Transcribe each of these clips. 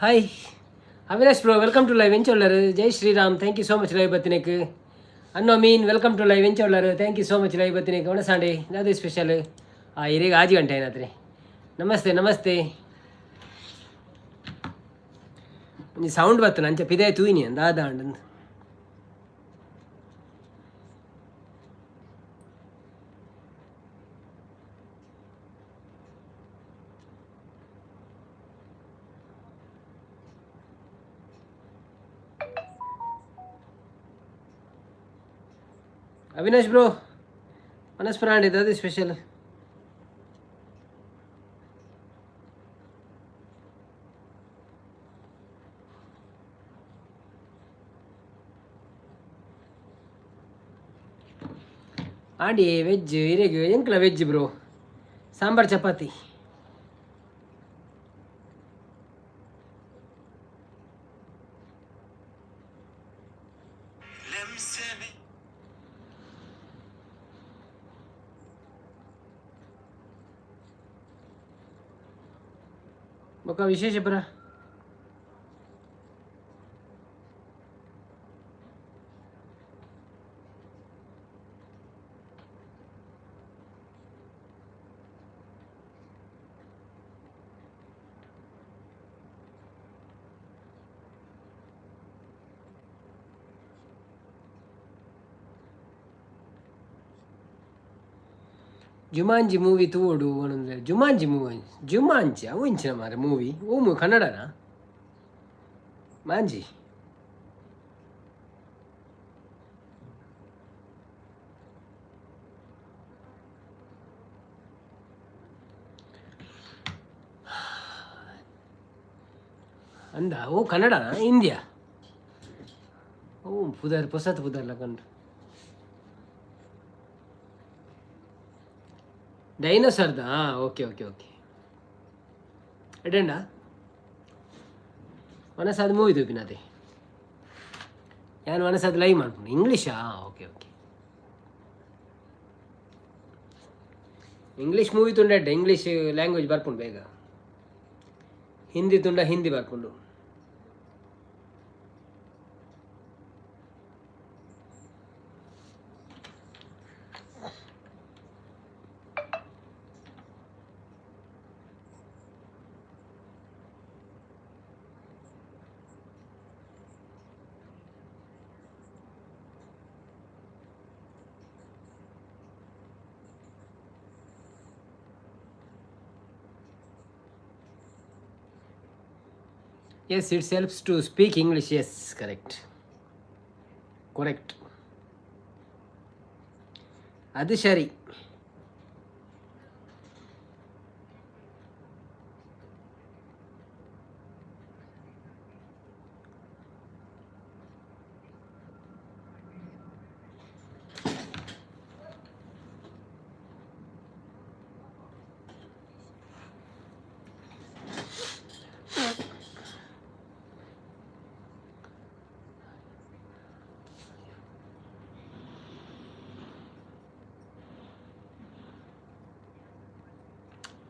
Hi Avinash bro, welcome to live ಎಂಚೋಳ್ಳರು. ಜೈ Shriram, thank you so much live ಬತ್ತಿನಕ್ಕೆ. ಅನ್ನೋ ಮೀನ್ ವೆಲ್ಕಮ್ ಟು ಲೈವ್ ಎಂಚೋಳ್ಳರು, thank you so much live ಬತ್ತಿನಕ್ಕೆ. ಒಣಸಾಂಡೆ ಯಾವುದು ಸ್ಪೆಷಲ್? ಇರೀಗ ಆಜಿ ಗಂಟೆ ಏನಾದ್ರಿ. ನಮಸ್ತೆ ನಮಸ್ತೆ. ಒಂಜಿ ಸೌಂಡ್ ಬತ್ತನ ಅಂಚೆ ಪಿದೆ ತೂಯಿನಿ ಅಂದ ಆದ ಅಂಡ್ ಅವಿನಾಶ್ ಬ್ರೋ, ಮನಸ್ಪರಾಂಡ್ ಅದು ಸ್ಪೆಷಲ್. ಆಂಡಿ ವೆಜ್ ಇರೇಗ ಎಂಕ್ಲ ವೆಜ್ ಬ್ರೋ, ಸಾಂಬಾರ್ ಚಪಾತಿ. ఒక ವಿಶೇಷ ಬರ ಜುಮಾಂಜಿ ಮೂವಿ ತೂಡು ಅನ್ನಂದ್ರೆ ಜುಮಾಂಜಿ ಮೂವಿ ಜುಮಾಂಜಿ ಅವು ಇಂಚಿನ ಮಾರೆ ಮೂವಿ ಓ ಮೂವಿ ಕನ್ನಡನಾ ಮಾಂಜಿ ಅಂದ ಓ ಕನ್ನಡನಾ ಹಿಂದಿಯಾ ಓ ಪುದರ್ ಪೊಸತ್ ಪುದರ್ಲ ಕಂಡು ಡೈನೋಸರ್ದ ಓಕೆ ಓಕೆ ಓಕೆ ಎಡೆಂಡ ಮನಸ್ಸಾದ ಮೂವಿ ತೂಪಿನದೆ ಯಾನು ಮನಸ್ಸಾದ ಲೈವ್ ಮಾಡ್ಕೊಂಡು ಇಂಗ್ಲೀಷಾ ಓಕೆ ಓಕೆ ಇಂಗ್ಲೀಷ್ ಮೂವಿ ತುಂಡ ಇಂಗ್ಲೀಷ್ ಲ್ಯಾಂಗ್ವೇಜ್ ಬರ್ಕೊಂಡು ಬೇಗ ಹಿಂದಿ ತುಂಡ ಹಿಂದಿ ಬರ್ಕೊಂಡು yes it helps to speak English. Yes, correct ಅದು ಸರಿ.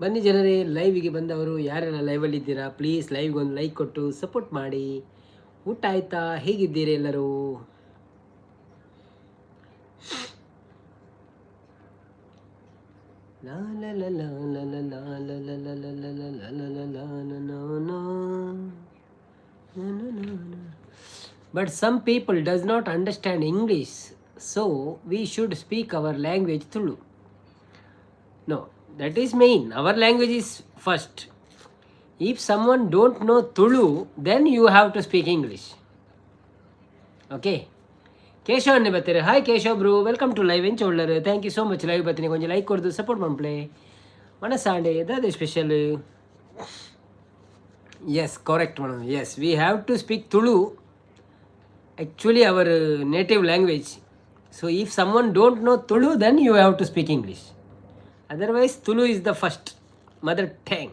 ಬನ್ನಿ ಜನರೇ, ಲೈವಿಗೆ ಬಂದವರು ಯಾರೆಲ್ಲ ಲೈವಲ್ಲಿ ಇದ್ದೀರಾ ಪ್ಲೀಸ್ ಲೈವ್ಗೆ ಒಂದು ಲೈಕ್ ಕೊಟ್ಟು ಸಪೋರ್ಟ್ ಮಾಡಿ. ಊಟ ಆಯ್ತಾ? ಹೇಗಿದ್ದೀರಿ ಎಲ್ಲರೂ? But some people does not understand English, so we should speak our language Tulu. No, that is main, our language is first. If someone don't know Tulu, then you have to speak English. Okay, Keshav ಅನ್ನೆ ಬರ್ತಾರೆ. Hi Keshav bro, welcome to live ಎಂಚೋಳ್ಳರು. Thank you so much live ಬರ್ತೀನಿ. ಕೊಂಚ like ಕೊಡ್ದು support ಮಾಡ್ಪ್ಲೆ. ಮನಸ್ಸಾಂಡೆ ಅದೇ special. Yes correct madam. Yes we have to speak Tulu, actually our native language. So if someone don't know Tulu, then you have to speak English. Otherwise Tulu is the first mother tongue.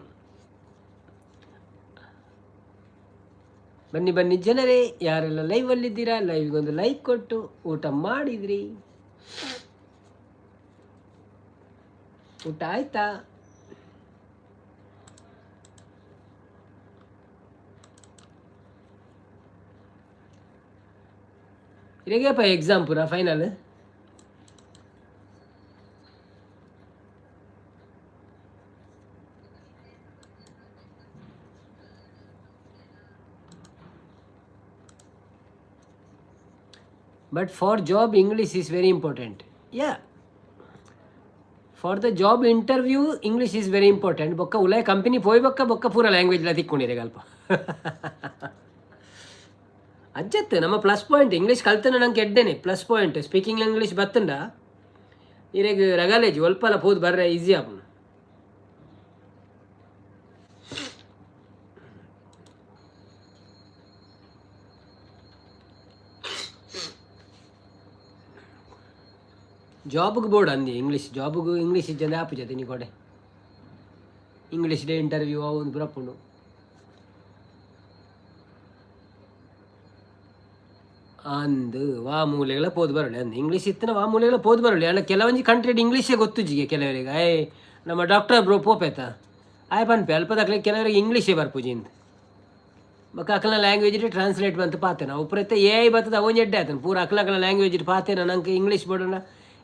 ಬನ್ನಿ ಬನ್ನಿ ಜನರೇ, ಯಾರೆಲ್ಲ ಲೈವಲ್ಲಿದ್ದೀರಾ ಲೈವ್ಗೊಂದು like ಕೊಟ್ಟು ಊಟ ಮಾಡಿದ್ರಿ? ಊಟ ಆಯ್ತಾ? ಇರೆಗೇಪ exam ಪೂರ final. But for job, English is very important. Yeah. For the job interview, English is very important. ಬೊಕ್ಕ ಉಲಾಯ ಕಂಪನಿ ಪೋಯ್ ಬೊಕ್ಕ ಪೂರ ಲ್ಯಾಂಗ್ವೇಜ್ ಎಲ್ಲ ತಿಕ್ಕೊಂಡಿರೆ ಅಲ್ಪ. ಅಜ್ಜತ್ತೆ ನಮ್ಮ ಪ್ಲಸ್ ಪಾಯಿಂಟ್ ಇಂಗ್ಲೀಷ್ ಕಲ್ತನ ನಂಗೆ ಎಡ್ಡೇನೆ ಪ್ಲಸ್ ಪಾಯಿಂಟ್. ಸ್ಪೀಕಿಂಗ್ ಇಂಗ್ಲೀಷ್ ಬತ್ತಂಡ ಇರೆಗ್ ರಗಾಲೇಜ್ ಒಲ್ಪಲ ಪೋದು ಬರ್ರೆ ಈಸಿ ಆಪುಂಡು. ಜಾಬ್ಗೆ ಬೋರ್ಡ್ ಅಂದಿ ಇಂಗ್ಲೀಷ್ ಜಾಬ್ಗೆ ಇಂಗ್ಲೀಷ್ ಇಜ್ಜಂದೆ ಆಪು ಜತೆ ನೀ ಕೊಡೆ ಇಂಗ್ಲೀಷ್ ಡೇ ಇಂಟರ್ವ್ಯೂ ಅವನು ಬುರಪ್ಪುಂಡು. ಅಂದು ವಾ ಮೂಲೆಗಳ ಪೋದು ಬರಲಿ ಅಂದು ಇಂಗ್ಲೀಷ್ ಇತ್ತನ ವಾ ಮೂಲೆಗಳ ಪೋದು ಬರಲಿ ಅಲ್ಲ. ಕೆಲವೊಂದು ಕಂಟ್ರಿಡ್ ಇಂಗ್ಲೀಷೇ ಗೊತ್ತುಜಿಗೆ ಕೆಲವರಿಗೆ. ನಮ್ಮ ಡಾಕ್ಟರ್ ಬ್ರೋ ಪೋಪೇತ ಆಯ್ ಪನ್ಪೆ ಅಲ್ಪದಾಗಲೇ ಕೆಲವರಿಗೆ ಇಂಗ್ಲೀಷೇ ಬರ್ಪುಜಿ ಅಂತ ಬಕ್ಕ ಅಕ್ಲನ ಲ್ಯಾಂಗ್ವೇಜ್ ಟ್ರಾನ್ಸ್ಲೇಟ್ ಬಂತು ಪಾತೇನ ಉಪ್ರತೆ AI ಬರ್ತದೆ ಅವನ್ ಎಡ್ಡೆ ಆತನ ಪೂರ ಅಕ್ಲನ ಲ್ಯಾಂಗ್ವೇಜ್ ಪಾತೇನ ನಂಗೆ ಇಂಗ್ಲೀಷ್ ಬೋಡೋಣ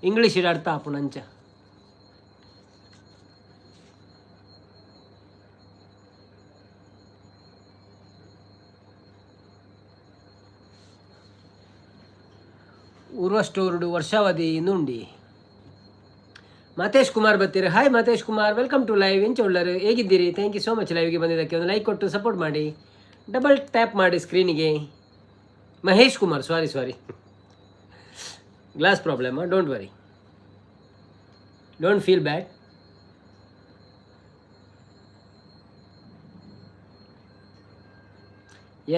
ಇಂಗ್ಲೀಷ್ ಅರ್ಥ ಆಪು ನಂಚ. ಉರ್ವಷ್ಟೋರುಡು ವರ್ಷಾವಧಿ ನುಂಡಿ ಮತೇಶ್ ಕುಮಾರ್ ಬರ್ತೀರಿ. Hi Mathesh Kumar, welcome to live. ಎಂಚ ಒಳ್ಳರು ಹೇಗಿದ್ದೀರಿ? ಥ್ಯಾಂಕ್ ಯು ಸೋ ಮಚ್ ಲೈವ್ಗೆ ಬಂದಿದ್ದಕ್ಕೆ. ಒಂದು ಲೈಕ್ ಕೊಟ್ಟು ಸಪೋರ್ಟ್ ಮಾಡಿ, ಡಬಲ್ ಟ್ಯಾಪ್ ಮಾಡಿ ಸ್ಕ್ರೀನಿಗೆ. Mahesh Kumar, sorry glass problem, don't worry, don't feel bad.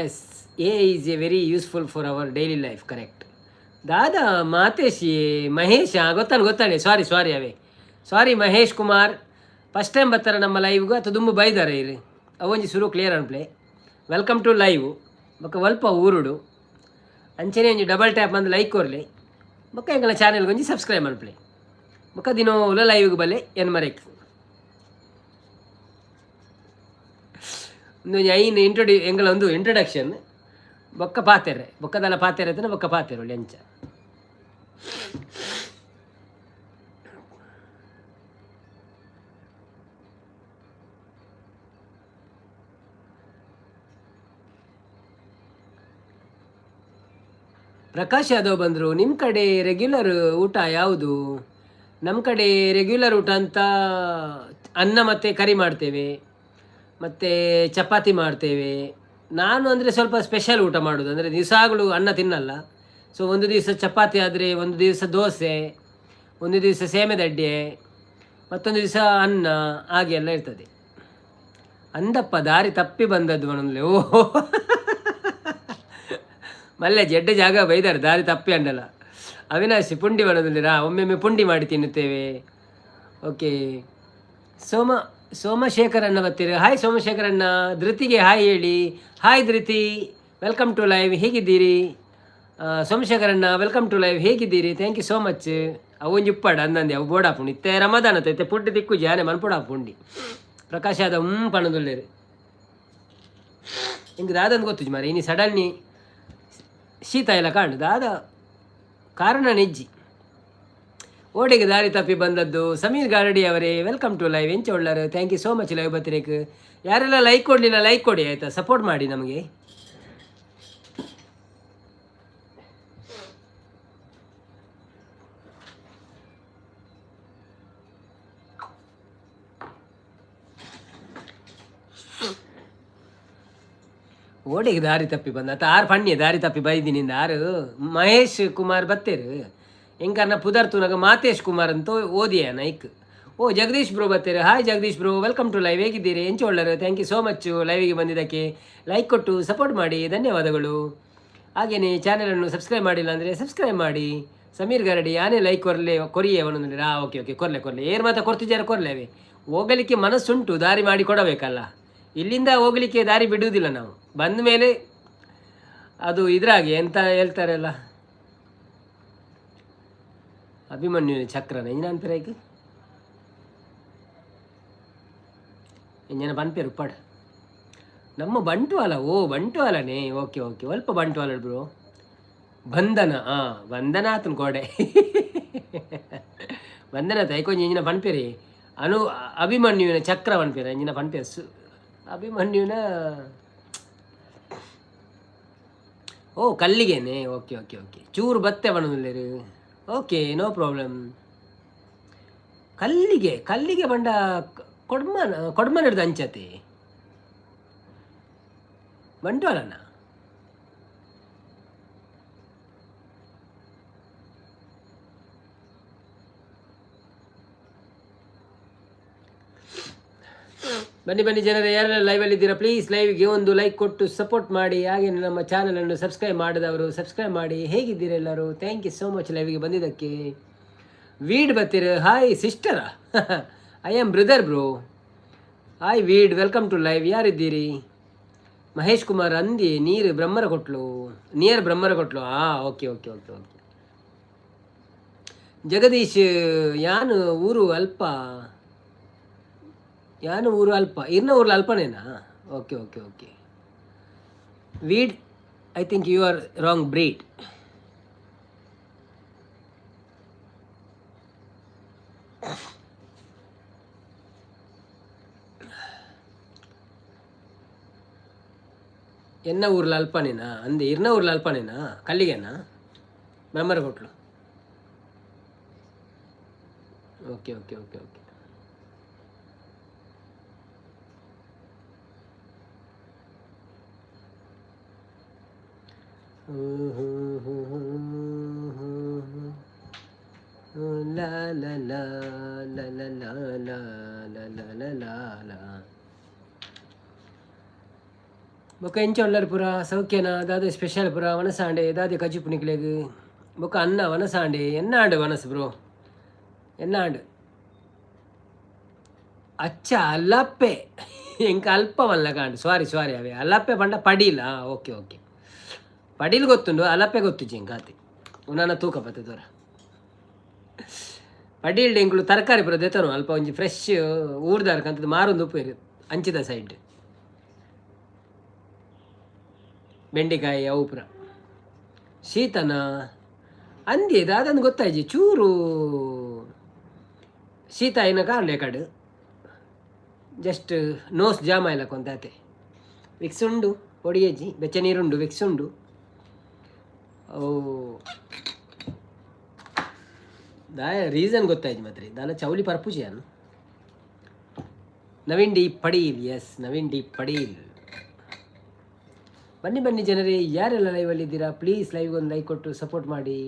Yes, AI is a very useful for our daily life. Correct ದಾದಾ ಮಾತೇಶಿ ಮಹೇಶ್ ಗೊತ್ತಾನೆ sorry Mahesh Kumar first time ಬರ್ತಾರೆ ನಮ್ಮ ಲೈವ್ಗೂ ಅಥವಾ ದುಂಬು ಬೈದಾರೆ ಇರಿ ಅವೊಂಜಿ ಶುರು ಕ್ಲಿಯರ್ ಅನ್ಪ್ಲೆ. ವೆಲ್ಕಮ್ ಟು ಲೈವ್ ಬೊಕ್ಕ ಒಲ್ಪ ಊರುಡು ಅಂಚನೆ ಒಂಜಿ ಡಬಲ್ ಟ್ಯಾಪ್ ಅಂದು ಲೈಕ್ ಕೊರಲಿ ಬೊಕ್ಕ ಎಂಗಳ ಚಾನೆಲ್ಗೆ ಒಂಜಿ ಸಬ್ಸ್ಕ್ರೈಬ್ ಅನ್ಪ್ಲೆ ಬೊಕ್ಕ ದಿನೋಲ ಲೈವ್ಗೆ ಬಲ್ಲೆ ಏನು ಮರೆಕ್ ಒಂದು ಐನ್ ಎಂಗಳ ಒಂದು ಇಂಟ್ರೊಡಕ್ಷನ್ ಬೊಕ್ಕ ಪಾತೆರೆ ಬೊಕ್ಕದಲ್ಲ ಪಾತೆರೆ ಅಂತಲೇ ಬೊಕ್ಕ ಪಾತೆರೆ ಒಳ್ಳೆ ಅಂಚ. ಪ್ರಕಾಶ್ ಯಾದವ್ ಬಂದರು. ನಿಮ್ಮ ಕಡೆ ರೆಗ್ಯುಲರ್ ಊಟ ಯಾವುದು? ನಮ್ಮ ಕಡೆ ರೆಗ್ಯುಲರ್ ಊಟ ಅಂತ ಅನ್ನ ಮತ್ತು ಕರಿ ಮಾಡ್ತೇವೆ, ಮತ್ತು ಚಪಾತಿ ಮಾಡ್ತೇವೆ. ನಾನು ಅಂದರೆ ಸ್ವಲ್ಪ ಸ್ಪೆಷಲ್ ಊಟ ಮಾಡೋದು, ಅಂದರೆ ದಿವಸಗಳು ಅನ್ನ ತಿನ್ನಲ್ಲ. ಸೊ ಒಂದು ದಿವಸ ಚಪಾತಿ ಆದರೆ, ಒಂದು ದಿವಸ ದೋಸೆ, ಒಂದು ದಿವಸ ಸೇಮೆ ದಡ್ಡೆ, ಮತ್ತೊಂದು ದಿವಸ ಅನ್ನ, ಹಾಗೆ ಎಲ್ಲ ಇರ್ತದೆ. ಅಂದಪ್ಪ ದಾರಿ ತಪ್ಪಿ ಬಂದದ್ದು ಮನಲ್ಲೇ. ಓಹೋ ಮಲ್ಲೆ ಜಡ್ಡ ಜಾಗ ಬೈದಾರೆ ದಾರಿ ತಪ್ಪಿ ಅಂಡಲ್ಲ. ಅವಿನಾಶಿ ಪುಂಡಿ ಮಾಡೋದಿಲ್ಲ, ಒಮ್ಮೊಮ್ಮೆ ಪುಂಡಿ ಮಾಡಿ ತಿನ್ನುತ್ತೇವೆ. ಓಕೆ, ಸೋಮಶೇಖರಣ್ಣ ಬರ್ತೀರಿ. ಹಾಯ್ ಸೋಮಶೇಖರಣ್ಣ. ಧೃತಿಗೆ ಹಾಯ್ ಹೇಳಿ. Hi Dhriti, welcome to live. ಹೇಗಿದ್ದೀರಿ? ಸೋಮಶೇಖರಣ್ಣ ವೆಲ್ಕಮ್ ಟು ಲೈವ್. ಹೇಗಿದ್ದೀರಿ? Thank you so much. ಅವೊಂಜಿ ಉಪ್ಪಾಡು ಅಂದಂದೆ ಅವು ಬೋಡಾಪುಂಡು ಇತ್ತೆ ರಮದಾನ ತೈತೆ ಪುಡ್ಡು ದಿಕ್ಕು ಜಾನೆ ಮನ್ಪುಡಾಪುಂಡಿ. ಪ್ರಕಾಶ್ ಯಾದವ್ ಪಣದುಳ್ಳೇರು ಹಿಂಗೆ ದಾದಂದು ಗೊತ್ತು ಮಾರೆ. ಇನ್ನು ಸಡನ್ನಿ ಶೀತ ಎಲ್ಲ ಕಾಣು ದಾದ ಕಾರಣ ನೆಜ್ಜಿ ಓಡಿಗೆ ದಾರಿ ತಪ್ಪಿ ಬಂದದ್ದು. ಸಮೀರ್ ಗಾರಡಿ ಅವರೇ ವೆಲ್ಕಮ್ ಟು ಲೈವ್. ಎಂಚ ಒಳ್ಳರು, thank you so much live ಬತ್ತಿರೇಕ್. ಯಾರೆಲ್ಲ ಲೈಕ್ ಕೊಡಲಿಲ್ಲ ಲೈಕ್ ಕೊಡಿ ಆಯಿತಾ, ಸಪೋರ್ಟ್ ಮಾಡಿ ನಮಗೆ. ಓಡಿಗೆ ದಾರಿ ತಪ್ಪಿ ಬಂದ ಆತ ಆರು ಪಣ್ಯ ದಾರಿ ತಪ್ಪಿ ಬೈದಿನಿಂದ ಆರು ಮಹೇಶ್ ಕುಮಾರ್ ಬತ್ತೇರು ಎಂಕರ್ನ ಪುದರ್ತುನಾಗ ಮಾತೇಶ್ ಕುಮಾರ್ ಅಂತ ಓದಿಯ ನೈಕ್. ಓ ಜಗದೀಶ್ ಬ್ರೋ ಬತ್ತೇರು. Hi Jagadish bro, welcome to live. ಹೇಗಿದ್ದೀರಿ? ಎಂಚ ಒಳ್ಳರು, ಥ್ಯಾಂಕ್ ಯು ಸೋ ಮಚ್ ಲೈವಿಗೆ ಬಂದಿದ್ದಕ್ಕೆ. ಲೈಕ್ ಕೊಟ್ಟು ಸಪೋರ್ಟ್ ಮಾಡಿ, ಧನ್ಯವಾದಗಳು. ಹಾಗೆಯೇ ಚಾನಲನ್ನು ಸಬ್ಸ್ಕ್ರೈಬ್ ಮಾಡಿಲ್ಲ ಅಂದರೆ ಸಬ್ಸ್ಕ್ರೈಬ್ ಮಾಡಿ. ಸಮೀರ್ ಗರಡಿ ಆನೆ ಲೈಕ್ ಕೊರಿಯೇ ಒಂದೊಂದು. ಓಕೆ ಕೊರ್ಲೆ ಏನು ಮಾತ್ರ ಕೊರ್ತಿದ್ದಾರೆ ಕೊರ್ಲೇವೆ. ಹೋಗಲಿಕ್ಕೆ ಮನಸ್ಸುಂಟು, ದಾರಿ ಮಾಡಿ ಕೊಡಬೇಕಲ್ಲ. ಇಲ್ಲಿಂದ ಹೋಗಲಿಕ್ಕೆ ದಾರಿ ಬಿಡುವುದಿಲ್ಲ ನಾವು. ಬಂದ ಮೇಲೆ ಅದು ಇದ್ರಾಗೆ ಎಂತ ಹೇಳ್ತಾರಲ್ಲ, ಅಭಿಮನ್ಯುವಿನ ಚಕ್ರನ ಏನಂತಾರೆ ಈಗ ಎಂಜನ ಪನ್ಪೇರು ಉಪ್ಪಾಡ ನಮ್ಮ ಬಂಟ್ವಾಳ. ಓ ಬಂಟ್ವಾಳನೇ, ಓಕೆ ಅಲ್ಪ ಬಂಟ್ವಾಳ ಬ್ರೋ. ಬಂಧನ ಬಂಧನ ಆತನ ಕೋಡೆ ಬಂಧನ ತೈಕೊಂಜಿ ಇಂಜಿನ ಪನ್ಪೆರಿ ಅನು ಅಭಿಮನ್ಯುವಿನ ಚಕ್ರ ಪನ್ಪೆರ ಇಂಜಿನ ಪನ್ಪೆ ಅಭಿಮನ್ಯುವಿನ ಓ ಕಲ್ಲಿಗೆನೆ ಓಕೆ ಓಕೆ ಓಕೆ ಚೂರು ಬತ್ತೆ ಬಣ್ಣದಲ್ಲೇರು ಓಕೆ ನೋ ಪ್ರಾಬ್ಲಮ್ ಕಲ್ಲಿಗೆ ಕಲ್ಲಿಗೆ ಬಂಡ ಕೊಡ್ಮನ ಹಿಡ್ದು ಅಂಚತೆ ಬಂಟ್ವಾಳನ ಬನ್ನಿ ಬನ್ನಿ ಜನರೇ ಯಾರೆಲ್ಲ ಲೈವಲ್ಲಿ ಇದ್ದೀರಾ ಪ್ಲೀಸ್ ಲೈವ್ಗೆ ಒಂದು ಲೈಕ್ ಕೊಟ್ಟು ಸಪೋರ್ಟ್ ಮಾಡಿ ಹಾಗೆ ನಮ್ಮ ಚಾನಲನ್ನು ಸಬ್ಸ್ಕ್ರೈಬ್ ಮಾಡಿದವರು ಸಬ್ಸ್ಕ್ರೈಬ್ ಮಾಡಿ. ಹೇಗಿದ್ದೀರಾ ಎಲ್ಲರೂ? ಥ್ಯಾಂಕ್ ಯು ಸೋ ಮಚ್ ಲೈವ್ಗೆ ಬಂದಿದ್ದಕ್ಕೆ. ವೀಡ್ ಬರ್ತೀರ? Hi sister, I am brother bro. Hi ವೀಡ್, ವೆಲ್ಕಮ್ ಟು ಲೈವ್. ಯಾರಿದ್ದೀರಿ? ಮಹೇಶ್ ಕುಮಾರ್ ಅಂದಿ ನೀರು ಬ್ರಹ್ಮರ ಕೊಟ್ಲು, ನಿಯರ್ ಬ್ರಹ್ಮರ ಕೊಟ್ಲು. Okay okay okay okay. Jagadish, ಯಾನು ಊರು ಅಲ್ಪ, ಯಾನು ಊರು ಅಲ್ಪ, ಇನ್ನ ಊರ್ಲ ಅಲ್ಪನೇನಾ? Okay okay okay. ವೀಡ್, I think you are wrong breed. ಎನ್ನ ಊರ್ಲ ಅಲ್ಪನೇನಾ ಅಂದೆ, ಇರ್ನ ಊರ್ಲ ಅಲ್ಪನೇನಾ? ಕಲ್ಲಿಗೆನಾ ಬ್ರಹ್ಮರ ಕೊಟ್ಲು? Okay okay okay okay. ಲಾ ಲಾ ಲಾ ಲಾ ಲಾ ಲಾ ಲಾ ಲಾ ಲಾ ಲಾ ಲಾ. ಬೊಕ್ಕ ಎಂಚ ಒಳ್ಳರ್ ಪುರ ಸೌಖ್ಯನ ದಾದ ಸ್ಪೆಷಲ್ ಪುರ ವನಸಾಂಡೆ ದಾದೆ ಕಜಿಪು ನಿಕ್ಲೆಗ್ ಬೊಕ್ಕ ಅನ್ನ ವನಸಾಂಡೆ ಎನ್ನಾಂಡು ವನಸ್ ಬ್ರೋ ಎನ್ನಾಂಡು ಅಚ್ಚ ಅಲ್ಲಪ್ಪೆ ಎಂಕ ಅಲ್ಪವಲ್ಲ ಕಾಂಡು ಸಾರಿ ಸಾರಿ ಅವೇ ಅಲ್ಲಪ್ಪೆ ಪಂಡ ಪಡೀಲ. ಓಕೆ ಓಕೆ, ಪಡೀಲ್ ಗೊತ್ತುಂಡು, ಅಲಪ್ಪೆ ಗೊತ್ತು ಜಿಂಕಾತಿ ನನ್ನ ತೂಕ ಬತ್ತೆ ತೋರ. ಪಡೀಲ್ಡೆ ಎಂಕ್ಲು ತರಕಾರಿ ಪುರ ದೆತನು ಅಲ್ಪ ಒಂಜಿ ಫ್ರೆಶ್ ಊರ್ದಾರ್ಕಂತದ್ದು ಮಾರೊಂದು ಉಪ್ಪು ಇರು ಅಂಚಿದ ಸೈಡ್ ಬೆಂಡೆಕಾಯಿ ಅವು ಪುರ. ಶೀತನ ಅಂದಿ ದಾದಂದು ಗೊತ್ತಾಯ್ಜಿ ಚೂರು ಶೀತ ಏನ ಕಾಣಲೆ ಕಡು ಜಸ್ಟ್ ನೋಸ್ ಜಾಮ ಇಲ್ಲ ಕೊಂತಾತೆ. ವಿಕ್ಸ್ ಉಂಡು ಒಡಿಯಜ್ಜಿ, ಬೆಚ್ಚ ನೀರುಂಡು, ವಿಕ್ಸ್ ಉಂಡು. ಓ ದಾಯ ರೀಸನ್ ಗೊತ್ತಾಯ್ತು ಮಾತ್ರ ದಾಲ ಚೌಲಿ ಪರ್ಪುಜಿ ಅನ್ನು ನವೀನ್ ಡಿ ಪಡೀಲ್. ಎಸ್, ನವೀನ್ ಡಿ ಪಡೀಲ್. ಬನ್ನಿ ಬನ್ನಿ ಜನರೇ, ಯಾರೆಲ್ಲ ಲೈವಲ್ಲಿ ಇದ್ದೀರಾ ಪ್ಲೀಸ್ ಲೈವ್ಗೆ ಒಂದು ಲೈಕ್ ಕೊಟ್ಟು ಸಪೋರ್ಟ್ ಮಾಡಿ.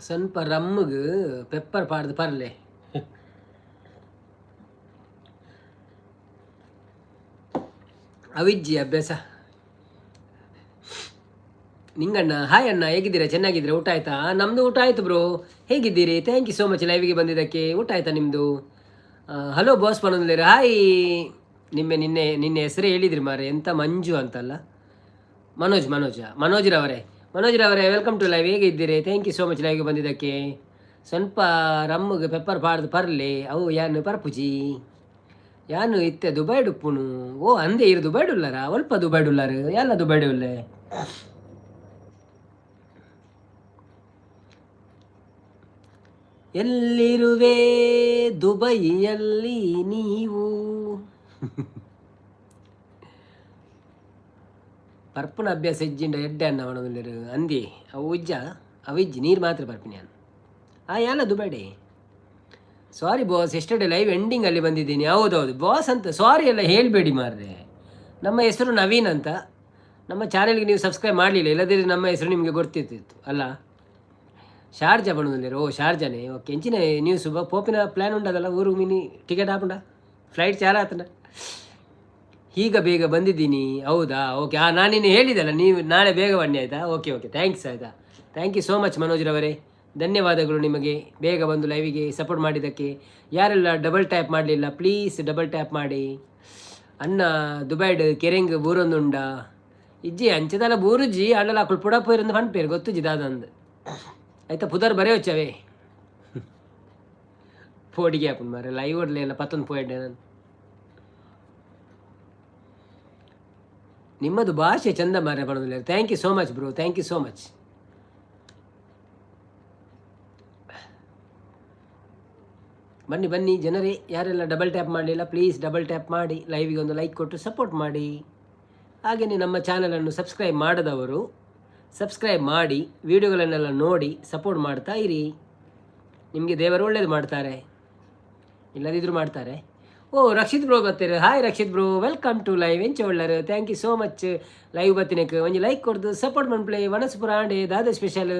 ಸ್ವಲ್ಪ ರಮ್ಮಗೆ ಪೆಪ್ಪರ್ ಪಾಡ್ದು ಪರ್ಲೆ. ಅವಿಜ್ಜಿ ಅಭ್ಯಾಸ. ನಿಂಗಣ್ಣ, ಹಾಯ್ ಅಣ್ಣ, ಹೇಗಿದ್ದೀರಾ? ಚೆನ್ನಾಗಿದ್ದೀರಾ? ಊಟ ಆಯ್ತಾ? ನಮ್ಮದು ಊಟ ಆಯಿತು ಬ್ರೋ. ಹೇಗಿದ್ದೀರಿ? ಥ್ಯಾಂಕ್ ಯು ಸೋ ಮಚ್ ಲೈವಿಗೆ ಬಂದಿದ್ದಕ್ಕೆ. ಊಟ ಆಯ್ತಾ ನಿಮ್ಮದು? ಹಲೋ ಬಾಸ್ ಪನೊಂದಿರ ಹಾಯ್. ನಿನ್ನೆ ಹೆಸರೇ ಹೇಳಿದ್ರಿ ಮಾರೆ, ಎಂತ ಮಂಜು ಅಂತಲ್ಲ, ಮನೋಜ್ರವರೇ ವೆಲ್ಕಮ್ ಟು ಲೈವ್. ಹೇಗಿದ್ದೀರಿ? ಥ್ಯಾಂಕ್ ಯು ಸೋ ಮಚ್ ಲೈವ್ಗೆ ಬಂದಿದ್ದಕ್ಕೆ. ಸ್ವಲ್ಪ ರಮ್ಮಗೆ ಪೆಪ್ಪರ್ ಪಾಡ್ದು ಪರ್ಲೆ ಅವು ಯಾನು ಪರ್ಪುಜಿ ಯಾನು ಇತ್ತೆ ದುಬೈಡ್ ಉಪ್ಪುನು. ಓ ಅಂದೆ ಇರು ದುಬೈಡ್ ಉಳ್ಳಾರ ಅಲ್ಪ ದುಬೈಡ್ ಉಳ್ಳಾರು ಎಲ್ಲ ದುಬೈಡ್ ಉಳ್ಳೆ. ಎಲ್ಲಿರುವೆ ದುಬೈಯಲ್ಲಿ ನೀವು ಪರ್ಪುನ ಅಭ್ಯಾಸ ಇಜ್ಜಿಂಡ ಎಡ್ಡೆ ಅನ್ನ ಮಾಡೋದಿಲ್ಲರು ಅಂದಿ ಅವು ಉಜ್ಜ ಅವಿಜ್ಜಿ ನೀರು ಮಾತ್ರ ಪರ್ಪಿನಿ ನಾನು. ಯಾನ ದುಬೈಡೆ. ಸಾರಿ ಬಾಸ್, ಎಸ್ಟರ್ಡೇ ಲೈವ್ ಎಂಡಿಂಗಲ್ಲಿ ಬಂದಿದ್ದೀನಿ. ಹೌದೌದು ಬಾಸ್ ಅಂತ ಸಾರಿ ಎಲ್ಲ ಹೇಳಬೇಡಿ ಮಾರ್ರೆ. ನಮ್ಮ ಹೆಸರು ನವೀನ್ ಅಂತ. ನಮ್ಮ ಚಾನೆಲ್ಗೆ ನೀವು ಸಬ್ಸ್ಕ್ರೈಬ್ ಮಾಡಲಿಲ್ಲ, ಇಲ್ಲದಿದ್ದರೆ ನಮ್ಮ ಹೆಸರು ನಿಮಗೆ ಗೊತ್ತಿರ್ತಿತ್ತು ಅಲ್ಲ. ಶಾರ್ಜಾ ಬಣ್ಣದಲ್ಲಿ. ಓ ಶಾರ್ಜಾನೇ, ಓಕೆ. ಎಂಚಿನ ನ್ಯೂಸ್ ಪೋಪಿನ ಪ್ಲ್ಯಾನ್ ಉಂಟದಲ್ಲ ಊರು ಮಿನಿ ಟಿಕೆಟ್ ಹಾಕೊಂಡ ಫ್ಲೈಟ್ ಚಾಲ ಆತನ ಈಗ ಬೇಗ ಬಂದಿದ್ದೀನಿ. ಹೌದಾ? ಓಕೆ. ನಾನಿನ್ನು ಹೇಳಿದಲ್ಲ, ನೀವು ನಾಳೆ ಬೇಗ ಬನ್ನಿ ಆಯಿತಾ? ಓಕೆ ಓಕೆ, ಥ್ಯಾಂಕ್ಸ್ ಆಯಿತಾ. ಥ್ಯಾಂಕ್ ಯು ಸೋ ಮಚ್ ಮನೋಜ್ರವರೇ, ಧನ್ಯವಾದಗಳು ನಿಮಗೆ ಬೇಗ ಬಂದು ಲೈವಿಗೆ ಸಪೋರ್ಟ್ ಮಾಡಿದ್ದಕ್ಕೆ. ಯಾರೆಲ್ಲ ಡಬಲ್ ಟ್ಯಾಪ್ ಮಾಡಲಿಲ್ಲ ಪ್ಲೀಸ್ ಡಬಲ್ ಟ್ಯಾಪ್ ಮಾಡಿ. ಅನ್ನ ದುಬೈಡ್ ಕೆರೆಂಗ್ ಊರೊಂದುಂಡ ಇಜ್ಜಿ ಅಂಚದಲ್ಲ ಬೂರುಜಿ ಅಣ್ಣಲ ಅಕ್ಕಳು ಪುಡಪ್ಪ ಇருந்து ಪನ್ಪೇರು ಗೊತ್ತುಜಿ ದಾದಂದು ಆಯ್ತಾ ಪುದರ್ ಬರೇ వచ్చావే ಪೋಡಿಗೆ ಆಪನ್ ಮಾರೆ ಲೈವ್ ಓಡ್ಲೆ ಎಲ್ಲ ಪತ್ತೊಂದು ಪೋಯಡ್ಡೆ ನಾನು ನಿಮ್ಮದು ಭಾಷೆ ಚಂದ ಮಾರೆ ಬರೋದಿಲ್ಲ. Thank you so much bro, thank you so much. ಬನ್ನಿ ಬನ್ನಿ ಜನರೇ, ಯಾರೆಲ್ಲ ಡಬಲ್ ಟ್ಯಾಪ್ ಮಾಡಲಿಲ್ಲ ಪ್ಲೀಸ್ ಡಬಲ್ ಟ್ಯಾಪ್ ಮಾಡಿ, ಲೈವಿಗೆ ಒಂದು ಲೈಕ್ ಕೊಟ್ಟು ಸಪೋರ್ಟ್ ಮಾಡಿ. ಹಾಗೆಯೇ ನಮ್ಮ ಚಾನಲನ್ನು ಸಬ್ಸ್ಕ್ರೈಬ್ ಮಾಡದವರು ಸಬ್ಸ್ಕ್ರೈಬ್ ಮಾಡಿ, ವಿಡಿಯೋಗಳನ್ನೆಲ್ಲ ನೋಡಿ ಸಪೋರ್ಟ್ ಮಾಡ್ತಾ ಇರಿ. ನಿಮಗೆ ದೇವರು ಒಳ್ಳೇದು ಮಾಡ್ತಾರೆ, ಇಲ್ಲದಿದ್ದರೂ ಮಾಡ್ತಾರೆ. ಓ ರಕ್ಷಿತ್ ಬ್ರೋ ಬರ್ತೀರಿ. Hi Rakshit bro, welcome to live. ಎಂಚ ಒಳ್ಳರು, thank you so much. Live ಬರ್ತೀನಕ್ಕೆ ಒಂಜಿ ಲೈಕ್ ಕೊಡ್ದು ಸಪೋರ್ಟ್ ಮನ್ಪ್ಲೆ. ವನಸ್ಪುರ ಆಂಡೆ ದಾದ ಸ್ಪೆಷಲ್.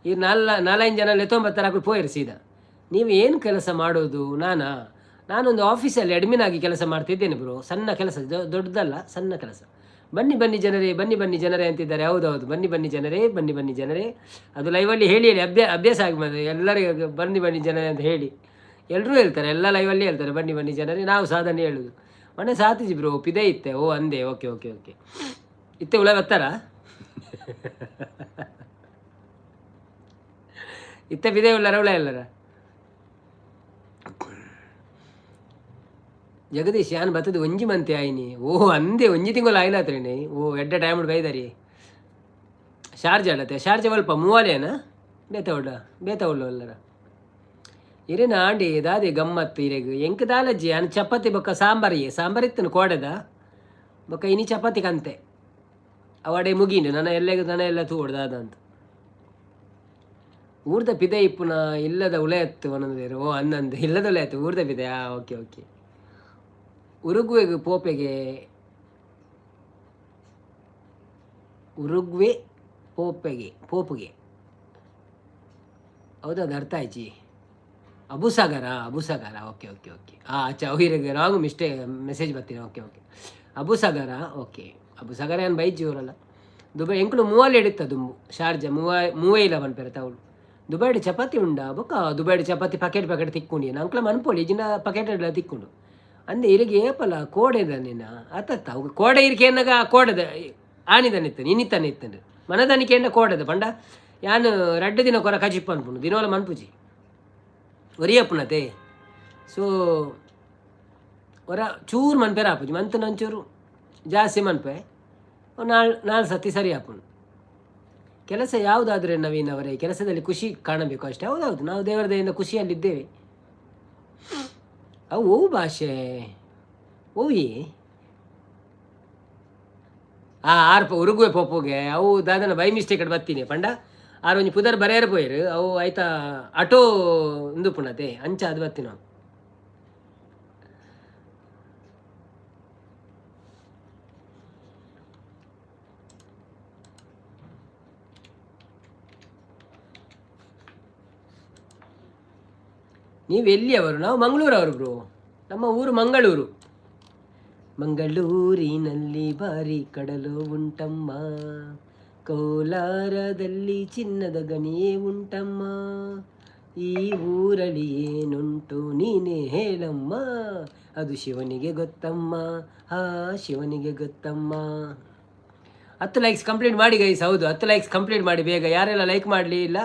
ಈ ನಾಲ್ಕೈದು ಜನ ಎತ್ತೊಂಬತ್ತರ ಹಾಕಿ ಪೋಯಿರು ಸೀದಾ. ನೀವು ಏನು ಕೆಲಸ ಮಾಡೋದು? ನಾನೊಂದು ಆಫೀಸಲ್ಲಿ ಅಡ್ಮಿನ್ ಆಗಿ ಕೆಲಸ ಮಾಡ್ತಿದ್ದೇನೆ ಬ್ರೋ. ಸಣ್ಣ ಕೆಲಸ, ದೊಡ್ಡದಲ್ಲ, ಸಣ್ಣ ಕೆಲಸ. ಬನ್ನಿ ಬನ್ನಿ ಜನರೇ, ಬನ್ನಿ ಬನ್ನಿ ಜನರೇ ಅಂತಿದ್ದಾರೆ. ಹೌದೌದು, ಬನ್ನಿ ಬನ್ನಿ ಜನರೇ, ಬನ್ನಿ ಬನ್ನಿ ಜನರೇ. ಅದು ಲೈವಲ್ಲಿ ಹೇಳಿ ಹೇಳಿ ಅಭ್ಯಾಸ ಆಗಿಬಿಡುತ್ತೆ ಎಲ್ಲರಿಗೂ. ಬನ್ನಿ ಬನ್ನಿ ಜನರೇ ಅಂತ ಹೇಳಿ ಎಲ್ಲರೂ ಹೇಳ್ತಾರೆ, ಎಲ್ಲ ಲೈವಲ್ಲಿ ಹೇಳ್ತಾರೆ ಬನ್ನಿ ಬನ್ನಿ ಜನರೇ. ನಾವು ಸಾಧನೆ ಹೇಳೋದು ಮೊನ್ನೆ ಸಾತಿಜಿ ಬ್ರೋ ಪಿದೆ ಇತ್ತೆ. ಓ ಅಂದೆ, ಓಕೆ ಓಕೆ ಓಕೆ. ಇತ್ತೆ ಉಳ ಬರ್ತಾರ ಇತ್ತೆ ಪಿದೆ ಉಳ್ಳಾರ ಉಳ ಎಲ್ಲರ. ಜಗದೀಶ್ ಯಾನ್ ಬರ್ತದೆ ಒಂಜಿ ಮಂತೆ ಆಯ್ನಿ. ಓ ಅಂದೆ ಒಂಜಿ ತಿಂಗಳು ಆಯ್ಲಾತ್ರಿ. ಓ ಎಡ್ಡ ಟೈಮ್ ಬೈದಾರಿ. ಶಾರ್ಜ ಅಲ್ಲತ್ತೆ, ಶಾರ್ಜ ಸ್ವಲ್ಪ ಮೂವಾಲೇನ ಬೇತ ಉಳ್ಳ ಎಲ್ಲರ ಇರೇನ ಆಂಡಿ ದಾದಿ ಗಮ್ಮತ್ತು ಇರೆಗ್ ಎಂಕ್ ದಾಲಜ್ಜಿ ಅನ್ ಚಪಾತಿ ಬೊಕ್ಕ ಸಾಂಬಾರ್ ಇತ್ತನು ಕೋಡೆದ ಬೊಕ್ಕ ಇನಿ ಚಪಾತಿ ಕಂತೆ ಅವಡೆ ಮುಗೀನು ನನ್ನ ಎಲ್ಲ ತೂಡ್ದಾದ ಅಂತ ಊರ್ದ ಪಿದೆ ಇಪ್ಪುನ ಇಲ್ಲದ ಉಳೆಯತ್ತು ಒಂದೊಂದು. ಓ ಅನ್ನಂದು ಇಲ್ಲದ ಉಳೆಯತ್ತು ಊರ್ದ ಪಿದೆ. Okay okay. ಉರುಗ್ವೆಗೆ ಪೋಪೆಗೆ ಹೌದಾ, ಅದು ಅರ್ಥ ಆಯ್ಚಿ. Abusagar okay okay okay. ಅಚ್ಚಾ ಅವ್ರಿಗೆ ರಾಂಗ್ ಮೆಸೇಜ್ ಬರ್ತೀನಿ. Okay okay Abusagar. Okay Abusagar ಏನು ಬೈಜಿ ಅವರಲ್ಲ. ದುಬೈ ಎಂಕ್ಲು ಮೂವಲ್ಲಿ ಎಡಿತ್ತ ದುಂಬು ಶಾರ್ಜ ಮೂವೈಲ ಬನ್ಪೇರೆ ತವಳು. ದುಬೈಡ್ ಚಪಾತಿ ಉಂಡ ಬೊಕ್ಕ ದುಬೈಡ್ ಚಪಾತಿ ಪಕೆಟ್ ತಿಕ್ಕೊಂಡು ಅಂಕ್ಲ ಮನ್ಪೋಲಿ ಇಜಿನ ಪಕೆಟ್ ಎಲ್ಲ ತಿಕ್ಕೊಂಡು ಅಂದೆ ಇರಿಗೆ ಏಪಲ್ಲ ಕೋಡೆದ ನೀನು ಅತ್ತತ್ತ ಅವು ಕೋಡೆ ಇರಿಕೆ ಎನ್ನಾಗ ಕೋಡೆದ ಆನಿದನಿತ್ತು ನಿನ್ನಿತ್ತಾನೆ ಇತ್ತಂಡು ಮನದನಿಕೆ ಎನ್ನ ಕೋಡೆದ ಪಂಡ ಯಾನು 2 ದಿನ ಕೊರ ಕಜಿಪ್ಪ ಅನ್ಪುಂಡು ದಿನವಲ್ಲ ಮನ್ಪುಜಿ ಒರಿಯಪ್ಪನತೆ. ಸೊ ಹೊರ ಚೂರು ಮನ್ಪೇರ ಆಪುಜಿ ಮಂತ್ ನಂಚೂರು ಜಾಸ್ತಿ ಮನ್ಪೆ ನಾಲ್ಕು ಸತಿ ಸರಿ ಆಪುಂಡು. ಕೆಲಸ ಯಾವುದಾದ್ರೆ ನವೀನ್ ಅವರೇ, ಕೆಲಸದಲ್ಲಿ ಖುಷಿ ಕಾಣಬೇಕು ಅಷ್ಟೇ. ಹೌದೌದು, ನಾವು ದೇವರ ದಯೆಯಿಂದ ಖುಷಿಯಲ್ಲಿದ್ದೇವೆ. ಅವು ಭಾಷೆ ಓವಿ ಆರ್ಪ ಉರುಗುವೆ ಪೋಪುಗೆ ಅವು ದಾದನ ಬೈ ಮಿಸ್ಟೇಕ್ ಬರ್ತೀನಿ ಪಂಡ ಆರು ಒಂಜಿ ಪುದರ್ ಬರೆಯರ್ ಪೋಯಿರು ಅವು ಆಯ್ತಾ ಆಟೋ ಇಂದು ಪುಣತೆ ಅಂಚ ಅದು ಬರ್ತೀನಿ ನಾವು. ನೀವು ಎಲ್ಲಿಯವರು? ನಾವು ಮಂಗಳೂರವರು ಬ್ರೋ. ನಮ್ಮ ಊರು ಮಂಗಳೂರಿನಲ್ಲಿ ಭಾರಿ ಕಡಲು ಉಂಟಮ್ಮ, ಕೋಲಾರದಲ್ಲಿ ಚಿನ್ನದ ಗಣಿಯೇ ಉಂಟಮ್ಮ, ಈ ಊರಲ್ಲಿ ಏನುಂಟು ನೀನೇ ಹೇಳಮ್ಮ, ಅದು ಶಿವನಿಗೆ ಗೊತ್ತಮ್ಮ, ಶಿವನಿಗೆ ಗೊತ್ತಮ್ಮ. 10 ಲೈಕ್ಸ್ ಕಂಪ್ಲೀಟ್ ಮಾಡಿ ಗೈಸ್. ಹೌದು 10 ಲೈಕ್ಸ್ ಕಂಪ್ಲೀಟ್ ಮಾಡಿ ಬೇಗ. ಯಾರೆಲ್ಲ ಲೈಕ್ ಮಾಡಲಿ ಇಲ್ಲ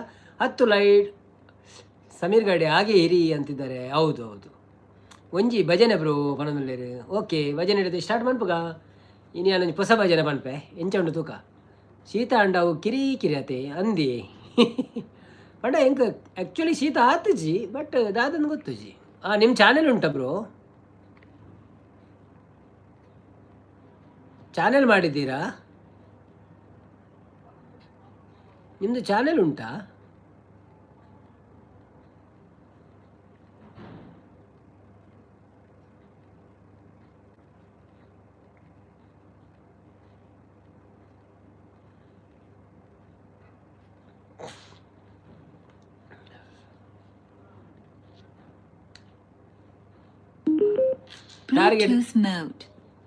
10 ಲೈಕ್. ಸಮೀರ್ ಗಾಡಿ ಹಾಗೆ ಇರಿ ಅಂತಿದ್ದಾರೆ. ಹೌದು ಹೌದು. ಒಂಜಿ ಭಜನೆ ಬ್ರೋ ಪನಮಲ್ಲೇರು. ಓಕೆ ಭಜನೆ ಹಿಡಿದು ಸ್ಟಾರ್ಟ್ ಮನ್ಪಗ. ಇನ್ನು ಯಾನೊಂದು ಹೊಸ ಭಜನೆ ಪನ್ಪೆ ಎಂಚ ಉಂಡು ತೂಕ ಶೀತ ಅಂಡವು ಕಿರಿ ಅತೆ ಅಂದಿ ಪಂಡ ಹೆಂಗೆ ಆ್ಯಕ್ಚುಲಿ ಶೀತ ಆತುಜಿ ಬಟ್ ದಾದನ್ ಗೊತ್ತುಜಿ. ನಿಮ್ಮ ಚಾನೆಲ್ ಉಂಟಾ ಬ್ರೋ? ಚಾನೆಲ್ ಮಾಡಿದ್ದೀರಾ? ನಿಮ್ಮದು ಚಾನೆಲ್ ಉಂಟಾ?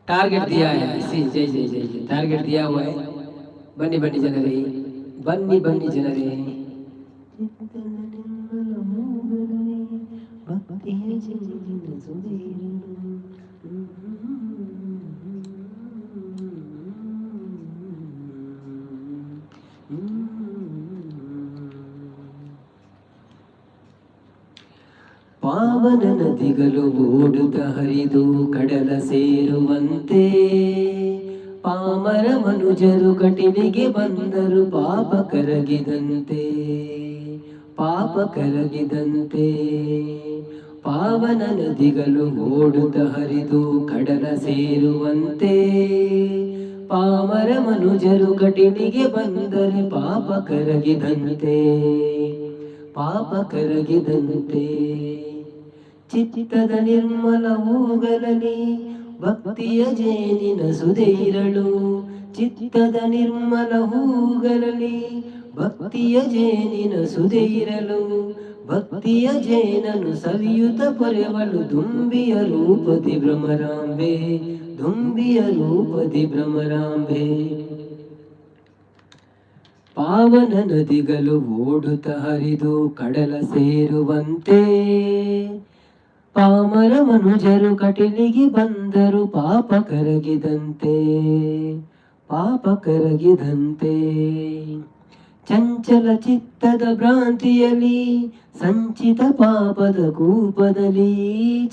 टारगेट दिया है। जय टारगेट दिया हुआ है। बन्नी जनरे, बन्नी जनरे। ಪಾವನ ನದಿಗಳು ಓಡುತ್ತ ಹರಿದು ಕಡಲ ಸೇರುವಂತೆ ಪಾಮರ ಮನುಜರು ಕಟಿಲಿಗೆ ಬಂದರು ಪಾಪ ಕರಗಿದಂತೆ ಪಾಪ ಕರಗಿದಂತೆ. ಪಾವನ ನದಿಗಳು ಓಡುತ್ತ ಹರಿದು ಕಡಲ ಸೇರುವಂತೆ ಪಾಮರ ಮನುಜರು ಕಟಿಲಿಗೆ ಬಂದರೆ ಪಾಪ ಕರಗಿದಂತೆ ಪಾಪ ಕರಗಿದಂತೆ. ಚಿತ್ತದ ನಿರ್ಮಲ ಹೂಗಲಲಿ ಭಕ್ತಿಯ ಜೇನಿನ ಸುಧೈರಳು ಚಿತ್ತದ ನಿರ್ಮಲ ಹೂಗಲಲಿ ಭಕ್ತಿಯ ಜೇನಿನ ಸುಧೈರಳು ಭಕ್ತಿಯ ಜೇನನು ಸವಿಯುತ ಪೊರೆವಳು ದುಂಬಿಯ ರೂಪದಿ ಭ್ರಮರಾಂಬೆ ದುಂಬಿಯ ರೂಪದಿ ಭ್ರಮರಾಂಬೆ. ಪಾವನ ನದಿಗಳು ಓಡುತ್ತ ಹರಿದು ಕಡಲ ಸೇರುವಂತೆ ಪಾಮರ ಮನುಜರು ಕಟಿಲಿಗೆ ಬಂದರು ಪಾಪ ಕರಗಿದಂತೆ ಪಾಪ ಕರಗಿದಂತೆ. ಚಂಚಲ ಚಿತ್ತದ ಭ್ರಾಂತಿಯಲ್ಲಿ ಸಂಚಿತ ಪಾಪದ ಕೂಪದಲ್ಲಿ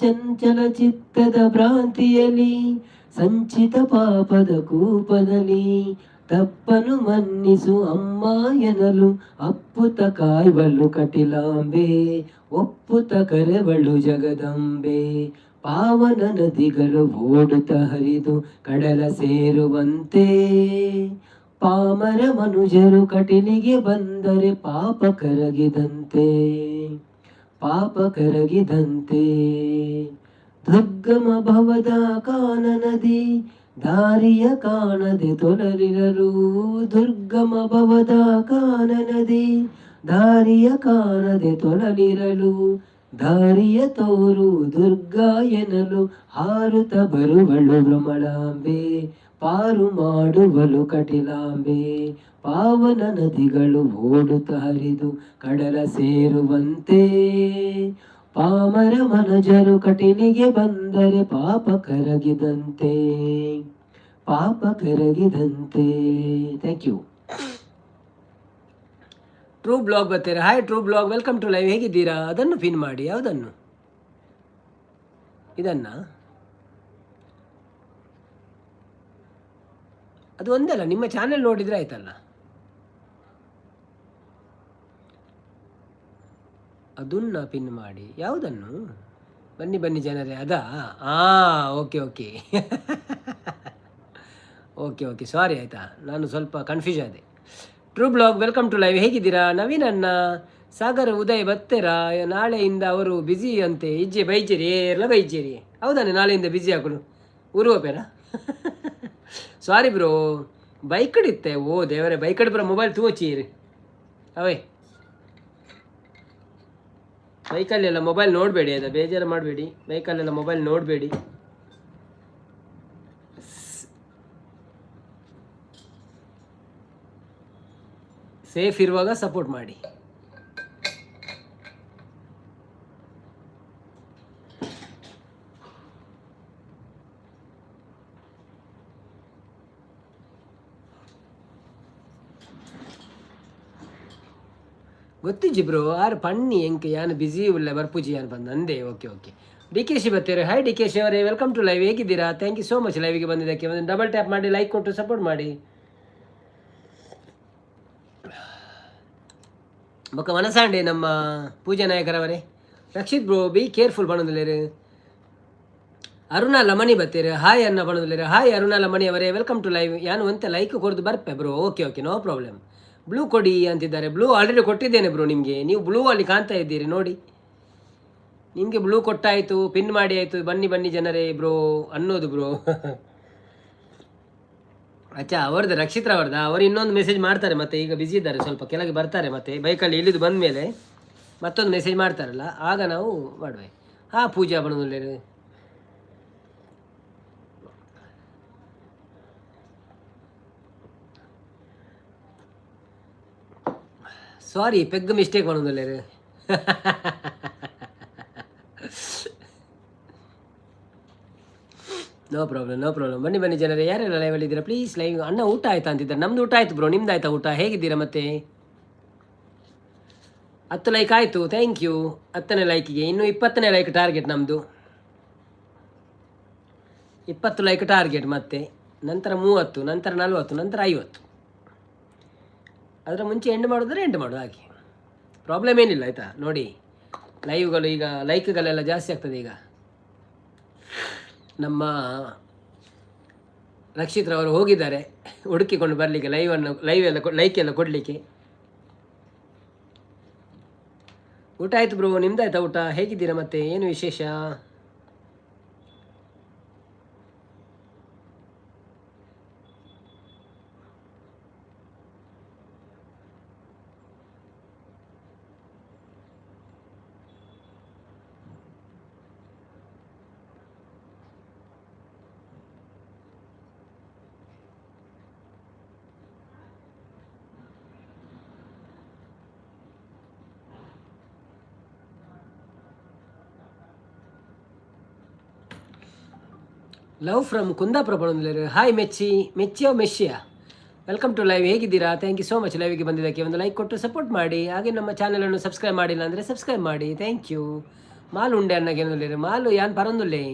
ಚಂಚಲ ಚಿತ್ತದ ಭ್ರಾಂತಿಯಲ್ಲಿ ಸಂಚಿತ ಪಾಪದ ಕೂಪದಲ್ಲಿ ತಪ್ಪನು ಮನ್ನಿಸು ಅಮ್ಮ ಎನ್ನಲು ಅಪ್ಪುತ ಕಾಯ್ವಳು ಕಟಿಲಾಂಬೆ ಒಪ್ಪುತ ಕರೆವಳು ಜಗದಂಬೆ. ಪಾವನ ನದಿಗಳು ಓಡುತ್ತ ಹರಿದು ಕಡಲ ಸೇರುವಂತೆ ಪಾಮರ ಮನುಜರು ಕಟಿಲಿಗೆ ಬಂದರೆ ಪಾಪ ಕರಗಿದಂತೆ ಪಾಪ ಕರಗಿದಂತೆ. ದುರ್ಗಮ ಭವದ ಕಾನನದಿ ದಾರಿಯ ಕಾಣದೆ ತೊಲರಿರಲು ದುರ್ಗಮ ಭವದ ಕಾನನದಿ ದಾರಿಯ ಕಾಣದೆ ತೊಲಲಿರಲು ದಾರಿಯ ತೋರು ದುರ್ಗಾ ಎನ್ನಲು ಹಾರುತ್ತ ಬರುವಳು ಭ್ರಮಳಾಂಬೆ ಪಾರು ಮಾಡುವಳು ಕಟಿಲಾಂಬೆ. ಪಾವನ ನದಿಗಳು ಓಡುತ್ತ ಹರಿದು ಕಡಲ ಸೇರುವಂತೆ ಪಾಮರ ಮನುಜರು ಕಟಿಲಿಗೆ ಬಂದರೆ ಪಾಪ ಕರಗಿದಂತೆ ಪಾಪ ಕರಗಿದಂತೆ. Thank you. ಟ್ರೂ ಬ್ಲಾಗ್ ಬರ್ತೀರಾ? Hi true blog, welcome to live. ಹೇಗಿದ್ದೀರಾ? ಅದನ್ನು ಪಿನ್ ಮಾಡಿ. ಯಾವುದನ್ನು? ಇದನ್ನ ಅದು ಒಂದಲ್ಲ, ನಿಮ್ಮ ಚಾನೆಲ್ ನೋಡಿದರೆ ಆಯ್ತಲ್ಲ. ಅದನ್ನ ಪಿನ್ ಮಾಡಿ. ಯಾವುದನ್ನು? ಬನ್ನಿ ಬನ್ನಿ ಜನರೇ, ಅದಾ? Okay okay okay okay, sorry ಆಯಿತಾ, ನಾನು ಸ್ವಲ್ಪ ಕನ್ಫ್ಯೂಸ್ ಆದೆ. True blog, welcome to live. ಹೇಗಿದ್ದೀರಾ? ನವೀನ್ ಅಣ್ಣ, ಸಾಗರ್, ಉದಯ್ ಬತ್ತೆರಾ? ನಾಳೆಯಿಂದ ಅವರು ಬ್ಯುಸಿ ಅಂತೆ. ಇಜ್ಜೆ ಬೈಚೇರಿ ಎಲ್ಲ ಬೈಚೇರಿ. ಹೌದಾನೆ, ನಾಳೆಯಿಂದ ಬ್ಯುಸಿ ಹಾಕಲು ಉರುವಪೇರ ಸಾರಿ ಬ್ರೋ, ಬೈಕಡಿತ್ತೆ. ಓ ದೇವರೇ, ಬೈಕಡ್ ಬ್ರೋ ಮೊಬೈಲ್ ತೂಚೀರಿ ಅವೇ. ಬೈಕಲ್ಲೆಲ್ಲ ಮೊಬೈಲ್ ನೋಡಬೇಡಿ, ಅದ ಬೇಜಾರು ಮಾಡಬೇಡಿ. ಬೈಕಲ್ಲೆಲ್ಲ ಮೊಬೈಲ್ ನೋಡಬೇಡಿ. ಸೇಫ್ ಇರುವಾಗ ಸಪೋರ್ಟ್ ಮಾಡಿ. ಗೊತ್ತಿಜ್ಜಿ ಬ್ರೋ, ಆರು ಪಣ್ಣಿ ಎಂಕೆ ಯಾನು ಬ್ಯುಸಿ ಉಳ್ಳ ಬರ್ಪೂಜಿ ಯಾನು ಬಂದು ಅಂದೆ. Okay okay. ಡಿ ಕೆ ಶಿ ಬರ್ತೀರಾ? ಹಾಯ್ ಡಿ ಕೆ ಶಿ ಅವರೇ, ವೆಲ್ಕಮ್ ಟು ಲೈವ್. ಹೇಗಿದ್ದೀರಾ? ಥ್ಯಾಂಕ್ ಯು ಸೋ ಮಚ್ ಲೈವಿಗೆ ಬಂದಿದ್ದಕ್ಕೆ. ಒಂದು ಡಬಲ್ ಟ್ಯಾಪ್ ಮಾಡಿ, ಲೈಕ್ ಕೊಟ್ಟು ಸಪೋರ್ಟ್ ಮಾಡಿ. ಬೊಕ್ಕ ಮನಸಾಂಡೆ ನಮ್ಮ ಪೂಜಾ ನಾಯಕರವರೇ. ರಕ್ಷಿತ್ ಬ್ರೋ, ಬಿ ಕೇರ್ಫುಲ್ ಬಣ್ಣದಲ್ಲೇರು. ಅರುಣಾ ಲಮಣಿ ಬರ್ತೀರಿ? ಹಾಯ್ ಅನ್ನ ಬಣ್ಣದಲ್ಲೇರು. ಹಾಯ್ ಅರುಣಾ ಲಮಣಿ ಅವರೇ, ವೆಲ್ಕಮ್ ಟು ಲೈವ್. ಯಾನು ಅಂತ ಲೈಕ್ ಕೊಡ್ದು ಬರ್ಪೆ bro. Okay okay, no problem. Blue ಕೊಡಿ ಅಂತಿದ್ದಾರೆ. ಬ್ಲೂ ಆಲ್ರೆಡಿ ಕೊಟ್ಟಿದ್ದೇನೆ ಬ್ರೋ ನಿಮಗೆ. ನೀವು ಬ್ಲೂ ಅಲ್ಲಿ ಕಾಣ್ತಾ ಇದ್ದೀರಿ ನೋಡಿ. ನಿಮಗೆ ಬ್ಲೂ ಕೊಟ್ಟಾಯಿತು, ಪಿನ್ ಮಾಡಿ ಆಯಿತು. ಬನ್ನಿ ಬನ್ನಿ ಜನರೇ ಬ್ರೋ ಅನ್ನೋದು ಬ್ರೋ. ಅಚ್ಚಾ, ಅವ್ರದ್ದು ರಕ್ಷಿತ್ರವ್ರದ್ದು. ಅವರು ಇನ್ನೊಂದು ಮೆಸೇಜ್ ಮಾಡ್ತಾರೆ ಮತ್ತೆ. ಈಗ ಬ್ಯುಸಿ ಇದ್ದಾರೆ, ಸ್ವಲ್ಪ ಕೆಳಗೆ ಬರ್ತಾರೆ ಮತ್ತೆ. ಬೈಕಲ್ಲಿ ಇಳಿದು ಬಂದ ಮೇಲೆ ಮತ್ತೊಂದು ಮೆಸೇಜ್ ಮಾಡ್ತಾರಲ್ಲ, ಆಗ ನಾವು ಮಾಡುವೆ. ಪೂಜಾ ಬಣ್ಣದಲ್ಲೇರು. ಸಾರಿ, ಪೆಗ್ ಮಿಸ್ಟೇಕ್ ಮಾಡೋದಲ್ಲೇರು. No problem no problem. ಬನ್ನಿ ಬನ್ನಿ ಜನರೇ, ಯಾರೆಲ್ಲ ಲೈವಲ್ಲಿ ಇದ್ದೀರಾ ಪ್ಲೀಸ್ ಲೈವ್. ಅಣ್ಣ ಊಟ ಆಯ್ತಾ ಅಂತಿದ್ದಾರೆ. ನಮ್ದು ಊಟ ಆಯ್ತು ಬ್ರೋ, ನಿಮ್ದು ಆಯ್ತಾ ಊಟ? ಹೇಗಿದ್ದೀರಾ ಮತ್ತೆ? 10 ಲೈಕ್ ಆಯಿತು, ಥ್ಯಾಂಕ್ ಯು. 10ನೇ ಲೈಕಿಗೆ ಇನ್ನು 20ನೇ ಲೈಕ್ ಟಾರ್ಗೆಟ್ ನಮ್ಮದು. 20 ಲೈಕ್ ಟಾರ್ಗೆಟ್, ಮತ್ತೆ ನಂತರ 30, ನಂತರ 40, ನಂತರ 50. ಅದರ ಮುಂಚೆ ಎಂಡ್ ಮಾಡೋದ್ರೆ ಎಂಡ್ ಮಾಡೋದು, ಹಾಗೆ ಪ್ರಾಬ್ಲಮ್ ಏನಿಲ್ಲ ಆಯಿತಾ. ನೋಡಿ ಲೈವ್ಗಳು ಈಗ ಲೈಕ್ಗಳೆಲ್ಲ ಜಾಸ್ತಿ ಆಗ್ತದೆ. ಈಗ ನಮ್ಮ ರಕ್ಷಿತ್ರವರು ಹೋಗಿದ್ದಾರೆ ಹುಡುಕಿಕೊಂಡು ಬರಲಿಕ್ಕೆ, ಲೈವ್ ಎಲ್ಲ ಲೈಕ್ ಎಲ್ಲ ಕೊಡಲಿಕ್ಕೆ. ಊಟ ಆಯಿತು ಬ್ರೋ, ನಿಮ್ದಾಯ್ತಾ ಊಟ? ಹೇಗಿದ್ದೀರಾ? ಮತ್ತೆ ಏನು ವಿಶೇಷ? ಲವ್ ಫ್ರಮ್ ಕುಂದಾಪುರ ಬಂದಿದ್ದಾರೆ. ಹಾಯ್ ಮೆಚ್ಚಿಯೋ ಮೆಸ್ಸಿಯಾ, ವೆಲ್ಕಮ್ ಟು ಲೈವ್. ಹೇಗಿದ್ದೀರಾ? ಥ್ಯಾಂಕ್ ಯು ಸೋ ಮಚ್ ಲೈವಿಗೆ ಬಂದಿದ್ದಕ್ಕೆ. ಒಂದು ಲೈಕ್ ಕೊಟ್ಟು ಸಪೋರ್ಟ್ ಮಾಡಿ. ಹಾಗೆ ನಮ್ಮ ಚಾನಲನ್ನು ಸಬ್ಸ್ಕ್ರೈಬ್ ಮಾಡಿಲ್ಲ ಅಂದರೆ ಸಬ್ಸ್ಕ್ರೈಬ್ ಮಾಡಿ. Thank you. ಮಾಲು ಉಂಡೆ ಅನ್ನಗೆ ಏನಲ್ಲಿರಿ ಮಾಲು ಯಾನ್ ಪರಂದುಲ್ಲೆ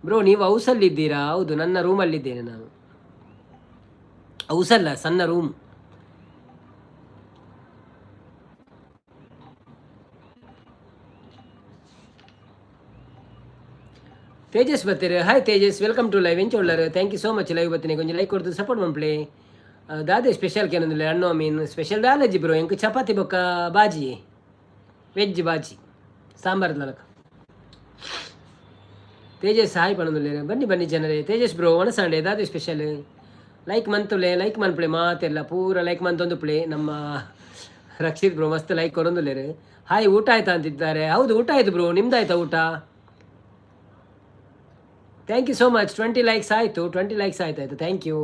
ಬ್ರೋ. ನೀವು ಹೌಸಲ್ಲಿದ್ದೀರಾ? ಹೌದು, ನನ್ನ ರೂಮಲ್ಲಿದ್ದೇನೆ ನಾನು. ಹೌಸಲ್ಲ, ಸಣ್ಣ ರೂಮ್. ತೇಜಸ್ ಬರ್ತೀರಿ. Hi Tejas, welcome to live. ಎಂಚ ಉಳ್ಳಾರು? Thank you so much live ಬರ್ತೀನಿ. ಕೊಂಚ ಲೈಕ್ ಕೊಡ್ತು ಸಪೋರ್ಟ್ ಮಂಪ್ಲೆ. ದಾದೆ ಸ್ಪೆಷಲ್ ಕೇನೊಂದಿಲ್ಲ ಅಣ್ಣು ಮೀನ್ ಸ್ಪೆಷಲ್ ದಾಲಜ್ಜಿ ಬ್ರೋ. ಎಂಕ್ ಚಪಾತಿ ಬೊಕ್ಕ ಬಾಜಿ, ವೆಜ್ ಬಾಜಿ ಸಾಂಬಾರ್ ನಲಕ. ತೇಜಸ್ ಹಾಯ್ ಪಣೊಂದಿಲ್ಲ. ಬನ್ನಿ ಬನ್ನಿ ಜನರೇ. ತೇಜಸ್ ಬ್ರೋ ಒಣಸಾಂಡೆ ದಾದೆ ಸ್ಪೆಷಲ್. ಲೈಕ್ ಮಂತುಲೆ, ಲೈಕ್ ಮನ್ಪ್ಲೆ ಮಾತೆಲ್ಲ ಪೂರ ಲೈಕ್ ಮಂತೊಂದು ಪ್ಲೇ. ನಮ್ಮ ರಕ್ಷಿತ್ ಬ್ರೋ ಮಸ್ತ್ ಲೈಕ್ ಕೊರೊಂದುಲ್ಲೇರು. ಹಾಯ್ ಊಟ ಆಯ್ತಾ ಅಂತಿದ್ದಾರೆ. ಹೌದು ಊಟ ಆಯ್ತು ಬ್ರೋ, ನಿಮ್ದಾಯ್ತಾ ಊಟ? Thank you so much. 20 likes ಆಯಿತು, 20 ಲೈಕ್ಸ್ ಆಯ್ತಾಯ್ತು, ಥ್ಯಾಂಕ್ ಯು.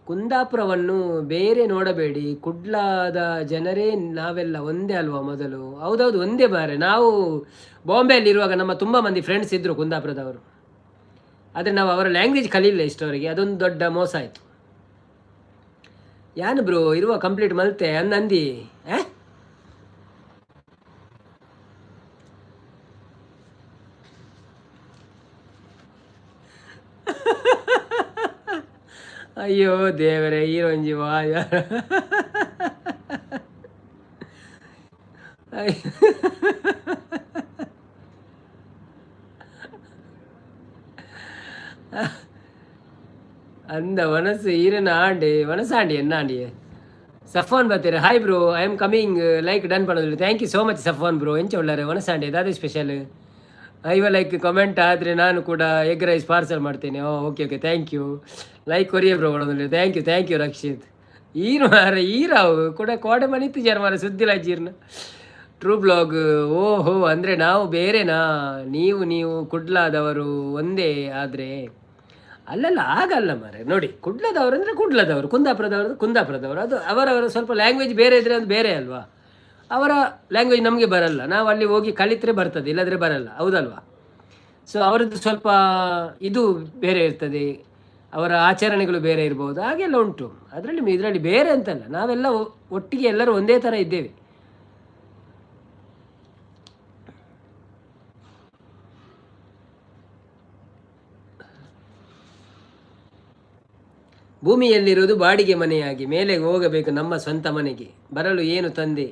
ಕುಂದಾಪುರವನ್ನು ಬೇರೆ ನೋಡಬೇಡಿ, ಕುಡ್ಲಾದ ಜನರೇ ನಾವೆಲ್ಲ ಒಂದೇ ಅಲ್ವಾ ಮೊದಲು? ಹೌದೌದು ಒಂದೇ ಬಾರೆ. ನಾವು ಬಾಂಬೆಯಲ್ಲಿರುವಾಗ ನಮ್ಮ ತುಂಬ ಮಂದಿ ಫ್ರೆಂಡ್ಸ್ ಇದ್ದರು ಕುಂದಾಪುರದವರು. ಆದರೆ ನಾವು ಅವರ ಲ್ಯಾಂಗ್ವೇಜ್ ಕಲೀಲಿಲ್ಲ ಇಷ್ಟವರೆಗೆ, ಅದೊಂದು ದೊಡ್ಡ ಮೋಸ ಆಯಿತು. ಯಾನು ಬ್ರೋ ಇರುವ ಕಂಪ್ಲೀಟ್ ಮಲ್ತೆ ಅಂದಿ. ಅಯ್ಯೋ ದೇವರೇ, ಈರೊಂಜಿ ವಾಯ. ಅಂದ ವನಸು ಈರನ ಆಂಡೆ ವನಸಾಂಡಿ ಎನ್ನಾಂಡಿ. ಸಫಾನ್ ಬರ್ತೀರ. Hi bro, I am coming like done ಪಡೋದಿಲ್ಲ. Thank you so much Safan bro. ಎಂಚ ಒಳ್ಳಾರೆ ವನಸಾಂಡಿ ಅದೇ ಸ್ಪೆಷಲ್. ಐವ ಲೈಕ್ ಕಮೆಂಟ್ ಆದರೆ ನಾನು ಕೂಡ ಎಗ್ ರೈಸ್ ಪಾರ್ಸಲ್ ಮಾಡ್ತೇನೆ. Okay okay, thank you. Like ಕೊರಿಯ ಬ್ರೋ ಮಾಡೋದಿಲ್ಲ. Thank you Rakshit. ಈರು ಮಾರ ಈರಾವು ಕೂಡ ಕೋಡೆ ಮನಿತ್ತು ಜರ ಮಾರ ಸುದ್ದಿಲ್ಲ ಜೀರ್ನ. True blog. ಓಹೋ, ಅಂದರೆ ನಾವು ಬೇರೆನಾ? ನೀವು ಕುಡ್ಲಾದವರು ಒಂದೇ ಆದರೆ ಅಲ್ಲಲ್ಲ ಆಗಲ್ಲ ಮಾರೆ. ನೋಡಿ, ಕುಡ್ಲದವರು ಅಂದರೆ ಕುಡ್ಲದವರು, ಕುಂದಾಪುರದವರು. ಅದು ಅವರವರ ಸ್ವಲ್ಪ ಲ್ಯಾಂಗ್ವೇಜ್ ಬೇರೆ ಇದ್ದರೆ ಅದು ಬೇರೆ ಅಲ್ವಾ. ಅವರ ಲ್ಯಾಂಗ್ವೇಜ್ ನಮಗೆ ಬರಲ್ಲ, ನಾವು ಅಲ್ಲಿ ಹೋಗಿ ಕಲಿತರೆ ಬರ್ತದೆ, ಇಲ್ಲದ್ರೆ ಬರಲ್ಲ, ಹೌದಲ್ವಾ? ಸೊ ಅವರದ್ದು ಸ್ವಲ್ಪ ಇದು ಬೇರೆ ಇರ್ತದೆ, ಅವರ ಆಚರಣೆಗಳು ಬೇರೆ ಇರ್ಬೋದು, ಹಾಗೆಲ್ಲ ಉಂಟು. ಇದರಲ್ಲಿ ಬೇರೆ ಅಂತಲ್ಲ, ನಾವೆಲ್ಲ ಒಟ್ಟಿಗೆ ಎಲ್ಲರೂ ಒಂದೇ ಥರ ಇದ್ದೇವೆ. ಭೂಮಿಯಲ್ಲಿರುವುದು ಬಾಡಿಗೆ ಮನೆಯಾಗಿ, ಮೇಲೆ ಹೋಗಬೇಕು ನಮ್ಮ ಸ್ವಂತ ಮನೆಗೆ. ಬರಲು ಏನು ತಂದೆ,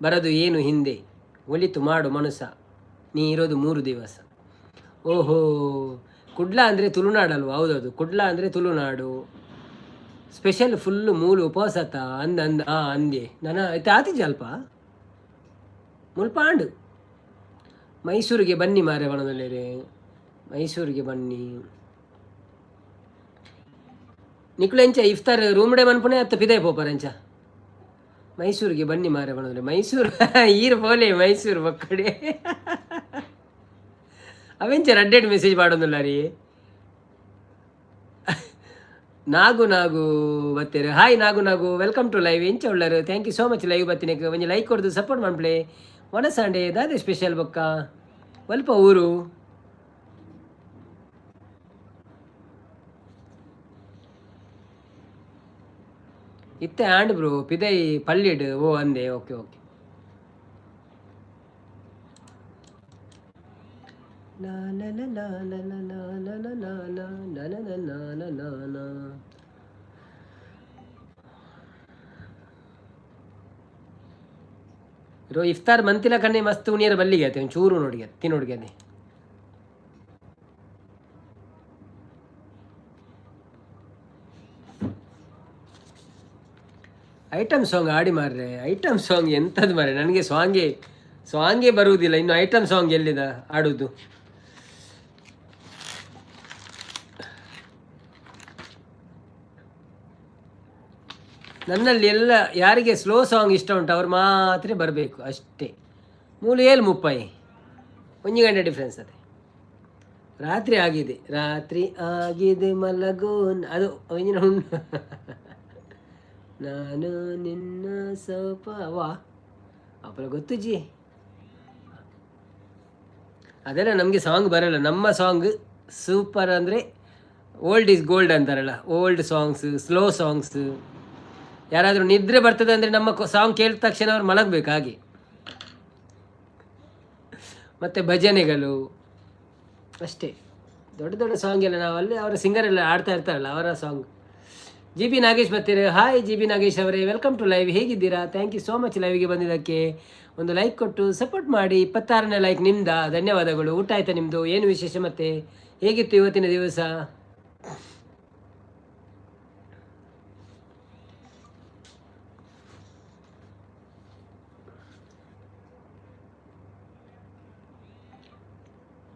ಬರದು ಏನು ಹಿಂದೆ, ಒಲಿತು ಮಾಡು ಮನುಷ್ಯ, ನೀ ಇರೋದು 3 ದಿವಸ. ಓಹೋ, ಕುಡ್ಲ ಅಂದರೆ ತುಳುನಾಡಲ್ವ? ಹೌದೌದು, ಕುಡ್ಲ ಅಂದರೆ ತುಳುನಾಡು. ಸ್ಪೆಷಲ್ ಫುಲ್ಲು ಮೂಲು ಉಪವಾಸತ ಅಂದೆ ನಾನು ಆತಿ ಅಲ್ಪ ಮುಲ್ಪಾಂಡು. ಮೈಸೂರಿಗೆ ಬನ್ನಿ ಮಾರೆ ಬಣದಲ್ಲೇ, ಮೈಸೂರಿಗೆ ಬನ್ನಿ. ನಿಕ್ಳೆಂಚ ಇಫ್ತಾರ್ ರೂಮ್ಡೆ ಮನ್ಪುಣೆ ಅತ್ತ ಪಿದೆ ಪೋಪರೆಂಚ. ಮೈಸೂರಿಗೆ ಬನ್ನಿ ಮಾರೆ ಬಣದ್ರೆ. ಮೈಸೂರು ಈರು ಪೋಲೆ ಮೈಸೂರು ಮಕ್ಕಡೆ ಅವೆಂಚ ರಡ್ಡೆಡ್ ಮೆಸೇಜ್ ಮಾಡೋದಿಲ್ಲ ರೀ. ನಾಗು ಬತ್ತೇರು. Hi Nagu, welcome to live. ಎಂಚ ಉಳ್ಳರು? Thank you so much live ಬತ್ತೀನಿ. ಒಂಜಿ ಲೈಕ್ ಕೊಡ್ದು ಸಪೋರ್ಟ್ ಮಾಡ್ಪ್ಲೆ. ಒಣಸಾಂಡೆ ದಾದೆ ಸ್ಪೆಷಲ್ ಬೊಕ್ಕ ಸ್ವಲ್ಪ ಊರು. ಇತ್ತೆ ಆಂಡ್ ಬ್ರೋ ಪಿದೈ ಪಲ್ಲಿಡ್ ಓ ಅಂದೆ ಓಕೆ ಓಕೆ ರೋ ಇಫ್ತಾರ್ ಮಂತಿಲ ಕಣ್ಣೆ ಮಸ್ತ್ ಉಣಿಯರ ಬಲ್ಲಿಗೆ ಆಯ್ತು ಒಂಚೂರು ನೋಡಿಗೆ ತಿನ್ನೋಡಿಗೆ ಅದೇ ಐಟಮ್ ಸಾಂಗ್ ಆಡಿ ಮಾರ್ರೆ ಐಟಮ್ ಸಾಂಗ್ ಎಂಥದ್ದು ಮಾರ್ರೆ ನನಗೆ ಸಾಂಗೇ ಬರುವುದಿಲ್ಲ ಇನ್ನು ಐಟಮ್ ಸಾಂಗ್ ಎಲ್ಲಿದ ಆಡೋದು ನನ್ನಲ್ಲಿ ಎಲ್ಲ ಯಾರಿಗೆ ಸ್ಲೋ ಸಾಂಗ್ ಇಷ್ಟ ಉಂಟು ಅವ್ರು ಮಾತ್ರ ಬರಬೇಕು ಅಷ್ಟೇ ಮೂಲು ಏಳು ಮುಪ್ಪಾಯಿ 1 ಗಂಟೆ ಡಿಫ್ರೆನ್ಸ್ ಅದೇ ರಾತ್ರಿ ಆಗಿದೆ ಮಲಗೋ ಅದು ಒಂಜಿನ ಉಂಟು ನಾನು ನಿನ್ನ ಸೋಪ ವಾ ಅಪ್ಪಲ ಗೊತ್ತು ಜಿ ಅದೆಲ್ಲ ನಮಗೆ ಸಾಂಗ್ ಬರಲ್ಲ ನಮ್ಮ ಸಾಂಗ್ ಸೂಪರ್ ಅಂದರೆ ಓಲ್ಡ್ ಈಸ್ ಗೋಲ್ಡ್ ಅಂತಾರಲ್ಲ ಓಲ್ಡ್ ಸಾಂಗ್ಸ್ ಸ್ಲೋ ಸಾಂಗ್ಸ್ ಯಾರಾದರೂ ನಿದ್ರೆ ಬರ್ತದೆ ಅಂದರೆ ನಮ್ಮ ಸಾಂಗ್ ಕೇಳಿದ ತಕ್ಷಣ ಅವ್ರು ಮಲಗಬೇಕು ಹಾಗೆ ಮತ್ತು ಭಜನೆಗಳು ಅಷ್ಟೇ ದೊಡ್ಡ ದೊಡ್ಡ ಸಾಂಗ್ ಎಲ್ಲ ನಾವು ಅಲ್ಲಿ ಅವರ ಸಿಂಗರೆಲ್ಲ ಆಡ್ತಾ ಇರ್ತಾರಲ್ಲ ಅವರ ಸಾಂಗ್ ಜಿ ಬಿ ನಾಗೇಶ್ ಬರ್ತೀರಿ ಹಾಯ್ ಜಿ ಬಿ ನಾಗೇಶ್ ಅವರೇ ವೆಲ್ಕಮ್ ಟು ಲೈವ್ ಹೇಗಿದ್ದೀರಾ ಥ್ಯಾಂಕ್ ಯು ಸೋ ಮಚ್ ಲೈವ್ಗೆ ಬಂದಿದ್ದಕ್ಕೆ ಒಂದು ಲೈಕ್ ಕೊಟ್ಟು ಸಪೋರ್ಟ್ ಮಾಡಿ 26ನೇ ಲೈಕ್ ನಿಮ್ದ ಧನ್ಯವಾದಗಳು ಊಟ ಆಯ್ತಾ ನಿಮ್ಮದು ಏನು ವಿಶೇಷ ಮತ್ತೆ ಹೇಗಿತ್ತು ಇವತ್ತಿನ ದಿವಸ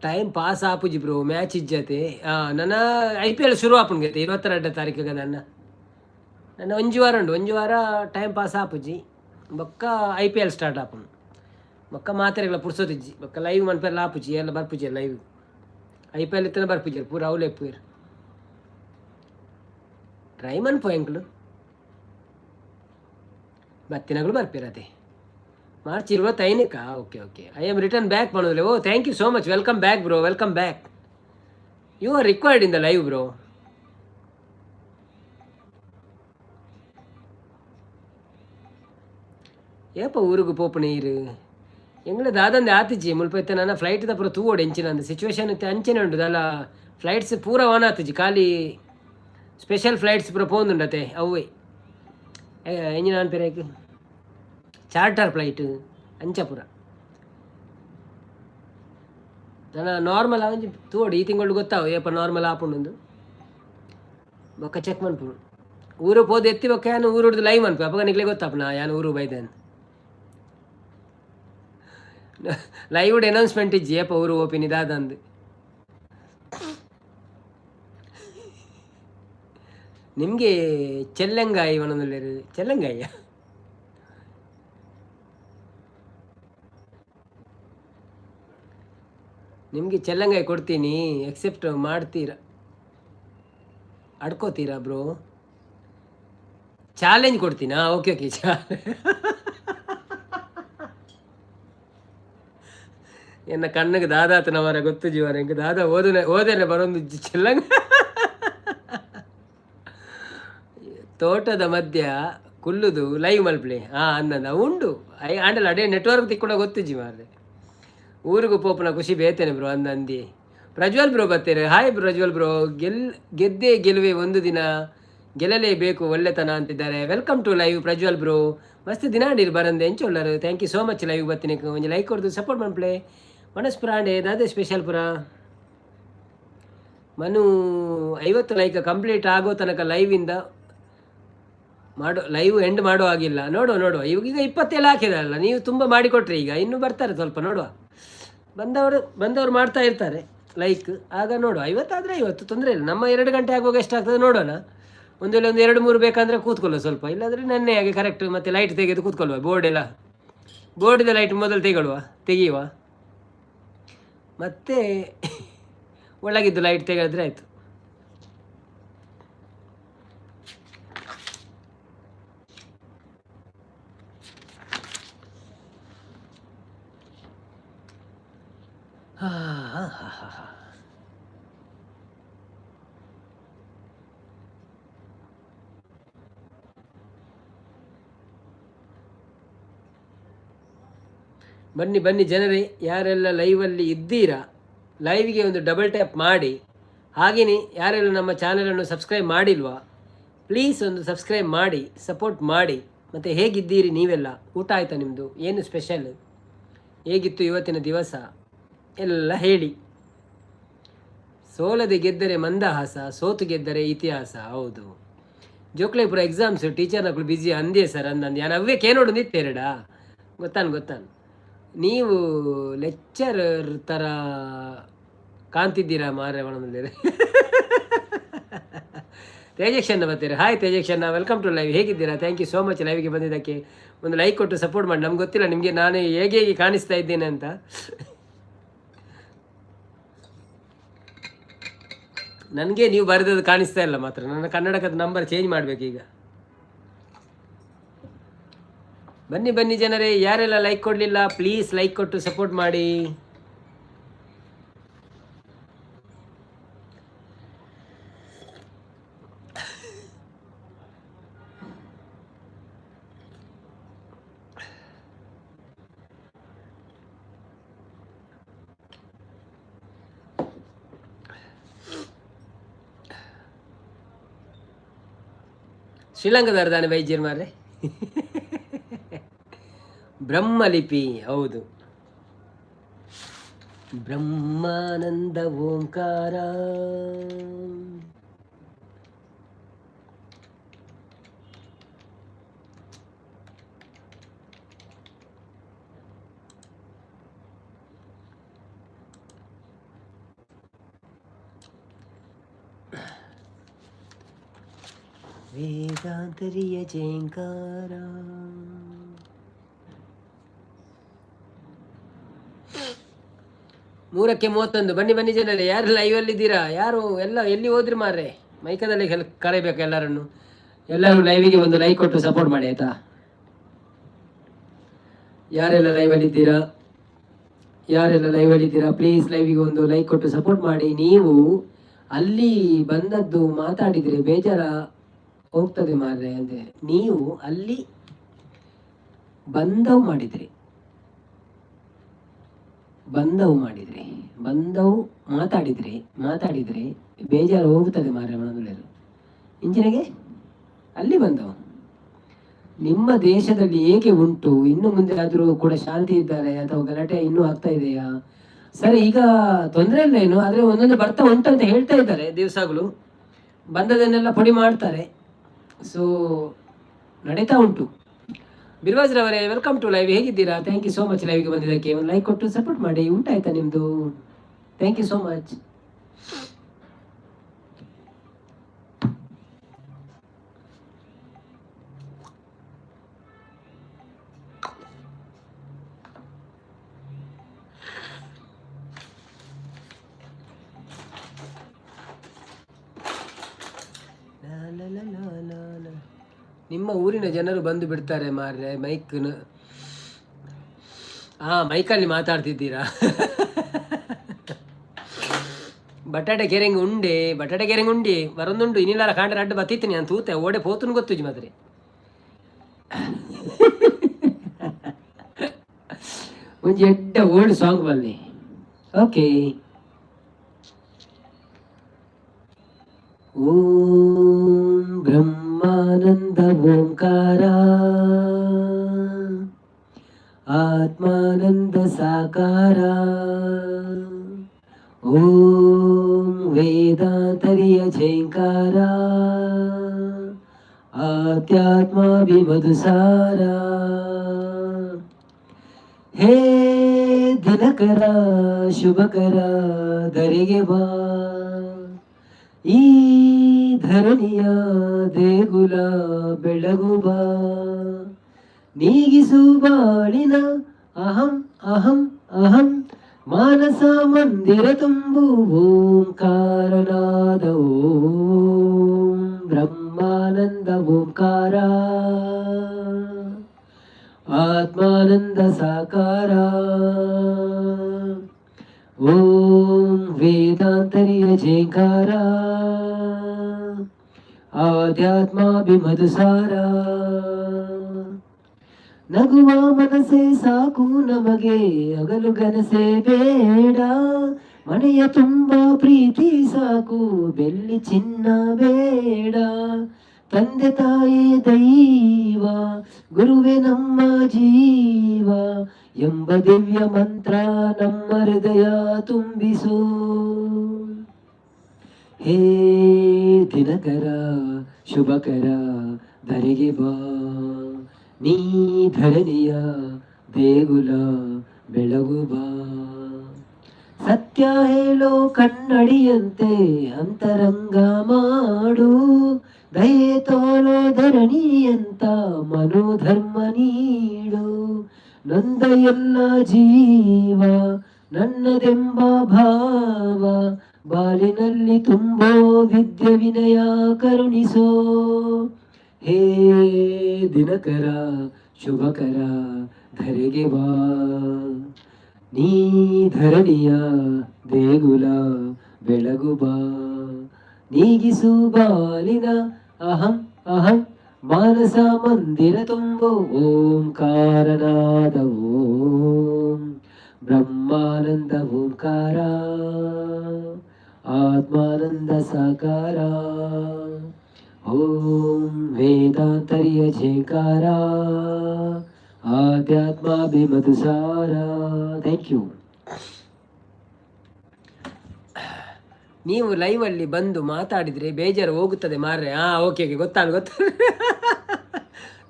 ಟೈಮ್ ಪಾಸ್ ಆಪುಜಿ ಬ್ರೋ ಮ್ಯಾಚ್ ಇಜ್ಜತೆ ನನ್ನ IPL ಶುರು ಆಪುನ್ಗೈತೆ 22 ತಾರೀಕಿಗೆ ನನ್ನ ಒಂಜು ವಾರ ಉಂಡು ಒಂಜು ವಾರ ಟೈಮ್ ಪಾಸ್ ಆಪುಜಿ ಬೊಕ್ಕ IPL ಸ್ಟಾರ್ಟ್ ಆಪುನು ಬೊಕ್ಕ ಮಾತ್ರೆಗಳ ಪುರ್ಸೋತಿಜ್ಜಿ ಬೊಕ್ಕ ಲೈವ್ ಮನ್ಪೆಲ್ಲ ಆಪುಜಿ ಎಲ್ಲ ಬರ್ಪುಜಿ ಲೈವ್ IPL ಇತ್ತನ ಬರ್ಪುಜಿ ಪೂರ ಅವಲೇ ಪೂರ್ ಟ್ರೈ ಮನ್ಪು ಎಂಕ್ಲು ಬತ್ತಿನಗಳು ಬರ್ಪಿರತೆ ಮಾರ್ಚ್ 25ಕ್ಕ okay okay I am return back ಮಾಡೋದಿಲ್ಲ ಓ thank you so much welcome back bro welcome back you are required in the live bro ಏಪ ಊರಿಗೆ ಪೋಪು ನೀರು ಎಂಗ್ಲ ದಾದಂದೆ ಆತಿಜಿ ಮುಲ್ಪೈತೆ ನನ್ನ ಫ್ಲೈಟ್ ಪೂರ ತೂವೋಡು ಎಂಚಿನ ಅಂದ ಸಿಚುವೇಶನ್ ಇತ್ತೆ ಅಂಚನೆ ಉಂಟು ಅಲ್ಲ ಫ್ಲೈಟ್ಸ್ ಪೂರ ಆನ್ ಆತಿಜಿ ಖಾಲಿ ಸ್ಪೆಷಲ್ ಫ್ಲೈಟ್ಸ್ ಪೂರ ಪೋಂದುಂಡತೆ ಅವೇ ಎಂಜಿನ ಅನ್ಪೇರೇಕ್ ಚಾರ್ಟರ್ ಫ್ಲೈಟ್ ಅಂಚಪುರ ನನ್ನ ನಾರ್ಮಲ್ ಆಗಿ ತೋಡಿ ಈ ತಿಂಗಳು ಗೊತ್ತಾವು ಏಪ ನಾರ್ಮಲ್ ಆಪುಂಡು ಬೊಕ್ಕ ಚೆಕ್ ಮನ್ಪು ಊರು ಹೋದ ಎತ್ತಿ ಬೊಕ್ಕ ಯಾನು ಊರು ಹಿಡಿದು ಲೈವ್ ಮನ್ಪು ಅಪ್ಪ ನಿಗ್ಲೆ ಗೊತ್ತಾಪ ನಾ ಯಾನು ಊರು ಬೈದೆ ಅಂತ ಲೈವ್ ಅನೌನ್ಸ್ಮೆಂಟ್ ಇಜ್ಜಿ ಏಪ ಊರು ಓಪಿನಿ ದಾದಂದು ನಿಮಗೆ ಚೆಲ್ಲಂಗಾಯಿ ಒಂದೊಂದು ಚೆಲ್ಲಂಗಾಯ ನಿಮಗೆ ಚೆಲ್ಲಂಗಾಯಿ ಕೊಡ್ತೀನಿ ಎಕ್ಸೆಪ್ಟ್ ಮಾಡ್ತೀರಾ ಅಡ್ಕೋತೀರಾ ಬ್ರೋ ಚಾಲೆಂಜ್ ಕೊಡ್ತೀನಾ ಓಕೆ ಓಕೆ ಎನ್ನ ಕಣ್ಣಿಗೆ ದಾದಾತನವರ ಗೊತ್ತು ಜೀವನ ಇಂಕ ದಾದ ಓದೇನೆ ಬರೋದು ಚೆಲ್ಲಂಗ ತೋಟದ ಮಧ್ಯ ಕುಲ್ಲುದು ಲೈವ್ ಮಲ್ಪ್ಲೆ ಅಂದ ಉಂಡು ಆಂಡಲ್ ಅಡೇ ನೆಟ್ವರ್ಕ್ ತಿಕ್ಕೊಂಡ ಗೊತ್ತು ಜೀವನ ಊರಿಗೂ ಪೋಪನ ಖುಷಿ ಬೇತೇನೆ ಬ್ರೋ ಅಂದಿ ಪ್ರಜ್ವಲ್ ಬ್ರೋ ಬರ್ತೀರಿ ಹಾಯ್ ಪ್ರಜ್ವಲ್ ಬ್ರೋ ಗೆದ್ದೇ ಗೆಲುವೆ ಒಂದು ದಿನ ಗೆಲ್ಲಲೇಬೇಕು ಒಳ್ಳೆತನ ಅಂತಿದ್ದಾರೆ welcome to live Prajwal bro ಮಸ್ತ್ ದಿನ ಆಡಿರು ಬರಂದೆ ಎಂಚೊಳ್ಳರು thank you so much live ಬರ್ತೀನಿ ಒಂದು ಲೈಕ್ ಕೊಡ್ದು ಸಪೋರ್ಟ್ ಮನ್ಪ್ಲೆ ಮನಸ್ಪುರ ಆಂಡೆ ದಾದೇ ಸ್ಪೆಷಲ್ ಪುರ ಮನು 50 ಲೈಕ್ ಕಂಪ್ಲೀಟ್ ಆಗೋ ತನಕ ಲೈವಿಂದ ಲೈವ್ ಎಂಡ್ ಮಾಡೋ ಆಗಿಲ್ಲ ನೋಡುವ ಈಗ 27 ಹಾಕಿದಾರಲ್ಲ ನೀವು ತುಂಬ ಮಾಡಿಕೊಟ್ರಿ ಈಗ ಇನ್ನೂ ಬರ್ತಾರೆ ಸ್ವಲ್ಪ ನೋಡುವ ಬಂದವರು ಮಾಡ್ತಾ ಇರ್ತಾರೆ ಲೈಕ್ ಆಗ ನೋಡುವ 50 ಆದರೆ 50 ತೊಂದರೆ ಇಲ್ಲ ನಮ್ಮ 2 ಗಂಟೆ ಆಗುವಾಗ ಎಷ್ಟಾಗ್ತದೆ ನೋಡೋಣ ಒಂದು 2-3 ಬೇಕಂದರೆ ಕೂತ್ಕೊಳ್ಳೋ ಸ್ವಲ್ಪ ಇಲ್ಲಾಂದರೆ ನೆನ್ನೆ ಹಾಗೆ ಕರೆಕ್ಟ್ ಮತ್ತು ಲೈಟ್ ತೆಗೆದು ಕೂತ್ಕೊಳ್ಳುವ ಬೋರ್ಡಿದ ಲೈಟ್ ಮೊದಲು ತೆಗೆಯುವ ಮತ್ತೆ ಒಳಗಿದ್ದು ಲೈಟ್ ತೆಗೆದ್ರೆ ಆಯಿತು ಬನ್ನಿ ಬನ್ನಿ ಜನರೇ, ಯಾರೆಲ್ಲ ಲೈವಲ್ಲಿ ಇದ್ದೀರಾ ಲೈವ್ಗೆ ಒಂದು ಡಬಲ್ ಟ್ಯಾಪ್ ಮಾಡಿ. ಹಾಗೆಯೇ ಯಾರೆಲ್ಲ ನಮ್ಮ ಚಾನಲನ್ನು ಸಬ್ಸ್ಕ್ರೈಬ್ ಮಾಡಿಲ್ವಾ, ಪ್ಲೀಸ್ ಒಂದು ಸಬ್ಸ್ಕ್ರೈಬ್ ಮಾಡಿ, ಸಪೋರ್ಟ್ ಮಾಡಿ. ಮತ್ತು ಹೇಗಿದ್ದೀರಿ ನೀವೆಲ್ಲ? ಊಟ ಆಯಿತಾ ನಿಮ್ಮದು? ಏನು ಸ್ಪೆಷಲ್? ಹೇಗಿತ್ತು ಇವತ್ತಿನ ದಿವಸ ಎಲ್ಲ ಹೇಳಿ. ಸೋಲದೆ ಗೆದ್ದರೆ ಮಂದಹಾಸ, ಸೋತು ಗೆದ್ದರೆ ಇತಿಹಾಸ. ಹೌದು, ಜೋಕ್ಲೇಪುರ ಎಕ್ಸಾಮ್ಸ್ ಟೀಚರ್ನಗಳು ಬ್ಯುಸಿ ಅಂದೇ ಸರ್ ಅಂದಂದು ಯಾನು ಅವೇ ಕೇನೋಡು ನಿತ್ತೇರಡಾ ಗೊತ್ತಾನು. ನೀವು ಲೆಕ್ಚರರ್ ಥರ ಕಾಣ್ತಿದ್ದೀರಾ ಮಾರವಣದಲ್ಲಿ. ತೇಜಕ್ಷಣ್ಣ ಬರ್ತೀರಾ? ಹಾಯ್ ತೇಜಕ್ಷಣ್ಣ, ವೆಲ್ಕಮ್ ಟು ಲೈವ್. ಹೇಗಿದ್ದೀರಾ? ಥ್ಯಾಂಕ್ ಯು ಸೋ ಮಚ್ ಲೈವ್ಗೆ ಬಂದಿದ್ದಕ್ಕೆ. ಒಂದು ಲೈಕ್ ಕೊಟ್ಟು ಸಪೋರ್ಟ್ ಮಾಡಿ. ನಮ್ಗೆ ಗೊತ್ತಿಲ್ಲ ನಿಮಗೆ ನಾನು ಹೇಗೆ ಕಾಣಿಸ್ತಾ ಇದ್ದೇನೆ ಅಂತ. ನನಗೆ ನೀವು ಬರೆದದ್ದು ಕಾಣಿಸ್ತಾ ಇಲ್ಲ ಮಾತ್ರ. ನನ್ನ ಕನ್ನಡಕದ ನಂಬರ್ ಚೇಂಜ್ ಮಾಡಬೇಕೀಗ. ಬನ್ನಿ ಬನ್ನಿ ಜನರೇ, ಯಾರೆಲ್ಲ ಲೈಕ್ ಕೊಡಲಿಲ್ಲ ಪ್ಲೀಸ್ ಲೈಕ್ ಕೊಟ್ಟು ಸಪೋರ್ಟ್ ಮಾಡಿ. ಶ್ರೀಲಂಕಾದವರದಾನೆ ವೈದ್ಯರು ಮಾರ್ರೆ. ಬ್ರಹ್ಮಲಿಪಿ, ಹೌದು. ಬ್ರಹ್ಮಾನಂದ ಓಂಕಾರ. ವೇದಾಂತರಿಯ ಜಯಂಕಾರ. ಮೂರಕ್ಕೆ 31. ಬನ್ನಿ ಬನ್ನಿ ಜನರೇ, ಯಾರು ಲೈವಲ್ಲಿದ್ದೀರಾ? ಯಾರು ಎಲ್ಲ ಎಲ್ಲಿ ಹೋದ್ರಿ ಮಾರ್ರೆ? ಮೈಕದಲ್ಲಿ ಕರೆಯಬೇಕು ಎಲ್ಲರನ್ನು. ಎಲ್ಲರೂ ಲೈವಿಗೆ ಒಂದು ಲೈಕ್ ಕೊಟ್ಟು ಸಪೋರ್ಟ್ ಮಾಡಿ ಆಯ್ತಾ? ಯಾರೆಲ್ಲ ಲೈವಲ್ಲಿದ್ದೀರಾ, ಯಾರೆಲ್ಲ ಲೈವಲ್ಲಿದ್ದೀರಾ ಪ್ಲೀಸ್ ಲೈವಿಗೆ ಒಂದು ಲೈಕ್ ಕೊಟ್ಟು ಸಪೋರ್ಟ್ ಮಾಡಿ. ನೀವು ಅಲ್ಲಿ ಬಂದದ್ದು ಮಾತಾಡಿದರೆ ಬೇಜಾರ ಹೋಗ್ತದೆ ಮಾರ್ರೆ ಅಂದರೆ, ನೀವು ಅಲ್ಲಿ ಬಂದವು ಮಾಡಿದ್ರಿ ಮಾತಾಡಿದ್ರೆ ಬೇಜಾರು ಹೋಗ್ತದೆ ಮಾರ್ರೆ ಮನದೊಳ್ಳೆದು. ಇಂಜಿನಿಗೆ ಅಲ್ಲಿ ಬಂದವು ನಿಮ್ಮ ದೇಶದಲ್ಲಿ ಹೇಗೆ ಉಂಟು? ಇನ್ನು ಮುಂದೆ ಆದರೂ ಕೂಡ ಶಾಂತಿ ಇದ್ದಾರೆ ಅಥವಾ ಗಲಾಟೆ ಇನ್ನೂ ಆಗ್ತಾ ಇದೆಯಾ? ಸರಿ, ಈಗ ತೊಂದರೆ ಇಲ್ಲ ಏನು, ಆದರೆ ಒಂದೊಂದು ಬರ್ತಾ ಉಂಟು ಅಂತ ಹೇಳ್ತಾ ಇದ್ದಾರೆ. ದಿವಸಗಳು ಬಂದದನ್ನೆಲ್ಲ ಪುಡಿ ಮಾಡ್ತಾರೆ. ಸೊ ನಡೀತಾ ಉಂಟು. ಬಿರ್ವಾಜ್ರವರೇ ವೆಲ್ಕಮ್ ಟು ಲೈವ್. ಹೇಗಿದ್ದೀರಾ? ಥ್ಯಾಂಕ್ ಯು ಸೋ ಮಚ್ ಲೈವ್ಗೆ ಬಂದಿದ್ದಕ್ಕೆ. ಒಂದು ಲೈಕ್ ಕೊಟ್ಟು ಸಪೋರ್ಟ್ ಮಾಡಿ. ಊಟ ಆಯ್ತಾ ನಿಮ್ಮದು? Thank you so much. ನಿಮ್ಮ ಊರಿನ ಜನರು ಬಂದು ಬಿಡ್ತಾರೆ ಮಾರ್ರೆ. ಮೈಕಲ್ಲಿ ಮಾತಾಡ್ತಿದ್ದೀರಾ? ಬಟಾಟೆ ಕೆರೆಂಗೆ ಉಂಡೆ ಬರೊಂದುಂಡು ಇನ್ನಿಲ್ಲಾರ ಕಾಂಡ್ರೆ ಅಡ್ಡ ಬತ್ತಿತ್ತೀನಿ ನಾನು ತೂತೆ ಓಡೆ ಪೋತುನು ಗೊತ್ತು ಮಾತ್ರೆ. ಒಂದು ಎಡ್ಡ ಓಲ್ಡ್ ಸಾಂಗ್ ಬನ್ನಿ. ಓಕೆ. ಓಂ ಬ್ರಹ್ಮಾನಂದ ಓಂಕಾರ, ಆತ್ಮಾನಂದ ಸಾಕಾರ. ಓಂ ವೇದಾಂತರಿಯ ಜಯಂಕಾರ, ಆಧ್ಯಾತ್ಮಾಭಿಮಧುಸಾರ. ಹೇ ದಿನಕರ ಶುಭಕರ ಧರೆಗೆ ಬಾ, ಈ ಧರಣಿಯ ದೇಗುಲ ಬೆಳಗು ಬಾ. ನೀಗಿಸು ಬಾಳಿನ ಅಹಂ ಅಹಂ ಅಹಂ, ಮಾನಸ ಮಂದಿರ ತುಂಬು ಓಂಕಾರನಾದ. ಓಂ ಬ್ರಹ್ಮಾನಂದ ಓಂಕಾರ, ಆತ್ಮಾನಂದ ಸಾಕಾರ. ಓಂ ವೇದಾಂತರಿಯ ಜಯಂಕಾರ, ಆಧ್ಯಾತ್ಮಾಭಿಮಧುಸಾರ. ನಗುವ ಮನಸ್ಸೇ ಸಾಕು ನಮಗೆ, ಹಗಲು ಗನಸೆ ಬೇಡ. ಮನೆಯ ತುಂಬ ಪ್ರೀತಿ ಸಾಕು, ಬೆಳ್ಳಿ ಚಿನ್ನ ಬೇಡ. ತಂದೆ ತಾಯಿ ದೈವ, ಗುರುವೆ ನಮ್ಮ ಜೀವ ಎಂಬ ದಿವ್ಯ ಮಂತ್ರ ನಮ್ಮ ಹೃದಯ ತುಂಬಿಸೋ. ಹೇ ದಿನಕರ ಶುಭಕರ ಧರೆಗೆ ಬಾ, ನೀ ಧರಣಿಯ ದೇಗುಲ ಬೆಳಗು ಬಾ. ಸತ್ಯ ಹೇಳೋ ಕನ್ನಡಿಯಂತೆ ಅಂತರಂಗ ಮಾಡು, ದಯೆ ತೋರೋ ಧರಣಿಯಂತ ಮನೋಧರ್ಮ ನೀಡು. ನೊಂದ ಎಲ್ಲ ಜೀವ ನನ್ನದೆಂಬ ಭಾವ, ಬಾಳಿನಲ್ಲಿ ತುಂಬೋ ವಿದ್ಯೆ ವಿನಯ ಕರುಣಿಸೋ. ಹೇ ದಿನಕರ ಶುಭಕರ ಧರೆಗೆ ಬಾ, ನೀ ಧರಣಿಯ ದೇಗುಲ ಬೆಳಗು ಬಾ. ನೀಗಿಸು ಬಾಲಿನ ಅಹಂ ಅಹಂ, ಮಾನಸ ಮಂದಿರ ತುಂಬೋ ಓಂಕಾರನಾದ ಓಂ. ಬ್ರಹ್ಮಾನಂದ ಓಂಕಾರ, ಆತ್ಮಾನಂದ ಸಾಕಾರ. ಓಂ ವೇದಾಂತರಿಯ ಜೇಕಾರ, ಆಧ್ಯಾತ್ಮಾಭಿಮಧುಸಾರ. Thank you. ನೀವು ಲೈವಲ್ಲಿ ಬಂದು ಮಾತಾಡಿದರೆ ಬೇಜಾರು ಹೋಗುತ್ತದೆ ಮಾರ್ರೆ. ಓಕೆ ಓಕೆ, ಗೊತ್ತಾಗ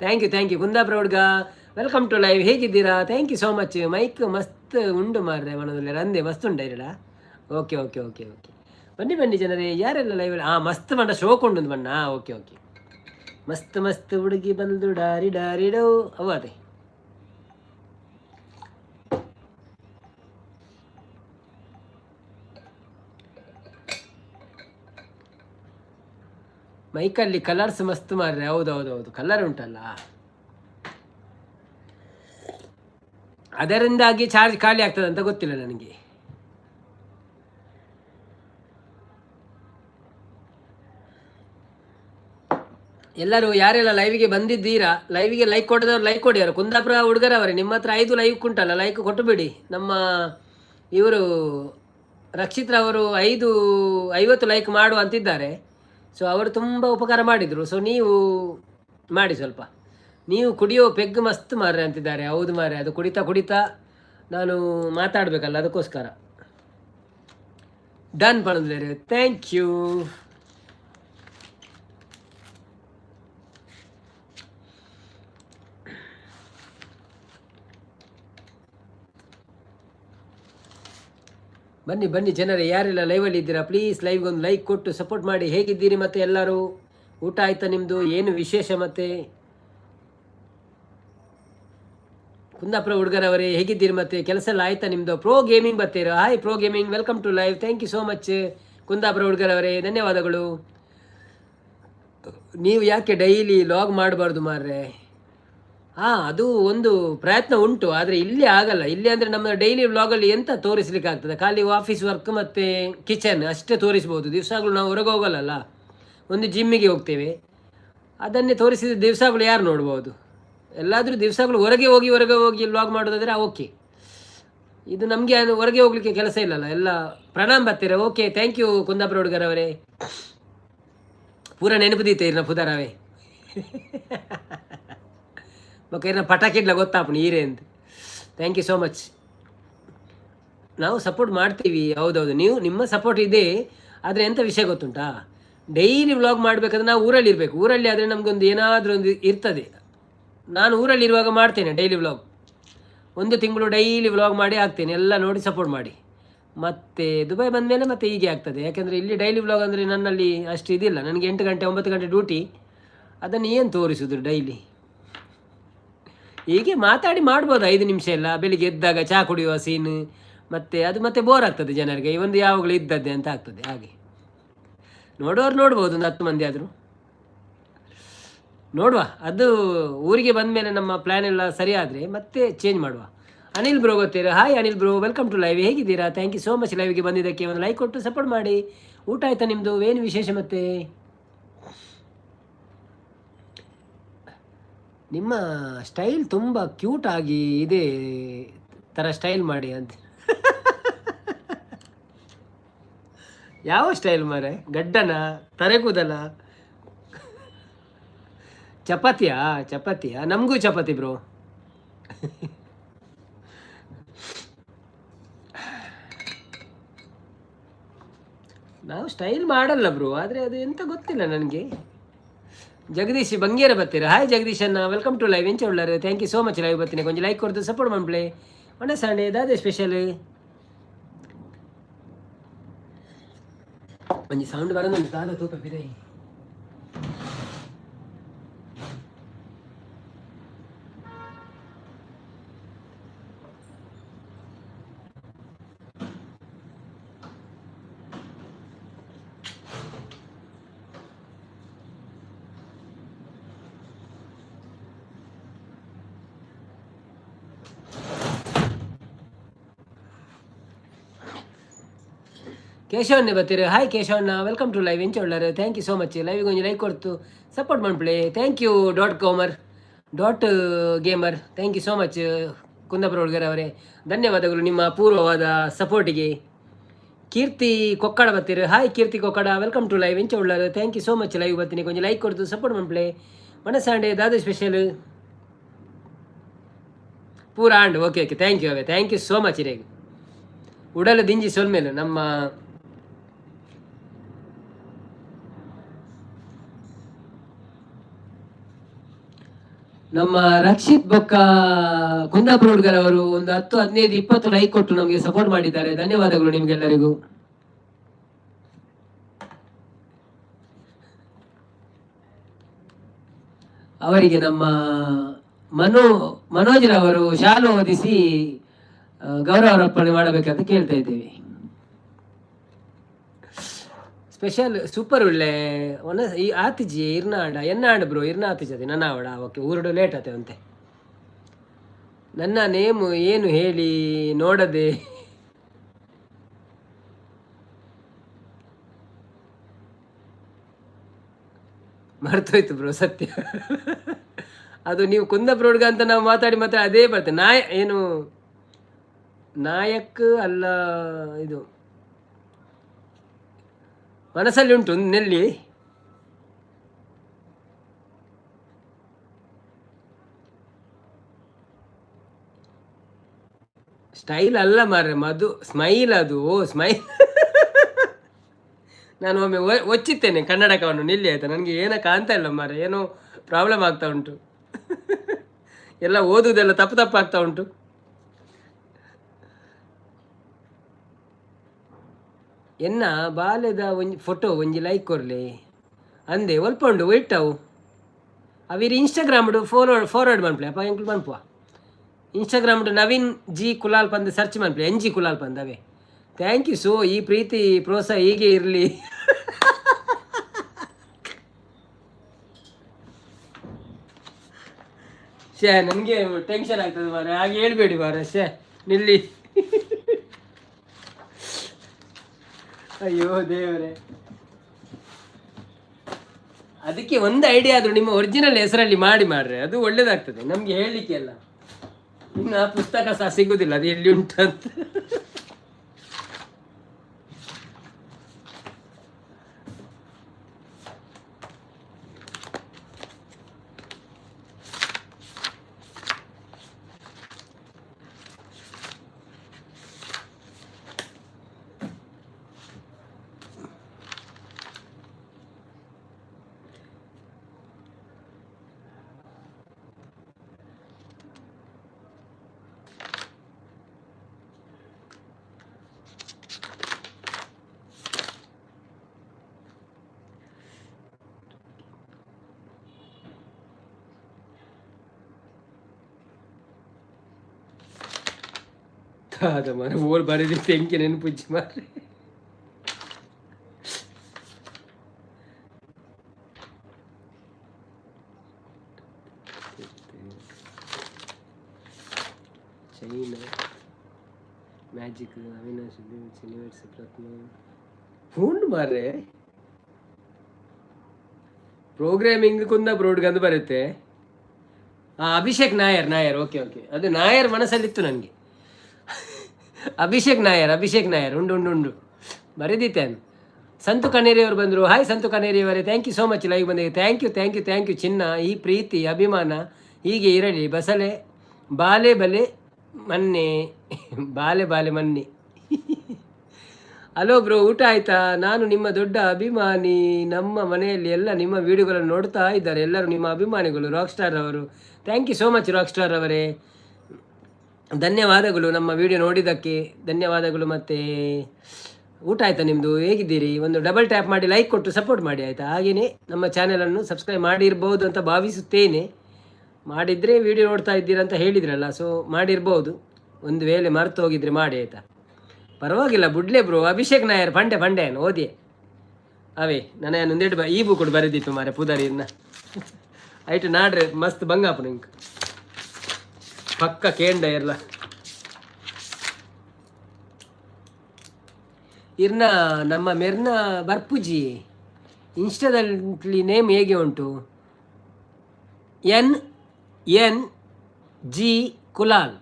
ಥ್ಯಾಂಕ್ ಯು ಕುಂದಾಪುರ ಹುಡುಗ, ವೆಲ್ಕಮ್ ಟು ಲೈವ್. ಹೇಗಿದ್ದೀರಾ? Thank you so much. Mic ಮಸ್ತ್ ಉಂಡು ಮಾರ್ರೆ, ಮನದಲ್ಲಿ ರಂದೆ ಮಸ್ತ್ ಉಂಡ. ಓಕೆ ಓಕೆ ಓಕೆ ಓಕೆ, ಬನ್ನಿ ಜನರೇ, ಯಾರೆಲ್ಲ ಲೈವಲ್ಲಿ. ಮಸ್ತ್ ಬಣ್ಣ ಶೋಕ್ ಉಂಡು ಬಣ್ಣ. ಓಕೆ ಮಸ್ತ್ ಹುಡುಗಿ ಬಂದು ಡಾರಿ ಡಾರಿಡೋ ಅವು ಅದೇ. ಮೈಕಲ್ಲಿ ಕಲರ್ಸ್ ಮಸ್ತ್ ಮಾರ್ರೆ. ಹೌದು ಕಲರ್ ಉಂಟಲ್ಲ, ಅದರಿಂದಾಗಿ ಚಾರ್ಜ್ ಖಾಲಿ ಆಗ್ತದೆ ಅಂತ ಗೊತ್ತಿಲ್ಲ ನನಗೆ. ಎಲ್ಲರೂ ಯಾರೆಲ್ಲ ಲೈವಿಗೆ ಬಂದಿದ್ದೀರಾ, ಲೈವಿಗೆ ಲೈಕ್ ಕೊಡದವ್ರು ಲೈಕ್ ಕೊಡಿಯಾರು. ಕುಂದಾಪುರ ಹುಡುಗರವರೇ, ನಿಮ್ಮ ಹತ್ರ 5 ಲೈವ್ ಉಂಟಲ್ಲ, ಲೈಕ್ ಕೊಟ್ಟು ಬಿಡಿ. ನಮ್ಮ ಇವರು ರಕ್ಷಿತ್ರವರು 50 ಲೈಕ್ ಮಾಡು ಅಂತಿದ್ದಾರೆ. ಸೊ ಅವರು ತುಂಬ ಉಪಕಾರ ಮಾಡಿದರು. ಸೊ ನೀವು ಮಾಡಿ ಸ್ವಲ್ಪ. ನೀವು ಕುಡಿಯೋ ಪೆಗ್ ಮಸ್ತ್ ಮಾರ್ರೆ ಅಂತಿದ್ದಾರೆ. ಹೌದು ಮಾರ್ರೆ, ಅದು ಕುಡಿತಾ ನಾನು ಮಾತಾಡಬೇಕಲ್ಲ, ಅದಕ್ಕೋಸ್ಕರ. ಡನ್ ಪಣದ್ರೆ, ಥ್ಯಾಂಕ್ ಯು. ಬನ್ನಿ ಜನರೇ, ಯಾರೆಲ್ಲ ಲೈವಲ್ಲಿ ಇದ್ದೀರಾ ಪ್ಲೀಸ್ ಲೈವ್ಗೆ ಒಂದು ಲೈಕ್ ಕೊಟ್ಟು ಸಪೋರ್ಟ್ ಮಾಡಿ. ಹೇಗಿದ್ದೀರಿ ಮತ್ತೆ ಎಲ್ಲರೂ? ಊಟ ಆಯ್ತಾ ನಿಮ್ಮದು? ಏನು ವಿಶೇಷ ಮತ್ತೆ? ಕುಂದಾಪುರ ಹುಡುಗರವರೇ ಹೇಗಿದ್ದೀರಿ ಮತ್ತೆ? ಕೆಲಸ ಎಲ್ಲ ಆಯ್ತಾ ನಿಮ್ಮದು? ಪ್ರೋ ಗೇಮಿಂಗ್ ಬರ್ತೀರಾ? Hi pro gaming, welcome to live. Thank you so much Kundapura ಹುಡುಗರವರೇ, ಧನ್ಯವಾದಗಳು. ನೀವು ಯಾಕೆ ಡೈಲಿ ಲಾಗ್ ಮಾಡಬಾರ್ದು ಮಾರ್ರೆ? ಅದು ಒಂದು ಪ್ರಯತ್ನ ಉಂಟು, ಆದರೆ ಇಲ್ಲಿ ಆಗಲ್ಲ. ಇಲ್ಲಿ ಅಂದರೆ ನಮ್ಮ ಡೈಲಿ ವ್ಲಾಗಲ್ಲಿ ಎಂತ ತೋರಿಸ್ಲಿಕ್ಕೆ ಆಗ್ತದೆ? ಖಾಲಿ ಆಫೀಸ್ ವರ್ಕ್ ಮತ್ತು ಕಿಚನ್ ಅಷ್ಟೇ ತೋರಿಸ್ಬೋದು. ದಿವಸಗಳು ನಾವು ಹೊರಗೆ ಹೋಗಲ್ಲ, ಒಂದು ಜಿಮ್ಮಿಗೆ ಹೋಗ್ತೇವೆ, ಅದನ್ನೇ ತೋರಿಸಿದ ದಿವಸಗಳು ಯಾರು ನೋಡ್ಬೋದು? ಎಲ್ಲಾದರೂ ದಿವಸಗಳು ಹೊರಗೆ ಹೋಗಿ ವ್ಲಾಗ್ ಮಾಡೋದಾದರೆ ಓಕೆ. ಇದು ನಮಗೆ ಹೊರಗೆ ಹೋಗ್ಲಿಕ್ಕೆ ಕೆಲಸ ಇಲ್ಲಲ್ಲ, ಎಲ್ಲ ಪ್ರಣಾಮ್ ಬರ್ತೀರಾ. ಓಕೆ, ಥ್ಯಾಂಕ್ ಯು ಕುಂದಾಪುರ ಹುಡುಗರವರೇ. ಪೂರ ನೆನಪುದೀತೆ ಪುದರವೇ ಮಕ್ಕಳ ಪಟಾಕಿಡ್ಲ ಗೊತ್ತಾಪಣಿ ಹೀರೆ ಅಂತ. Thank you so much. ನಾವು ಸಪೋರ್ಟ್ ಮಾಡ್ತೀವಿ, ಹೌದೌದು, ನಿಮ್ಮ ಸಪೋರ್ಟ್ ಇದೆ. ಆದರೆ ಎಂಥ ವಿಷಯ ಗೊತ್ತುಂಟಾ, ಡೈಲಿ ವ್ಲಾಗ್ ಮಾಡಬೇಕಾದ್ರೆ ನಾವು ಊರಲ್ಲಿ ಇರಬೇಕು. ಊರಲ್ಲಿ ಆದರೆ ನಮಗೊಂದು ಏನಾದರೂ ಒಂದು ಇರ್ತದೆ. ನಾನು ಊರಲ್ಲಿರುವಾಗ ಮಾಡ್ತೇನೆ ಡೈಲಿ ವ್ಲಾಗ್, 1 ತಿಂಗಳು ಡೈಲಿ ವ್ಲಾಗ್ ಮಾಡಿ ಹಾಕ್ತೇನೆ. ಎಲ್ಲ ನೋಡಿ ಸಪೋರ್ಟ್ ಮಾಡಿ. ಮತ್ತು ದುಬೈ ಬಂದಮೇಲೆ ಮತ್ತೆ ಹೀಗೆ ಆಗ್ತದೆ. ಯಾಕೆಂದರೆ ಇಲ್ಲಿ ಡೈಲಿ ವ್ಲಾಗ್ ಅಂದರೆ ನನ್ನಲ್ಲಿ ಅಷ್ಟು ಇದಿಲ್ಲ. ನನಗೆ 8 ಗಂಟೆ 9 ಗಂಟೆ ಡ್ಯೂಟಿ, ಅದನ್ನು ಏನು ತೋರಿಸೋದು ಡೈಲಿ? ಹೀಗೆ ಮಾತಾಡಿ ಮಾಡ್ಬೋದು 5 ನಿಮಿಷ ಎಲ್ಲ. ಬೆಳಿಗ್ಗೆ ಎದ್ದಾಗ ಚಹಾ ಕುಡಿಯುವ ಸೀನ್, ಮತ್ತು ಅದು ಮತ್ತೆ ಬೋರ್ ಆಗ್ತದೆ ಜನರಿಗೆ. ಒಂದು ಯಾವಾಗಲೂ ಇದ್ದದ್ದೇ ಅಂತ ಆಗ್ತದೆ. ಹಾಗೆ ನೋಡೋರು ನೋಡ್ಬೋದು, ಒಂದು 10 ಮಂದಿ ಆದರೂ ನೋಡುವ. ಅದು ಊರಿಗೆ ಬಂದ ಮೇಲೆ ನಮ್ಮ ಪ್ಲ್ಯಾನ್ ಎಲ್ಲ ಸರಿ ಆದರೆ ಮತ್ತೆ ಚೇಂಜ್ ಮಾಡುವ. ಅನಿಲ್ ಬ್ರೋ ಗೊತ್ತೀರಾ? Hi Anil bro, welcome to live. ಹೇಗಿದ್ದೀರಾ? ಥ್ಯಾಂಕ್ ಯು ಸೋ ಮಚ್ ಲೈವ್ಗೆ ಬಂದಿದ್ದಕ್ಕೆ. ಒಂದು ಲೈಕ್ ಕೊಟ್ಟು ಸಪೋರ್ಟ್ ಮಾಡಿ. ಊಟ ಆಯ್ತಾ ನಿಮ್ಮದು? ಏನು ವಿಶೇಷ ಮತ್ತೆ? ನಿಮ್ಮ ಸ್ಟೈಲ್ ತುಂಬ ಕ್ಯೂಟ್ ಆಗಿ ಇದೆ ಥರ ಸ್ಟೈಲ್ ಮಾಡಿ ಅಂತ. ಯಾವ ಸ್ಟೈಲ್ ಮಾರೆ? ಗಡ್ಡನ, ತರೆಗೂದಲ, ಚಪಾತಿಯಾ? ಚಪಾತಿಯಾ? ನಮಗೂ ಚಪಾತಿ ಬ್ರೋ. ನಾವು ಸ್ಟೈಲ್ ಮಾಡಲ್ಲ ಬ್ರೋ, ಆದರೆ ಅದು ಎಂತ ಗೊತ್ತಿಲ್ಲ ನನಗೆ. ಜಗದೀಶ್ ಬಂಗೇರ ಬರ್ತೀರಾ? ಹಾಯ್ ಜಗದೀಶ್ ಅನ್ನ, ವೆಲ್ಕಮ್ ಟು ಲೈವ್. ಎಂಚ ಉಳ್ಳಾರು? Thank you so much. Live ಬರ್ತೀನಿ, ಕೊಂಚ ಲೈಕ್ ಕೊಡ್ತು ಸಪೋರ್ಟ್ ಮಾಡ್ಪ್ಲೆ. ಒಣ ಸಂಡೇ ದಾದೆ ಸ್ಪೆಷಲ್ ಒಂಜಿ ಸೌಂಡ್ ಬರೋದು ದಾದ ತೂಕ ಬಿದೆ. ಕೇಶವನ್ನೇ ಬರ್ತೀರಿ? ಹಾಯ್ ಕೇಶವಣ್ಣ, ವೆಲ್ಕಮ್ ಟು ಲೈವ್. ಎಂಚ ಉಳ್ಳಾರು? Thank you so much. ಲೈವಿಗೆ ಒಂದು ಲೈಕ್ ಕೊಡ್ತು ಸಪೋರ್ಟ್ ಮಾಡ್ಪ್ಲೆ. Thank you .gamer. Thank you so much Kundapura ಹುಡುಗರ ಅವರೇ, ಧನ್ಯವಾದಗಳು ನಿಮ್ಮ ಅಪೂರ್ವವಾದ ಸಪೋರ್ಟಿಗೆ. ಕೀರ್ತಿ ಕೊಕ್ಕಡ ಬರ್ತೀರಿ? Hi Keerthi Kokkada, welcome to live. ಎಂಚ ಉಳ್ಳಾರು? Thank you so much. Live ಬರ್ತೀನಿ, ಕೊಂಚ ಲೈಕ್ ಕೊಡ್ತು ಸಪೋರ್ಟ್ ಮಾಡ್ಪ್ಲೆ. ಮನಸ್ಸಾಂಡೆ ದಾದ ಸ್ಪೆಷಲ್ ಪೂರ ಆಂಡ್. ಓಕೆ ಓಕೆ, ಥ್ಯಾಂಕ್ ಯು ಅವೇ, ಥ್ಯಾಂಕ್ ಯು ಸೋ ಮಚ್. ಇರೇಗ ಉಡಲು ದಿಂಜಿ ಸೊಲ್ಮೇಲು ನಮ್ಮ ರಕ್ಷಿತ್ ಬೊಕ್ಕ ಕುಂದಾಪುರ ಹುಡುಗರ ಅವರು ಒಂದು 10, 15, 20 ಲೈಕ್ ಕೊಟ್ಟು ನಮಗೆ ಸಪೋರ್ಟ್ ಮಾಡಿದ್ದಾರೆ. ಧನ್ಯವಾದಗಳು ನಿಮ್ಗೆಲ್ಲರಿಗೂ. ಅವರಿಗೆ ನಮ್ಮ ಮನೋಜ್ರವರು ಶಾಲು ಓದಿಸಿ ಗೌರವಾರ್ಪಣೆ ಮಾಡಬೇಕಂತ ಕೇಳ್ತಾ ಇದ್ದೇವೆ. ಸ್ಪೆಷಲ್ ಸೂಪರ್ ಒಳ್ಳೆ ಈ ಆತಿಜಿ ಇರ್ನಾಡ ಎನ್ನಾಂಡ್ ಬ್ರೋ ಇರ್ನ ಆತಿಜದೆ ನನ್ನ ಅವಡ ಓಕೆ ಊರುಡು ಲೇಟ್ ಆತೆ ಅಂತೆ. ನನ್ನ ನೇಮು ಏನು ಹೇಳಿ ನೋಡದೆ ಮರ್ತೋಯ್ತು ಬ್ರೋ, ಸತ್ಯ. ಅದು ನೀವು ಕುಂದಾಪುರ ಹುಡುಗ ಅಂತ ನಾವು ಮಾತಾಡಿ ಅದೇ ಬರ್ತೇನೆ. ಏನು ನಾಯಕ್ ಅಲ್ಲ, ಇದು ಮನಸ್ಸಲ್ಲಿ ಉಂಟು ನೆಲ್ಲಿ. ಸ್ಟೈಲ್ ಅಲ್ಲ ಮಾರ್ರೆ, ಸ್ಮೈಲ್ ಅದು. ಸ್ಮೈಲ್ ನಾನು ಒಮ್ಮೆ ಒಚ್ಚಿತ್ತೇನೆ ಕನ್ನಡಕವನ್ನು, ನಿಲ್ಲಿ ಆಯ್ತಾ? ನನಗೆ ಏನೋ ಕಾಣ್ತಾ ಇಲ್ಲ ಮಾರ್ರೆ, ಏನೋ ಪ್ರಾಬ್ಲಮ್ ಆಗ್ತಾ ಉಂಟು. ಎಲ್ಲ ಓದುವುದೆಲ್ಲ ತಪ್ಪಾಗ್ತಾ ಉಂಟು. ಎನ್ನ ಬಾಲ್ಯದ ಒಂಜಿ ಫೋಟೋ ಒಂಜಿ ಲೈಕ್ ಕೊರ್ಲೆ ಅಂದೆ ಒಲ್ಪ ಉಂಡು ಒಯ್ಟವು ಅವಿರು ಇನ್ಸ್ಟಾಗ್ರಾಮ್ಡು ಫಾರ್ವರ್ಡ್ ಮನ್ಪ್ಲೆ ಅಪ್ಪ ಎಂಕ್ಲು ಮನ್ಪುವ. ಇನ್ಸ್ಟಾಗ್ರಾಮ್ಡು ನವೀನ್ ಜಿ ಕುಲಾಲ್ ಪಂದ್ ಸರ್ಚ್ ಮನ್ಪ್ಲೆ, NG ಕುಲಾಲ್ ಪಂದ್ ಅವೇ. Thank you. ಈ ಪ್ರೀತಿ ಪ್ರೋತ್ಸಾಹ ಹೀಗೆ ಇರಲಿ. ನನಗೆ ಟೆನ್ಷನ್ ಆಗ್ತದೆ ಮಾರೆ, ಹಾಗೆ ಹೇಳ್ಬೇಡಿ ಮಾರೆ. ನಿಲ್ಲಿ. ಅಯ್ಯೋ ದೇವರೇ, ಅದಕ್ಕೆ ಒಂದು ಐಡಿಯಾ ಆದರೂ ನಿಮ್ಮ ಒರಿಜಿನಲ್ ಹೆಸರಲ್ಲಿ ಮಾಡ್ರೆ ಅದು ಒಳ್ಳೇದಾಗ್ತದೆ ನಮಗೆ ಹೇಳಲಿಕ್ಕೆ ಎಲ್ಲ. ಇನ್ನು ಆ ಪುಸ್ತಕ ಸಹ ಸಿಗುದಿಲ್ಲ ಅದು ಎಲ್ಲಿ ಉಂಟಂತ. ಅದ ಮಾರೆ ಓಲ್ ಬರೆದಿತ್ತು ಹೆಂಗೆ ನೆನಪುಜ್ಜಿ ಮಾರೆ. ಚೈನಾ ಮ್ಯಾಜಿಕ್ ಅವಿನಾಶ್ ಯೂನಿವರ್ಸ್ ಪ್ರತ್ನ ಫೋನ್ ಮಾರೆ ಪ್ರೋಗ್ರಾಮಿಂಗ್ ಕುಂದ ಬ್ರೋಡ್ಗಂದು ಬರುತ್ತೆ. ಅಭಿಷೇಕ್ ನಾಯರ್ ಓಕೆ ಓಕೆ, ಅದು ನಾಯರ್ ಮನಸ್ಸಲ್ಲಿತ್ತು ನನಗೆ. ಅಭಿಷೇಕ್ ನಾಯರ್ ಉಂಡು ಉಂಡು ಉಂಡು ಬರೆದಿತ್ತೇನು. ಸಂತು ಕನೇರಿ ಅವರು ಬಂದರು. ಹಾಯ್ ಸಂತು ಕನೇರಿ ಅವರೇ, thank you so much live ಬಂದಿದೆ. ಥ್ಯಾಂಕ್ ಯು ಚಿನ್ನ. ಈ ಪ್ರೀತಿ ಅಭಿಮಾನ ಹೀಗೆ ಇರಲಿ. ಬಸಲೆ ಬಾಲೆ ಬಲೆ ಮೊನ್ನೆ ಬಾಲೆ ಮೊನ್ನೆ. ಹಲೋ ಬ್ರೋ, ಊಟ ಆಯ್ತಾ? ನಾನು ನಿಮ್ಮ ದೊಡ್ಡ ಅಭಿಮಾನಿ. ನಮ್ಮ ಮನೆಯಲ್ಲಿ ಎಲ್ಲ ನಿಮ್ಮ ವಿಡಿಯೋಗಳನ್ನು ನೋಡ್ತಾ ಇದ್ದಾರೆ. ಎಲ್ಲರೂ ನಿಮ್ಮ ಅಭಿಮಾನಿಗಳು. ರಾಕ್ ಸ್ಟಾರ್ ಅವರು, thank you so much rock star ಅವರೇ, ಧನ್ಯವಾದಗಳು ನಮ್ಮ ವಿಡಿಯೋ ನೋಡಿದ್ದಕ್ಕೆ ಧನ್ಯವಾದಗಳು. ಮತ್ತು ಊಟ ಆಯಿತಾ ನಿಮ್ಮದು? ಹೇಗಿದ್ದೀರಿ? ಒಂದು ಡಬಲ್ ಟ್ಯಾಪ್ ಮಾಡಿ ಲೈಕ್ ಕೊಟ್ಟು ಸಪೋರ್ಟ್ ಮಾಡಿ ಆಯಿತಾ? ಹಾಗೆಯೇ ನಮ್ಮ ಚಾನೆಲನ್ನು ಸಬ್ಸ್ಕ್ರೈಬ್ ಮಾಡಿರ್ಬೋದು ಅಂತ ಭಾವಿಸುತ್ತೇನೆ. ಮಾಡಿದರೆ ವಿಡಿಯೋ ನೋಡ್ತಾ ಇದ್ದೀರಾ ಅಂತ ಹೇಳಿದ್ರಲ್ಲ, ಸೊ ಮಾಡಿರ್ಬೋದು. ಒಂದು ವೇಳೆ ಮರೆತು ಹೋಗಿದ್ರೆ ಮಾಡಿ ಆಯಿತಾ? ಪರವಾಗಿಲ್ಲ ಬುಡ್ಲೆ ಬ್ರೋ. ಅಭಿಷೇಕ್ ನಾಯರ್ ಪಂಡೆ ಓದಿ ಅವೇ ನನ್ನ ಒಂದೆರಡು ಈ ಬುಕ್ ಕೂಡ ಬರೆದಿತ್ತು ಮಾರೆ ಪುದಾರಿಯನ್ನ. ಆಯ್ತು ನಾಡ್ರೆ ಮಸ್ತ್ ಬಂಗಾಪು ನಿಂಗೆ ಪಕ್ಕ ಕೇಂಡ ಎಲ್ಲ ಇರ್ನ. ನಮ್ಮ ಮೆರ್ನ ಬರ್ಪುಜಿ ಇನ್ಸ್ಟಾದಲ್ಲಿ ನೇಮ್ ಹೇಗೆ ಉಂಟು? NG ಕುಲಾಲ್.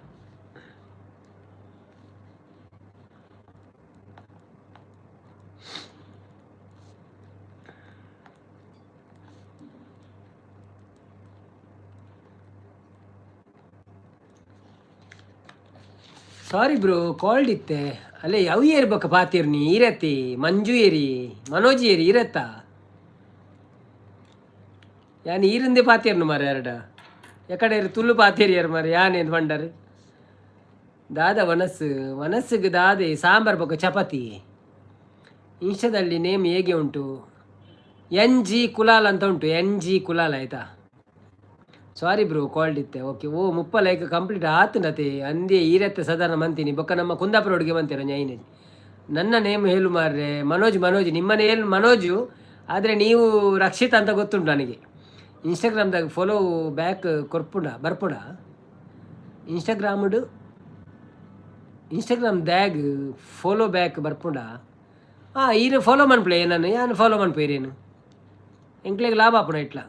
ಸಾರಿ ಬ್ರೋ, ಕಾಲ್ಡ್ ಇತ್ತೆ ಅಲ್ಲೇ. ಯಾವ ಏರ್ಬೇಕ ಪಾತಿರ್ನಿ ಇರತ್ತಿ ಮಂಜು ಏರಿ ಮನೋಜ್ ಏರಿ ಇರತ್ತಾ? ಯಾನ್ ಈರಿಂದೆ ಪಾತಿರ್ನು ಮಾರ ಎರಡ ಎಕಡೆ ತುಳು ಪಾತೇರಿಯರ್ ಮಾರ ಯಾನೇನು ಬಂಡರ್ ದಾದ ವನಸ್ಸಿಗೆ ದಾದೆ ಸಾಂಬಾರ್ ಬೇಕು ಚಪಾತಿ. ಇನ್ಸ್ಟಾದಲ್ಲಿ ನೇಮ್ ಹೇಗೆ ಉಂಟು? NG ಕುಲಾಲ್ ಅಂತ ಉಂಟು. NG ಕುಲಾಲ್ ಆಯ್ತಾ? ಸಾರಿ ಬ್ರೋ, ಕಾಲ್ಡ್ ಇತ್ತೆ. ಓಕೆ. ಓ 30 ಲೈಕ್ ಕಂಪ್ಲೀಟ್ ಆತನತೆ ಅಂದೇ ಈರತ್ತೆ ಸಾಧಾರಣ ಮಂತೀನಿ ಬೊಕ್ಕ ನಮ್ಮ ಕುಂದಾಪುರ ಹುಡುಗಿ ಬಂತೀರ ಐನೇ. ನನ್ನ ನೇಮ್ ಹೇಳು ಮಾರ್ರೆ. ಮನೋಜ್. ನಿಮ್ಮ ನೇಮ್ ಮನೋಜು, ಆದರೆ ನೀವು ರಕ್ಷಿತ್ ಅಂತ ಗೊತ್ತುಂಟು ನನಗೆ. ಇನ್ಸ್ಟಾಗ್ರಾಮ್ದಾಗ ಫಾಲೋ ಬ್ಯಾಕ್ ಬರ್ಪುಡ ಇನ್ಸ್ಟಾಗ್ರಾಮ್ದಾಗ ಫಾಲೋ ಬ್ಯಾಕ್ ಬರ್ಪುಡ. ಈರು ಫಾಲೋ ಮನ್ಪ್ಲೆ ನಾನು ಯಾನು ಫಾಲೋ ಮನ್ಪೇರೇನು ಎಂಕ್ಲೆಗೆ ಲಾಭ ಆಪುಣ ಇಟ್ಲ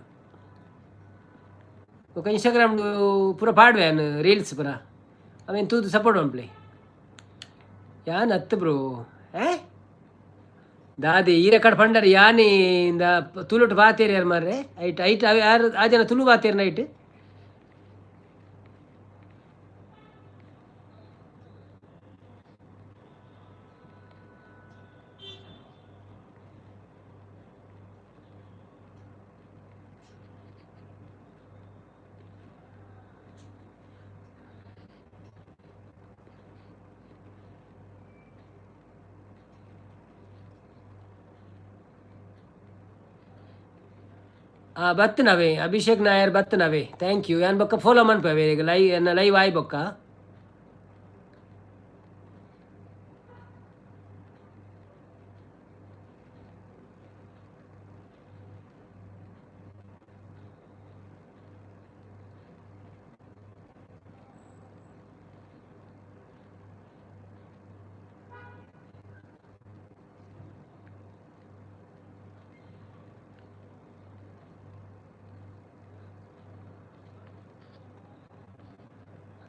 ఒక ఇన్స్టాగ్రామ్ పూర పాడువేను రీల్స్ పూర అవేನು ತೂದು ಸಪೋರ್ಟ್ ಮನ್ಪ್ಲೆ ಯಾನ್ ಹತ್ತು ಬ್ರೋ. ದಾದಿ ಈರ ಕಡೆ ಪಂಡರ್ ಯಾನಿ ಇಂದ ತುಳುಟು ಬಾತೇರಿ ಯಾರು ಮಾರ್ರೆ ಐಟ್ ಯಾರು ಆ ಜನ ತುಳು ಬಾತೇರಿ ನೈಟ್. ಬತ್ತನವೆ ಅಭಿಷೇಕ್ ನಾಯರ್ ಬತ್ತನವೆ. Thank you. ಯಾನ್ ಬೊಕ್ಕ ಫಾಲೋ ಮನ್ಪವೆ ಈಗ ಲೈವ್ ಆಯ್ ಬೊಕ್ಕ.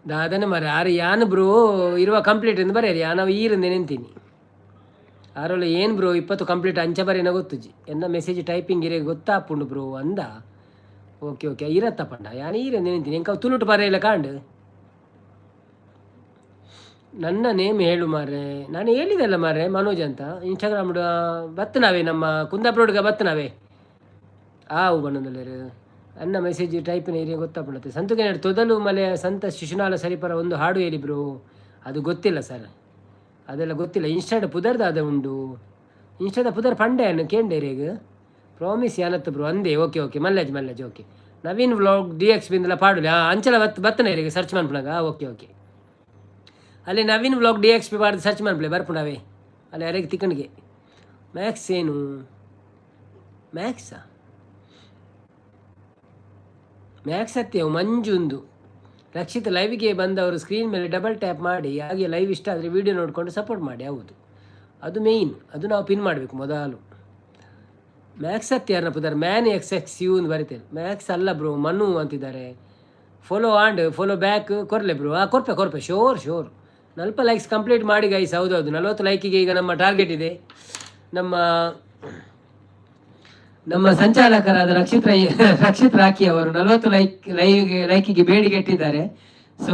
ದಾದನ ಮರ ಆರು ಯಾನು ಬ್ರೋ ಇರುವ ಕಂಪ್ಲೀಟ್ ಎಂದು ಬರೆಯರಿ. ನಾವು ಈರಿಂದ ನೆಂತೀನಿ ಆರೋಲ್ಲ ಏನು ಬ್ರೋ 20 ಕಂಪ್ಲೀಟ್ ಅಂಚ ಬರೇನ ಗೊತ್ತುಜಿ ಎನ್ನ ಮೆಸೇಜ್ ಟೈಪಿಂಗ್ ಇರೇ ಗೊತ್ತಾಪುಂಡು ಬ್ರೋ ಅಂದ. ಓಕೆ ಇರತ್ತಪ್ಪಂಡ ಯಾನು ಈರಿಂದ ನೆಂತೀನಿ ಎಂಕ ತುಳುಟು ಬರೆಯಲ್ಲ ಕಾಂಡು. ನನ್ನ ನೇಮ್ ಹೇಳು ಮಾರ್ರೆ. ನಾನು ಹೇಳಿದೆಲ್ಲ ಮಾರ್ರೆ ಮನೋಜ್ ಅಂತ. ಇನ್ಸ್ಟಾಗ್ರಾಮ್ ಬತ್ತನವೆ ನಮ್ಮ ಕುಂದಾಪುರ ಬತ್ತನವೆ ಆವು ಬಣ್ಣದಲ್ಲರು ಅನ್ನ ಮೆಸೇಜ್ ಟೈಪಿನ ಏರಿಯಾ ಗೊತ್ತಾಗ್ಬಿಡುತ್ತೆ. ಸಂತುಗೆ ನಾಡು ತೊದಲು ಮಲೆ ಸಂತ ಶಿಶುನಾಳ ಸರಿಪರ ಒಂದು ಹಾಡು ಹೇಳಿ ಬ್ರೋ. ಅದು ಗೊತ್ತಿಲ್ಲ ಸರ್, ಅದೆಲ್ಲ ಗೊತ್ತಿಲ್ಲ. ಇನ್ಸ್ಟಾದ ಪುದರ್ದಾದ ಉಂಡು. ಇನ್ಸ್ಟಾದ ಪುದರ್ ಪಂಡೆ ಕೇಂಡೇರಿಗ ಪ್ರಾಮಿಸ್ ಯಾನತ್ತು ಬ್ರೋ ಅಂದೆ. ಓಕೆ ಮಲ್ಲಾಜ್ ಓಕೆ. ನವೀನ್ ವ್ಲಾಗ್ DX ಬಿಂದಲ ಪಾಡುಲಿ ಅಂಚಲ ಬತ್ತನ ಇರಿಗೆ ಸರ್ಚ್ ಮನ್ಪುನಾಗ. ಓಕೆ ಅಲ್ಲಿ ನವೀನ್ ವ್ಲಾಗ್ DXP ಪಾಡ್ದು ಸರ್ಚ್ ಮನ್ಪುಲೆ ಬರ್ಪುಣವೇ ಅಲ್ಲಿ ಅರೆಗೆ ತಿಕ್ಕಣಿಗೆ. ಮ್ಯಾಕ್ಸ್ ಏನು ಮ್ಯಾಕ್ಸಾ ಮ್ಯಾಕ್ಸ್ ಹತ್ಯವು ಮಂಜುಂದು. ರಕ್ಷಿತ ಲೈವ್ಗೆ ಬಂದವರು ಸ್ಕ್ರೀನ್ ಮೇಲೆ ಡಬಲ್ ಟ್ಯಾಪ್ ಮಾಡಿ ಹಾಗೆ ಲೈವ್ ಇಷ್ಟ ಆದರೆ ವೀಡಿಯೋ ನೋಡಿಕೊಂಡು ಸಪೋರ್ಟ್ ಮಾಡಿ. ಹೌದು, ಅದು ಮೇಯ್ನ್, ಅದು ನಾವು ಪಿನ್ ಮಾಡಬೇಕು ಮೊದಲು. ಮ್ಯಾಕ್ಸ್ ಹತ್ಯ ಯಾರನ್ನ ಪುದಾರೆ XX ಯು ಅಂತ ಬರಿತೇನೆ. ಮ್ಯಾಕ್ಸ್ ಅಲ್ಲ ಬ್ರೋ, ಮನು ಅಂತಿದ್ದಾರೆ. ಫಾಲೋ ಆ್ಯಂಡ್ ಫಾಲೋ ಬ್ಯಾಕ್ ಕೊರಲೆ ಬ್ರೋ. ಕೊರ್ಪೆ ಶೋರ್ 40 ಲೈಕ್ಸ್ ಕಂಪ್ಲೀಟ್ ಮಾಡಿ ಗೈಸ್. ಹೌದೌದು 40 ಲೈಕಿಗೆ ಈಗ ನಮ್ಮ ಟಾರ್ಗೆಟ್ ಇದೆ. ನಮ್ಮ ಸಂಚಾಲಕರಾದ ರಕ್ಷಿತ್ ರಾಖಿ ಅವರು 40 ಲೈಕಿಗೆ ಬೇಡಿಕೆ ಇಟ್ಟಿದ್ದಾರೆ. ಸೊ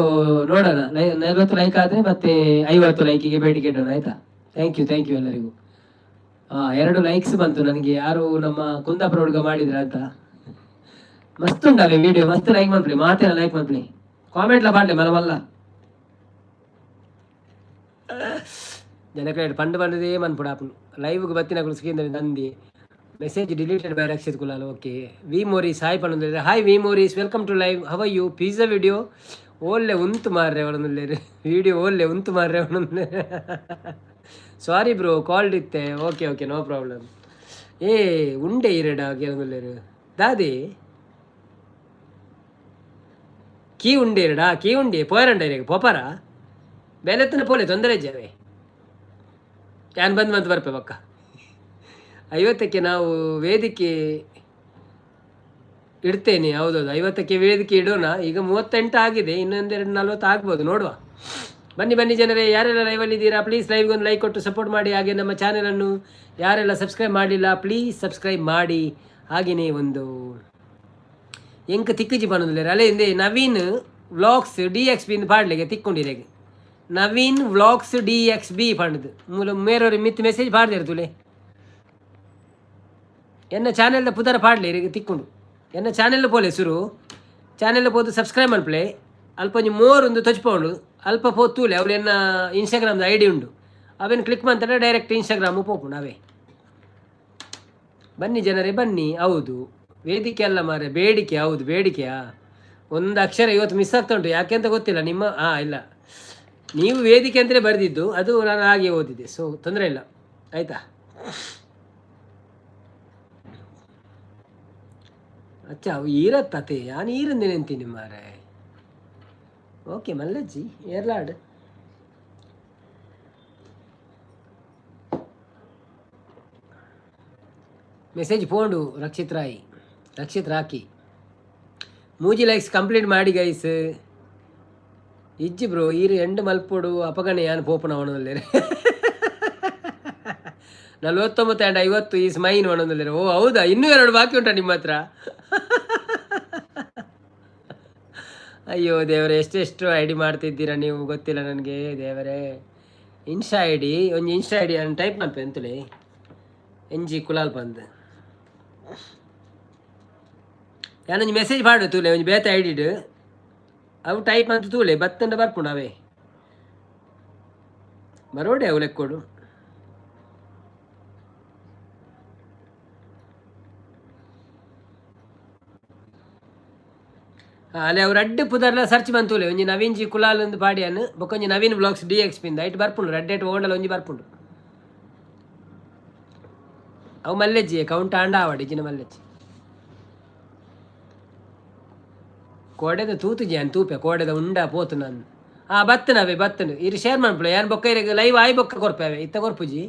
ನೋಡೋಣ, 40 ಲೈಕ್ ಆದರೆ ಮತ್ತೆ 50 ಲೈಕಿಗೆ ಬೇಡಿಕೆ ಇಡೋಣ ಆಯ್ತಾ. ಥ್ಯಾಂಕ್ ಯು ಎಲ್ಲರಿಗೂ. 2 ಲೈಕ್ಸ್ ಬಂತು ನನಗೆ. ಯಾರು ನಮ್ಮ ಕುಂದಾಪುರ ಹುಡುಗ ಮಾಡಿದ್ರ ಅಂತ. ಮಸ್ತ್ ಉಂಟಲ್ಲ ವಿಡಿಯೋ, ಮಸ್ತ್ ಲೈಕ್ ಮಾಡ್ಲಿ, ಮಾತೇನ ಲೈಕ್ ಮಾಡ್ಲಿ, ಕಾಮೆಂಟ್ಲ ಪಾಡ್ಲಿ ಮಲ್ಲ ಜನಕ್ಕೆ ಪಂಡದೇ ಮನ್ಪುಡಾಪನು ಲೈವ್ಗೆ ಬತ್ತಿನ ಸ್ಕ್ರೀನ್ ನಂದಿ message deleted by Rakshith Kulal. Okay V Morris hi ಪಂಡ. Hi V Morris, welcome to live. How you pizza video ಓಲ್ಲೆ ಉಂತು ಮಾರ್ರೆ ಅವನೊಂದಿಲ್ಲ ವಿಡಿಯೋ ಓಲ್ಲೆ ಉಂತು ಮಾರ್ರೆ ಅವನೊಂದು. ಸಾರಿ ಬ್ರೋ ಕಾಲ್ಡ್ ಇತ್ತೆ. Okay no problem. ಉಂಡೆ ಇರಡ ಕೆಲವೊಂದಿಲ್ಲೇರು ದಾದಿ ಕೀ ಉಂಡೆ ಇರಡ ಕೀ ಉಂಡೆ ಪೋಯರಂಡ ಇರೇಗ ಪೋಪಾರ ಬೇಲೆತ್ತನ ಪೋಲೆ ತೊಂದರೆ ಜಾವೆ ಯಾನ್ ಬಂದು ಬರ್ಪೆ ಪಕ್ಕ. 50ಕ್ಕೆ ನಾವು ವೇದಿಕೆ ಇಡ್ತೇನೆ. ಹೌದೌದು 50ಕ್ಕೆ ವೇದಿಕೆ ಇಡೋಣ. ಈಗ 38 ಆಗಿದೆ, ಇನ್ನೊಂದೆರಡು 40 ಆಗ್ಬೋದು, ನೋಡುವ. ಬನ್ನಿ ಜನರೇ, ಯಾರೆಲ್ಲ ಲೈವಲ್ಲಿ ಇದ್ದೀರಾ ಪ್ಲೀಸ್ ಲೈವ್ಗೆ ಒಂದು ಲೈಕ್ ಕೊಟ್ಟು ಸಪೋರ್ಟ್ ಮಾಡಿ. ಹಾಗೆ ನಮ್ಮ ಚಾನೆಲನ್ನು ಯಾರೆಲ್ಲ ಸಬ್ಸ್ಕ್ರೈಬ್ ಮಾಡಿಲ್ಲ ಪ್ಲೀಸ್ ಸಬ್ಸ್ಕ್ರೈಬ್ ಮಾಡಿ. ಹಾಗೆಯೇ ಒಂದು ಎಂಕ ತಿಕ್ಕಜಿ ಪನ್ನೊಂದಿಲ್ಲ ಅಲ್ಲೇ ಹಿಂದೆ ನವೀನ್ ವ್ಲಾಗ್ಸ್ DXB ಪಾಡ್ಲಿಕ್ಕೆ ತಿಕ್ಕೊಂಡಿರೇಗೆ. ನವೀನ್ ವ್ಲಾಗ್ಸ್ DXB ಪಂಡದು ಮೇರವ್ರ ಮಿತ್ ಮೆಸೇಜ್ ಪಾಡ್ದಿರ್ತುಲೆ ಎನ್ನ ಚಾನೆಲ್ದ ಪುದರ ಪಾಡ್ಲಿ ತಿಕ್ಕೊಂಡು ಎನ್ನ ಚಾನೆಲ್ ಪೋಲೆ ಸುರು ಚಾನೆಲ್ ಪೋದು ಸಬ್ಸ್ಕ್ರೈಬ್ ಮಲ್ಪಲೆ ಅಲ್ಪ ಮೋರ್ ಒಂದು ತೊಚ್ಪೌಂಡು ಅಲ್ಪ ಪೋತೂಲೆ ಅವ್ರು ಎನ್ನ ಇನ್ಸ್ಟಾಗ್ರಾಮ್ದ ID ಉಂಡು ಅವೇನು ಕ್ಲಿಕ್ ಮಾಡ್ತಾರೆ ಡೈರೆಕ್ಟ್ ಇನ್ಸ್ಟಾಗ್ರಾಮು ಪೋಪುಂಡು ಅವೇ. ಬನ್ನಿ ಜನರೇ ಬನ್ನಿ. ಹೌದು ವೇದಿಕೆ ಅಲ್ಲ ಮಾರೆ ಬೇಡಿಕೆ. ಹೌದು ಬೇಡಿಕೆಯಾ? ಒಂದು ಅಕ್ಷರ ಇವತ್ತು ಮಿಸ್ ಆಗ್ತಾ ಉಂಟು, ಯಾಕೆಂತ ಗೊತ್ತಿಲ್ಲ. ನಿಮ್ಮ ಇಲ್ಲ ನೀವು ವೇದಿಕೆ ಅಂತಲೇ ಬರೆದಿದ್ದು, ಅದು ನಾನು ಹಾಗೆ ಓದಿದ್ದೆ. ಸೊ ತೊಂದರೆ ಇಲ್ಲ ಆಯಿತಾ. ಅಚ್ಚ ಅವು ಈರತ್ತತೆ ನಾನು ಈರಂದೇನೆ ಅಂತೀನಿ ಮಾರೆ. ಓಕೆ ಮಲ್ಲಜ್ಜಿ ಏರ್ಲಾಡ್ ಮೆಸೇಜ್ ಪೋಂಡು ರಕ್ಷಿತ್ ರಾಕಿ ಮೂಜಿ ಲೈಕ್ಸ್ ಕಂಪ್ಲೀಟ್ ಮಾಡಿ ಗೈಸ್. ಇಜ್ಜಿ ಬ್ರೋ ಈರು ಎಂಡು ಮಲ್ಪೋಡು ಅಪಗಣೆ ಯಾನು ಪೋಪನ ಅವನಲ್ಲೇ 49 ಆ್ಯಂಡ್ 50 ಈಸ್ ಮೈನ್ ಅವನಲ್ಲೇ. ಓ ಹೌದಾ, ಇನ್ನೂ 2 ಬಾಕಿ ಉಂಟಾ ನಿಮ್ಮ ಹತ್ರ? ಅಯ್ಯೋ ದೇವರೇ, ಎಷ್ಟೆಷ್ಟು ID ಮಾಡ್ತಿದ್ದೀರಾ ನೀವು, ಗೊತ್ತಿಲ್ಲ ನನಗೆ ದೇವರೇ. ಇನ್ಸ್ಟಾ ಐಡಿ ನಾನು ಟೈಪ್ ಮಾಡ್ಪೆ ಅಂತಲೇ NG ಕುಲಾಲ್ ಬಂದು ಯಾನೊಂದು ಮೆಸೇಜ್ ಮಾಡು ತೂಲೆ ಒಂದು ಬೇತ ಐಡಿಡು ಅವು ಟೈಪ್ ಅಂತ ತೂಲೆ ಬತ್ತಂಡ ಬರ್ಪುಂಡು ಅವೇ ಬರೋಡೆ ಅವು ಲೆಕ್ಕೋಡು. ಅಲ್ಲಿ ಅವ್ರು ಅಡ್ಡು ಪುದರ್ಲ ಸರ್ಚ್ ಬಂತೂಲೆ ಒಂಜಿ ನವೀನ್ ಜಿ ಕುಲಾಲ್ ಒಂದು ಪಾಡಿಯನ್ ಬೊಕೊಂಜಿ ನವೀನ್ ಬ್ಲಾಗ್ಸ್ DXB ಐಟ್ ಬರ್ಪುಂಡು ರಡ್ಡೇಟ್ ಓಂಡಲ್ಲ ಒಂಜಿ ಬರ್ಪುಂಡು. ಅವು ಮಲ್ಲೆಜ್ಜಿ ಕೌಂಟ ಆಂಡ ಆವಾಡಿ ಜಿನ ಮಲ್ಲೆಜ್ಜಿ ಕೋಡೆದ ತೂತುಜಿ ಅನ್ ತೂಪೆ ಕೋಡೆದ ಉಂಡ ಪೋತು ನಾನು ಬತ್ತನವೆ ಬತ್ತನು ಇರು ಶೇರ್ ಮಾಡ್ಬಿಡ ಯಾನ್ ಬೊಕ್ಕ ಇರ ಲೈವ್ ಆಯ್ ಬೊಕ್ಕ ಕೊರ್ಪೇವೆ ಇತ್ತ ಕೊರ್ಪುಜಿ.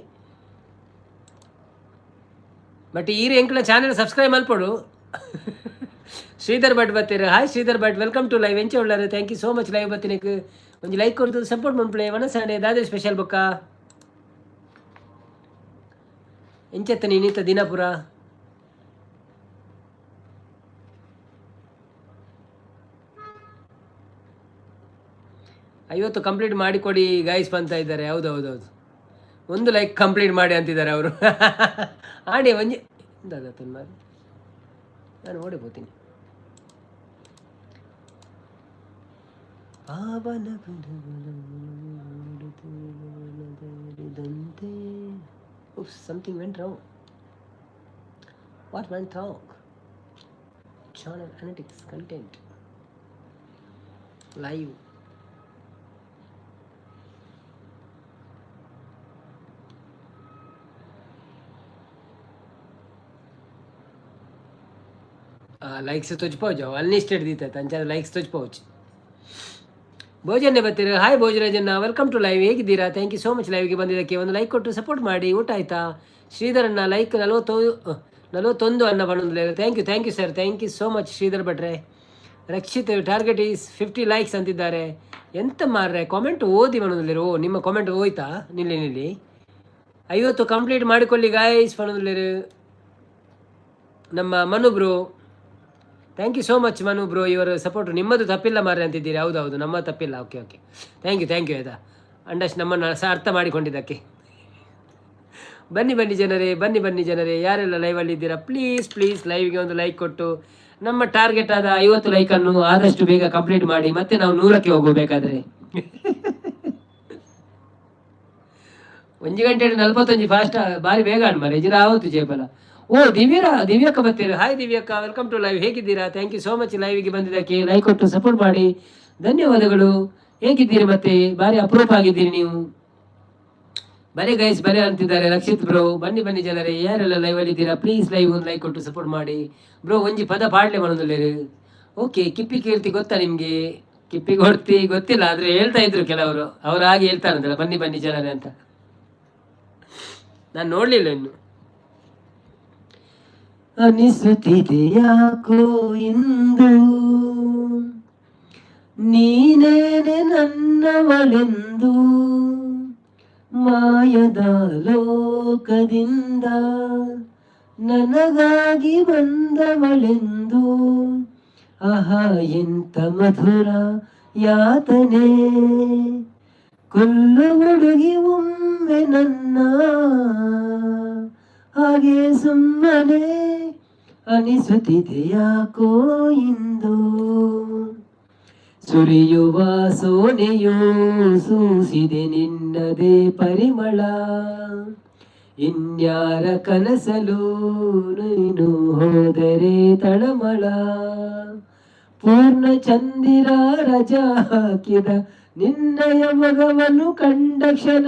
ಬಟ್ ಈರು ಎಂಕ್ಲ ಚಾನೆಲ್ ಸಬ್ಸ್ಕ್ರೈಬ್ ಮಲ್ಪಡು. ಶ್ರೀಧರ್ ಭಟ್ ಬತ್ತೀರ. Hi Sridhar Bhat, welcome to live. ಎಂಚ ಉಳ್ಳಾರು, thank you so much live ಬತ್ತಿನಕ್ಕೆ ಒಂದು ಲೈಕ್ ಕೊಡ್ತದೆ ಸಪೋರ್ಟ್ ಮನ್ಪ್ಲೆ. ವನಸಂಡೆ ದಾದೆ ಸ್ಪೆಷಲ್ ಬೊಕ್ಕ ಎಂಚೆತ್ತ ನೀನಿತ್ತ ದಿನಪುರ 50 ಕಂಪ್ಲೀಟ್ ಮಾಡಿಕೊಡಿ ಗೈಸ್ ಅಂತ ಇದ್ದಾರೆ. ಹೌದೌದು ಒಂದು ಲೈಕ್ ಕಂಪ್ಲೀಟ್ ಮಾಡಿ ಅಂತಿದ್ದಾರೆ ಅವರು. ಆಡಿ ಒಂಜಿ ಮಾರಿ ನಾನು ಓಡಿపోತೀನಿ. Oops, something went wrong. What went wrong? Channel analytics content live. Likes ತೊಚ್ಪೋಜು ಅನ್ಲಿಸ್ಟೆಡ್ ದೀತ ತಂಚ ಲೈಕ್ಸ್ ತೊಚ್ಪೋಚ್. ಭೋಜನ ಬರ್ತೀರಾ? ಹಾಯ್ ಭೋಜರಾಜನ್ನ, ವೆಲ್ಕಮ್ ಟು ಲೈವ್. ಹೇಗಿದ್ದೀರಾ? ಥ್ಯಾಂಕ್ ಯು ಸೋ ಮಚ್ ಲೈವ್ಗೆ ಬಂದಿದ್ದಕ್ಕೆ. ಒಂದು ಲೈಕ್ ಕೊಟ್ಟು ಸಪೋರ್ಟ್ ಮಾಡಿ. ಊಟ ಆಯಿತಾ? ಶ್ರೀಧರನ್ನ ಲೈಕ್ 41 ಅನ್ನ ಬಂದೊಂದು. Thank you sir, thank you so much Sridhar ಭಟ್ರೆ. ರಕ್ಷಿತ್ ಟಾರ್ಗೆಟ್ ಈಸ್ 50 ಲೈಕ್ಸ್ ಅಂತಿದ್ದಾರೆ. ಎಂತ ಮಾರ್ರೆ ಕಾಮೆಂಟ್ ಓದಿ ಮನೋದಲ್ಲಿರು. ನಿಮ್ಮ ಕಾಮೆಂಟ್ ಹೋಯ್ತಾ? ನಿಲ್ಲಿ 50 ಕಂಪ್ಲೀಟ್ ಮಾಡಿಕೊಳ್ಳಿ ಗಾಯ್ಸ್ ಮನೋದಲ್ಲಿರು. ನಮ್ಮ Manu bro, thank you so much Manu bro, ಇವರ ಸಪೋರ್ಟು. ನಿಮ್ಮದು ತಪ್ಪಿಲ್ಲ ಮಾರ್ರೆ ಅಂತಿದ್ದೀರಿ. ಹೌದು ನಮ್ಮ ತಪ್ಪಿಲ್ಲ. ಓಕೆ ಥ್ಯಾಂಕ್ ಯು ಆಯಿತಾ ನಮ್ಮನ್ನು ಅರ್ಥ ಮಾಡಿಕೊಂಡಿದ್ದಕ್ಕೆ. ಬನ್ನಿ ಜನರೇ ಯಾರೆಲ್ಲ ಲೈವಲ್ಲಿ ಇದ್ದೀರಾ ಪ್ಲೀಸ್ ಲೈವ್ಗೆ ಒಂದು ಲೈಕ್ ಕೊಟ್ಟು ನಮ್ಮ ಟಾರ್ಗೆಟ್ ಆದ 50 ಲೈಕನ್ನು ಆದಷ್ಟು ಬೇಗ ಕಂಪ್ಲೀಟ್ ಮಾಡಿ. ಮತ್ತೆ ನಾವು 100ಕ್ಕೆ ಹೋಗಬೇಕಾದ್ರೆ 1 ಗಂಟೆ 45 ಫಾಸ್ಟ್ ಬಾರಿ ಬೇಗ ಮಾರೆ ಇಜರ ಆವತ್ತು ಜೇಬಲ. ಓ ದಿವ್ಯಕ್ಕ ಬರ್ತೀರಾ? ಹಾಯ್ ದಿವ್ಯಕ್ಕ, ವೆಲ್ಕಮ್ ಟು ಲೈವ್. ಹೇಗಿದ್ದೀರಾ? ಥ್ಯಾಂಕ್ ಯು ಸೋ ಮಚ್ ಲೈವ್ಗೆ ಬಂದಿದ್ದಕ್ಕೆ. ಲೈಕ್ ಕೊಟ್ಟು ಸಪೋರ್ಟ್ ಮಾಡಿ, ಧನ್ಯವಾದಗಳು. ಹೇಗಿದ್ದೀರಿ? ಮತ್ತೆ ಬಾರಿ ಅಪರೂಪ ಆಗಿದ್ದೀರಿ ನೀವು. ಬರೀ ಗೈಸ್ ಬರೀ ಅಂತಿದ್ದಾರೆ ರಕ್ಷಿತ್ ಬ್ರೋ. ಬನ್ನಿ ಜನರೇ ಯಾರೆಲ್ಲ ಲೈವಲ್ಲಿ ಇದ್ದೀರಾ ಪ್ಲೀಸ್ ಲೈವ್ ಒಂದು ಲೈಕ್ ಕೊಟ್ಟು ಸಪೋರ್ಟ್ ಮಾಡಿ ಬ್ರೋ. ಒಂಜಿ ಪದ ಪಾಡ್ಲೆ ಮಾಡೋದಿಲ್ಲ. ಓಕೆ, ಕಿಪ್ಪಿ ಕೀರ್ತಿ ಗೊತ್ತಾ ನಿಮಗೆ? ಕಿಪ್ಪಿ ಕೊಡ್ತಿ ಗೊತ್ತಿಲ್ಲ, ಆದರೆ ಹೇಳ್ತಾ ಇದ್ರು ಕೆಲವರು. ಅವ್ರು ಹಾಗೆ ಹೇಳ್ತಾರಂತಲ್ಲ ಬನ್ನಿ ಜನರೇ ಅಂತ. ನಾನು ನೋಡಲಿಲ್ಲ ಇನ್ನು. ಅನಿಸುತ್ತಿದೆ ಯಾಕೋ ಇಂದು ನೀನೇನೆ ನನ್ನವಳೆಂದು, ಮಾಯದ ಲೋಕದಿಂದ ನನಗಾಗಿ ಬಂದವಳೆಂದು. ಆಹಾ ಎಂತ ಮಧುರ ಯಾತನೆ, ಕೊಲ್ಲು ಹುಡುಗಿ ಒಮ್ಮೆ ನನ್ನ ಹಾಗೆ ಸುಮ್ಮನೆ ಅನಿಸುತ್ತಿದೆ ಯಾಕೋ ಇಂದು. ಸುರಿಯುವ ಸೋನೆಯೂ ಸೂಸಿದೆ ನಿನ್ನದೇ ಪರಿಮಳ, ಇನ್ಯಾರ ಕನಸಲು ನೀನು ಹೋದರೆ ತಳಮಳ. ಪೂರ್ಣ ಚಂದಿರ ರಜ ಹಾಕಿದ ನಿನ್ನಯ ಮಗವನ್ನು ಕಂಡ ಕ್ಷಣ,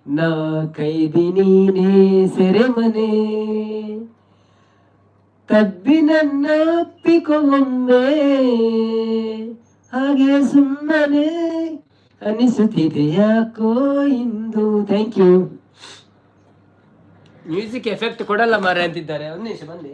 ನಾ ಕೈದಿ ನೀನೇ ಸೆರೆಮನೆ. ತಬ್ಬಿ ನನ್ನ ಅಪ್ಪಿಕೊಮ್ಮೆ ಹಾಗೆ ಸುಮ್ಮನೆ ಅನಿಸುತ್ತಿದೆ ಯಾಕೋ ಇಂದು. Thank you. ಮ್ಯೂಸಿಕ್ ಎಫೆಕ್ಟ್ ಕೊಡಲ್ಲ ಮಾರೆ ಅಂತಿದ್ದಾರೆ. ಒಂದು ನಿಮಿಷ ಬಂದೆ.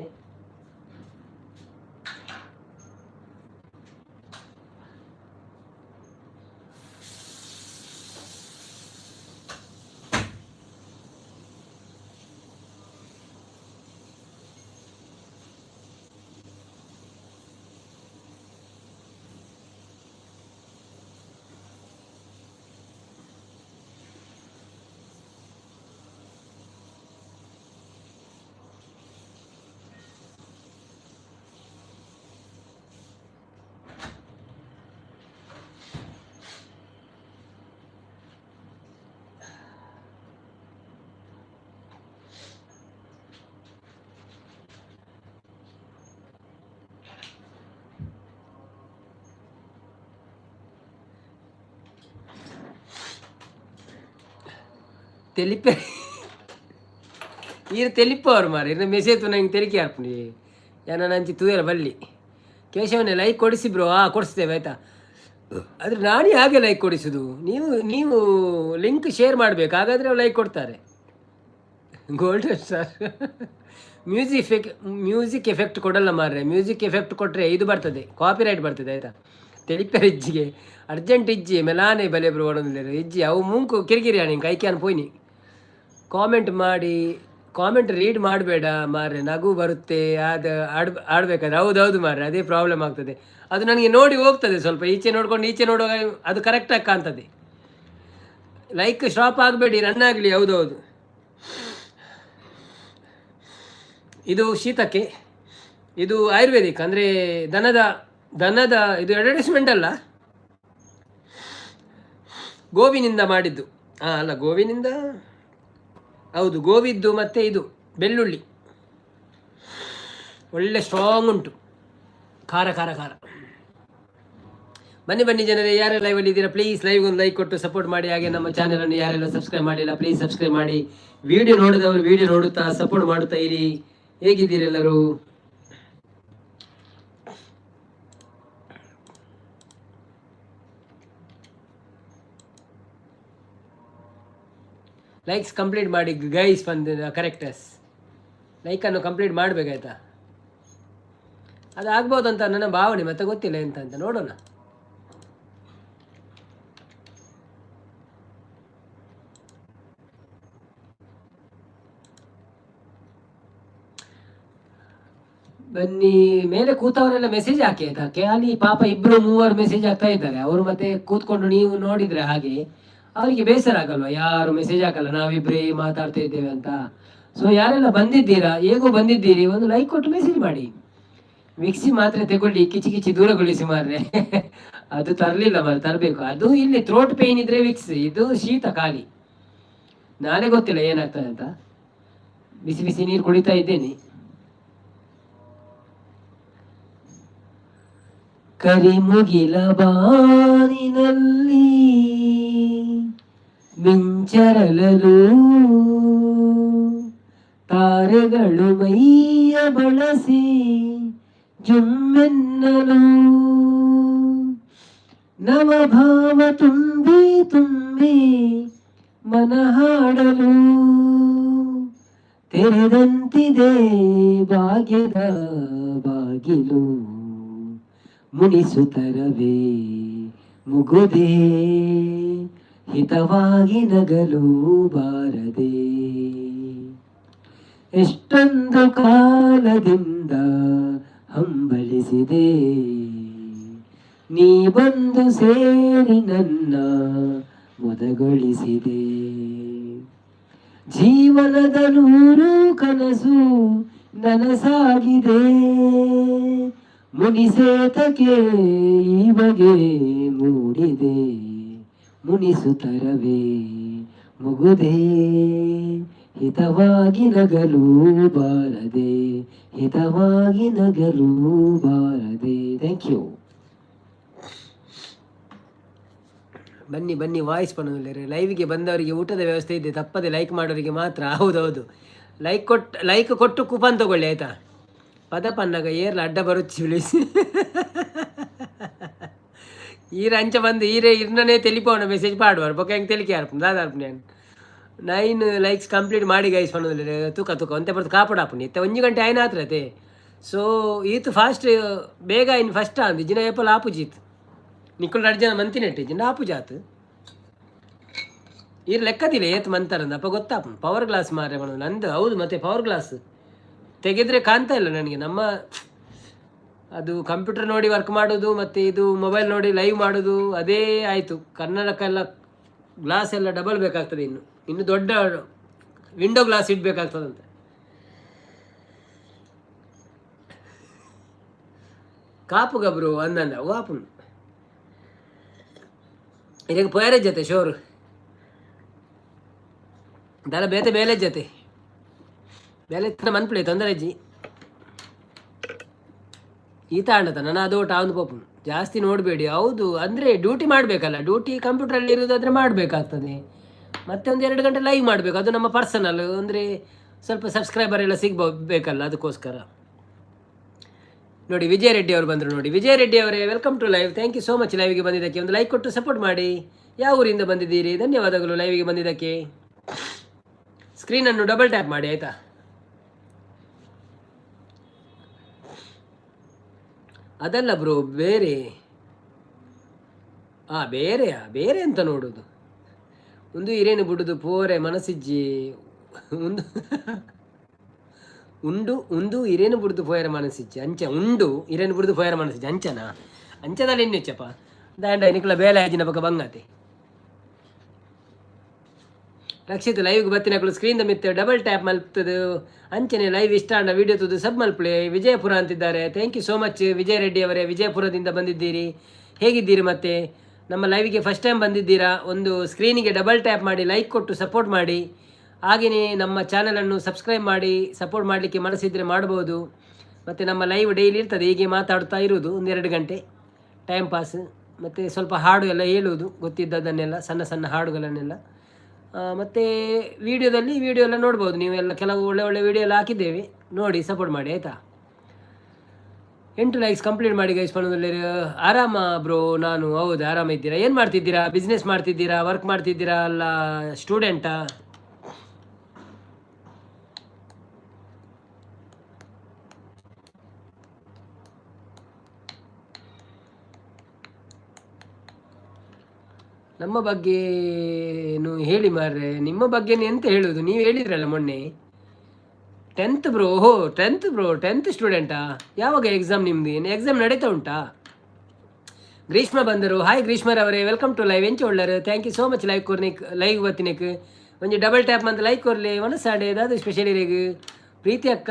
తెలిపే ఈయన తెలిపోరు మరి ಇನ್ನು ಮೆಸೇಜ್ ನಂಗೆ ತೆಲಿಕೆ ಹಾಕ್ನಿ ಯಾನ ನಂಚಿ ತೂಯರ ಬಲ್ಲಿ ಕೇಶವನೇ ಲೈಕ್ ಕೊಡಿಸಿ ಬ್ರೋ. ಕೊಡಿಸ್ತೇವೆ ಆಯಿತಾ. ಆದರೆ ನಾನೇ ಹಾಗೆ ಲೈಕ್ ಕೊಡಿಸೋದು. ನೀವು ಲಿಂಕ್ ಶೇರ್ ಮಾಡಬೇಕು, ಹಾಗಾದರೆ ಅವ್ರು ಲೈಕ್ ಕೊಡ್ತಾರೆ. ಗೋಲ್ಡನ್ ಸ್ಟಾರ್ ಮ್ಯೂಸಿಕ್ ಎಫೆಕ್ಟ್ ಕೊಡಲ್ಲ ಮಾರ್ರೆ. ಮ್ಯೂಸಿಕ್ ಎಫೆಕ್ಟ್ ಕೊಟ್ಟರೆ ಇದು ಬರ್ತದೆ, ಕಾಪಿರೈಟ್ ಬರ್ತದೆ ಆಯಿತಾ. ತೆಲಿಪೇರ ಇಜ್ಜಿಗೆ ಅರ್ಜೆಂಟ್ ಇಜ್ಜಿ ಮೆಲಾನೆ ಬಲೆ ಬ್ರೋ ಒಡೊಂದಿಲ್ಲ ಇಜ್ಜಿ ಅವು ಮುಂಕು ಕಿರಿಕಿರಿ ನಿಂಗೆ ಕೈಕ್ಯಾನ್ ಪೋಯ್ನಿ. ಕಾಮೆಂಟ್ ಮಾಡಿ, ಕಾಮೆಂಟ್ ರೀಡ್ ಮಾಡಬೇಡ ಮಾರ್ರೆ, ನಗು ಬರುತ್ತೆ. ಅದು ಆಡಬೇಕಾದ್ರೆ ಹೌದು ಮಾರ್ರೆ, ಅದೇ ಪ್ರಾಬ್ಲಮ್ ಆಗ್ತದೆ. ಅದು ನನಗೆ ನೋಡಿ ಹೋಗ್ತದೆ, ಸ್ವಲ್ಪ ಈಚೆ ನೋಡ್ಕೊಂಡು ಈಚೆ ನೋಡುವಾಗ ಅದು ಕರೆಕ್ಟಾಗಿ ಕಾಣ್ತದೆ. ಲೈಕ್ ಸ್ಟಾಪ್ ಆಗಬೇಡಿ, ರನ್ ಆಗಲಿ. ಹೌದು ಇದು ಶೀತಕ್ಕೆ, ಇದು ಆಯುರ್ವೇದಿಕ್, ಅಂದರೆ ದನದ ಇದು ಅಡ್ವರ್ಟೈಸ್ಮೆಂಟ್ ಅಲ್ಲ, ಗೋವಿನಿಂದ ಮಾಡಿದ್ದು. ಅಲ್ಲ ಗೋವಿನಿಂದ, ಹೌದು ಗೋವಿದ್ದು. ಮತ್ತು ಇದು ಬೆಳ್ಳುಳ್ಳಿ ಒಳ್ಳೆ ಸ್ಟ್ರಾಂಗ್ ಉಂಟು, ಖಾರ. ಬನ್ನಿ ಜನರೇ ಯಾರೆಲ್ಲ ಲೈವಲ್ಲಿ ಇದ್ದೀರಾ ಪ್ಲೀಸ್ ಲೈವ್ ಒಂದು ಲೈಕ್ ಕೊಟ್ಟು ಸಪೋರ್ಟ್ ಮಾಡಿ. ಹಾಗೆ ನಮ್ಮ ಚಾನಲನ್ನು ಯಾರೆಲ್ಲ ಸಬ್ಸ್ಕ್ರೈಬ್ ಮಾಡಿಲ್ಲ ಪ್ಲೀಸ್ ಸಬ್ಸ್ಕ್ರೈಬ್ ಮಾಡಿ. ವಿಡಿಯೋ ನೋಡಿದವರು ವಿಡಿಯೋ ನೋಡುತ್ತಾ ಸಪೋರ್ಟ್ ಮಾಡುತ್ತಾ ಇರಿ. ಹೇಗಿದ್ದೀರಿ ಎಲ್ಲರೂ? ಲೈಕ್ಸ್ ಕಂಪ್ಲೀಟ್ ಮಾಡಿ ಗೈಸ್. ಬಂದ ಕರೆಕ್ಟಸ್ ಲೈಕನ್ನು ಕಂಪ್ಲೀಟ್ ಮಾಡಬೇಕಾಯ್ತಾ. ಅದು ಆಗ್ಬೋದಂತ ನನ್ನ ಭಾವನೆ, ಮತ್ತೆ ಗೊತ್ತಿಲ್ಲ ಎಂತ ಅಂತ, ನೋಡೋಣ. ಬನ್ನಿ, ಮೇಲೆ ಕೂತವರೆಲ್ಲ ಮೆಸೇಜ್ ಹಾಕಿ ಆಯ್ತಾ, ಖಾಲಿ ಪಾಪ 2-3 ಮೆಸೇಜ್ ಆಗ್ತಾ ಇದ್ದಾರೆ. ಅವರು ಮತ್ತೆ ಕೂತ್ಕೊಂಡು ನೀವು ನೋಡಿದ್ರೆ ಹಾಗೆ ಅವರಿಗೆ ಬೇಸರ ಆಗಲ್ವಾ? ಯಾರು ಮೆಸೇಜ್ ಹಾಕಲ್ಲ, ನಾವಿಬ್ರೇ ಮಾತಾಡ್ತಾ ಇದ್ದೇವೆ ಅಂತ. ಸೊ ಯಾರೆಲ್ಲ ಬಂದಿದ್ದೀರಾ, ಹೇಗೂ ಬಂದಿದ್ದೀರಿ, ಒಂದು ಲೈಕ್ ಕೊಟ್ಟು ಮೆಸೇಜ್ ಮಾಡಿ. ವಿಕ್ಸಿ ಮಾತ್ರ ತಗೊಳ್ಳಿ, ಕಿಚಿ ಕಿಚಿ ದೂರಗೊಳಿಸಿ ಮಾರ್ರೆ. ಅದು ತರಲಿಲ್ಲ ಮಾರ್ರೆ, ತರಬೇಕು. ಅದು ಇಲ್ಲಿ ಥ್ರೋಟ್ ಪೇನ್ ಇದ್ರೆ ವಿಕ್ಸ್, ಇದು ಶೀತ ಖಾಲಿ. ನಾಳೆ ಗೊತ್ತಿಲ್ಲ ಏನಾಗ್ತದೆ ಅಂತ, ಬಿಸಿ ಬಿಸಿ ನೀರು ಕುಡಿತಾ ಇದ್ದೇನೆ. ಕರಿಮುಗಿಲ ಬಾನಿನಲ್ಲಿ ಮಿಂಚರಲಲು ತಾರೆಗಳು ಮೈಯ ಬಳಸಿ ಜುಮ್ಮೆನ್ನಲು, ನವಭಾವ ತುಂಬಿ ತುಂಬಿ ಮನ ಹಾಡಲು ತೆರೆದಂತಿದೆ ಭಾಗ್ಯದ ಬಾಗಿಲು, ಮುನಿಸುತ್ತರವೇ ಮುಗುದೇ ಹಿತವಾಗಿ ನಗಲು ಬಾರದೆ. ಎಷ್ಟೊಂದು ಕಾಲದಿಂದ ಹಂಬಲಿಸಿದೆ, ನೀ ಬಂದು ಸೇರಿ ನನ್ನ ಮುದಗೊಳಿಸಿದೆ. ಜೀವನದ 100 ಕನಸು ನನಸಾಗಿದೆ, ಮುನಿಸೇತಕ್ಕೆ ಈ ಬಗೆ ಮೂಡಿದೆ. ಮುನಿಸುತ್ತರವೇ ಮುಗುದೇ ಹಿತವಾಗಿ ನಗಲು ಬಾರದೆ, ಹಿತವಾಗಿ ನಗಲು ಬಾರದೆ. Thank you. ಬನ್ನಿ ಬನ್ನಿ, ವಾಯ್ಸ್ ಪನ್ನೋದಿಲ್ಲ. ಲೈವ್ಗೆ ಬಂದವರಿಗೆ ಊಟದ ವ್ಯವಸ್ಥೆ ಇದೆ, ತಪ್ಪದೆ ಲೈಕ್ ಮಾಡೋರಿಗೆ ಮಾತ್ರ. ಹೌದೌದು, ಲೈಕ್ ಕೊಟ್ಟು ಕೂಪನ್ ತಗೊಳ್ಳಿ ಆಯ್ತಾ. ಪದ ಪನ್ನಗ ಏರ್ಲ ಅಡ್ಡ ಬರುಚ್ಚಿ ಪ್ಲೀಸ್. ಈರ ಅಂಚ ಬಂದು ಈರೇ ಇರ್ನೇ ತೆಲಿಪೋಣ ಮೆಸೇಜ್ ಪಾಡುವಾರು ಬೊಕ್ಕ ಹೆಂಗೆ ತೆಲಿಕೆ ಆರ್ಪು ದಾದಾರ್ಪು ನಾನು 9 ಲೈಕ್ಸ್ ಕಂಪ್ಲೀಟ್ ಮಾಡಿ ಗೈಸ್ ಪನ್ನೋದಿಲ್ಲ. ತೂಕ ತೂಕ ಒಂತೆ ಬರ್ತು ಕಾಪಾಡಾಪುನಿ ಇತ್ತೆ 1 ಗಂಟೆ ಆಯ್ನ ಆತ್ರತೆ. ಸೊ ಈತು ಫಾಸ್ಟ್ ಬೇಗ ಇನ್ನು ಫಸ್ಟ್ ಅಂದು ಜಿನ ಏಪಲ್ ಆಪುಜೀತ್ ನಿಕ್ಕುಲ್ 2 ಜನ ಮಂತಿನೆಟ್ಟು ಜಿನ ಆಪುಜಾತ್ ಈರು ಲೆಕ್ಕದಿಲ್ಲ ಏತ್ ಮಂತಾರಂದ ಅಪ್ಪ ಗೊತ್ತಾಪ. ಪವರ್ ಗ್ಲಾಸ್ ಮಾರೇ ಮಾಡೋದು ನಂದು. ಹೌದು, ಮತ್ತೆ ಪವರ್ ಗ್ಲಾಸ್ ತೆಗೆದ್ರೆ ಕಾಣ್ತಾ ಇಲ್ಲ ನನಗೆ. ನಮ್ಮ ಅದು ಕಂಪ್ಯೂಟರ್ ನೋಡಿ ವರ್ಕ್ ಮಾಡೋದು ಮತ್ತು ಇದು ಮೊಬೈಲ್ ನೋಡಿ ಲೈವ್ ಮಾಡೋದು ಅದೇ ಆಯಿತು. ಕನ್ನಡಕ್ಕೆಲ್ಲ ಗ್ಲಾಸ್ ಎಲ್ಲ ಡಬಲ್ ಬೇಕಾಗ್ತದೆ. ಇನ್ನು ದೊಡ್ಡ ವಿಂಡೋ ಗ್ಲಾಸ್ ಇಡಬೇಕಾಗ್ತದಂತೆ. ಕಾಪು ಗಬ್ರು ಅಂದಂದ ವಾಪುನ್ ಇದಕ್ಕೆ ಪೋಯರ ಜೊತೆ ಶೋರು ದಲ ಬೇತೆ ಬೇಲೆ ಜೊತೆ ಬೇಲೆ ಮನ್ಪುಳೆ ತೊಂದರೆ ಅಜ್ಜಿ ಈತ ಆಂಡತ ನಾನು ಅದೋಟ ಅವನು ಪಾಪನು ಜಾಸ್ತಿ ನೋಡಬೇಡಿ. ಹೌದು, ಅಂದರೆ ಡ್ಯೂಟಿ ಮಾಡಬೇಕಲ್ಲ, ಡ್ಯೂಟಿ ಕಂಪ್ಯೂಟ್ರಲ್ಲಿ ಇರೋದಾದರೆ ಮಾಡಬೇಕಾಗ್ತದೆ. ಮತ್ತೆ 1-2 ಗಂಟೆ ಲೈವ್ ಮಾಡಬೇಕು, ಅದು ನಮ್ಮ ಪರ್ಸನಲ್. ಅಂದರೆ ಸ್ವಲ್ಪ ಸಬ್ಸ್ಕ್ರೈಬರ್ ಎಲ್ಲ ಸಿಗ್ಬೇಕಲ್ಲ, ಅದಕ್ಕೋಸ್ಕರ. ನೋಡಿ ವಿಜಯ್ ರೆಡ್ಡಿ ಅವರು ಬಂದರು. ನೋಡಿ ವಿಜಯ್ ರೆಡ್ಡಿ ಅವರೇ, welcome to live. Thank you so much ಲೈವ್ಗೆ ಬಂದಿದ್ದಕ್ಕೆ. ಒಂದು ಲೈಕ್ ಕೊಟ್ಟು ಸಪೋರ್ಟ್ ಮಾಡಿ. ಯಾವ ಊರಿಂದ ಬಂದಿದ್ದೀರಿ? ಧನ್ಯವಾದಗಳು ಲೈವ್ಗೆ ಬಂದಿದ್ದಕ್ಕೆ. ಸ್ಕ್ರೀನನ್ನು ಡಬಲ್ ಟ್ಯಾಪ್ ಮಾಡಿ ಆಯಿತಾ. ಅದಲ್ಲ ಬ್ರೋ, ಬೇರೆ ಬೇರೆ ಅಂತ ನೋಡೋದು. ಒಂದು ಹಿರೇನು ಬಿಡುದು ಪೋರೆ ಮನಸ್ಸಿಜ್ಜಿ ಉಂಡು ಹಿರೇನು ಬಿಡುದು ಪೋಯರ ಮನಸ್ಸಿಜ್ಜಿ ಅಂಚ ಉಂಡು ಹಿರೇನು ಬಿಡುದು ಪೋಯರ ಮನಸ್ಸಿಜ್ಜಿ ಅಂಚದಲ್ಲಿ ಇನ್ನೆಚ್ಚಪ್ಪ ದಾಂಡ ನಿಕ್ಲ ಬೇಲೆ ಆಜಿನ ಪಕ್ಕ ಬಂಗಾತೆ. ರಕ್ಷಿತ್ ಲೈವ್ಗೆ ಬತ್ತಿನಗಳು ಸ್ಕ್ರೀನ್ ಮಿತ್ತ ಡಬಲ್ ಟ್ಯಾಪ್ ಮಲ್ಪದು ಅಂಚನೆ ಲೈವ್ ಇಷ್ಟ ಅಂಡ ವಿಡಿಯೋ ತುದು ಸಬ್ ಮಲ್ಪಳೆ. ವಿಜಯಪುರ ಅಂತಿದ್ದಾರೆ. Thank you so much Vijay Reddy ಅವರೇ, ವಿಜಯಪುರದಿಂದ ಬಂದಿದ್ದೀರಿ. ಹೇಗಿದ್ದೀರಿ? ಮತ್ತೆ ನಮ್ಮ ಲೈವಿಗೆ ಫಸ್ಟ್ ಟೈಮ್ ಬಂದಿದ್ದೀರಾ? ಒಂದು ಸ್ಕ್ರೀನಿಗೆ ಡಬಲ್ ಟ್ಯಾಪ್ ಮಾಡಿ ಲೈಕ್ ಕೊಟ್ಟು ಸಪೋರ್ಟ್ ಮಾಡಿ. ಹಾಗೆಯೇ ನಮ್ಮ ಚಾನಲನ್ನು ಸಬ್ಸ್ಕ್ರೈಬ್ ಮಾಡಿ ಸಪೋರ್ಟ್ ಮಾಡಲಿಕ್ಕೆ ಮನಸ್ಸಿದ್ರೆ ಮಾಡ್ಬೋದು. ಮತ್ತು ನಮ್ಮ ಲೈವ್ ಡೈಲಿ ಇರ್ತದೆ, ಹೀಗೆ ಮಾತಾಡ್ತಾ ಇರೋದು 1-2 ಗಂಟೆ ಟೈಮ್ ಪಾಸ್. ಮತ್ತು ಸ್ವಲ್ಪ ಹಾಡು ಎಲ್ಲ ಹೇಳುವುದು, ಗೊತ್ತಿದ್ದದನ್ನೆಲ್ಲ ಸಣ್ಣ ಸಣ್ಣ ಹಾಡುಗಳನ್ನೆಲ್ಲ. ಮತ್ತು ವಿಡಿಯೋ ಎಲ್ಲ ನೋಡ್ಬೋದು ನೀವೆಲ್ಲ. ಕೆಲವು ಒಳ್ಳೆ ವಿಡಿಯೋ ಎಲ್ಲ ಹಾಕಿದ್ದೇವೆ, ನೋಡಿ ಸಪೋರ್ಟ್ ಮಾಡಿ ಆಯಿತಾ. 8 ಲೈಕ್ಸ್ ಕಂಪ್ಲೀಟ್ ಮಾಡಿ ಗೈಸ್. ಪನ್ನೋದಲ್ಲಿ ಆರಾಮ ಬ್ರೋ? ನಾನು ಹೌದು, ಆರಾಮ ಇದ್ದೀರಾ? ಏನು ಮಾಡ್ತಿದ್ದೀರಾ? ಬಿಸ್ನೆಸ್ ಮಾಡ್ತಿದ್ದೀರಾ, ವರ್ಕ್ ಮಾಡ್ತಿದ್ದೀರಾ, ಅಲ್ಲ ಸ್ಟೂಡೆಂಟಾ? ನಮ್ಮ ಬಗ್ಗೆ ಹೇಳಿ ಮಾರ್ರೆ, ನಿಮ್ಮ ಬಗ್ಗೆ ಎಂತ ಹೇಳುದು, ನೀವು ಹೇಳಿದ್ರಲ್ಲ ಮೊನ್ನೆ 10th ಬ್ರೋ. ಓಹೋ 10th ಬ್ರೋ, 10th ಸ್ಟೂಡೆಂಟಾ? ಯಾವಾಗ ಎಕ್ಸಾಮ್ ನಿಮ್ದು? ಏನು ಎಕ್ಸಾಮ್ ನಡೀತಾ ಉಂಟಾ? ಗ್ರೀಷ್ಮ ಬಂದರು. ಹಾಯ್ ಗ್ರೀಷ್ಮರವರೇ, ವೆಲ್ಕಮ್ ಟು ಲೈವ್. ಎಂಚ ಒಳ್ಳರು, thank you so much live ಕೊರ್ನಿಕ್ ಲೈವ್ ಬತ್ತಿನಿಕ್ ಒಂಜಿ ಡಬಲ್ ಟ್ಯಾಪ್ ಮಂತ್ ಲೈಕ್ ಕೊರ್ಲಿ ಮನಸ್ಸಾಡೆ ಅದು ಸ್ಪೆಷಲ್ ಇರೇಗು. ಪ್ರೀತಿ ಅಕ್ಕ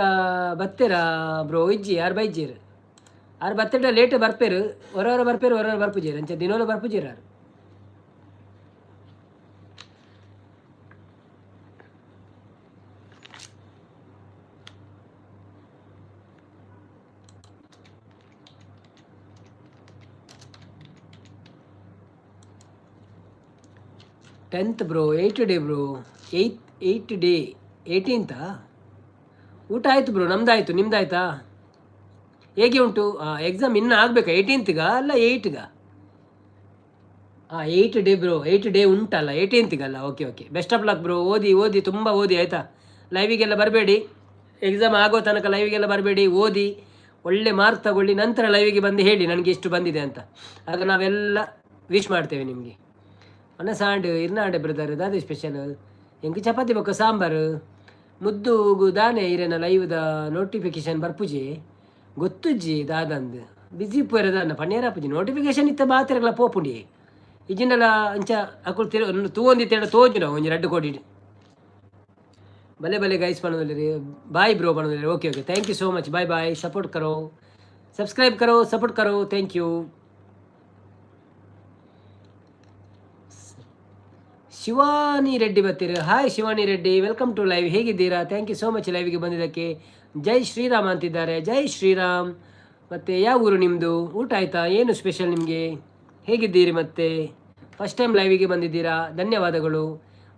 ಬತ್ತೆರಾ ಬ್ರೋ? ಇಜ್ಜಿ ಯಾರು ಬೈಜ್ಜೀರು ಆರು ಬತ್ತೆಡ ಲೇಟ್ ಬರ್ಪೇರು, ಹೊರವರ ಬರ್ಪೇರು, ಹೊರವರ ಬರ್ಪುಜೀರು ಅಂಚೆ ದಿನೋಲ ಬರ್ಪುಜೀರು ಯಾರು. Tenth bro, 8th day bro, 8th day 18th. ಊಟ ಆಯಿತು ಬ್ರೋ, ನಮ್ದಾಯಿತು, ನಿಮ್ದಾಯ್ತಾ? ಹೇಗೆ ಉಂಟು ಎಕ್ಸಾಮ್? ಇನ್ನೂ ಆಗಬೇಕಾ? 18th ಅಲ್ಲ 8th? 8th day bro, 8th day ಉಂಟಲ್ಲ, 18th ಅಲ್ಲ. Okay okay, best of luck bro. ಓದಿ ಓದಿ, ತುಂಬ ಓದಿ ಆಯಿತಾ? ಲೈವಿಗೆಲ್ಲ ಬರಬೇಡಿ, ಎಕ್ಸಾಮ್ ಆಗೋ ತನಕ ಲೈವಿಗೆಲ್ಲ ಬರಬೇಡಿ. ಓದಿ ಒಳ್ಳೆ ಮಾರ್ಕ್ ತಗೊಳ್ಳಿ, ನಂತರ ಲೈವಿಗೆ ಬಂದು ಹೇಳಿ ನನಗೆ ಎಷ್ಟು ಬಂದಿದೆ ಅಂತ. ಆಗ ನಾವೆಲ್ಲ ವಿಶ್ ಮಾಡ್ತೇವೆ ನಿಮಗೆ. ಅನ್ನ ಸಾಂಡು ಇರ್ನಾಡೆ ಬ್ರದರ್, ದಾದಿ ಸ್ಪೆಷಲ್ ಎಂಗೆ ಚಪಾತಿ ಬೊಕ್ಕ ಸಾಂಬಾರು ಮುದ್ದು ದಾನೆ ಇರೇನ ಲೈವ್ದ ನೋಟಿಫಿಕೇಶನ್ ಬರ್ಪುಜಿ ಗೊತ್ತುಜ್ಜಿ ದಾದಂದು ಬಿಜಿ ಪೋರದಾನ ಪನ್ನೇರಾಪುಜಿ ನೋಟಿಫಿಕೇಶನ್ ಇತ್ತ ಬಾತಿರಗಲ ಪೋಪುಂಡಿ ಇಜಿಂಡಲ ಅಂಚ ಅಕುಲ್ ತಿರು ತೂವೊಂದಿತ್ತೇಡ ತೋಜು ನಾವು ಒಂಜಿ 2 ಕೋಟಿ ಭಲೆ ಭಲೆ ಗೈಸ್ ಪಣದಲ್ಲಿ ಬಾಯ್ ಬ್ರೋ ಪಣದಲ್ಲಿ. Okay okay, thank you so much, bye bye. Support ಕರೋ, ಸಬ್ಸ್ಕ್ರೈಬ್ ಕರೋ, ಸಪೋರ್ಟ್ ಕರೋ, ಥ್ಯಾಂಕ್ ಯು. ಶಿವಾನಿ ರೆಡ್ಡಿ ಬರ್ತೀರಿ. Hi Shivani Reddy, welcome to live. ಹೇಗಿದ್ದೀರಾ? ಥ್ಯಾಂಕ್ ಯು ಸೋ ಮಚ್ ಲೈವಿಗೆ ಬಂದಿದ್ದಕ್ಕೆ. ಜೈ ಶ್ರೀರಾಮ್ ಅಂತಿದ್ದಾರೆ. ಜೈ ಶ್ರೀರಾಮ್. ಮತ್ತು ಯಾವ ಊರು ನಿಮ್ಮದು? ಊಟ ಆಯಿತಾ? ಏನು ಸ್ಪೆಷಲ್ ನಿಮಗೆ? ಹೇಗಿದ್ದೀರಿ? ಮತ್ತು ಫಸ್ಟ್ ಟೈಮ್ ಲೈವಿಗೆ ಬಂದಿದ್ದೀರಾ? ಧನ್ಯವಾದಗಳು.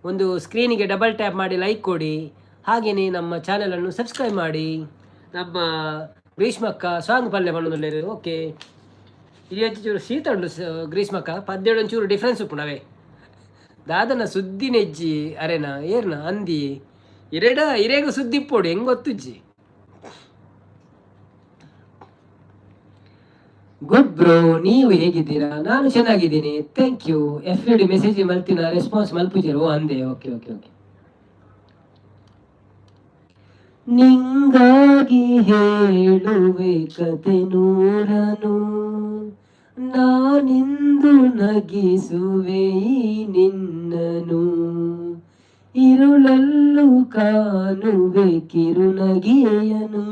ಒಂದು ಸ್ಕ್ರೀನಿಗೆ ಡಬಲ್ ಟ್ಯಾಪ್ ಮಾಡಿ ಲೈಕ್ ಕೊಡಿ, ಹಾಗೆಯೇ ನಮ್ಮ ಚಾನಲನ್ನು ಸಬ್ಸ್ಕ್ರೈಬ್ ಮಾಡಿ. ನಮ್ಮ ಗ್ರೀಷ್ಮಕ್ಕ ಸಾಂಗ್ ಪಲ್ಯ ಮಾಡೋದಿಲ್ಲ. ಓಕೆ, ಇಲ್ಲಿ ಒಂಚೂರು ಶೀತ ಉಂಟು ಗ್ರೀಷ್ಮಕ್ಕ, ಪದ್ಯೇಳು ಒಂಚೂರು ಡಿಫ್ರೆನ್ಸ್ ಉಪ್ಪು ನಾವೇ ದಾದನ ಸುದ್ದಿ ನೆಜ್ಜಿ ಅರೆನ ಏರ್ನ ಅಂದಿ ಇರೇಗ ಸುದ್ದಿ ಪೋಡಿ ಹೆಂಗ್ ಗೊತ್ತುಜ್ಜಿ. ಗುಡ್ ಬ್ರೋ, ನೀವು ಹೇಗಿದ್ದೀರಾ? ನಾನು ಚೆನ್ನಾಗಿದ್ದೀನಿ, ಥ್ಯಾಂಕ್ ಯು. FAD ಮೆಸೇಜ್ ಮಲ್ತಿನ ರೆಸ್ಪಾನ್ಸ್ ಮಲ್ಪುಜಿರು ಅಂದೆ. Okay okay okay. ನಿಂಗಾಗಿ ಹೇಳುವೆ ಕತೆ ನೂರನು, ನಾನಿಂದು ನಗಿಸುವೆ ನಿನ್ನನು, ಇರುಳಲ್ಲೂ ಕಾಣುವೆ ಕಿರುನಗೆಯನು,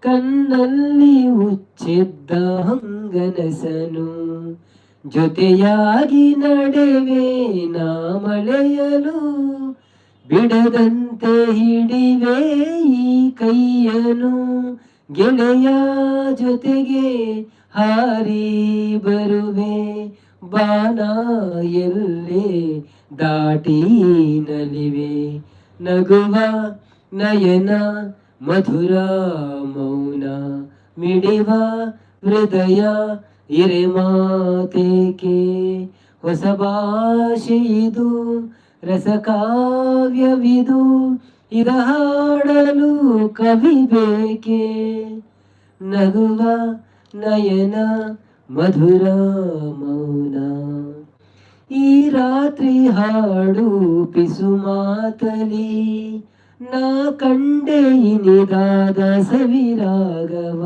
ಕಣ್ಣಲ್ಲಿ ಹುಚ್ಚೆದ್ದ ಹಂಗನಸನು, ಜೊತೆಯಾಗಿ ನಡೆವೆ ನಾ ಮಳೆಯಲು, ಬಿಡದಂತೆ ಹಿಡಿವೆ ಈ ಕೈಯನು, ಗೆಳೆಯ ಜೊತೆಗೆ ಹಾರಿ ಬರುವೆ, ಬಾಣ ಎಲ್ಲೇ ದಾಟಿ ನಲಿವೆ, ನಗುವ ನಯನ ಮಧುರ ಮೌನ, ಮಿಡಿವ ಹೃದಯ ಇರೆ ಮಾತೇಕೆ, ಹೊಸ ಭಾಷೆ ಇದು ರಸಕಾವ್ಯವಿದು, ಇದ ಹಾಡಲು ಕವಿ ಬೇಕೆ, ನಗುವ ನಯನ ಮಧುರ ಮೌನ, ಈ ರಾತ್ರಿ ಹಾಡು ಪಿಸು ಮಾತಲಿ, ನಾ ಕಂಡೆ ಇನಿದಾದ ಸವಿರಾಗವ,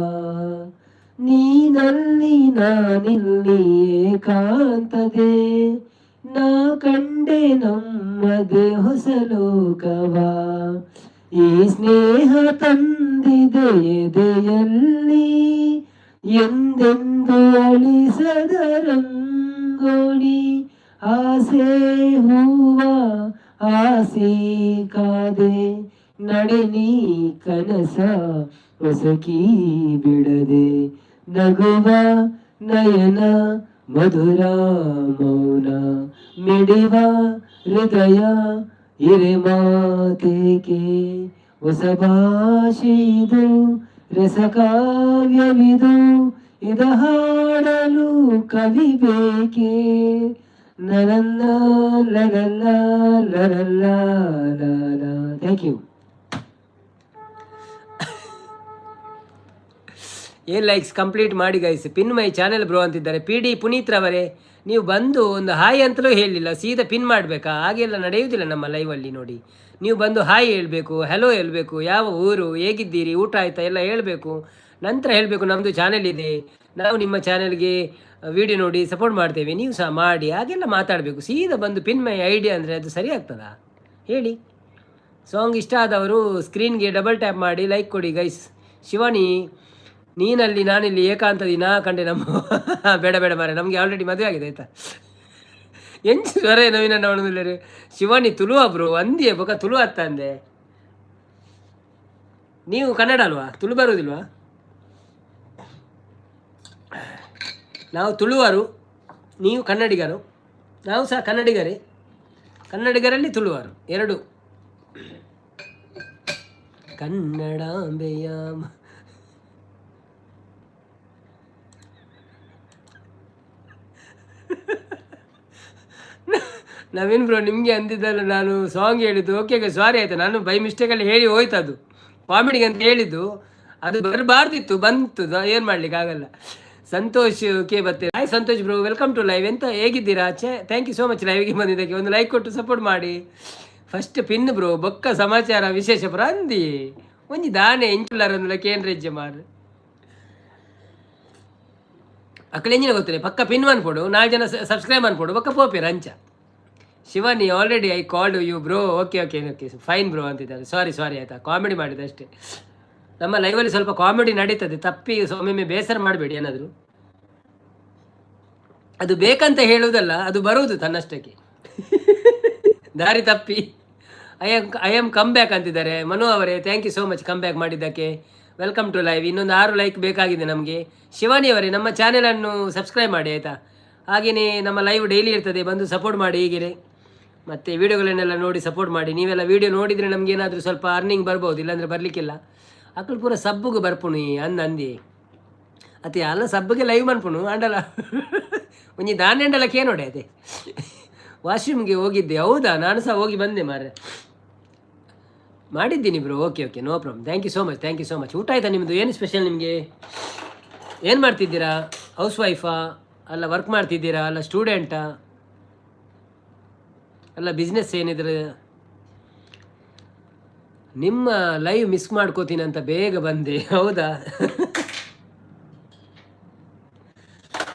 ನೀನಲ್ಲಿ ನಾನಿಲ್ಲಿ ಏಕಾಂತದೆ, ನಾ ಕಂಡೆ ನಮ್ಮದೇ ಹೊಸ ಲೋಕವ, ಈ ಸ್ನೇಹ ತಂದಿದೆ ಎದೆಯಲ್ಲಿ ಎಂದೆಂದು ಅಳಿಸದ ರಂಗೋಲಿ, ಆಸೆ ಹೂವ ಆಸೆ ಕಾದೆ, ನಡೆ ನೀ ಕನಸ ಹೊಸಕಿ ಬಿಡದೆ, ನಗುವ ನಯನ ಮಧುರ ಮೌನ, ಮಿಡಿವ ಹೃದಯ ಇರೆ ಮಾತೇಕೆ, ಹೊಸ ಭಾಷೆ ಇದು ರಸಕಾವ್ಯವಿದು, ಇದ ಹಾಡಲು ಕವಿ ಬೇಕೆ, ಲಲಲ್ಲ ಲಲಲ್ಲ ಲಲಲ್ಲ ಲಲ. Thank you. ಏನು ಲೈಕ್ಸ್ ಕಂಪ್ಲೀಟ್ ಮಾಡಿ guys. Pin my channel bro ಅಂತಿದ್ದಾರೆ. ಪಿ ಡಿ ಪುನೀತ್ ರವರೇ, ನೀವು ಬಂದು ಒಂದು ಹಾಯ್ ಅಂತಲೂ ಹೇಳಿಲ್ಲ, ಸೀದಾ ಪಿನ್ ಮಾಡಬೇಕಾ? ಹಾಗೆಲ್ಲ ನಡೆಯುವುದಿಲ್ಲ ನಮ್ಮ ಲೈವಲ್ಲಿ. ನೋಡಿ, ನೀವು ಬಂದು ಹಾಯ್ ಹೇಳಬೇಕು, ಹೆಲೋ ಹೇಳಬೇಕು, ಯಾವ ಊರು, ಹೇಗಿದ್ದೀರಿ, ಊಟ ಆಯಿತಾ ಎಲ್ಲ ಹೇಳಬೇಕು. ನಂತರ ಹೇಳಬೇಕು ನಮ್ಮದು ಚಾನೆಲ್ ಇದೆ, ನಾವು ನಿಮ್ಮ ಚಾನೆಲ್ಗೆ ವಿಡಿಯೋ ನೋಡಿ ಸಪೋರ್ಟ್ ಮಾಡ್ತೇವೆ, ನೀವು ಸಹ ಮಾಡಿ, ಹಾಗೆಲ್ಲ ಮಾತಾಡಬೇಕು. ಸೀದಾ ಬಂದು ಪಿನ್ ಮೈ ಐಡಿಯಾ ಅಂದರೆ ಅದು ಸರಿ ಆಗ್ತದಾ ಹೇಳಿ? ಸಾಂಗ್ ಇಷ್ಟ ಆದವರು ಸ್ಕ್ರೀನ್ಗೆ ಡಬಲ್ ಟ್ಯಾಪ್ ಮಾಡಿ ಲೈಕ್ ಕೊಡಿ ಗೈಸ್. ಶಿವಾನಿ, ನೀನಲ್ಲಿ ನಾನಿಲ್ಲಿ ಏಕಾಂತದಿ ನಾ ಕಂಡೆ ನಮ್ಮ ಬೇಡ ಬೇಡ ಮಾರೆ, ನಮಗೆ ಆಲ್ರೆಡಿ ಮದುವೆ ಆಗಿದೆ ಆಯ್ತಾ. ಎಂಚು ಸ್ವರ ನವೀನ ನೋಡಿದ್ರೆ ಶಿವಾನಿ ತುಳುವ ಬ್ರೋ ಅಂದಿಯೇ ಬೊಕ ತುಳು ಅತ್ತ ಅಂದೆ. ನೀವು ಕನ್ನಡ ಅಲ್ವಾ, ತುಳು ಬರುವುದಿಲ್ವಾ? ನಾವು ತುಳುವರು, ನೀವು ಕನ್ನಡಿಗರು, ನಾವು ಸಹ ಕನ್ನಡಿಗರೇ. ಕನ್ನಡಿಗರಲ್ಲಿ ತುಳುವರು ಎರಡು. ಕನ್ನಡಾಂಬೆಯ ನವೀನ್ ಬ್ರೋ ನಿಮಗೆ ಅಂದಿದ್ದಲ್ಲ ನಾನು ಸಾಂಗ್ ಹೇಳಿದ್ದು. ಓಕೆ ಸಾರಿ ಆಯಿತಾ, ನಾನು ಬೈ ಮಿಸ್ಟೇಕಲ್ಲಿ ಹೇಳಿ ಹೋಯ್ತು. ಅದು ಕಾಮಿಡಿಗೆ ಅಂತ ಹೇಳಿದ್ದು, ಅದು ಬರಬಾರ್ದಿತ್ತು, ಬಂತು, ಏನು ಮಾಡ್ಲಿಕ್ಕೆ ಆಗಲ್ಲ. ಸಂತೋಷ್ ಕೆ ಬರ್ತೀರಾ? Hi Santosh bro, welcome to live. ಎಂತ ಹೇಗಿದ್ದೀರಾ? ಥ್ಯಾಂಕ್ ಯು ಸೋ ಮಚ್ ಲೈವ್ಗೆ ಬಂದಿದ್ದಕ್ಕೆ. ಒಂದು ಲೈಕ್ ಕೊಟ್ಟು ಸಪೋರ್ಟ್ ಮಾಡಿ. ಫಸ್ಟ್ ಪಿನ್ ಬ್ರೋ, ಬೊಕ್ಕ ಸಮಾಚಾರ ವಿಶೇಷ ಬ್ರೋ ಅಂದಿ ಒಂಜಿ ದಾನೆ ಎಂಚುಲಾರಂದ್ರೆ ಕೇಂದ್ರಜ್ಜೆ ಮಾರು ಅಕ್ಕಳ ಎಂಜಿನ ಗೊತ್ತಿಲ್ಲ. ಪಕ್ಕ ಪಿನ್ ಅನ್ಕೊಡು, 4 ಜನ ಸಬ್ಸ್ಕ್ರೈಬ್ ಅನ್ಕೊಡು, ಬೊಕ್ಕ ಪೋಪೇರು ಅಂಚ. Shivani already I called you bro. Okay okay okay fine bro ಅಂತಿದ್ದಾರೆ. ಸಾರಿ ಸಾರಿ ಆಯಿತಾ, ಕಾಮಿಡಿ ಮಾಡಿದೆ ಅಷ್ಟೇ. ನಮ್ಮ ಲೈವಲ್ಲಿ ಸ್ವಲ್ಪ ಕಾಮಿಡಿ ನಡೀತದೆ, ತಪ್ಪಿ ಒಮ್ಮೊಮ್ಮೆ ಬೇಸರ ಮಾಡಬೇಡಿ ಏನಾದರೂ. ಅದು ಬೇಕಂತ ಹೇಳುವುದಲ್ಲ, ಅದು ಬರುವುದು ತನ್ನಷ್ಟಕ್ಕೆ. ದಾರಿ ತಪ್ಪಿ. ಐ ಆಮ್ ಕಮ್ ಬ್ಯಾಕ್ ಅಂತಿದ್ದಾರೆ ಮನು ಅವರೇ. Thank you so much come back ಮಾಡಿದ್ದಕ್ಕೆ. Welcome to live. ಇನ್ನೊಂದು 6 ಲೈಕ್ ಬೇಕಾಗಿದೆ ನಮಗೆ. ಶಿವಾನಿ ಅವರೇ, ನಮ್ಮ ಚಾನೆಲನ್ನು ಸಬ್ಸ್ಕ್ರೈಬ್ ಮಾಡಿ ಆಯಿತಾ. ಹಾಗೆಯೇ ನಮ್ಮ ಲೈವ್ ಡೈಲಿ ಇರ್ತದೆ, ಬಂದು ಸಪೋರ್ಟ್ ಮಾಡಿ ಹೀಗೆ. ಮತ್ತು ವೀಡಿಯೋಗಳನ್ನೆಲ್ಲ ನೋಡಿ ಸಪೋರ್ಟ್ ಮಾಡಿ. ನೀವೆಲ್ಲ ವೀಡಿಯೋ ನೋಡಿದರೆ ನಮಗೇನಾದರೂ ಸ್ವಲ್ಪ ಅರ್ನಿಂಗ್ ಬರ್ಬೋದು, ಇಲ್ಲಾಂದರೆ ಬರಲಿಕ್ಕಿಲ್ಲ. ಅಕ್ಕಳು ಪೂರ ಸಬ್ಬುಗೆ ಬರ್ಪುಣಿ ಅಂದಿ ಅತಿ ಅಲ್ಲ, ಸಬ್ಬಗೆ ಲೈವ್ ಮನ್ಪುಣು ಅಂಡಲ್ಲ ಒಂಜಿ ದಾನೆ ಅಂಡಲಕ್ಕೆ ನೋಡಿ. ಅದೇ ವಾಶ್ರೂಮ್ಗೆ ಹೋಗಿದ್ದೆ. ಹೌದಾ, ನಾನು ಸಹ ಹೋಗಿ ಬಂದೆ ಮಾರೆ, ಮಾಡಿದ್ದೀನಿ bro. Okay okay no problem. Thank you so much, thank you so much. ಊಟ ಆಯಿತಾ ನಿಮ್ಮದು? ಏನು ಸ್ಪೆಷಲ್ ನಿಮಗೆ? ಏನು ಮಾಡ್ತಿದ್ದೀರಾ? ಹೌಸ್ ವೈಫಾ ಅಲ್ಲ ವರ್ಕ್ ಮಾಡ್ತಿದ್ದೀರಾ ಅಲ್ಲ ಸ್ಟೂಡೆಂಟಾ ಅಲ್ಲ ಬಿಸ್ನೆಸ್ ಏನಿದ್ರೆ? ನಿಮ್ಮ ಲೈವ್ ಮಿಸ್ ಮಾಡ್ಕೋತೀನಿ ಅಂತ ಬೇಗ ಬಂದೆ. ಹೌದಾ,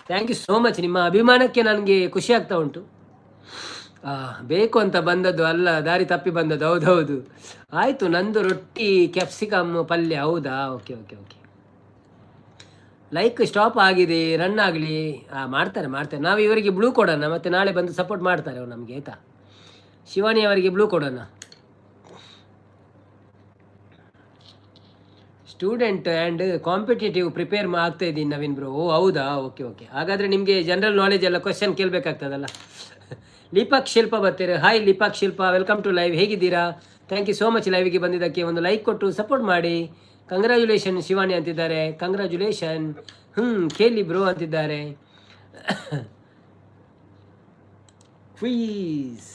ಥ್ಯಾಂಕ್ ಯು ಸೋ ಮಚ್. ನಿಮ್ಮ ಅಭಿಮಾನಕ್ಕೆ ನನಗೆ ಖುಷಿ ಆಗ್ತಾ ಉಂಟು. ಬೇಕು ಅಂತ ಬಂದದ್ದು ಅಲ್ಲ, ದಾರಿ ತಪ್ಪಿ ಬಂದದ್ದು. ಹೌದೌದು, ಆಯಿತು. ನಂದು ರೊಟ್ಟಿ ಕ್ಯಾಪ್ಸಿಕಮ್ ಪಲ್ಯ. ಹೌದಾ, okay okay okay. Like stop ಆಗಿದೆ, ರನ್ ಆಗಲಿ. ಮಾಡ್ತಾರೆ ಮಾಡ್ತಾರೆ. ನಾವು ಇವರಿಗೆ ಬ್ಲೂ ಕೊಡೋಣ, ಮತ್ತು ನಾಳೆ ಬಂದು ಸಪೋರ್ಟ್ ಮಾಡ್ತಾರೆ ಅವ್ರು ನಮಗೆ ಆಯಿತಾ. ಶಿವಾನಿ ಅವರಿಗೆ ಬ್ಲೂ ಕೊಡೋಣ. ಸ್ಟೂಡೆಂಟ್ ಆ್ಯಂಡ್ ಕಾಂಪಿಟೇಟಿವ್ ಪ್ರಿಪೇರ್ ಆಗ್ತಾ ಇದ್ದೀನಿ ನವೀನ್ ಬ್ರೋ. ಓ ಹೌದಾ, ಓಕೆ ಓಕೆ. ಹಾಗಾದರೆ ನಿಮಗೆ ಜನರಲ್ ನಾಲೆಜ್ ಎಲ್ಲ ಕ್ವಶನ್ ಕೇಳಬೇಕಾಗ್ತದಲ್ಲ. ಲಿಪಾಕ್ ಶಿಲ್ಪ ಬರ್ತೀರಾ? ಹಾಯ್ ಲಿಪಾಕ್ ಶಿಲ್ಪ, ವೆಲ್ಕಮ್ ಟು ಲೈವ್. ಹೇಗಿದ್ದೀರಾ? ಥ್ಯಾಂಕ್ ಯು ಸೋ ಮಚ್ ಲೈವಿಗೆ ಬಂದಿದ್ದಕ್ಕೆ. ಒಂದು ಲೈಕ್ ಕೊಟ್ಟು ಸಪೋರ್ಟ್ ಮಾಡಿ. ಕಂಗ್ರ್ಯಾಚುಲೇಷನ್ ಶಿವಾನಿ ಅಂತಿದ್ದಾರೆ. ಕಂಗ್ರ್ಯಾಚುಲೇಷನ್. ಕೇಳಿ ಬ್ರೋ ಅಂತಿದ್ದಾರೆ. ಪ್ಲೀಸ್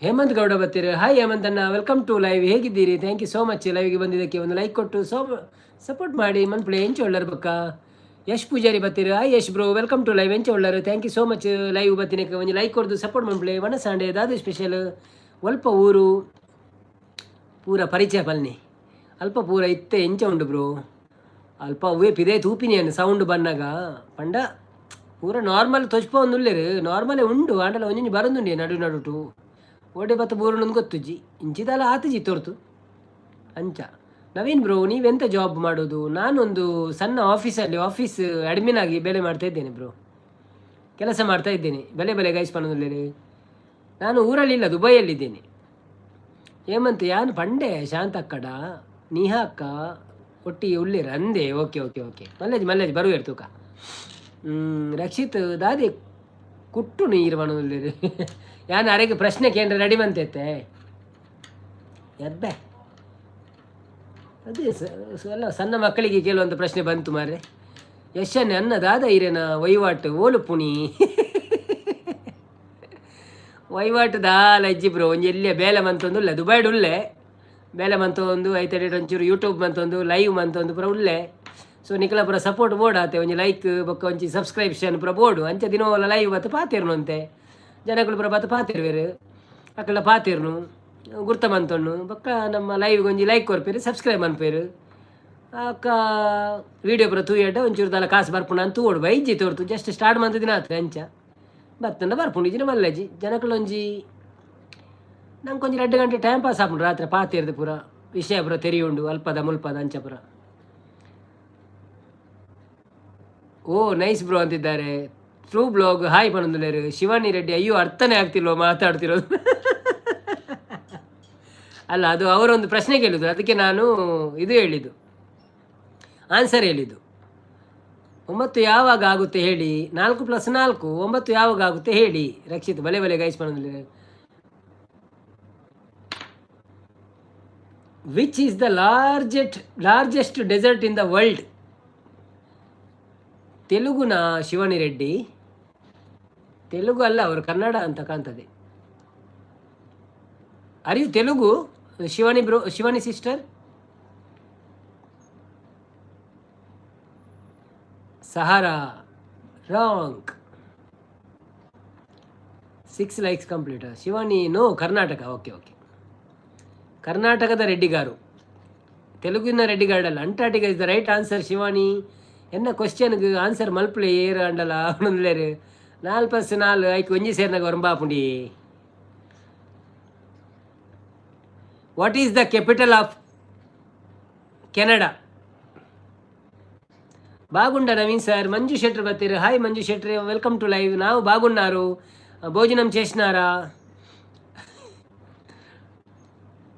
ಹೇಮಂತ್ ಗೌಡ ಬರ್ತೀರಿ? ಹಾಯ್ ಹೇಮಂತ್ ಅಣ್ಣ, ವೆಲ್ಕಮ್ ಟು ಲೈವ್. ಹೇಗಿದ್ದೀರಿ? ಥ್ಯಾಂಕ್ ಯು ಸೋ ಮಚ್ ಲೈವ್ಗೆ ಬಂದಿದ್ದಕ್ಕೆ. ಒಂದು ಲೈಕ್ ಕೊಟ್ಟು ಸಪೋರ್ಟ್ ಮಾಡಿ. ಮನ್ಪ್ಲೆ ಎಂಚ ಒಳ್ಳರು ಬಕ್ಕ. ಯಶ್ ಪೂಜಾರಿ ಬರ್ತೀರಿ? Hi Yash bro, welcome to live. ಎಂಚ ಒಳ್ಳರು? Thank you so much live ಬರ್ತೀನಿ. ಒಂದು ಲೈಕ್ ಕೊಡ್ದು ಸಪೋರ್ಟ್ ಮನ್ಪ್ಲೆ. ವನಸಾಂಡೆ ದಾದು ಸ್ಪೆಷಲ್. ಅಲ್ಪ ಊರು ಪೂರ ಪರಿಚಯ ಪಲ್ನಿ ಅಲ್ಪ ಪೂರ ಇತ್ತೆ ಎಂಚ ಉಂಡು ಬ್ರೋ. ಅಲ್ಪ ಅವೇ ಪಿದೇ ತೂಪಿನಿ ಅನ್ನು ಸೌಂಡ್ ಬನ್ನಾಗ ಪಂಡ ಪೂರ ನಾರ್ಮಲ್ ತೊಚ್ಪ ಒಂದು ಉಳ್ಳೇರು ನಾರ್ಮಲೇ ಉಂಡು. ಆಂಡಲ ಒಂಜಿ ಬರೋದುಂಡಿ ನಡು ನಡುಟು ಓಡೆ ಬತ್ತ ಬೋರನೊಂದು ಗೊತ್ತುಜ್ಜಿ ಇಂಚಿದಲ್ಲ ಆತಜಿ ತೋರ್ತು ಅಂಚ. ನವೀನ್ ಬ್ರೋ, ನೀವೆಂತ ಜಾಬ್ ಮಾಡೋದು? ನಾನೊಂದು ಸಣ್ಣ ಆಫೀಸ್ ಅಡ್ಮಿನ್ ಆಗಿ ಬೆಲೆ ಮಾಡ್ತಾ ಇದ್ದೇನೆ ಬ್ರೋ, ಕೆಲಸ ಮಾಡ್ತಾ ಇದ್ದೇನೆ. ಬೆಲೆ ಗೈಸ್ ಪನ್ನದಲ್ಲಿ ನಾನು ಊರಲ್ಲಿಲ್ಲ, ದುಬೈಯಲ್ಲಿದ್ದೇನೆ. ಏಮಂತ ಯಾನು ಪಂಡೆ ಶಾಂತಕ್ಕಡ ನೀಹಾ ಅಕ್ಕ ಒಟ್ಟಿಗೆ ಉಳ್ಳೇರು ಅಂದೆ. ಓಕೆ ಮಲ್ಲೇಜ್ ಬರುವೇರು ತೂಕ. ರಕ್ಷಿತ್ ದಾದಿ ಕುಟ್ಟು ನೀರು ಮನದಲ್ಲಿ ಯಾನು ಅರೆಗೆ ಪ್ರಶ್ನೆ ಕೇಂದ್ರ ರೆಡಿ ಬಂತೈತೆ ಎದ್ದೆ. ಅದೇ ಎಲ್ಲ ಸಣ್ಣ ಮಕ್ಕಳಿಗೆ ಕೇಳುವಂಥ ಪ್ರಶ್ನೆ ಬಂತು ಮಾರ್ರೆ. ಯಶನ್ ಅನ್ನದಾದ ಇರೇನ ವಹಿವಾಟು ಓಲು ಪುಣಿ ವಹಿವಾಟು ದಾಲ ಅಜ್ಜಿ ಬ್ರೋ ಒಂಜಿ ಎಲ್ಲಿಯ ಬೇಲೆ ಮಂತೊಂದು ಇಲ್ಲ ದುಬೈಡ್ ಉಳ್ಳೆ ಬೇಲೆ ಮಂತೊಂದು ಐತಡೆ ಒಂಚೂರು ಯೂಟ್ಯೂಬ್ ಮಂತೊಂದು ಲೈವ್ ಮಂತೊಂದು ಪೂರ ಉಳ್ಳೆ. ಸೊ ನಿಖಲ ಪೂರ ಸಪೋರ್ಟ್ ಬೋರ್ಡ್ ಆತೆ ಒಂಜಿ ಲೈಕ್ ಬೊಕ್ಕ ಒಂಚಿ ಸಬ್ಸ್ಕ್ರಿಪ್ಷನ್ ಪೂರ ಬೋರ್ಡು ಅಂಚ ದಿನವಲ್ಲ ಲೈವ್ ಬತ್ತು ಪಾತಿರ್ನು ಅಂತೆ ಜನಗಳು ಪೂರ ಬತ್ತು ಪಾತಿರ್ವೇರು ಅಕ್ಕಳ ಪಾತಿರ್ನು ಗುರ್ತ ಮಂತೊಣ್ಣು ಬೊಕ್ಕ ನಮ್ಮ ಲೈವ್ಗೆ ಒಂಜಿ ಲೈಕ್ ಕೊರ್ಪೇರು ಸಬ್ಸ್ಕ್ರೈಬ್ ಅನ್ಪೇರು ಅಕ್ಕ ವೀಡಿಯೋ ಪೂರ ತೂಯಡ್ಡ ಒಂಚೂರು ದಲ ಕಾಸು ಬರ್ಪುಣ ಅಂತ ತೂಡು ಬೈಜಿ ತೋರ್ತು ಜಸ್ಟ್ ಸ್ಟಾರ್ಟ್ ಮಂತ ದಿನ ಆತು ಅಂಚ ಬತ್ತಂಡ ಬರ್ಪುಂಡು ಇಜಿನ ಮಲ್ಲಜಿ ಜನಗಳೊಂಜಿ ನಂಗೆ ಕೊಂಚ 2 ಗಂಟೆ ಟೈಮ್ ಪಾಸ್ ಆಪುಂಡು ರಾತ್ರಿ ಪಾತಿರ್ದು ಪೂರ ವಿಷಯ ಪೂರ ತೆರಿಯುಂಡು ಅಲ್ಪದ ಮುಲ್ಪದ ಅಂಚ ಪೂರ. ಓ ನೈಸ್ ಬ್ರೋ ಅಂತಿದ್ದಾರೆ. ಟ್ರೂ ಬ್ಲಾಗ್ ಹಾಯ್ ಪಣಂದುಲೇರು ಶಿವಾನಿ ರೆಡ್ಡಿ. ಅಯ್ಯೋ ಅರ್ಥನೇ ಆಗ್ತಿಲ್ವ ಮಾತಾಡ್ತಿರೋದು ಅಲ್ಲ, ಅದು ಅವರೊಂದು ಪ್ರಶ್ನೆ ಕೇಳಿದ್ರು, ಅದಕ್ಕೆ ನಾನು ಇದು ಹೇಳಿದ್ದು, ಆನ್ಸರ್ ಹೇಳಿದ್ದು. 9 ಯಾವಾಗ ಆಗುತ್ತೆ ಹೇಳಿ, 4+4 9 ಯಾವಾಗ ಆಗುತ್ತೆ ಹೇಳಿ. ರಕ್ಷಿತ್ ಬಲೆ ಗೈಸ್ ಪಣಂದುಲೇರು. Which is the largest desert in the world? ತೆಲುಗುನ ಶಿವಾನಿ ರೆಡ್ಡಿ? ತೆಲುಗು ಅಲ್ಲ, ಅವರು ಕನ್ನಡ ಅಂತ ಕಾಣ್ತದೆ. ಅರಿವು Telugu Shivani bro, Shivani sister? Sahara wrong. 6 likes complete. Shivani no Karnataka. Okay ಕರ್ನಾಟಕದ ರೆಡ್ಡಿಗಾರು, ತೆಲುಗಿನ ರೆಡ್ಡಿಗಾರಲ್ಲ. Antarctica is the right answer. Shivani ಎನ್ನ ಕ್ವಶನ್ಗೆ ಆನ್ಸರ್ ಮಲ್ಪಲೆ ಏರು ಅಂಡಲ್ಲ ಅವನೊಂದ್ಲೇರು 4+4 ಐಕ್ ಒಂಜಿ ಸೇರ್ನಾಗ ಹೊರಂಬಾಪುಂಡಿ. What is the capital of Canada? బాగుండా నవీన్ సార్. మంజు షెట్టర్ బత్తేరు. Hi Manju Shettar, welcome to live. ನಾವು బాగున్నారు. భోజనం చేసినారా?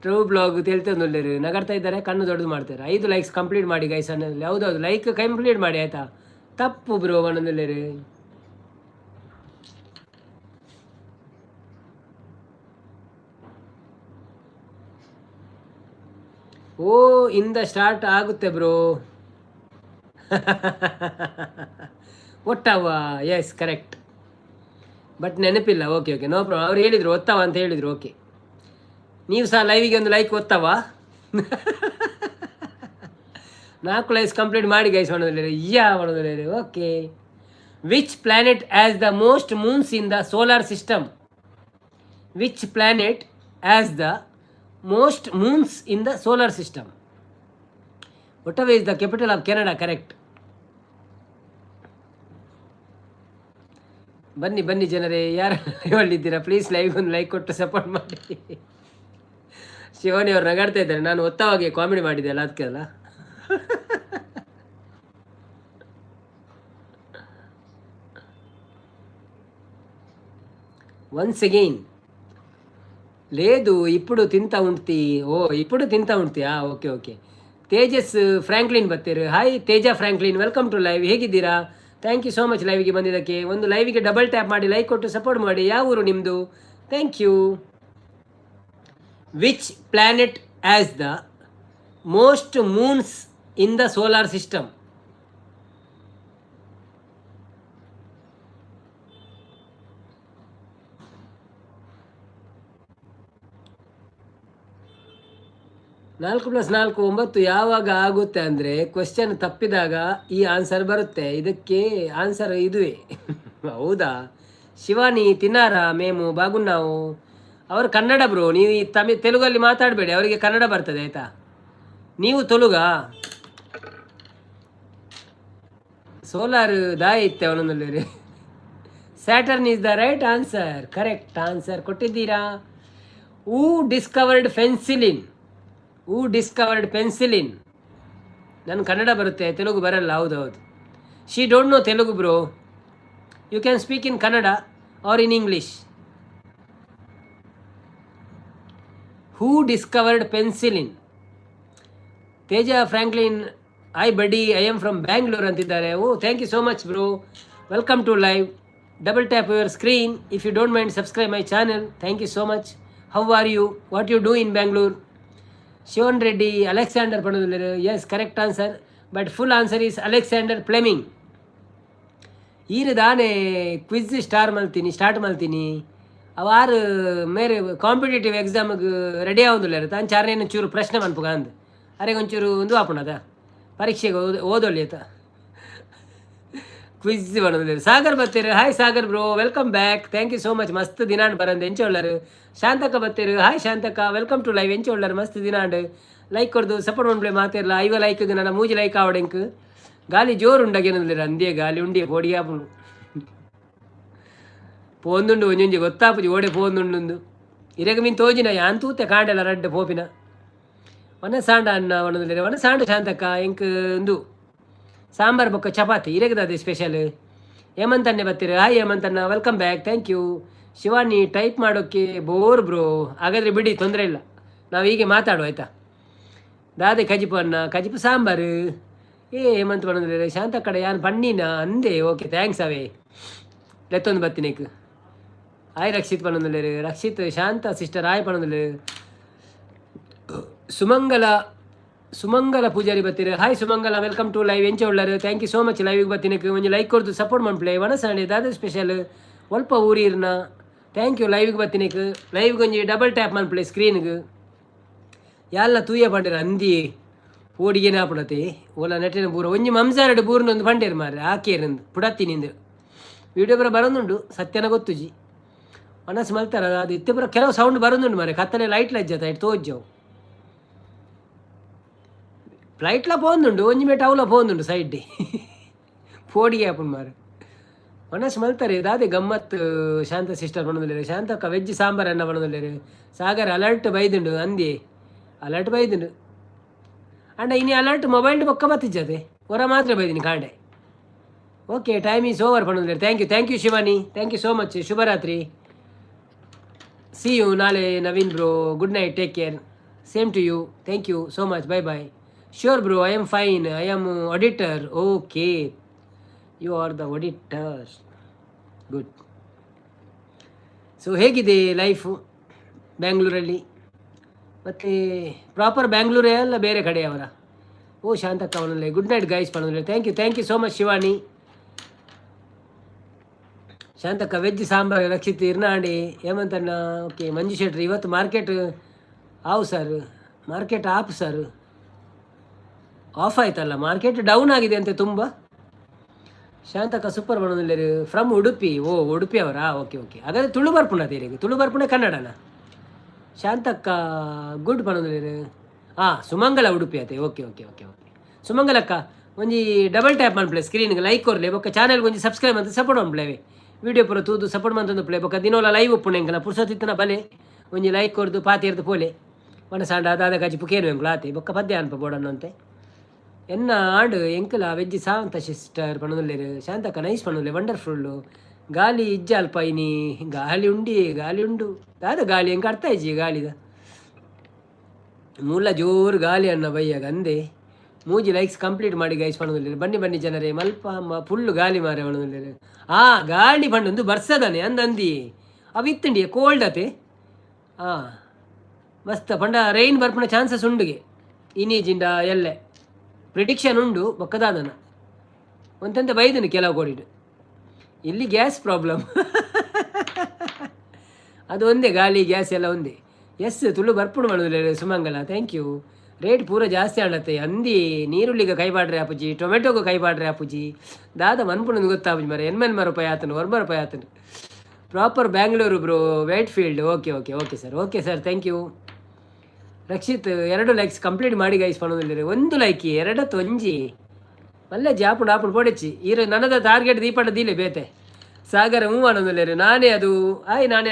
ಟ್ರೂ ಬ್ಲಾಗ್ ತಿಳ್ತಂದುಳ್ಳೇರು ನಗರ್ತಾ ಇದ್ದಾರೆ, ಕಣ್ಣು ದೊಡ್ಡದು ಮಾಡ್ತಾರೆ. 5 ಲೈಕ್ಸ್ ಕಂಪ್ಲೀಟ್ ಮಾಡಿ ಗೈಸ್ ಅನ್ನೋದು. ಹೌದೌದು, ಲೈಕ್ ಕಂಪ್ಲೀಟ್ ಮಾಡಿ ಆಯ್ತಾ. ತಪ್ಪು ಬ್ರೋ ಅನ್ನೋದಿಲ್ಲೇರು. ಓ ಇಂದ ಸ್ಟಾರ್ಟ್ ಆಗುತ್ತೆ bro. Ottawa, yes correct, but ನೆನಪಿಲ್ಲ. Okay no problem. ಅವ್ರು ಹೇಳಿದರು ಒತ್ತವ ಅಂತ ಹೇಳಿದರು. ಓಕೆ, ನೀವು ಸಹ ಲೈವಿಗೆ ಒಂದು ಲೈಕ್ ಒತ್ತವ. 4 ಲೈಕ್ಸ್ ಕಂಪ್ಲೀಟ್ ಮಾಡಿ ಗೈಸ್ ಮಾಡೋದಿಲ್ಲ. ಮಾಡೋದಿಲ್ಲ. Okay, which planet has the most moons in the solar system? Which planet has the most moons in the solar system? Ottawa is the capital of Canada. Correct. ಬನ್ನಿ ಜನರೇ, ಯಾರು ಹೇಳಿದ್ದೀರಾ please live ಒಂದು like ಕೊಟ್ಟು support ಮಾಡಿ. ಶಿವಾನಿ ಅವ್ರು ನಗಾಡ್ತಾ ಇದ್ದಾರೆ, ನಾನು ಒತ್ತವಾಗೆ ಕಾಮಿಡಿ ಮಾಡಿದೆ ಅಲ್ಲ, ಅದಕ್ಕೆ ಅಲ್ಲ. ಒನ್ಸ್ ಅಗೈನ್ లేదు ఇప్పుడు తింటా ఉంಟಿ. ಓ ఇప్పుడు తింటా ఉంಟಿಯಾ? ಓಕೆ ತೇಜಸ್ ಫ್ರ್ಯಾಂಕ್ಲಿನ್ ಬತ್ತೇರು. Hi Teja Franklin, welcome to live. ಹೇಗಿದ್ದೀರಾ? ಥ್ಯಾಂಕ್ ಯು ಸೋ ಮಚ್ ಲೈವಿಗೆ ಬಂದಿದ್ದಕ್ಕೆ. ಒಂದು ಲೈವಿಗೆ ಡಬಲ್ ಟ್ಯಾಪ್ ಮಾಡಿ ಲೈಕ್ ಕೊಟ್ಟು ಸಪೋರ್ಟ್ ಮಾಡಿ. ಯಾವ ಊರು ನಿಮ್ಮದು? Thank you. Which planet has the most moons in the solar system? ನಾಲ್ಕು ಪ್ಲಸ್ 4 9 ಯಾವಾಗ ಆಗುತ್ತೆ ಅಂದರೆ ಕ್ವಶನ್ ತಪ್ಪಿದಾಗ ಈ ಆನ್ಸರ್ ಬರುತ್ತೆ. ಇದಕ್ಕೆ ಆನ್ಸರ್ ಇದುವೇ. ಹೌದಾ ಶಿವಾನಿ? ತಿನ್ನಾರಾ ಮೇಮು ಬಾಗುನ್ನಾವು? ಅವರು ಕನ್ನಡ ಬ್ರೋ, ನೀವು ತೆಲುಗಲ್ಲಿ ಮಾತಾಡಬೇಡಿ, ಅವರಿಗೆ ಕನ್ನಡ ಬರ್ತದೆ ಆಯಿತಾ. ನೀವು ತೆಲುಗಾ? ಸೋಲಾರ್ ದಾಯ ಇತ್ತೆ ಅವನೊಂದಲ್ಲಿ. Saturn is the right answer. Correct answer ಕೊಟ್ಟಿದ್ದೀರಾ. Who discovered penicillin? Who discovered penicillin. ನನ್ನ ಕನ್ನಡ ಬರುತ್ತೆ, ತೆಲುಗು ಬರಲ್ಲ. ಹೌದೌದು. She don't know Telugu bro. You can speak in Kannada or in English. Who discovered penicillin. Teja Franklin, I buddy, I am from Bangalore ಅಂತಿದ್ದಾರೆ. Oh thank you so much bro. Welcome to live. Double tap your screen if you don't mind, subscribe my channel. Thank you so much. How are you? What you do in Bangalore? Shivan Reddy, Alexander ಪಣದಲ್ಲಿರು. Yes, correct answer. But full answer is Alexander Fleming. ಈರು ದಾನೆ quiz start ಮಾಡ್ತೀನಿ. ಅವಾರು ಮೇರೆ competitive ಎಕ್ಸಾಮಿಗೆ ready ಆಗೋದಿಲ್ಲ ಇರುತ್ತೆ. ಅಂಚಾರೇನು ಚೂರು ಪ್ರಶ್ನೆ ಮನ್ಪುಗ ಅಂದ್ ಅರೆಗೆ ಒಂಚೂರು ಒಂದು ಆಪಣದ ಪರೀಕ್ಷೆಗೆ ಓದೊಳ್ಳಿ ಆಯ್ತಾ. ಕ್ವಿಜ್ ಮಾಡೋದಿಲ್ಲ. ಸಾಗರ್ ಬರ್ತೀರಿ. Hi Sagar bro, welcome back. Thank you so much. ಮಸ್ತ್ ದಿನಾಂಡ್ ಬರಂದು ಎಂಚ ಒಳ್ಳರು. ಶಾಂತಕ್ಕ ಬರ್ತೀರಿ. ಹಾಯ್ ಶಾಂತಕ್ಕ, ವೆಲ್ಕಮ್ ಟು ಲೈವ್. ಎಂಚ ಒಳ್ಳರು ಮಸ್ತ್ ದಿನಾಂಡ್. ಲೈಕ್ ಕೊಡ್ದು ಸಪೋರ್ಟ್ ಮಾಡ್ಬಿಳೆ ಮಾತಿರಲ್ಲ. ಐವ ಲೈಕ್ ನನ್ನ ಮೂಜಿ ಲೈಕ್ ಆವಡೆಂಕ್ ಗಾಲಿ ಜೋರು ಉಂಡಾಗೇನಿಲ್ಲ. ಅಂದೇ ಗಾಲಿ ಉಂಡಿ ಹೊಡಿಯಾಪುಂಡು ಪೋಂದುಂಡು ಒಂಜೊಂಜಿ ಗೊತ್ತಾಪುಜಿ ಓಡೆ ಪೋಂದುಂಡು ಇರೆಗ ಮೀನು ತೋಜಿನ ಯಾನ್ ತೂತೆ ಕಾಂಡೆಲ್ಲ ರಡ್ಡ ಪೋಪಿನ ಒನ ಸಾಂಡ ಅನ್ನ ಒಣದಿಲ್ಲ ಒನ ಸಾಂಡು ಶಾಂತಕ್ಕ ಎಂಕ್ ಒಂದು ಸಾಂಬಾರು ಬೊಕ್ಕ ಚಪಾತಿ ಇರೆಗದ ಅದೇ ಸ್ಪೆಷಲ್. ಹೇಮಂತನ್ನೇ ಬರ್ತೀರ. ಹಾಯ್ ಹೇಮಂತನ್ನ, welcome back. Thank you. Shivani, type ಮಾಡೋಕ್ಕೆ ಬೋರ್ ಬ್ರೋ. ಹಾಗಾದರೆ ಬಿಡಿ, ತೊಂದರೆ ಇಲ್ಲ, ನಾವು ಹೀಗೆ ಮಾತಾಡುವ ಆಯಿತಾ. ದಾದೆ ಕಜಿಪು ಅನ್ನ, ಕಜಿಪು ಸಾಂಬಾರು. ಹೇಮಂತ್ ಪಣದಿಲ್ಲ. ಶಾಂತ ಕಡೆ ಯಾನ್ ಪಣ್ಣಿನ ಅಂದೆ. Okay thanks. ಅವೇ ಲೆತ್ತೊಂದು ಬರ್ತೀನಿಕ್. ಹಾಯ್ ರಕ್ಷಿತ್ ಪಣದಿಲ್ಲ. ರಕ್ಷಿತ್, ಶಾಂತ ಸಿಸ್ಟರ್ ಹಾಯ್ ಪಣದಿಲ್ಲ. ಸುಮಂಗಲ ಪೂಜಾರಿ ಬರ್ತೀರಿ. Hi Sumangala, welcome to live. ಎಂಚ ಒಳ್ಳರು. Thank you so much. ಲೈವಿಗೆ ಬರ್ತೀನಿಕ್ ಒಂಜಿ ಲೈಕ್ ಕೊಡ್ದು ಸಪೋರ್ಟ್ ಮಾಡ್ಪ್ಲೆ. ವನಸಾಣಿ ದಾದ ಸ್ಪೆಷಲ್ ಒಲ್ಪ ಊರಿರ್ನ. Thank you. ಲೈವಿಗೆ ಬರ್ತೀನಿಕ್. ಲೈವ್ಗೆ ಒಂಜಿ ಡಬಲ್ ಟ್ಯಾಪ್ ಮಾಡ್ಪ್ಲೆ ಸ್ಕ್ರೀನ್ಗೆ. ಎಲ್ಲ ತೂಯ ಪಂಡಿರ ಅಂದಿ ಓಡಿಗೆನೇ ಆಪಡತೆ ಓಲ ನೆಟ್ಟಿನ ಬೂರ ಒಂಜಿ ಮಂಸಾರಡು ಬೂರ್ನೊಂದು ಪಂಡೇರು ಮಾರ್ರೆ ಆಕೇರಂದು ಪುಡತ್ತಿನಿಂದು ವಿಡಿಯೋ ಪುರ ಬರೋದುಂಡು. ಸತ್ಯನ ಗೊತ್ತುಜಿ ಮನಸ್ಸು ಮಲ್ತಾರ. ಅದು ಇತ್ತೆ ಪುರ ಕೆಲವು ಸೌಂಡ್ ಬರೋದುಂಡು ಮಾರೆ. ಕತ್ತಲೆ ಲೈಟ್ ಲಜ್ಜತ ಇಟ್ಟು ತೋಜ್ಜವು ಫ್ಲೈಟ್ಲ ಪೋಂದುಂಡು. ಒಂಜಿ ಮೇಟ್ ಅವಲ ಪೋಂದುಂಡು ಸೈಡ್ ಪೋಡಿಗೆ ಆಪುಂಡು ಮಾರೆ. ಮನಸ್ಸು ಮಲ್ತಾರೆ. ದಾದೆ ಗಮ್ಮತ್. ಶಾಂತ ಸಿಸ್ಟರ್ ಪಣದಿಲ್ಲ. ಶಾಂತಕ್ಕ ವೆಜ್ ಸಾಂಬಾರು ಅನ್ನ ಪಣದಿಲ್ಲ. ಸಾಗರ್ ಅಲರ್ಟ್ ಬೈದುಂಡು ಅಂದಿ. ಅಲರ್ಟ್ ಬೈದುಂಡು ಅಂಡ ಇನಿ ಅಲರ್ಟ್ ಮೊಬೈಲ್ ಬೊಕ್ಕ ಬತ್ತಿಜ್ಜದೆ ಹೊರ ಮಾತ್ರ ಬೈದಿನಿ ಕಾಂಡೆ. ಓಕೆ, ಟೈಮ್ ಈಸ್ ಓವರ್ ಪಣದಿಲ್ಲ. Thank you Shivani, thank you so much. ಶುಭರಾತ್ರಿ. ಸಿ ಯು ನಾಳೆ Naveen bro. Good night, take care. Same to you. Thank you so much. Bye bye. Sure bro, I am fine. I am auditor. Okay, you are the auditor. Good. So ಹೇಗಿದೆ life ಬ್ಯಾಂಗ್ಳೂರಲ್ಲಿ? ಮತ್ತು proper ಬ್ಯಾಂಗ್ಳೂರೇ ಅಲ್ಲ ಬೇರೆ ಕಡೆಯವರ? ಓ ಶಾಂತಕ್ಕ ಅವನಲ್ಲೇ. ಗುಡ್ ನೈಟ್ ಗೈಸ್ ಪಣದಿಲ್ಲ. Thank you so much Shivani. Shantakka veg ಸಾಂಬಾರು. ರಕ್ಷಿತ್ ಇರ್ನಾಡಿ. ಹೇಮಂತಣ್ಣ. ಓಕೆ, ಮಂಜು ಶೆಟ್ರಿ. ಇವತ್ತು ಮಾರ್ಕೆಟ್ ಆವು sir. Market off sir. Off ಆಯ್ತಲ್ಲ, ಮಾರ್ಕೆಟ್ ಡೌನ್ ಆಗಿದೆ ಅಂತೆ ತುಂಬ. ಶಾಂತಕ್ಕ ಸೂಪರ್ ಪಣದಿಲ್ಲ. ಫ್ರಮ್ ಉಡುಪಿ. ಓ ಉಡುಪಿ ಅವರಾ? Okay okay. ಹಾಗಾದರೆ ತುಳು ಬರ್ಪುಣ ತೀರಿಗೆ. ತುಳು ಬರ್ಪುಣ ಕನ್ನಡನ? ಶಾಂತಕ್ಕ ಗುಡ್ ಪಣದಿಲ್ಲ. ಸುಮಂಗಲ ಉಡುಪಿ ಆತೆ. Okay okay okay okay. ಸುಮಂಗಲಕ್ಕ ಒಂಜಿ ಡಬಲ್ ಟ್ಯಾಪ್ ಮಾಡ್ಪ್ಲೆ ಸ್ಕ್ರೀನ್ಗೆ. ಲೈಕ್ ಕೊರ್ಲೆ ಬೊಕ್ಕ ಚಾನಲ್ಗೆ ಒಂಜಿ ಸಬ್ಸ್ಕ್ರೈಬ್ ಅಂತ ಸಪೋರ್ಟ್ ಮಾಡ್ಪ್ಲೇವೆ. ವಿಡಿಯೋ ಪೂರ ತೂದು ಸಪೋರ್ಟ್ ಮಂತಂದು ಪ್ಲೇ ಬೊಕ್ಕ ದಿನೋಲ ಲೈವ್ ಉಪ್ಪುಣ ಎಂಕಲ ಪುರ್ಸೊತ್ತಿತ್ತನ ಬಲೆ ಒಂಜಿ ಲೈಕ್ ಕೊರ್ದು ಪಾತಿರ್ದು ಪೋಲೆ ಮನ ಸಾಂಡ ಅದಾದ ಕಾಜಿ ಪುಕೇನು ಎಂಕುಲ ಆತೆ ಬೊಕ್ಕ ಪದ್ಯ ಅನ್ಪ ಬೋಡನ್ನಂತೆ ಎನ್ನ and ಎಂಕಲ veg Sawant sister ಪಣದುಲ್ಲೇರು. Shantakka nice ಪಣದುಲ್ಲೆ, wonderful. ಗಾಲಿ ಇಜ್ಜ ಅಲ್ಪ ಇನಿ ಗಾಳಿ ಉಂಡು ದಾದ ಗಾಳಿ ಹೆಂಗೆ ಅರ್ಥ ಇಜ್ಜಿ ಗಾಳಿದ ಮೂಲ ಜೋರು ಗಾಳಿ ಅನ್ನ ಬಯ್ಯಾಗ ಅಂದೆ ಮೂಜಿ ಲೈಕ್ಸ್ ಕಂಪ್ಲೀಟ್ ಮಾಡಿ ಗೈಸ್ ಪಣದುಲ್ಲೇರು. ಬನ್ನಿ ಜನರೇ ಮಲ್ಪ ಫುಲ್ಲು ಗಾಳಿ ಮಾರೆ ಪಣದುಲ್ಲೇರು. ಗಾಳಿ ಪಂಡೊಂದು ಬರ್ಸದಾನೆ ಅಂದಿ ಅವಿತ್ತಂಡಿ ಕೋಲ್ಡ್ ಅತೆ. ಮಸ್ತ್ ಪಂಡ ರೈನ್ ಬರ್ಪಣ ಚಾನ್ಸಸ್ ಉಂಡುಗೆ ಇನೀಜಿಂದ ಎಲ್ಲೆ ಪ್ರಿಡಿಕ್ಷನ್ ಉಂಡು ಬೊಕ್ಕದಾದನ ಒಂತೆಂತ ಬೈದನು ಕೆಲವು ಕೋಡಿಡು. ಇಲ್ಲಿ ಗ್ಯಾಸ್ ಪ್ರಾಬ್ಲಮ್ ಅದು ಒಂದೇ, ಗಾಳಿ ಗ್ಯಾಸ್ ಎಲ್ಲ ಒಂದೇ. ಎಸ್ ತುಳು ಬರ್ಪುಡು ಮಾಡೋದಿಲ್ಲ ಸುಮಂಗಲ. Thank you. ರೇಟ್ ಪೂರ ಜಾಸ್ತಿ ಆಡತ್ತೆ ಅಂದಿ. ನೀರುಳ್ಳಿಗೆ ಕೈ ಪಾಡ್ರೆ ಆಪುಜಿ, ಟೊಮೆಟೊಗೂ ಕೈ ಪಾಡ್ರೆ ಆಪುಜಿ. ದಾದ ಮನ್ಪುಣಂದು ಗೊತ್ತಾಪುಜಿ ಮರ. ಎನ್ಮೆನ್ ರೂಪಾಯಿ ಆತನು, 1 ರೂಪಾಯಿ ಆತನು. Proper Bangalore bro, Whitefield. Okay sir thank you. Rakshit 2 likes complete ಮಾಡಿ ಗೈಸ್ ಪಣೋದಿಲ್ಲ. 1 ಲೈಕಿ 2 ಒಂಜಿ ಮಲ್ಲೆ ಜಾಪುಡು ಆಪುಡು ಪೋಡೆಚ್ಚಿ ಈರು ನನ್ನದ ಟಾರ್ಗೆಟ್ ದೀಪಡ ದೀಲೆ ಬೇತೆ ಸಾಗರ ಅನ್ನೋದಿಲ್ಲ ನಾನೇ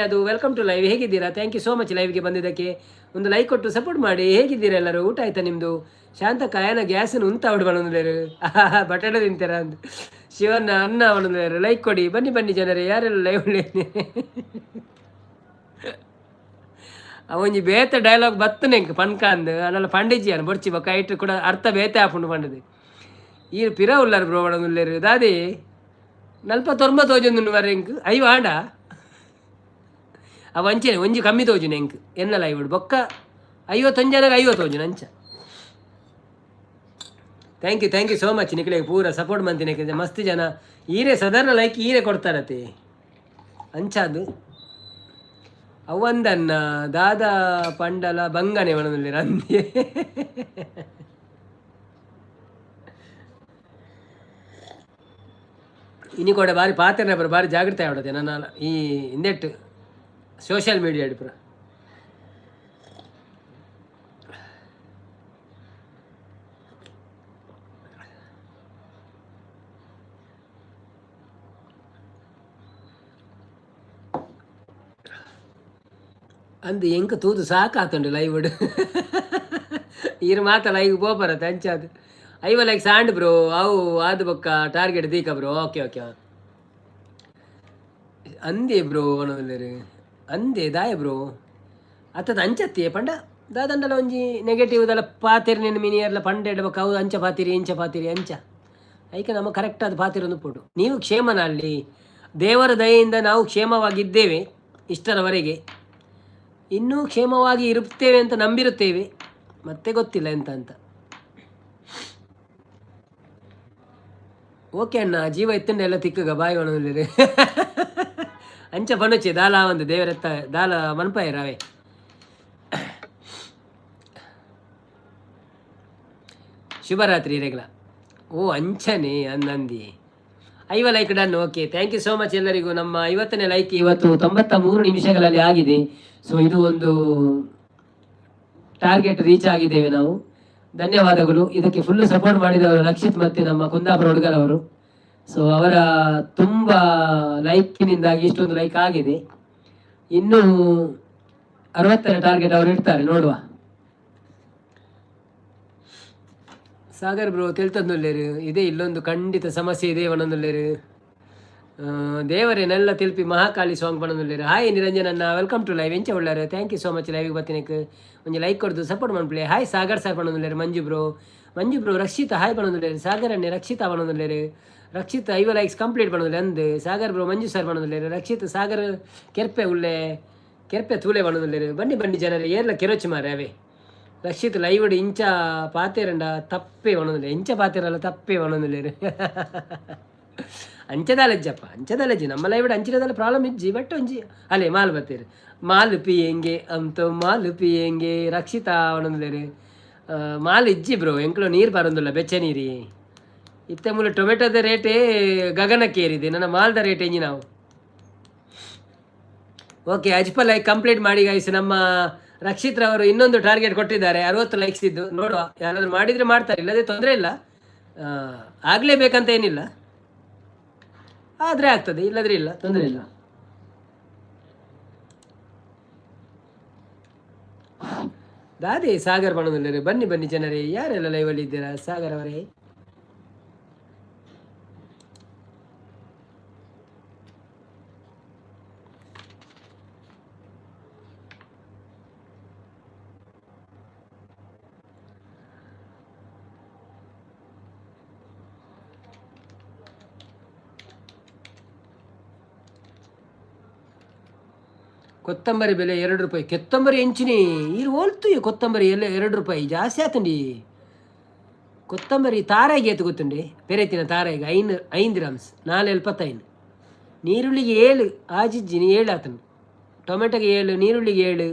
ಅದು ವೆಲ್ಕಮ್ ಟು ಲೈವ್. ಹೇಗಿದ್ದೀರಾ? ಥ್ಯಾಂಕ್ ಯು ಸೋ ಮಚ್ ಲೈವ್ಗೆ ಬಂದಿದ್ದಕ್ಕೆ. ಒಂದು ಲೈಕ್ ಕೊಟ್ಟು ಸಪೋರ್ಟ್ ಮಾಡಿ. ಹೇಗಿದ್ದೀರಾ ಎಲ್ಲರೂ? ಊಟ ಆಯ್ತಾ ನಿಮ್ಮದು? ಶಾಂತ ಕಾಯನ ಗ್ಯಾಸನ್ನು ಉಂತಾವಡು ಬಂದಿದ್ದಾರೆ. ಬಟಾಟೆ ತಿಂತೀರ ಅಂತ ಶಿವನ ಅನ್ನ ಬಂದಿದ್ದಾರೆ. ಲೈಕ್ ಕೊಡಿ. ಬನ್ನಿ ಜನರೇ, ಯಾರೆಲ್ಲ ಲೈವ್ ಅವೊಂಜಿ ಬೇತ ಡೈಲಾಗ್ ಬತ್ತನೆ ಎಂಕ್ ಪನ್ಕ ಅಂದು ಅದೆಲ್ಲ ಪಂಡಿಜಿ ಅನ್ನು ಬೊಡ್ಚಿ ಬೊಕ್ಕ ಐಟ್ ಕೂಡ ಅರ್ಥ ಬೇತೆ ಆಪುಂಡು ಪಂಡದು ಈ ಪಿರ ಉಲ್ಲಾರ ಬ್ರೋ ಉಳ್ಳೇರು ದಾದಿ 49 ತೋಜೊಂದು ಬರ ಎಂಕ್ ಐವ ಆಂಡ ಅವ ಅಂಚೆನೆ ಒಂಜಿ ಕಮ್ಮಿ ತೋಜುನೆ ಎಂಕ್ ಎನ್ನಲ್ಲ ಐವಡು ಬೊಕ್ಕ 51 ಜನಗೆ 50 ತೋಜುನ ಅಂಚ. ಥ್ಯಾಂಕ್ ಯು ಸೋ ಮಚ್ ನಿಖಿಲಿಗೆ ಪೂರ ಸಪೋರ್ಟ್ ಮಂತಿನ ಮಸ್ತ್ ಜನ ಈರೇ ಸಾಧಾರಣ ಲೈಕ್ ಈರೇ ಕೊಡ್ತಾರತೆ ಅಂಚಾದು ಅವಂದನ್ನ ದಾದಾ ಪಂಡಲ ಬಂಗನೆ ಒಣದಲ್ಲಿ ರಂದಿ ಇನಿ ಕೂಡ ಬಾರಿ ಪಾತ್ರನ ಬರ ಬಾರಿ ಜಾಗೃತಿ ಆಗ್ಬಿಡತ್ತೆ ನನ್ನ ಈ ಹಿಂದೆಟ್ಟು ಸೋಷಿಯಲ್ ಮೀಡಿಯಾ ಪುರ ಅಂದು ಎಂಕ ತೂದು ಸಾಕಾತುಂಡು ಲೈವ್ ಇರು ಮಾತ ಲೈವ್ ಬೋಪರತ್ತೆ ಅಂಚಾದು ಐವ ಲೈಕ್ ಸಾಂಡ್ ಬ್ರೋ ಅವು ಅದು ಬೊಕ್ಕ ಟಾರ್ಗೆಟ್ ದೀಕ ಬ್ರೋ. ಓಕೆ ಅಂದೆ ಬ್ರೋ ಅನ್ನೋದಿಲ್ಲರು ಅಂದೆ ದಾಯ ಬ್ರೋ ಅತ್ತದ ಅಂಚತ್ತಿ ಪಂಡ ದಾದಂಡಲ ಒಂಜಿ ನೆಗೆಟಿವ್ ದಲ್ಲ ಪಾತಿರಿ ನಿನ್ನ ಮಿನಿಯರ್ಲ ಪಂಡ ಇಡಬೇಕು ಅವು ಅಂಚ ಪಾತಿರಿ ಇಂಚ ಪಾತಿರಿ ಅಂಚ ಐಕೆ ನಮ್ಮ ಕರೆಕ್ಟ್ ಅದು ಪಾತಿರಿ ಒಂದು ಪುಟ್ಟು ನೀವು ಕ್ಷೇಮನ ಅಲ್ಲಿ ದೇವರ ದಯೆಯಿಂದ ನಾವು ಕ್ಷೇಮವಾಗಿದ್ದೇವೆ ಇಷ್ಟರವರೆಗೆ. ಇನ್ನೂ ಕ್ಷೇಮವಾಗಿ ಇರುತ್ತೇವೆ ಅಂತ ನಂಬಿರುತ್ತೇವೆ, ಮತ್ತೆ ಗೊತ್ತಿಲ್ಲ ಎಂತ ಅಂತ. ಓಕೆ ಅಣ್ಣ ಜೀವ ಇತ್ತಂಡೆ ಎಲ್ಲ ತಿಕ್ಕಗ ಬಾಯಿ ಒಣದಲ್ಲಿ ಅಂಚ ಪಣಚೆ ದಾಲ ಒಂದು ದೇವರೆತ್ತ ದಾಲ ಮನ್ಪಾಯ ರಾವೆ ಶುಭರಾತ್ರಿ ರೇಗ್ಲ. ಓ ಅಂಚನೆ ಅಂದಿ ಐವ like done. Okay thank you so much ಎಲ್ಲರಿಗೂ. ನಮ್ಮ 50ನೇ ಲೈಕ್ ಇವತ್ತು 93 ನಿಮಿಷಗಳಲ್ಲಿ ಆಗಿದೆ. ಸೊ ಇದು ಒಂದು ಟಾರ್ಗೆಟ್ ರೀಚ್ ಆಗಿದ್ದೇವೆ ನಾವು. ಧನ್ಯವಾದಗಳು. ಇದಕ್ಕೆ ಫುಲ್ ಸಪೋರ್ಟ್ ಮಾಡಿದವರು ರಕ್ಷಿತ್ ಮತ್ತೆ ನಮ್ಮ ಕುಂದಾಪುರ ಹುಡುಗರ್ ಅವರು. ಸೊ ಅವರ ತುಂಬ ಲೈಕಿನಿಂದಾಗಿ ಇಷ್ಟೊಂದು ಲೈಕ್ ಆಗಿದೆ. ಇನ್ನೂ 60ನೇ ಟಾರ್ಗೆಟ್ ಅವರು ಇಡ್ತಾರೆ, ನೋಡುವ. ಸಾಗರ್ ಬ್ರೋ ತಿಳ್ತಂದುಲ್ಲೇರು ಇದೇ ಇಲ್ಲೊಂದು ಖಂಡಿತ ಸಮಸ್ಯೆ ಇದೆ ಒಂದೊಂದುಲ್ಲೇರು ದೇವರೇನೆಲ್ಲ ತಿಳ್ಪಿ ಮಹಾಕಾಳಿ ಸಾಂಗ್ ಪಣೊಂದುಲ್ಲೇರು. ಹಾಯ್ ನಿರಂಜನನ್ನ ವೆಲ್ಕಮ್ ಟು ಲೈವ್ ಎಂಚ ಒಳ್ಳಾರು. ಥ್ಯಾಂಕ್ ಯು ಸೋ ಮಚ್ ಲೈವಿಗೆ ಬರ್ತೀನಕ್ಕೆ ಒಂಜಿ ಲೈಕ್ ಕೊಡ್ದು ಸಪೋರ್ಟ್ ಮಾಡ್ಬಿಡಿ. ಹಾಯ್ ಸಾಗರ್ ಸರ್ ಪಣೊಂದುಲ್ಲೇರು. ಮಂಜು ಬ್ರೋ ರಕ್ಷಿತ ಹಾಯ್ ಪಣೊಂದುಲ್ಲೇರು. ಸಾಗರ್ ಅನ್ನೆ ರಕ್ಷಿತ ಪಣೊಂದುಲ್ಲೇರು. ರಕ್ಷಿತ್ 5 ಲೈಕ್ಸ್ ಕಂಪ್ಲೀಟ್ ಪಣೊಂದುಲ್ಲೆ ಅಂದು ಸಾಗರ್ ಬ್ರೋ ಮಂಜು ಸರ್ ಪಣೊಂದುಲ್ಲೇರು. ರಕ್ಷಿತ್ ಸಾಗರ್ ಕೆರ್ಪೆ ತೂಲೆ ಪಣೊಂದುಲ್ಲೇರು. ಬನ್ನಿ ಜನರೇ ಏರ್ಲ ಕೆರೊಚ್ಚು ಮಾರೆ ಅವೇ ರಕ್ಷಿತ್ ಲೈವಡ್ ಇಂಚ ಪಾತೇರಂಡ ತಪ್ಪೇ ಒಣೊಂದಿಲ್ಲ ಇಂಚ ಪಾತೇರಲ್ಲ ತಪ್ಪೇ ಒಣೊಂದಿಲ್ಲ ಅಂಚದಲ್ಲಜ್ಜಿ ನಮ್ಮ ಲೈವಡ್ ಅಂಚಿನದಲ್ಲ ಪ್ರಾಬ್ಲಮ್ ಇಜ್ಜಿ ಬಟ್ ಒಂಜಿ ಅಲ್ಲೇ ಮಾಲ್ ಬತ್ತೇರು ಮಾಲ್ ಪಿಯಂಗೆ ಅಂತ ಮಾಲ್ ಪಿಯಂಗೆ ರಕ್ಷಿತ ಒಣೊಂದಿಲ್ಲ ಮಾಲ್ ಇಜ್ಜಿ ಬ್ರೋ ಎಂಕ್ಲೋ ನೀರು ಬರೋದಿಲ್ಲ ಬೆಚ್ಚ ನೀರಿ ಇತ್ತೆ ಮೂಲ ಟೊಮೆಟೊದ ರೇಟೇ ಗಗನಕ್ಕೆ ಏರಿದೆ. ನನ್ನ ಮಾಲ್ದ ರೇಟ್ ಎಂಜಿ ನಾವು. ಓಕೆ ಅಜ್ಪ ಲೈಕ್ ಕಂಪ್ಲೀಟ್ ಮಾಡಿ ಗೈಸ್. ನಮ್ಮ ರಕ್ಷಿತ್ ರವರು ಇನ್ನೊಂದು ಟಾರ್ಗೆಟ್ ಕೊಟ್ಟಿದ್ದಾರೆ 60 ಲೈಕ್ಸ್ ಇದ್ದು. ನೋಡುವ ಯಾರಾದರೂ ಮಾಡಿದರೆ ಮಾಡ್ತಾರೆ, ಇಲ್ಲದೆ ತೊಂದರೆ ಇಲ್ಲ. ಆಗಲೇಬೇಕಂತ ಏನಿಲ್ಲ, ಆದರೆ ಆಗ್ತದೆ, ಇಲ್ಲದ್ರೆ ಇಲ್ಲ, ತೊಂದರೆ ಇಲ್ಲ. ದಾದಿ ಸಾಗರ್ ಬಣ್ಣದಲ್ಲಿ ಬನ್ನಿ ಜನರೇ, ಯಾರೆಲ್ಲ ಲೈವಲ್ಲಿ ಇದ್ದೀರಾ? ಸಾಗರ್ ಅವರೇ ಕೊತ್ತಂಬರಿ ಬೆಲೆ 2 ರೂಪಾಯಿ. ಕೊತ್ತಂಬರಿ ಎಂಚಿನಿ ಇರು ಹೋಲ್ತು ಕೊತ್ತಂಬರಿ ಎಲ್ಲ 2 ರೂಪಾಯಿ ಜಾಸ್ತಿ ಆತಂಡಿ. ಕೊತ್ತಂಬರಿ ತಾರಾಯಿಗೆ ಎತ್ತು ಗೊತ್ತುಂಡಿ ಪೆರೆತಿನ ತಾರಾಯಿಗೆ 5 ಗ್ರಾಮ್ಸ್ 4.75. ನೀರುಳ್ಳಿಗೆ 7 ಆಜಿಜ್ಜಿನಿ 7 ಆತನು. ಟೊಮೆಟೊಗೆ 7, ನೀರುಳ್ಳಿಗೆ 7.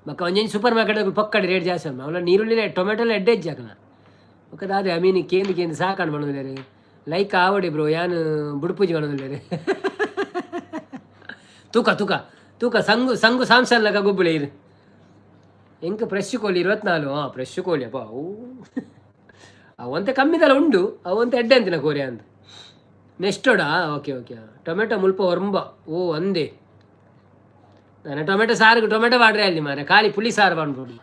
ಮಕ್ಕ ಒಂಜೊಂದು ಸೂಪರ್ ಮಾರ್ಕೆಟ್ಗಳು ಪಕ್ಕಡೆ ರೇಟ್ ಜಾಸ್ತಿ ಅಮ್ಮ ಅವಳ ನೀರುಳ್ಳಿ ಟೊಮೆಟೊಲ್ಲ ಎಡ್ಡೆ ಹೆಚ್ಚಾಕನ ಮಕ್ಕದಾದ್ರೆ ಅಮೀನಿ ಕೇಂದ್ರ ಸಾಕಾಣ್ ಮಾಡೋದಿಲ್ಲ. ಲೈಕ್ ಆವಡಿ ಬ್ರೋ ಯಾನು ಬುಡುಪೂಜಿ ಮಾಡೋದಿಲ್ಲ. ತೂಕ ಸಂಗು ಸಾಂಸಲ್ಲಗ ಗೊಬ್ಬಳೆ ಇರು ಎಂಕ ಫ್ರೆಶ್ ಕೋಳಿ 24. ಫ್ರೆಶ್ ಕೋಳಿ ಅಪ್ಪ ಅವು ಅವಂತೆ ಕಮ್ಮಿದಲ್ಲ ಉಂಡು, ಅವಂತೆ ಎಡ್ಡೆ ಅಂತಿನ ಕೋರಿ ಅಂತ ನೆಕ್ಸ್ಟೋಡಾ ಓಕೆ ಓಕೆ ಟೊಮೆಟೊ ಮುಲ್ಪ ಒರಂಬ ಓ ಅಂದೆ ನಾನು ಟೊಮೆಟೊ ಸಾರಿಗೆ ಟೊಮೆಟೊ ಬಾಡ್ರೆ ಅಲ್ಲಿ ಮಾರೆ ಖಾಲಿ ಪುಳಿ ಸಾರು ಮಾಡ್ಬಿಡಿ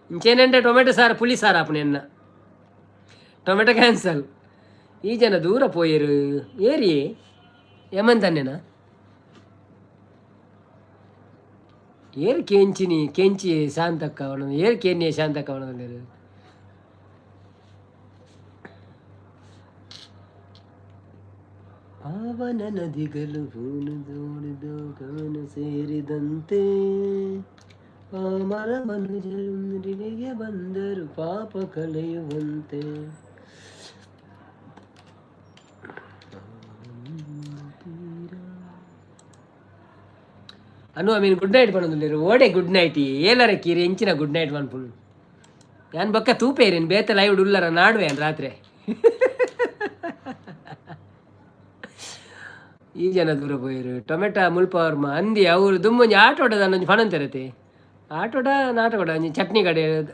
ಇಂಚೇನಂటే ಟೊಮೆಟೊ ಸಾರು ಪುಳಿ ಸಾರು ಆಪನೆನ್ನ ಟೊಮೆಟೊ ಕ್ಯಾನ್ಸಲ್ ಈ ಜನ ದೂರ ಪೋಯರು ಏರಿ ಏಮಂತನ್ನೇನಾ ಏರು ಕೆಂಚಿನಿ ಕೆಂಚಿ ಶಾಂತಕ್ಕ ಅವನು ಏರು ಕೆನ್ನಿ ಶಾಂತಕ್ಕ ಅವನು ಪಾವನ ನದಿಗಳು ದೋಣಿದು ಗಮನ ಸೇರಿದಂತೆ ಪಾಮರ ಮನುಜರಿಗೆ ಬಂದರು ಪಾಪ ಕಳೆಯುವಂತೆ ಅನು ಮೀನು ಗುಡ್ ನೈಟ್ ಪಣೊಂದುಲ್ಲೆರ್ ಓಡೆ ಗುಡ್ ನೈಟ್ ಏಲರ ಕೀರಿ ಎಂಚಿನ ಗುಡ್ ನೈಟ್ ಮನ್ಪುಳು ಯಾನ್ ಬೊಕ್ಕ ತೂಪೇರೇನು ಬೇತೆ ಲೈವ್ ಉಲ್ಲರ ನಾಡುವೆ ರಾತ್ರಿ ಈ ಜನ ದೂರ ಪೋಯರು ಟೊಮೆಟೊ ಮುಲ್ಪ ಅವ್ರಮ್ಮ ಅಂದಿ ಅವರು ದುಮ್ಮೊಂಜಿ ಆಟೋಟದ ಅನ್ನೊಂಜಿ ಫಣಂತೆರತೆ ಆಟೋಟ ನಾಟೋಟ ಒಂಜಿ ಚಟ್ನಿ ಕಡೆ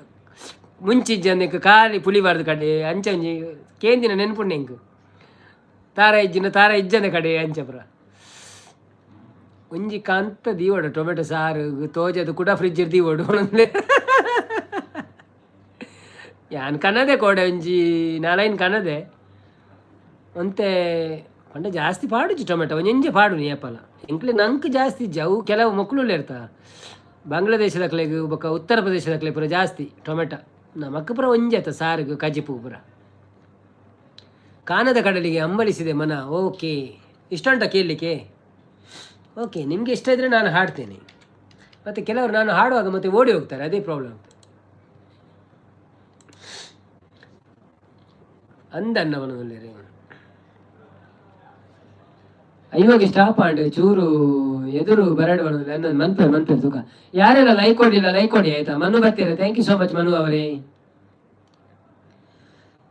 ಮುಂಚಿಜ್ಜಂದಕ್ಕೆ ಖಾಲಿ ಪುಳಿಬಾರ್ದು ಕಡೆ ಅಂಚ ಒಂಜಿ ಕೇಂದಿನ ನೆನ್ಪುಂಡೆ ಇಂಕು ತಾರ ಇಜ್ಜನ ಕಡೆ ಅಂಚಪ್ರ ಒಂಜಿ ಕಾಂತ ದೀವೋಡು ಟೊಮೆಟೊ ಸಾರು ತೋಜದು ಕೂಡ ಫ್ರಿಜ್ ದೀವೋಡು ಯಾನ್ ಕನ್ನದೆ ಕೋಡೆ ಒಂಜಿ ನಾಲೈನ್ ಕನ್ನದೆ ಒಂತೆ ಪಂಡ ಜಾಸ್ತಿ ಪಾಡುಜಿ ಟೊಮೆಟೊ ಒಂಜೆ ಪಾಡು ಏಪಲ ಎಂಕ್ಲೆ ನಂಗೆ ಜಾಸ್ತಿ ಅವು ಕೆಲವು ಮಕ್ಕಳು ಇರ್ತಾ ಬಾಂಗ್ಲಾದೇಶದ ಕಲೆಗೆ ಬೊಕ್ಕ ಉತ್ತರ ಪ್ರದೇಶದ ಕಲೆ ಪುರ ಜಾಸ್ತಿ ಟೊಮೆಟೊ ನಮಕ್ ಪುರ ಒಂಜೆತ ಸಾರಿಗೆ ಕಜಿಪು ಪುರ ಕಾನದ ಕಡಲಿಗೆ ಅಂಬಲಿಸಿದೆ ಮನ ಓಕೆ ಇಷ್ಟ ಉಂಟ ಕೇಳಲಿಕ್ಕೆ ಓಕೆ ನಿಮಗೆ ಇಷ್ಟ ಇದ್ದರೆ ನಾನು ಹಾಡ್ತೇನೆ ಮತ್ತು ಕೆಲವರು ನಾನು ಹಾಡುವಾಗ ಮತ್ತೆ ಓಡಿ ಹೋಗ್ತಾರೆ ಅದೇ ಪ್ರಾಬ್ಲಮ್ ಅಂದನ್ನವನಲ್ಲೇ ಇವಾಗ ಸ್ಟಾಪ್ ಆಂಡ್ ಚೂರು ಎದುರು ಬರಡು ಬರೋದಿಲ್ಲ ಅನ್ನೊಂದು ಮಂತ್ರ ಸುಖ ಯಾರೆಲ್ಲ ಲೈಕ್ ಕೊಡಿ ಆಯ್ತಾ ಮನು ಬರ್ತೀರಾ thank you so much Manu ಅವರೇ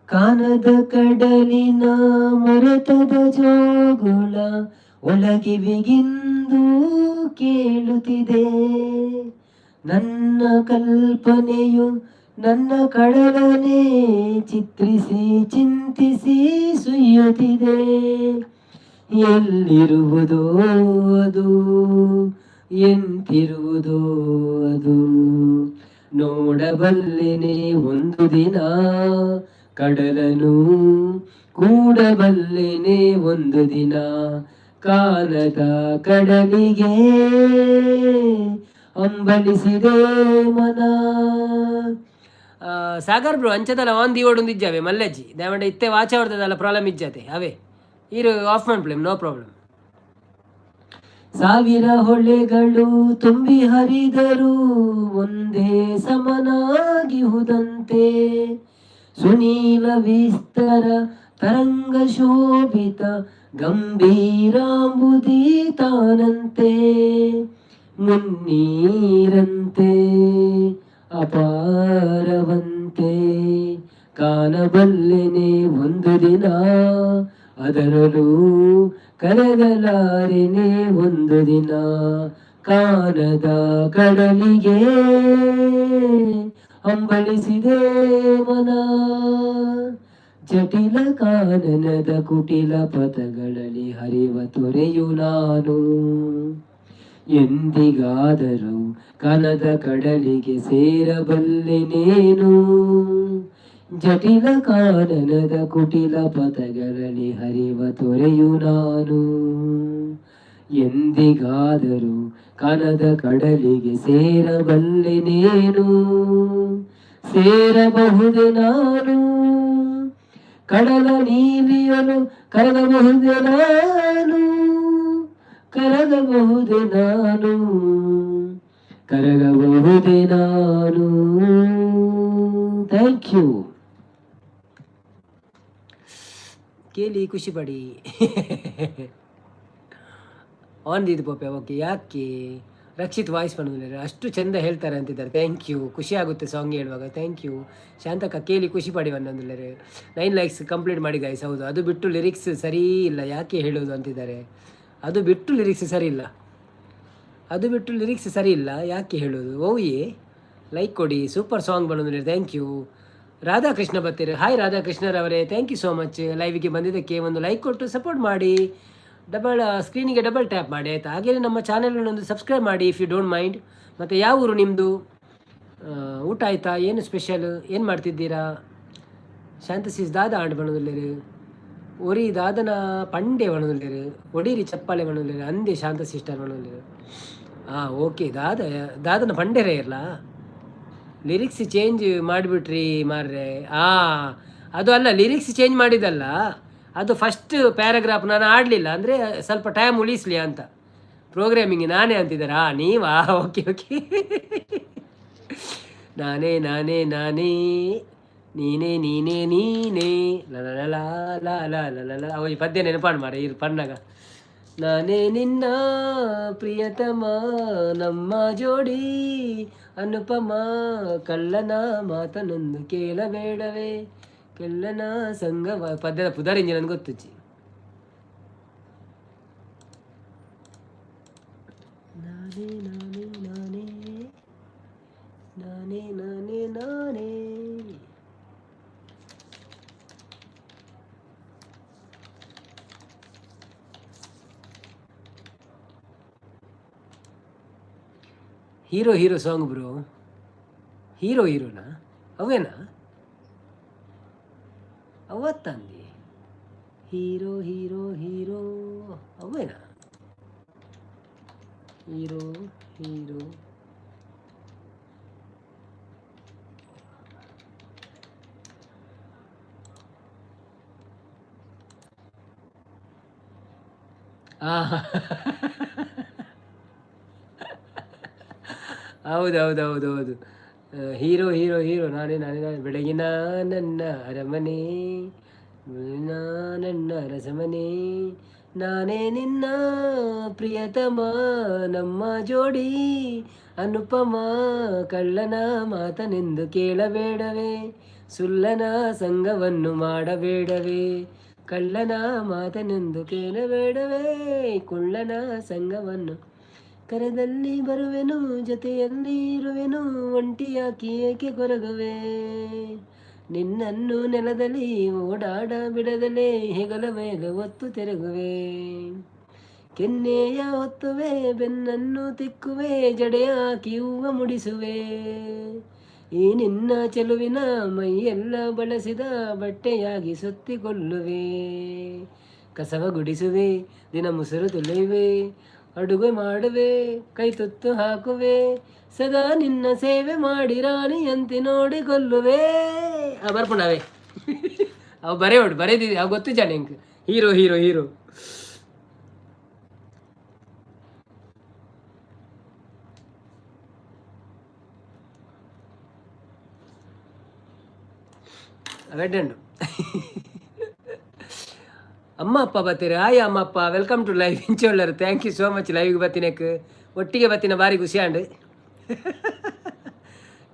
ಕಾನದ ಕಡಲಿನ ಮೊರೆತದ ಜೋಗುಳ ಒಳಗಿವಿಗಿಂದು ಕೇಳುತ್ತಿದೆ ನನ್ನ ಕಲ್ಪನೆಯು ನನ್ನ ಕಡಲನೆ ಚಿತ್ರಿಸಿ ಚಿಂತಿಸಿ ಸುಯ್ಯುತ್ತಿದೆ ಎಲ್ಲಿರುವುದೋ ಅದು ಎಂತಿರುವುದೋ ಅದು ನೋಡಬಲ್ಲೆನೆ ಒಂದು ದಿನ ಕಡಲನು ಕೂಡಬಲ್ಲೆನೆ ಒಂದು ದಿನ ಕಾನದ ಕಡಲಿಗೆ ಅಂಬಲಿಸಿದೆ ಮನ ಸಾಗರ್ ಬ್ರೋ ಅಂಚದಲ್ಲ ಒಂದು ಓಡೊಂದು ಇಜ್ಜಾವೆ ಮಲ್ಲೆಜ್ಜಿ ದಯಮಾಡಿ ಇತ್ತೆ ವಾಚ ಹೊಡ್ತದಲ್ಲ ಪ್ರಾಬ್ಲಮ್ ಇಜ್ಜತೆ ಅವೇ ಇರು ಆಫ್ ಮಾಡ್ಪ್ಲೇಮ್ ನೋ ಪ್ರಾಬ್ಲಮ್ ಸಾವಿರ ಹೊಳೆಗಳು ತುಂಬಿ ಹರಿದರು ಒಂದೇ ಸಮನಾಗಿಹುದಂತೆ ಸುನೀಲ ವಿಸ್ತರ ತರಂಗ ಶೋಭಿತ ಗಂಭೀರಾಂಬುದಿ ತಾನಂತೆ ಮುನ್ನೀರಂತೆ ಅಪಾರವಂತೆ ಕಾಣಬಲ್ಲೆನೆ ಒಂದು ದಿನ ಅದರಲ್ಲೂ ಕರಗಲಾರೆನೆ ಒಂದು ದಿನ ಕಾನದ ಕಡಲಿಗೆ ಅಂಬಳಿಸಿದೆ ಮನ ಜಟಿಲ ಕಾನನದ ಕುಟಿಲ ಪಥಗಳಲ್ಲಿ ಹರಿವ ತೊರೆಯು ನಾನು ಎಂದಿಗಾದರೂ ಕನದ ಕಡಲಿಗೆ ಸೇರಬಲ್ಲೆನೇನು ಜಟಿಲ ಕಾನನದ ಕುಟಿಲ ಪಥಗಳಲ್ಲಿ ಹರಿವ ತೊರೆಯು ನಾನು ಎಂದಿಗಾದರೂ ಕನದ ಕಡಲಿಗೆ ಸೇರಬಲ್ಲೆನೇನು ಸೇರಬಹುದೆ ನಾನು ಕಡಲ ನೀಲಿಯಲು ಕರಗಬಹುದೆ ನಾನು ಕರಗಬಹುದೆ ನಾನು ಕರಗಬಹುದೆ ನಾನು ಥ್ಯಾಂಕ್ ಯು ಕೇಳಿ ಖುಷಿ ಪಡಿ ಆನ್ ಇದು ಪೋಪೆ ಓಕೆ ಯಾಕೆ ರಕ್ಷಿತ್ ವಾಯ್ಸ್ ಮಾಡೋದಿಲ್ಲ ಅಷ್ಟು ಚೆಂದ ಹೇಳ್ತಾರೆ ಅಂತಿದ್ದಾರೆ ಥ್ಯಾಂಕ್ ಯು ಖುಷಿ ಆಗುತ್ತೆ ಸಾಂಗ್ ಹೇಳುವಾಗ ಥ್ಯಾಂಕ್ ಯು ಶಾಂತಕ್ಕ ಕೇಳಿ ಖುಷಿ ಪಡಿ ಒಂದೊಂದಿಲ್ಲರೆ 9 ಲೈಕ್ಸ್ ಕಂಪ್ಲೀಟ್ ಮಾಡಿ ಗೈಸ್ ಹೌದು ಅದು ಬಿಟ್ಟು ಲಿರಿಕ್ಸ್ ಸರಿ ಇಲ್ಲ ಯಾಕೆ ಹೇಳೋದು ಅಂತಿದ್ದಾರೆ ಅದು ಬಿಟ್ಟು ಲಿರಿಕ್ಸ್ ಸರಿ ಇಲ್ಲ ಅದು ಬಿಟ್ಟು ಲಿರಿಕ್ಸ್ ಸರಿ ಇಲ್ಲ ಯಾಕೆ ಹೇಳೋದು ಓಯೇ ಲೈಕ್ ಕೊಡಿ ಸೂಪರ್ ಸಾಂಗ್ ಬಂದಿಲ್ಲ ಥ್ಯಾಂಕ್ ಯು ರಾಧಾಕೃಷ್ಣ ಬತ್ತೀರಿ. ಹಾಯ್ ರಾಧಾಕೃಷ್ಣರವರೇ, ಥ್ಯಾಂಕ್ ಯು ಸೋ ಮಚ್. ಲೈವಿಗೆ ಬಂದಿದ್ದಕ್ಕೆ ಒಂದು ಲೈಕ್ ಕೊಟ್ಟು ಸಪೋರ್ಟ್ ಮಾಡಿ. ಸ್ಕ್ರೀನಿಗೆ ಡಬಲ್ ಟ್ಯಾಪ್ ಮಾಡಿ ಆಯಿತಾ. ಹಾಗೆಯೇ ನಮ್ಮ ಚಾನಲನ್ನೊಂದು ಸಬ್ಸ್ಕ್ರೈಬ್ ಮಾಡಿ ಇಫ್ ಯು ಡೋಂಟ್ ಮೈಂಡ್. ಮತ್ತು ಯಾವ ಊರು ನಿಮ್ಮದು? ಊಟ ಆಯಿತಾ? ಏನು ಸ್ಪೆಷಲ್? ಏನು ಮಾಡ್ತಿದ್ದೀರಾ? ಶಾಂತಸೀಸ್ ದಾದ ಆಂಡ್ ಬಣದಲ್ಲಿರು, ಒರಿ ದಾದನ ಪಂಡೆ ಬಣದಲ್ಲಿರು, ಒಡಿರಿ ಚಪ್ಪಾಳೆ ಬಣದಲ್ಲಿರು, ಅಂದೆ ಶಾಂತ ಸಿಸ್ಟರ್ ಬಣದಲ್ಲಿರು. ಓಕೆ, ದಾದನ ಪಂಡೆರೇ ಇರಲ್ಲ. ಲಿರಿಕ್ಸ್ ಚೇಂಜ್ ಮಾಡಿಬಿಟ್ರಿ ಮಾರ್ರೆ. ಅದು ಅಲ್ಲ, ಲಿರಿಕ್ಸ್ ಚೇಂಜ್ ಮಾಡಿದ್ದಲ್ಲ, ಅದು ಫಸ್ಟ್ ಪ್ಯಾರಾಗ್ರಾಫ್ ನಾನು ಆಡಲಿಲ್ಲ, ಅಂದರೆ ಸ್ವಲ್ಪ ಟೈಮ್ ಉಳಿಸ್ಲಿ ಅಂತ. ಪ್ರೋಗ್ರಾಮಿಂಗ್ ನಾನೇ ಅಂತಿದ್ದಾರಾ ನೀವಾ? Okay okay. ನಾನೇ ನಾನೇ ನಾನೇ ನೀನೇ ನೀನೇ ನೀನೇ ಲಲ ಅವ ಈ ಪದ್ಯ ನೆನಪಾಡು ಮಾರ ಇರು ಪಣ್ಣಗ. ನಾನೇ ನಿನ್ನ ಪ್ರಿಯತಮ, ನಮ್ಮ ಜೋಡಿ ಅನುಪಮ, ಕಳ್ಳನ ಮಾತನೊಂದು ಕೇಳಬೇಡವೇ, ಕೆಲ್ಲನ ಸಂಗವ. ಪದ್ಯದ ಪುದಾರಿಂಜಿ ನನಗೆ ಗೊತ್ತುಚ್ಚಿ. ನಾನೇ ನಾನೇ ನಾನೇ ನಾನೇ ನಾನೇ ನಾನೇ. Hero song bro. ಹೀರೋನಾ? ಅವೇನಾ ಅವತ್ತಂದಿ? ಹೀರೋ ಅವೇನಾ? ಹೀರೋ ಹೌದು. ಹೀರೋ ನಾನೇ ಬೆಳಗಿನ ನನ್ನ ಅರಮನೆ, ನನ್ನ ರಸಮನೆ, ನಾನೇ ನಿನ್ನ ಪ್ರಿಯತಮ, ನಮ್ಮ ಜೋಡಿ ಅನುಪಮ, ಕಳ್ಳನ ಮಾತನೆಂದು ಕೇಳಬೇಡವೇ, ಸುಳ್ಳನ ಸಂಗವನ್ನು ಮಾಡಬೇಡವೇ, ಕಳ್ಳನ ಮಾತನೆಂದು ಕೇಳಬೇಡವೇ, ಕುಳ್ಳನ ಸಂಗವನ್ನು. ಕರೆದಲ್ಲಿ ಬರುವೆನು, ಜೊತೆಯಲ್ಲಿ ಇರುವೆನು, ಒಂಟಿಯಾಕಿ ಏಕೆ ಕೊರಗುವೆ, ನಿನ್ನನ್ನು ನೆಲದಲ್ಲಿ ಓಡಾಡ ಬಿಡದಲೇ, ಹೆಗಲ ಮೇಲೆ ಒತ್ತು ತಿರುಗುವೆ, ಕೆನ್ನೆಯ ಹೊತ್ತುವೆ, ಬೆನ್ನನ್ನು ತಿಕ್ಕುವೆ, ಜಡೆಯ ಹಾಕಿ ಹೂವ ಮುಡಿಸುವೆ, ಈ ನಿನ್ನ ಚೆಲುವಿನ ಮೈಯೆಲ್ಲ ಬಳಸಿದ ಬಟ್ಟೆಯಾಗಿ ಸುತ್ತಿಕೊಳ್ಳುವೆ, ಕಸವ ಗುಡಿಸುವೆ, ದಿನ ಮುಸುರು ತುಳಿಯುವೆ, ಅಡುಗೆ ಮಾಡುವೆ, ಕೈ ತುತ್ತು ಹಾಕುವೆ, ಸದಾ ನಿನ್ನ ಸೇವೆ ಮಾಡಿ ರಾಣಿಯಂತೆ ನೋಡಿಕೊಳ್ಳುವೆ. ಬರ್ಪುಣವೇ ಅವು ಬರೆದಿದ್ದೆ ಅವು ಗೊತ್ತು ಜಾನೆ. ಹೀರೋ ಅವೆಡ್ಡು ಅಮ್ಮ ಅಪ್ಪ ಬರ್ತೀರಿ. ಹಾಯ್ ಅಮ್ಮ ಅಪ್ಪ, ವೆಲ್ಕಮ್ ಟು ಲೈವ್. ಇಂಚೊಳ್ಳರು, ಥ್ಯಾಂಕ್ ಯು ಸೋ ಮಚ್. ಲೈವ್ಗೆ ಬರ್ತೀನಕ್ಕೆ ಒಟ್ಟಿಗೆ ಬರ್ತೀನ, ಭಾರಿ ಖುಷಿಯಾಂಡು.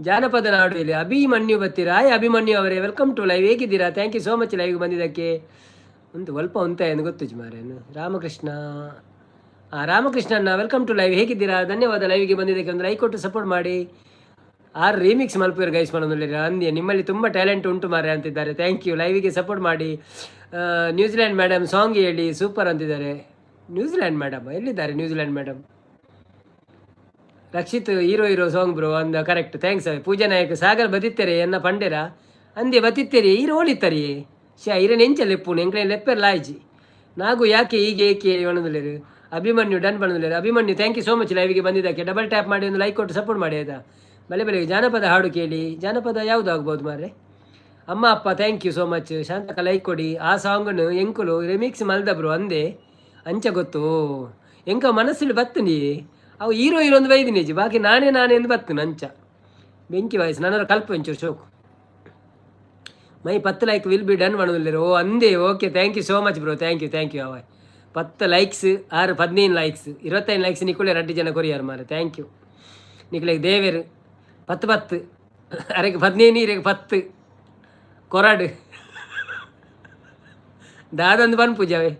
ಜಾನಪದ ನಾಡು ಇಲ್ಲಿ ಅಭಿಮನ್ಯು ಬರ್ತೀರಾ? ಹಾಯ್ ಅಭಿಮನ್ಯು ಅವರೇ, ವೆಲ್ಕಮ್ ಟು ಲೈವ್. ಹೇಗಿದ್ದೀರಾ? ಥ್ಯಾಂಕ್ ಯು ಸೋ ಮಚ್ ಲೈವ್ಗೆ ಬಂದಿದ್ದಕ್ಕೆ. ಸ್ವಲ್ಪ ಏನು ಗೊತ್ತು ಮಾರೇನು. ರಾಮಕೃಷ್ಣನ್ನ ವೆಲ್ಕಮ್ ಟು ಲೈವ್. ಹೇಗಿದ್ದೀರಾ? ಧನ್ಯವಾದ ಲೈವ್ಗೆ ಬಂದಿದ್ದಕ್ಕೆ. ಒಂದು ಲೈಕ್ ಕೊಟ್ಟು ಸಪೋರ್ಟ್ ಮಾಡಿ. ರೀಮಿಕ್ಸ್ ಮಲ್ಪುವರು ಗೈಸ್ ಮಾಡೋದಿಲ್ಲ ಅಂದ್ಯ, ನಿಮ್ಮಲ್ಲಿ ತುಂಬ ಟ್ಯಾಲೆಂಟ್ ಉಂಟು ಮಾರೆ ಅಂತಿದ್ದಾರೆ. Thank you. ಲೈವಿಗೆ ಸಪೋರ್ಟ್ ಮಾಡಿ. ನ್ಯೂಜಿಲ್ಯಾಂಡ್ ಮೇಡಮ್ ಸಾಂಗ್ ಹೇಳಿ ಸೂಪರ್ ಅಂತಿದ್ದಾರೆ. ನ್ಯೂಜಿಲ್ಯಾಂಡ್ ಮೇಡಮ್ ಎಲ್ಲಿದ್ದಾರೆ? New Zealand madam Rakshith hero song bro ಅಂದ ಕರೆಕ್ಟ್. ಥ್ಯಾಂಕ್ಸ್. ಪೂಜಾ ನಾಯಕ್ ಸಾಗರ್ ಬದಿತ್ತೇರಿ ಎನ್ನ ಪಂಡೇರ ಅಂದೆ ಬತ್ತಿತ್ತೇರಿ ಹೀರೋ ಓಳಿತ್ತರಿ ಇರನ್ ಎಂಚಲ್ಲ ಎಪ್ಪು ಎಂಕ್ಲೆ ಲೆಪ್ಪರ್ ಲಾಯ್ಜಿ ನಾಗು ಯಾಕೆ ಹೀಗೆ ಏಕೆ ಒಣದಿಲ್ಲರು. ಅಭಿಮನ್ಯು ಡನ್ ಬಣ್ಣದಿಲ್ಲರು. Abhimanyu thank you so much ಲೈವಿಗೆ ಬಂದಿದ್ದಕ್ಕೆ. ಡಬಲ್ ಟ್ಯಾಪ್ ಮಾಡಿ ಒಂದು ಲೈಕ್ ಕೊಟ್ಟು ಸಪೋರ್ಟ್ ಮಾಡಿ ಆಯಿತಾ. ಬಲೆ ಜಾನಪದ ಹಾಡು ಕೇಳಿ. ಜಾನಪದ ಯಾವುದು ಆಗ್ಬೋದು ಮಾರ್ರೆ? ಅಮ್ಮ ಅಪ್ಪ ಥ್ಯಾಂಕ್ ಯು ಸೋ ಮಚ್. ಶಾಂತಕ ಲೈಕ್ ಕೊಡಿ. ಆ ಸಾಂಗನ್ನು ಎಂಕುಲು ರಿಮಿಕ್ಸ್ ಮಲ್ದಬ್ರು ಅಂದೆ ಅಂಚ ಗೊತ್ತು ಎಂಕ ಮನಸ್ಸಲ್ಲಿ ಬತ್ತು ನೀ ಅವು ಹೀರೋ ಒಂದು ಬೈದು ನಿಜ ಬಾಕಿ ನಾನೇ ಎಂದು ಬತ್ತು ನಂಚ ಬೆಂಕಿ ವಯಸ್ಸು ನನ್ನ ಕಲ್ಪ ಒಂಚೂರು ಶೋಕು my 10 like will be done ಮಾಡೋದಿಲ್ಲ. ಅಂದೆ okay thank you so much bro. Thank you ಅವ 10 ಲೈಕ್ಸ್ 15 ಲೈಕ್ಸ್ 25 ಲೈಕ್ಸ್ ನಿಕ್ಕುಳೆ 2 ಜನ ಕೊರಿಯಾರು ಮಾರೆ. ಥ್ಯಾಂಕ್ ಯು ನಿಕ್ಕಲೆಗೆ ದೇವೇರು 10 ಅರೆಗೆ 15 ಇರೆಗೆ 10 ಕೊರಾಡು ದಾದೊಂದು ಬನ್ ಪೂಜಾವೆ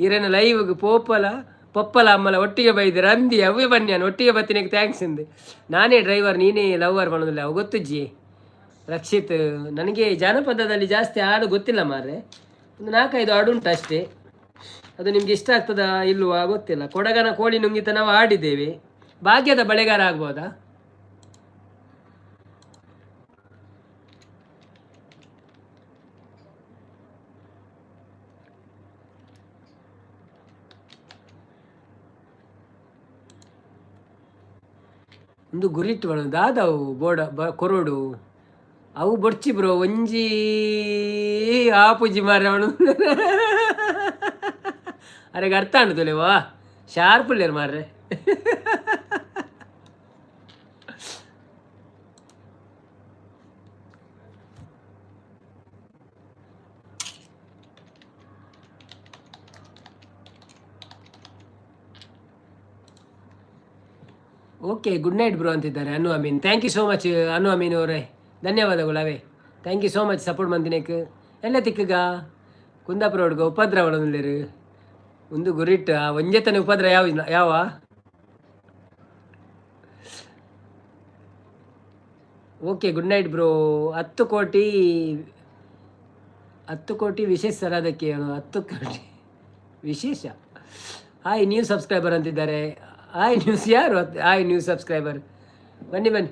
ಇರೇನು ಲೈವ್ಗೆ ಪೊಪ್ಪಲ ಅಮ್ಮಲ ಒಟ್ಟಿಗೆ ಬೈದಿರ ಅಂದಿ ಅವೇ ಬನ್ನಿ ನಾನು ಒಟ್ಟಿಗೆ ಬರ್ತೀನಿ. ಥ್ಯಾಂಕ್ಸ್ ಅಂದೆ. ನಾನೇ ಡ್ರೈವರ್ ನೀನೇ ಲವರ್ ಮಾಡೋದಿಲ್ಲ ಅವು ಗೊತ್ತುಜ್ಜಿ ರಕ್ಷಿತ್, ನನಗೆ ಜಾನಪದದಲ್ಲಿ ಜಾಸ್ತಿ ಹಾಡು ಗೊತ್ತಿಲ್ಲ ಮಾರ್ರೆ. ಒಂದು 4-5 ಹಾಡು ಉಂಟು ಅಷ್ಟೇ. ಅದು ನಿಮ್ಗೆ ಇಷ್ಟ ಆಗ್ತದಾ ಇಲ್ವಾ ಗೊತ್ತಿಲ್ಲ. ಕೊಡಗನ ಕೋಳಿ ನುಂಗಿತ ನಾವು ಆಡಿದ್ದೇವೆ. ಭಾಗ್ಯದ ಬಳೆಗಾರ ಆಗ್ಬೋದಾ? ಒಂದು ಗುರಿಟ್ಟು ಬಣ ದಾದವು ಬೋಡ ಕೊರೋಡು ಅವು ಬೊಡ್ಚಿ ಬ್ರೋ ಒಂಜಿ ಆಪುಜಿ ಮಾರ್ರೆ ಅವನು ಅರೆಗೆ ಅರ್ಥ ವಾ ಶಾರ್ಪ್ ಇಲ್ಲೇರು ಮಾರ್ರೆ. ಓಕೆ, ಗುಡ್ ನೈಟ್ ಬ್ರೋ ಅಂತಿದ್ದಾರೆ Anu Amin. Thank you so much Anu Amin ಅವರೇ, ಧನ್ಯವಾದಗಳು ಅವೇ. Thank you so much support ಮಂದಿನಕ್ಕೆ. ಎಲ್ಲ ತಿಕ್ಕಗ ಕುಂದಾಪುರ ಹುಡುಗ ಉಪದ್ರ ಒಳಂದಿರು ಒಂದು ಗುರಿಟ್ಟ ಒಂಜೆತನ ಉಪದ್ರ ಯಾವ ಓಕೆ ಗುಡ್ ನೈಟ್ ಬ್ರೋ. 10 ಕೋಟಿ ವಿಶೇಷ ಸರ್, ಅದಕ್ಕೆ 10 ಕೋಟಿ ವಿಶೇಷ. ಹಾಯ್ ನ್ಯೂ ಸಬ್ಸ್ಕ್ರೈಬರ್ ಅಂತಿದ್ದಾರೆ. ಹಾಯ್ ನ್ಯೂಸ್ ಯಾರು? ಹಾಯ್ ನ್ಯೂ ಸಬ್ಸ್ಕ್ರೈಬರ್, ಬನ್ನಿ ಬನ್ನಿ.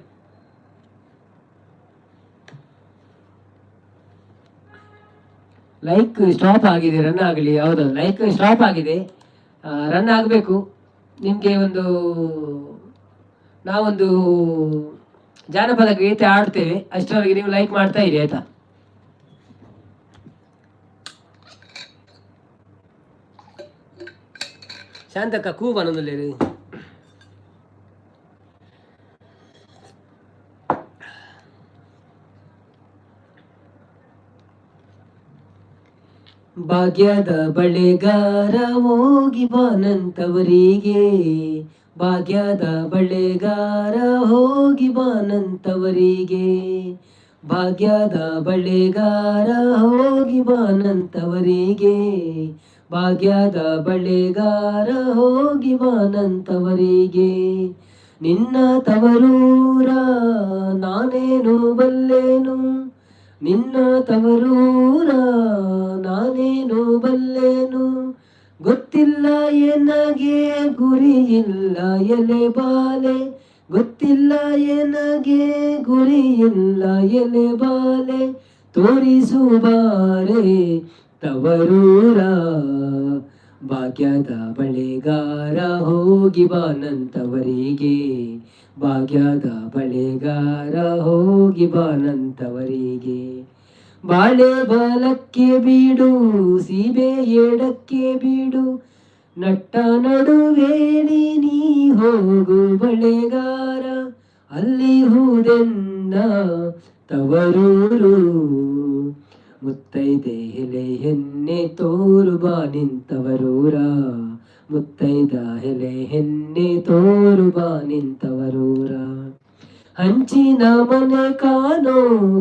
ಲೈಕ್ ಸ್ಟಾಪ್ ಆಗಿದೆ, ರನ್ ಆಗಲಿ. ಹೌದು, ಲೈಕ್ ಸ್ಟಾಪ್ ಆಗಿದೆ, ರನ್ ಆಗಬೇಕು. ನಿಮಗೆ ನಾವೊಂದು ಜಾನಪದ ಗೀತೆ ಆಡ್ತೇವೆ, ಅಷ್ಟರವರೆಗೆ ನೀವು ಲೈಕ್ ಮಾಡ್ತಾ ಇರಿ ಆಯ್ತಾ. ಶಾಂತಕ್ಕ ಕೂಬನೊಂದಲ್ಲಿ ಭಾಗ್ಯದ ಬಳೆಗಾರ ಹೋಗಿ ಬಾನಂತವರಿಗೆ, ಭಾಗ್ಯದ ಬಳೆಗಾರ ಹೋಗಿ ಬಾನಂತವರಿಗೆ, ಭಾಗ್ಯದ ಬಳೆಗಾರ ಹೋಗಿ ಬಾನಂತವರಿಗೆ, ಭಾಗ್ಯದ ಬಳೆಗಾರ ಹೋಗಿ ಬಾನಂತವರಿಗೆ. ನಿನ್ನ ತವರೂರ ನಾನೇನು ಬಲ್ಲೇನು, ನಿನ್ನ ತವರೂರ ನಾನೇನು ಬಲ್ಲೇನು, ಗೊತ್ತಿಲ್ಲ ಎನಗೆ ಗುರಿಯಿಲ್ಲ ಎಲೆ ಬಾಲೆ, ಗೊತ್ತಿಲ್ಲ ಎನಗೆ ಗುರಿಯಿಲ್ಲ ಎಲೆ ಬಾಲೆ, ತೋರಿಸುಬಾರೆ ತವರೂರ, ಭಾಗ್ಯದ ಬಳೆಗಾರ ಹೋಗಿ ಬಾನಂತವರಿಗೆ, ಭಾಗ್ಯದ ಬಳೆಗಾರ ಹೋಗಿ ಬಾನಂತವರಿಗೆ. ಬಾಳೆ ಬಲಕ್ಕೆ ಬೀಡು ಸೀಬೆ ಎಡಕ್ಕೆ ಬೀಡು, ನಟ್ಟ ನಡುವೇಲಿ ನೀ ಹೋಗು ಬಳೆಗಾರ, ಅಲ್ಲಿ ಹೂದೆನ್ನ ತವರೂರು, ಮುತ್ತೈದೆ ಎಲೆ ಹೆನ್ನೆ ತೋರು ಬಾ ನಿಂತವರೂರ, ಮುತ್ತೈದ ಎಲೆ ಹೆನ್ನೆ ತೋರು ಬಾ ನಿಂತವರೂರ. ಹಂಚಿನ ಮನೆ ಕಾನೋ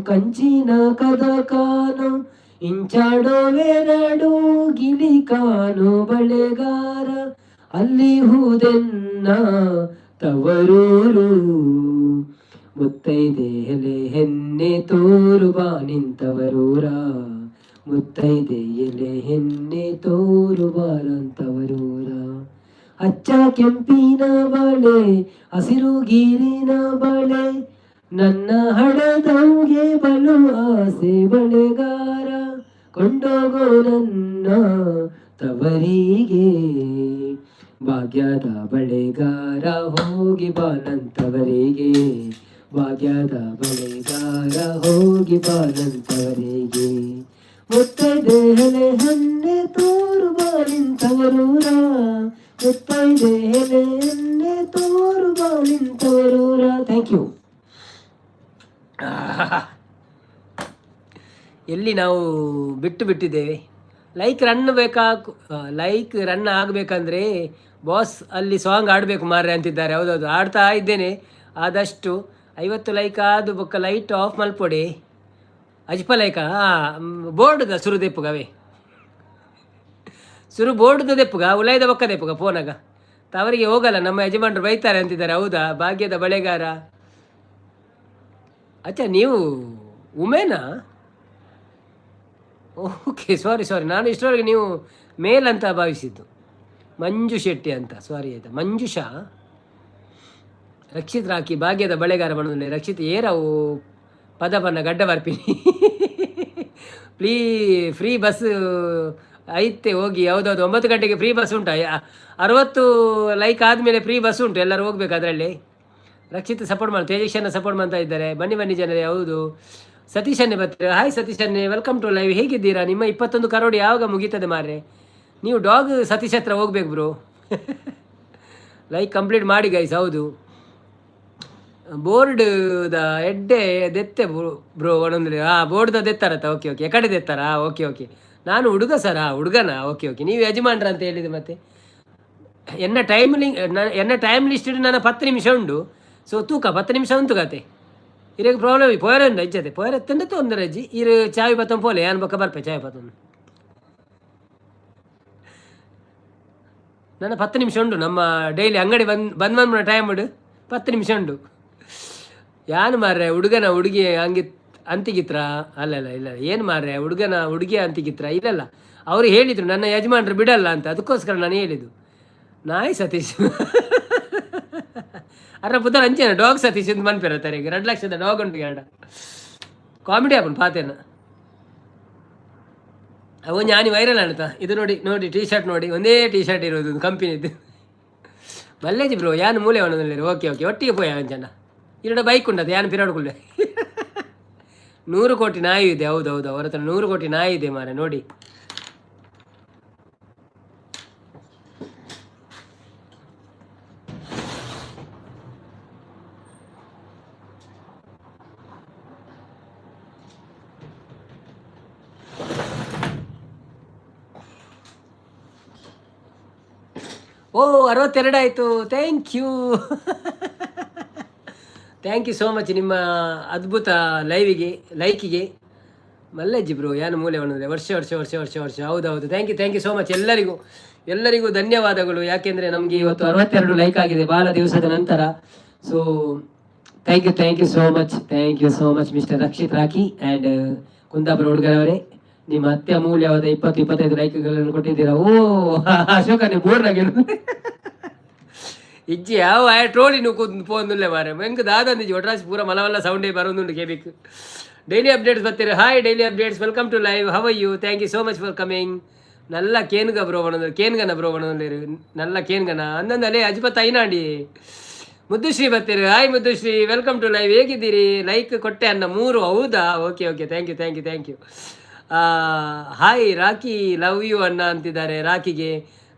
ಕಂಚಿನ ಕದ ಕಾನೋ, ಇಂಚಾಡೋವೆರಡು ಗಿಳಿ ಕಾನೋ ಬಳೆಗಾರ, ಅಲ್ಲಿ ಹೂದೆನ್ನ ತವರೂರು, ಮುತ್ತೈದೆ ಎಲೆ ಹೆನ್ನೆ ತೋರು ಬಾ ನಿಂತವರೂರ, ಮುತ್ತೈದೆ ಎಲೆ ಹೆನ್ನೆ ತೋರು ಬಾರಂತವರೂರ. ಹಚ್ಚ ಕೆಂಪಿನ ಬಳೆ ಹಸಿರು ಗೀರಿನ ಬಳೆ, ನನ್ನ ಹಣದಂಗೆ ಬಲು ಆಸೆ ಬಳೆಗಾರ, ಕೊಂಡೋಗೋ ನನ್ನ ತವರಿಗೆ, ಭಾಗ್ಯದ ಬಳೆಗಾರ ಹೋಗಿ ಬಾನಂತವರಿಗೆ, ಭಾಗ್ಯದ ಬಳೆಗಾರ ಹೋಗಿ ಬಾನಂತವರಿಗೆ. ಮುತ್ತೈದೆ ಎಲೆ ಹೆನ್ನೆ ತೋರು ಬಾನಿಂತವರೂರ, ಮುತ್ತೈದೆ ಎಲೆ ಹೆನ್ನೆ ತೋರು ಬಾನಿಂತವರೂರ. Thank you. ಎಲ್ಲಿ ನಾವು ಬಿಟ್ಟಿದ್ದೇವೆ. ಲೈಕ್ ರನ್ ಆಗಬೇಕಂದ್ರೆ ಬಾಸ್ ಅಲ್ಲಿ ಸಾಂಗ್ ಆಡಬೇಕು ಮಾರ್ರೆ ಅಂತಿದ್ದಾರೆ. ಹೌದೌದು, ಆಡ್ತಾ ಇದ್ದೇನೆ. ಆದಷ್ಟು 50 ಲೈಕ್ ಆದು ಬೊಕ್ಕ ಲೈಟ್ ಆಫ್ ಮಲ್ಪೊಡೆ ಅಜ್ಪ ಲೈಕ ಬೋರ್ಡ್ದ ಸುರು ದೆಪ್ಪುಗವೇ ಸುರು ಬೋರ್ಡ್ದ ದೆಪ್ಪುಗ ಉಲಾಯ್ದ ಬೊಕ್ಕ ದೆಪ್ಪುಗ ಫೋನಾಗ ಅವರಿಗೆ ಹೋಗಲ್ಲ, ನಮ್ಮ ಯಜಮಾನರು ಬೈತಾರೆ ಅಂತಿದ್ದಾರೆ. ಹೌದಾ, ಭಾಗ್ಯದ ಬಳೆಗಾರ. ಅಚ್ಚ ನೀವು ಉಮೇನಾ? ಓಕೆ, ಸಾರಿ, ನಾನು ಇಷ್ಟರವರೆಗೆ ನೀವು ಮೇಲ್ ಅಂತ ಭಾವಿಸಿದ್ದು. ಮಂಜು ಶೆಟ್ಟಿ ಅಂತ, ಸಾರಿ ಆಯಿತಾ. ಮಂಜುಷಾ. ರಕ್ಷಿತ್ ರಾಕಿ ಭಾಗ್ಯದ ಬಳೆಗಾರ ಬಣ್ಣದಲ್ಲಿ. ರಕ್ಷಿತ್ ಏರವು ಪದಪನ್ನ ಗಡ್ಡ ಬರ್ಪಿನಿ. ಫ್ರೀ ಬಸ್ ಐತೆ ಹೋಗಿ. ಯಾವುದಾದ್ರು 9 ಗಂಟೆಗೆ ಫ್ರೀ ಬಸ್ ಉಂಟಾ? 60 ಲೈಕ್ ಆದಮೇಲೆ ಫ್ರೀ ಬಸ್ ಉಂಟು, ಎಲ್ಲರೂ ಹೋಗ್ಬೇಕು ಅದರಲ್ಲಿ. ರಕ್ಷಿತ್ ಸಪೋರ್ಟ್ ಮಾಡಿ, ತೇಜಸ್ವನ್ನ ಸಪೋರ್ಟ್ ಮಾಡ್ತಾ ಇದ್ದಾರೆ. ಬನ್ನಿ ಜನರೇ. ಹೌದು, ಸತೀಶನ್ನೇ ಬರ್ತಾರೆ. ಹಾಯ್ ಸತೀಶನ್ನೇ, ವೆಲ್ಕಮ್ ಟು ಲೈವ್. ಹೇಗಿದ್ದೀರಾ? ನಿಮ್ಮ 21 ಕರೋಡಿ ಯಾವಾಗ ಮುಗೀತದೆ ಮಾರ್ರೆ? ನೀವು ಡಾಗ್ ಸತೀಶ್ ಹತ್ರ ಹೋಗ್ಬೇಕು ಬ್ರೋ. ಲೈಕ್ ಕಂಪ್ಲೀಟ್ ಮಾಡಿ ಗೈಸ್. ಹೌದು, ಬೋರ್ಡ್ದ ಎಡ್ಡೆ ದೆತ್ತೆ ಬ್ರೋ ಒಂದೊಂದ್ರೆ. ಬೋರ್ಡ್ದ ದೆತ್ತಾರತ್ತ. ಓಕೆ, ಎಕಡೆ ದೆತ್ತಾರಾ? ಓಕೆ. ನಾನು ಹುಡುಗ ಸರ್. ಹುಡುಗನಾ? ಓಕೆ. ನೀವು ಯಜಮಾನ್ರ ಅಂತ ಹೇಳಿದೆ ಮತ್ತೆ. ಎನ್ನ ಟೈಮ್ ಲಿಸ್ಟ್ ನನ್ನ 10 ನಿಮಿಷ ಉಂಡು. ಸೊ ತೂಕ 10 ನಿಮಿಷ ಉಂಟು ಕತೆ. ಇರಗೆ ಪ್ರಾಬ್ಲಮ್ ಪೋಯರ ಉಂಡು ಇಜ್ಜತೆ. ಪೋಯರ ಎತ್ತಂಡೆ ತೊಂದರೆ ಅಜ್ಜಿ. ಇರು ಚಾವಿ ಪತ್ತೊಂದು ಪೋಲೆ ಯಾನ್ ಬೊಕ್ಕ ಬರ್ಪೆ ಚಾವಿ ಪತ್ತೊಂದು. ನನ್ನ 10 ನಿಮಿಷ ಉಂಡು. ನಮ್ಮ ಡೈಲಿ ಅಂಗಡಿ ಬಂದ್ ಟೈಮ್ ಉಂಡು 10 ನಿಮಿಷ ಉಂಡು. ಯಾನು ಮಾರ್ರೆ ಹುಡುಗನ ಹುಡುಗಿ ಹಂಗೆ ಅಂತಿಗಿತ್ರ? ಇಲ್ಲ ಏನು ಮಾರ್ರೆ, ಹುಡುಗನ ಹುಡುಗಿ ಅಂತಿಗಿತ್ರ? ಇಲ್ಲ, ಅವರು ಹೇಳಿದರು ನನ್ನ ಯಜಮಾನ್ರು ಬಿಡಲ್ಲ ಅಂತ, ಅದಕ್ಕೋಸ್ಕರ ನಾನು ಹೇಳಿದ್ದು. ನಾಯಿ ಸತೀಶ್ ಅರ ಪುತ್ರ ಅಂಚೆನ ಡಾಗ್ ಸತೀಶ್ ಅಂತ ಮನ್ಪಿರತ್ತಾರೆ. ಈಗ 2 ಲಕ್ಷದ ಡಾಗ್ ಉಂಟು ಎರಡ. ಕಾಮಿಡಿ ಆಪನ್ ಪಾತೇನ ಅವು ಜ್ಞಾನಿ ವೈರಲ್ ಆಡ್ತಾ. ಇದು ನೋಡಿ ಟೀ ಶರ್ಟ್ ನೋಡಿ, ಒಂದೇ ಟೀ ಶರ್ಟ್ ಇರೋದು ಕಂಪನಿದ್ದು. ಮಲ್ಲೇಜ್ ಬ್ರೋ ಯಾನು ಮೂಲೆ ಒಣದಲ್ಲಿ. ಓಕೆ ಒಟ್ಟಿಗೆ ಪೋಯ ಅಂಚನ. 2 ಬೈಕ್ ಉಂಟದು ಯಾನು ಪಿರಾಡ್ಕೊಳ್ಳೆ. 100 ಕೋಟಿ ನಾಯಿ ಇದೆ. ಹೌದು, ಅವ್ರ ಹತ್ರ 100 ಕೋಟಿ ನಾಯಿ ಇದೆ ಮಾರೆ ನೋಡಿ. ಓ 62 ಆಯಿತು. ಥ್ಯಾಂಕ್ ಯು ಸೋ ಮಚ್ ನಿಮ್ಮ ಅದ್ಭುತ ಲೈಕಿಗೆ. ಮಲ್ಲೇಜಿ ಬ್ರೋ ಯಾನು ಮೂಲೆ ಒಣದ್ರೆ ವರ್ಷ. ಹೌದು. ಥ್ಯಾಂಕ್ ಯು ಸೋ ಮಚ್ ಎಲ್ಲರಿಗೂ ಧನ್ಯವಾದಗಳು. ಯಾಕೆಂದರೆ ನಮಗೆ ಇವತ್ತು 62 ಲೈಕ್ ಆಗಿದೆ ಭಾಳ ದಿವಸದ ನಂತರ. So thank you so much mister Rakshit Rocky and Kundapura ಹುಡುಗರವರೇ. ನಿಮ್ಮ ಅತ್ಯಮೂಲ್ಯವಾದ 25 ಲೈಕ್ಗಳನ್ನು ಕೊಟ್ಟಿದ್ದೀರಾ. ಓ ಅಶೋಕ ನೀವು ಬೋರ್ನಾಗೆ ಇಜ್ಜಿ ಯಾವ ಟ್ರೋಲಿ ನೀವು ಪೋಂದುಲ್ಲೆ ಮಾರೆ ಹೆಂಗೆ ದಾದಂದಿಜಿ ಒಟ್ರಾಸಿ ಪೂರ ಮಲವಲ್ಲ ಸೌಂಡೇ ಬರೋದುಂಡು ಕೇಬೇಕು. ಡೈಲಿ ಅಪ್ಡೇಟ್ಸ್ ಬರ್ತೀರಿ. Hi daily updates, welcome to live. How you? Thank you so much for coming. ನಲ್ಲ ಕೇನ್ಗ ಬ್ರೋ ಬರೋದು ನಲ್ಲ ಕೇನ್ಗನ ಅಂದಂದಲೇ ಅಜ್ಪತ್ ಐನಾಡಿ. ಮುದ್ದುಶ್ರೀ ಬರ್ತೀರಿ. Hi Muddushree, welcome to live. ಹೇಗಿದ್ದೀರಿ? ಲೈಕ್ ಕೊಟ್ಟೆ ಅನ್ನ 3. ಹೌದಾ? Okay. Thank you. Hi Rocky, love you ಅಣ್ಣ ಅಂತಿದ್ದಾರೆ ರಾಕಿಗೆ.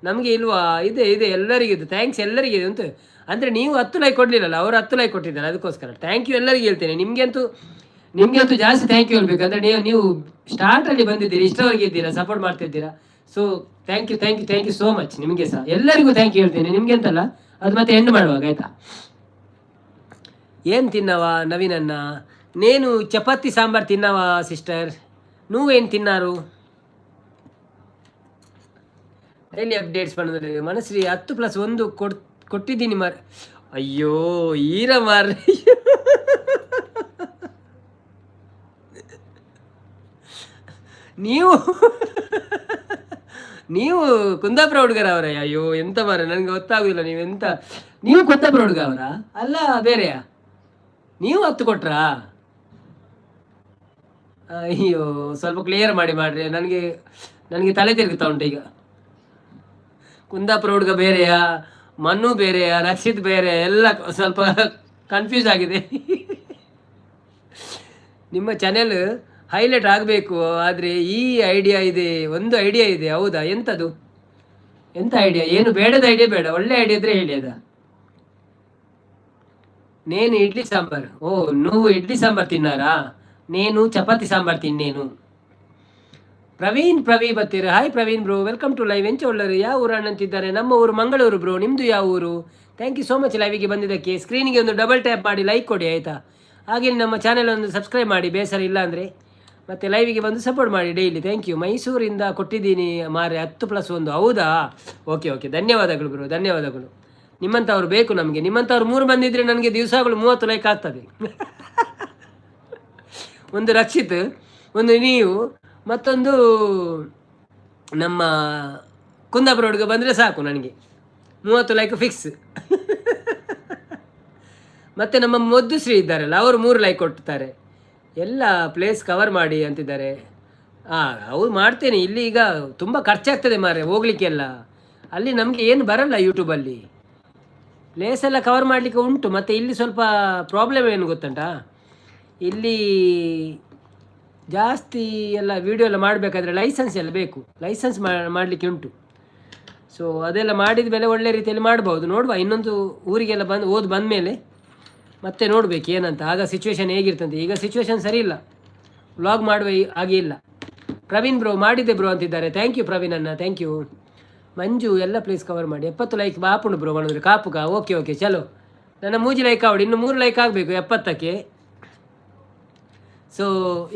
ನಮಗೆ ಇಲ್ವಾ? ಇದೆ ಎಲ್ಲರಿಗಿದೆ. ಥ್ಯಾಂಕ್ಸ್ ಎಲ್ಲರಿಗೆ ಅಂತ. ಅಂದರೆ ನೀವು 10 ಲೈಕ್ ಕೊಡಲಿಲ್ಲಲ್ಲ, ಅವರು 10 ಲೈಕ್ ಕೊಟ್ಟಿದ್ದಾರೆ, ಅದಕ್ಕೋಸ್ಕರ ಥ್ಯಾಂಕ್ ಯು ಎಲ್ಲರಿಗೆ ಹೇಳ್ತೇನೆ. ನಿಮಗಂತೂ ಜಾಸ್ತಿ ಥ್ಯಾಂಕ್ ಯು ಹೇಳ್ಬೇಕು. ಅಂದರೆ ನೀವು ಸ್ಟಾರ್ಟಲ್ಲಿ ಬಂದಿದ್ದೀರಿ, ಇಷ್ಟವರೆಗೆ ಇದ್ದೀರಾ, ಸಪೋರ್ಟ್ ಮಾಡ್ತಿದ್ದೀರಾ. So thank you so much. ನಿಮಗೆ ಸಹ ಎಲ್ಲರಿಗೂ ಥ್ಯಾಂಕ್ ಯು ಹೇಳ್ತೇನೆ. ನಿಮಗೆ ಅಂತಲ್ಲ, ಅದು ಮತ್ತೆ ಎಂಡ್ ಮಾಡುವಾಗ ಆಯಿತಾ? ಏನು ತಿನ್ನವ ನವೀನನ್ನ? ನೇನು ಚಪಾತಿ ಸಾಂಬಾರು ತಿನ್ನವ ಸಿಸ್ಟರ್. ನೀವೇನು ತಿನ್ನಾರು? ಡೈಲಿ ಅಪ್ಡೇಟ್ಸ್ ಮಾಡೋದ್ರಲ್ಲಿ ಮನಸ್ರಿ 10+1 ಕೊಟ್ಟಿದ್ದೀನಿ ಮಾರ. ಅಯ್ಯೋ ಈರ ಮಾರ. ನೀವು ಕುಂದಾಪುರ ಹುಡುಗರ ಅವರೇ? ಅಯ್ಯೋ ಎಂತ ಮಾರ, ನನಗೆ ಗೊತ್ತಾಗುದಿಲ್ಲ. ನೀವು ಕುಂದಾಪುರ ಹುಡುಗ ಅವರ ಅಲ್ಲ ಬೇರೆಯಾ? ನೀವು 10 ಕೊಟ್ರಾ? ಅಯ್ಯೋ ಸ್ವಲ್ಪ ಕ್ಲಿಯರ್ ಮಾಡ್ರಿ. ನನಗೆ ತಲೆ ತಿರುಗುತ್ತಾ ಉಂಟು ಈಗ. ಕುಂದಾಪುರ ಹುಡುಗ ಬೇರೆಯಾ, ಮನು ಬೇರೆಯಾ, ರಕ್ಷಿತ್ ಬೇರೆ, ಎಲ್ಲ ಸ್ವಲ್ಪ ಕನ್ಫ್ಯೂಸ್ ಆಗಿದೆ. ನಿಮ್ಮ ಚಾನೆಲ್ ಹೈಲೈಟ್ ಆಗಬೇಕು. ಆದರೆ ಈ ಐಡಿಯಾ ಇದೆ, ಒಂದು ಐಡಿಯಾ ಇದೆ. ಹೌದಾ? ಎಂಥದ್ದು? ಎಂಥ ಐಡಿಯಾ? ಏನು ಬೇಡದ ಐಡಿಯಾ ಬೇಡ, ಒಳ್ಳೆ ಐಡಿಯಾ ಇದ್ರೆ ಹೇಳಿ ಅದ. ನೇನು ಇಡ್ಲಿ ಸಾಂಬಾರು. ಓ ನೀವು ಇಡ್ಲಿ ಸಾಂಬಾರು ತಿನ್ನಾರಾ? ನೇನು ಚಪಾತಿ ಸಾಂಬಾರು ತಿನ್ನೇನು. ಪ್ರವೀಣ್ ಬರ್ತೀರಾ? Hi Praveen bro, welcome to live. ಎಂಚ ಒಳ್ಳೆಯರು. ಯಾವ ಊರು ಅಣ್ಣಂತಿದ್ದಾರೆ? ನಮ್ಮ ಊರು ಮಂಗಳೂರು ಬ್ರೋ. ನಿಮ್ಮದು ಯಾವ ಊರು? ಥ್ಯಾಂಕ್ ಯು ಸೋ ಮಚ್ ಲೈವಿಗೆ ಬಂದಿದ್ದಕ್ಕೆ. ಸ್ಕ್ರೀನಿಗೆ ಒಂದು ಡಬಲ್ ಟ್ಯಾಪ್ ಮಾಡಿ ಲೈಕ್ ಕೊಡಿ ಆಯಿತಾ? ಹಾಗೆ ನಮ್ಮ ಚಾನೆಲ್ ಒಂದು ಸಬ್ಸ್ಕ್ರೈಬ್ ಮಾಡಿ, ಬೇಸರ ಇಲ್ಲ ಅಂದರೆ. ಮತ್ತು ಲೈವಿಗೆ ಬಂದು ಸಪೋರ್ಟ್ ಮಾಡಿ ಡೈಲಿ. Thank you. ಮೈಸೂರಿಂದ ಕೊಟ್ಟಿದ್ದೀನಿ ಮಾರೆ 10+1. ಹೌದಾ? ಓಕೆ. ಧನ್ಯವಾದಗಳು ಬ್ರೋ, ಧನ್ಯವಾದಗಳು. ನಿಮ್ಮಂಥವ್ರು ಬೇಕು ನಮಗೆ. ನಿಮ್ಮಂಥವ್ರು 3 ಬಂದಿದ್ರೆ ನನಗೆ ದಿವಸಗಳು 30 ಲೈಕ್ ಆಗ್ತದೆ. ಒಂದು ರಕ್ಷಿತ್, ಒಂದು ನೀವು, ಮತ್ತೊಂದು ನಮ್ಮ ಕುಂದಾಪುರ ಹುಡುಗ ಬಂದರೆ ಸಾಕು ನನಗೆ. 30 ಲೈಕ್ ಫಿಕ್ಸ್. ಮತ್ತು ನಮ್ಮ ಮೊದ್ದುಶ್ರೀ ಇದ್ದಾರಲ್ಲ, ಅವರು 3 ಲೈಕ್ ಕೊಡ್ತಾರೆ. ಎಲ್ಲ ಪ್ಲೇಸ್ ಕವರ್ ಮಾಡಿ ಅಂತಿದ್ದಾರೆ. ಅವ್ರು ಮಾಡ್ತೇನೆ. ಇಲ್ಲಿ ಈಗ ತುಂಬ ಖರ್ಚಾಗ್ತದೆ ಮಾರೆ ಹೋಗ್ಲಿಕ್ಕೆಲ್ಲ. ಅಲ್ಲಿ ನಮಗೆ ಏನು ಬರಲ್ಲ ಯೂಟ್ಯೂಬಲ್ಲಿ. ಪ್ಲೇಸೆಲ್ಲ ಕವರ್ ಮಾಡಲಿಕ್ಕೆ ಉಂಟು. ಮತ್ತು ಇಲ್ಲಿ ಸ್ವಲ್ಪ ಪ್ರಾಬ್ಲಮ್ ಏನು ಗೊತ್ತುಂಟಾ, ಇಲ್ಲಿ ಜಾಸ್ತಿ ಎಲ್ಲ ವೀಡಿಯೋ ಎಲ್ಲ ಮಾಡಬೇಕಾದ್ರೆ ಲೈಸೆನ್ಸ್ ಎಲ್ಲ ಬೇಕು. ಲೈಸೆನ್ಸ್ ಮಾಡಲಿಕ್ಕೆ ಉಂಟು. ಸೊ ಅದೆಲ್ಲ ಮಾಡಿದ ಮೇಲೆ ಒಳ್ಳೆ ರೀತಿಯಲ್ಲಿ ಮಾಡ್ಬೋದು. ನೋಡುವ, ಇನ್ನೊಂದು ಊರಿಗೆಲ್ಲ ಬಂದ ಮೇಲೆ ಮತ್ತೆ ನೋಡಬೇಕು ಏನಂತ, ಆಗ ಸಿಚುವೇಶನ್ ಹೇಗಿರ್ತಂತೆ. ಈಗ ಸಿಚುವೇಶನ್ ಸರಿ ಇಲ್ಲ, ವ್ಲಾಗ್ ಮಾಡುವ ಹಾಗೆ ಇಲ್ಲ. ಪ್ರವೀಣ್ ಬ್ರೋ ಮಾಡಿದ್ದೆ ಬ್ರೋ ಅಂತಿದ್ದಾರೆ. ಥ್ಯಾಂಕ್ ಯು ಪ್ರವೀಣ್ ಅನ್ನ, ಥ್ಯಾಂಕ್ ಯು. ಮಂಜು ಎಲ್ಲ ಪ್ಲೇಸ್ ಕವರ್ ಮಾಡಿ. 70 ಲೈಕ್ ಬಾಪುಂಡು ಬ್ರೋ ಮಾಡಿದ್ರೆ ಕಾಪುಗ. ಓಕೆ ಚಲೋ, ನನ್ನ 3 ಲೈಕ್ ಆವಡಿ, ಇನ್ನು 3 ಲೈಕ್ ಆಗಬೇಕು 70ಕ್ಕೆ. ಸೊ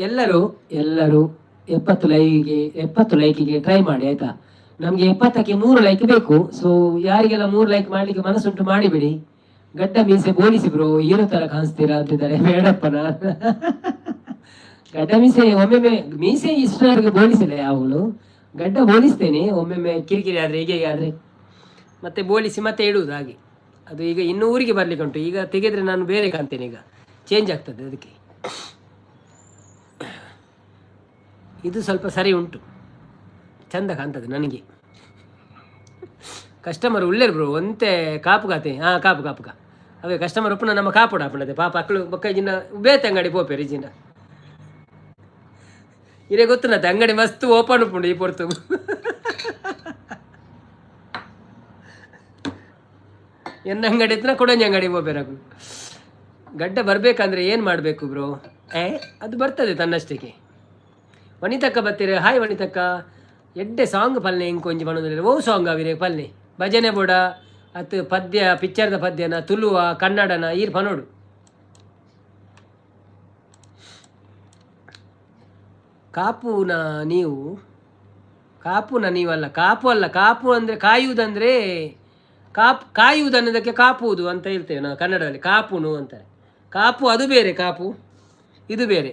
ಎಲ್ಲರೂ 70 ಲೈಕಿಗೆ ಟ್ರೈ ಮಾಡಿ ಆಯಿತಾ. ನಮಗೆ 70ಕ್ಕೆ 3 ಲೈಕ್ ಬೇಕು. ಸೊ ಯಾರಿಗೆಲ್ಲ 3 ಲೈಕ್ ಮಾಡಲಿಕ್ಕೆ ಮನಸ್ಸುಂಟು ಮಾಡಿಬಿಡಿ. ಗಡ್ಡ ಮೀಸೆ ಬೋಲಿಸಿ ಬ್ರೋ, ಹೀರೋ ಥರ ಕಾಣಿಸ್ತೀರಾ ಅಂತಿದ್ದಾರೆ ಬೇಡಪ್ಪನ. ಗಡ್ಡ ಮೀಸೆ ಒಮ್ಮೊಮ್ಮೆ ಮೀಸೆ ಇಷ್ಟವರೆಗೆ ಬೋಲಿಸಿಲ್ಲ ಯಾವಾಗಲೂ. ಗಡ್ಡ ಬೋಲಿಸ್ತೇನೆ ಒಮ್ಮೊಮ್ಮೆ, ಕಿರಿಕಿರಿ ಆದರೆ ಹೀಗೆ ಆದರೆ ಮತ್ತೆ ಬೋಲಿಸಿ ಮತ್ತೆ ಇಡುವುದು ಹಾಗೆ. ಅದು ಈಗ ಇನ್ನೂ ಊರಿಗೆ ಬರಲಿಕ್ಕೆ ಉಂಟು. ಈಗ ತೆಗೆದ್ರೆ ನಾನು ಬೇರೆ ಕಾಣ್ತೇನೆ, ಈಗ ಚೇಂಜ್ ಆಗ್ತದೆ. ಅದಕ್ಕೆ ಇದು ಸ್ವಲ್ಪ ಸರಿ ಉಂಟು, ಚಂದ ಕಾಣ್ತದೆ ನನಗೆ. ಕಸ್ಟಮರ್ ಉಳ್ಳೇರು ಬ್ರೋ ಒಂತೆ ಕಾಪುಗಾತೆ. ಕಾಪುಗ ಅವೇ ಕಸ್ಟಮರ್ ಉಪ್ಪುನ ನಮ್ಮ ಕಾಪುಡ ಹಾಪಣದೆ ಪಾಪ ಅಕ್ಕಳು ಬಕ್ಕೈಜಿನ ಬೇತೆ ಅಂಗಡಿ ಪೋಪೇರಿ ಜಿನ ಇರೇ ಗೊತ್ತುನತ್ತೆ ಅಂಗಡಿ ಮಸ್ತ್ ಓಪನ್ ಉಪ್ಪುಂಡು ಈ ಪೊರ್ತು. ಎನ್ನ ಅಂಗಡಿ ಎತ್ತಿನ ಕೊಡಂಜಿ ಅಂಗಡಿ ಹೋಗ್ಬೇಕು. ಗಡ್ಡ ಬರಬೇಕಂದ್ರೆ ಏನು ಮಾಡಬೇಕು ಬ್ರೋ? ಅದು ಬರ್ತದೆ ತನ್ನಷ್ಟಕ್ಕೆ. ವನಿತಕ್ಕ ಬರ್ತೀರಿ? ಹಾಯ್ ವನಿತಕ್ಕ. ಎಡ್ಡೆ ಸಾಂಗ್ ಪಲ್ಲೆ ಇಂಕೊಂಜಿ ಬಣ್ಣದಲ್ಲಿ ಓ ಸಾಂಗ್ ಆವಿರಿ ಪಲ್ಲೆ ಭಜನೆ ಬೋಡ ಅತ್ತು ಪದ್ಯ ಪಿಕ್ಚರ್ದ ಪದ್ಯನ ತುಳುವ ಕನ್ನಡನ ಈರ್ ಪನೋಡು. ಕಾಪುನ ನೀವಲ್ಲ, ಕಾಪು ಅಲ್ಲ. ಕಾಪು ಅಂದರೆ ಕಾಯುವುದಂದರೆ ಕಾಯುವುದು ಅನ್ನೋದಕ್ಕೆ ಕಾಪುವುದು ಅಂತ ಹೇಳ್ತೇವೆ ನಾವು ಕನ್ನಡದಲ್ಲಿ. ಕಾಪುನು ಅಂತಾರೆ. ಕಾಪು ಅದು ಬೇರೆ, ಕಾಪು ಇದು ಬೇರೆ.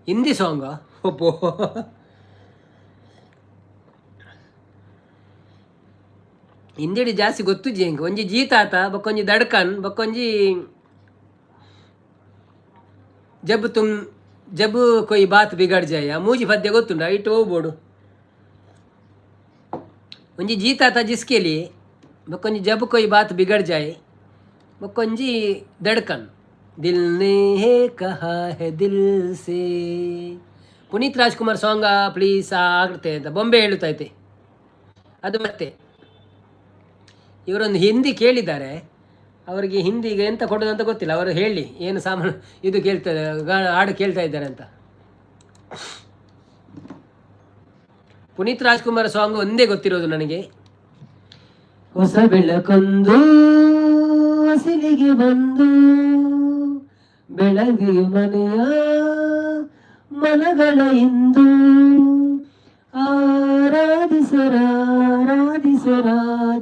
ಹಿಂದಿ ಸಾಂಗ ಒಪ್ಪೋ. ಹಿಂದಿಡಿ ಜಾಸ್ತಿ ಗೊತ್ತು ಜೇಂಗ್. ಒಂಜಿ ಜೀತಾತ ಬಕ್ಕೊಂಜಿ ದಡ್ಕನ್ ಬಕ್ಕೊಂಜಿ ಜಬ್ ಕೊಯ್ ಬಾತ್ ಬಿಗಡ್ ಜಾಯ ಮೂಜಿ ಪದ್ಯ ಗೊತ್ತುಂಡ ಇಟ್ಟು ಹೋಗ್ಬೋಡು. ಒಂಜಿ ಜೀತಾತ ಜಿಸ್ಕೆಲಿ ಬಕ್ಕೊಂಜಿ ಜಬ್ ಕೊಯ್ ಬಾತ್ ಬಿಗಡ್ ಜಾಯ್ ಬಕ್ಕೊಂಜಿ ದಡ್ಕನ್ ದಿಲ್ ನೇ ಹೇ ಕಹಾ ಹೇ ದಿಲ್ ಸೇ. ಪುನೀತ್ ರಾಜ್ಕುಮಾರ್ ಸಾಂಗ ಪ್ಲೀಸ್ ಆಗುತ್ತೆ ಅಂತ ಬೊಂಬೆ ಹೇಳುತ್ತೈತೆ ಅದು. ಮತ್ತೆ ಇವರೊಂದು ಹಿಂದಿ ಕೇಳಿದ್ದಾರೆ, ಅವರಿಗೆ ಹಿಂದಿಗೆ ಎಂತ ಕೊಡೋದು ಅಂತ ಗೊತ್ತಿಲ್ಲ. ಅವರು ಹೇಳಿ ಏನು ಸಾಮಾನು ಇದು ಕೇಳ್ತಾರೆ, ಹಾಡು ಕೇಳ್ತಾ ಇದ್ದಾರೆ ಅಂತ. ಪುನೀತ್ ರಾಜ್ಕುಮಾರ್ ಸಾಂಗ್ ಒಂದೇ ಗೊತ್ತಿರೋದು ನನಗೆ. ಹೊಸ ಬೆಳಕೊಂದು ಹಸಿಲಿಗೆ ಬಂದು ಬೆಳಗ್ಗೆ ಮನೆಯ ಮನಗಳ ಇಂದು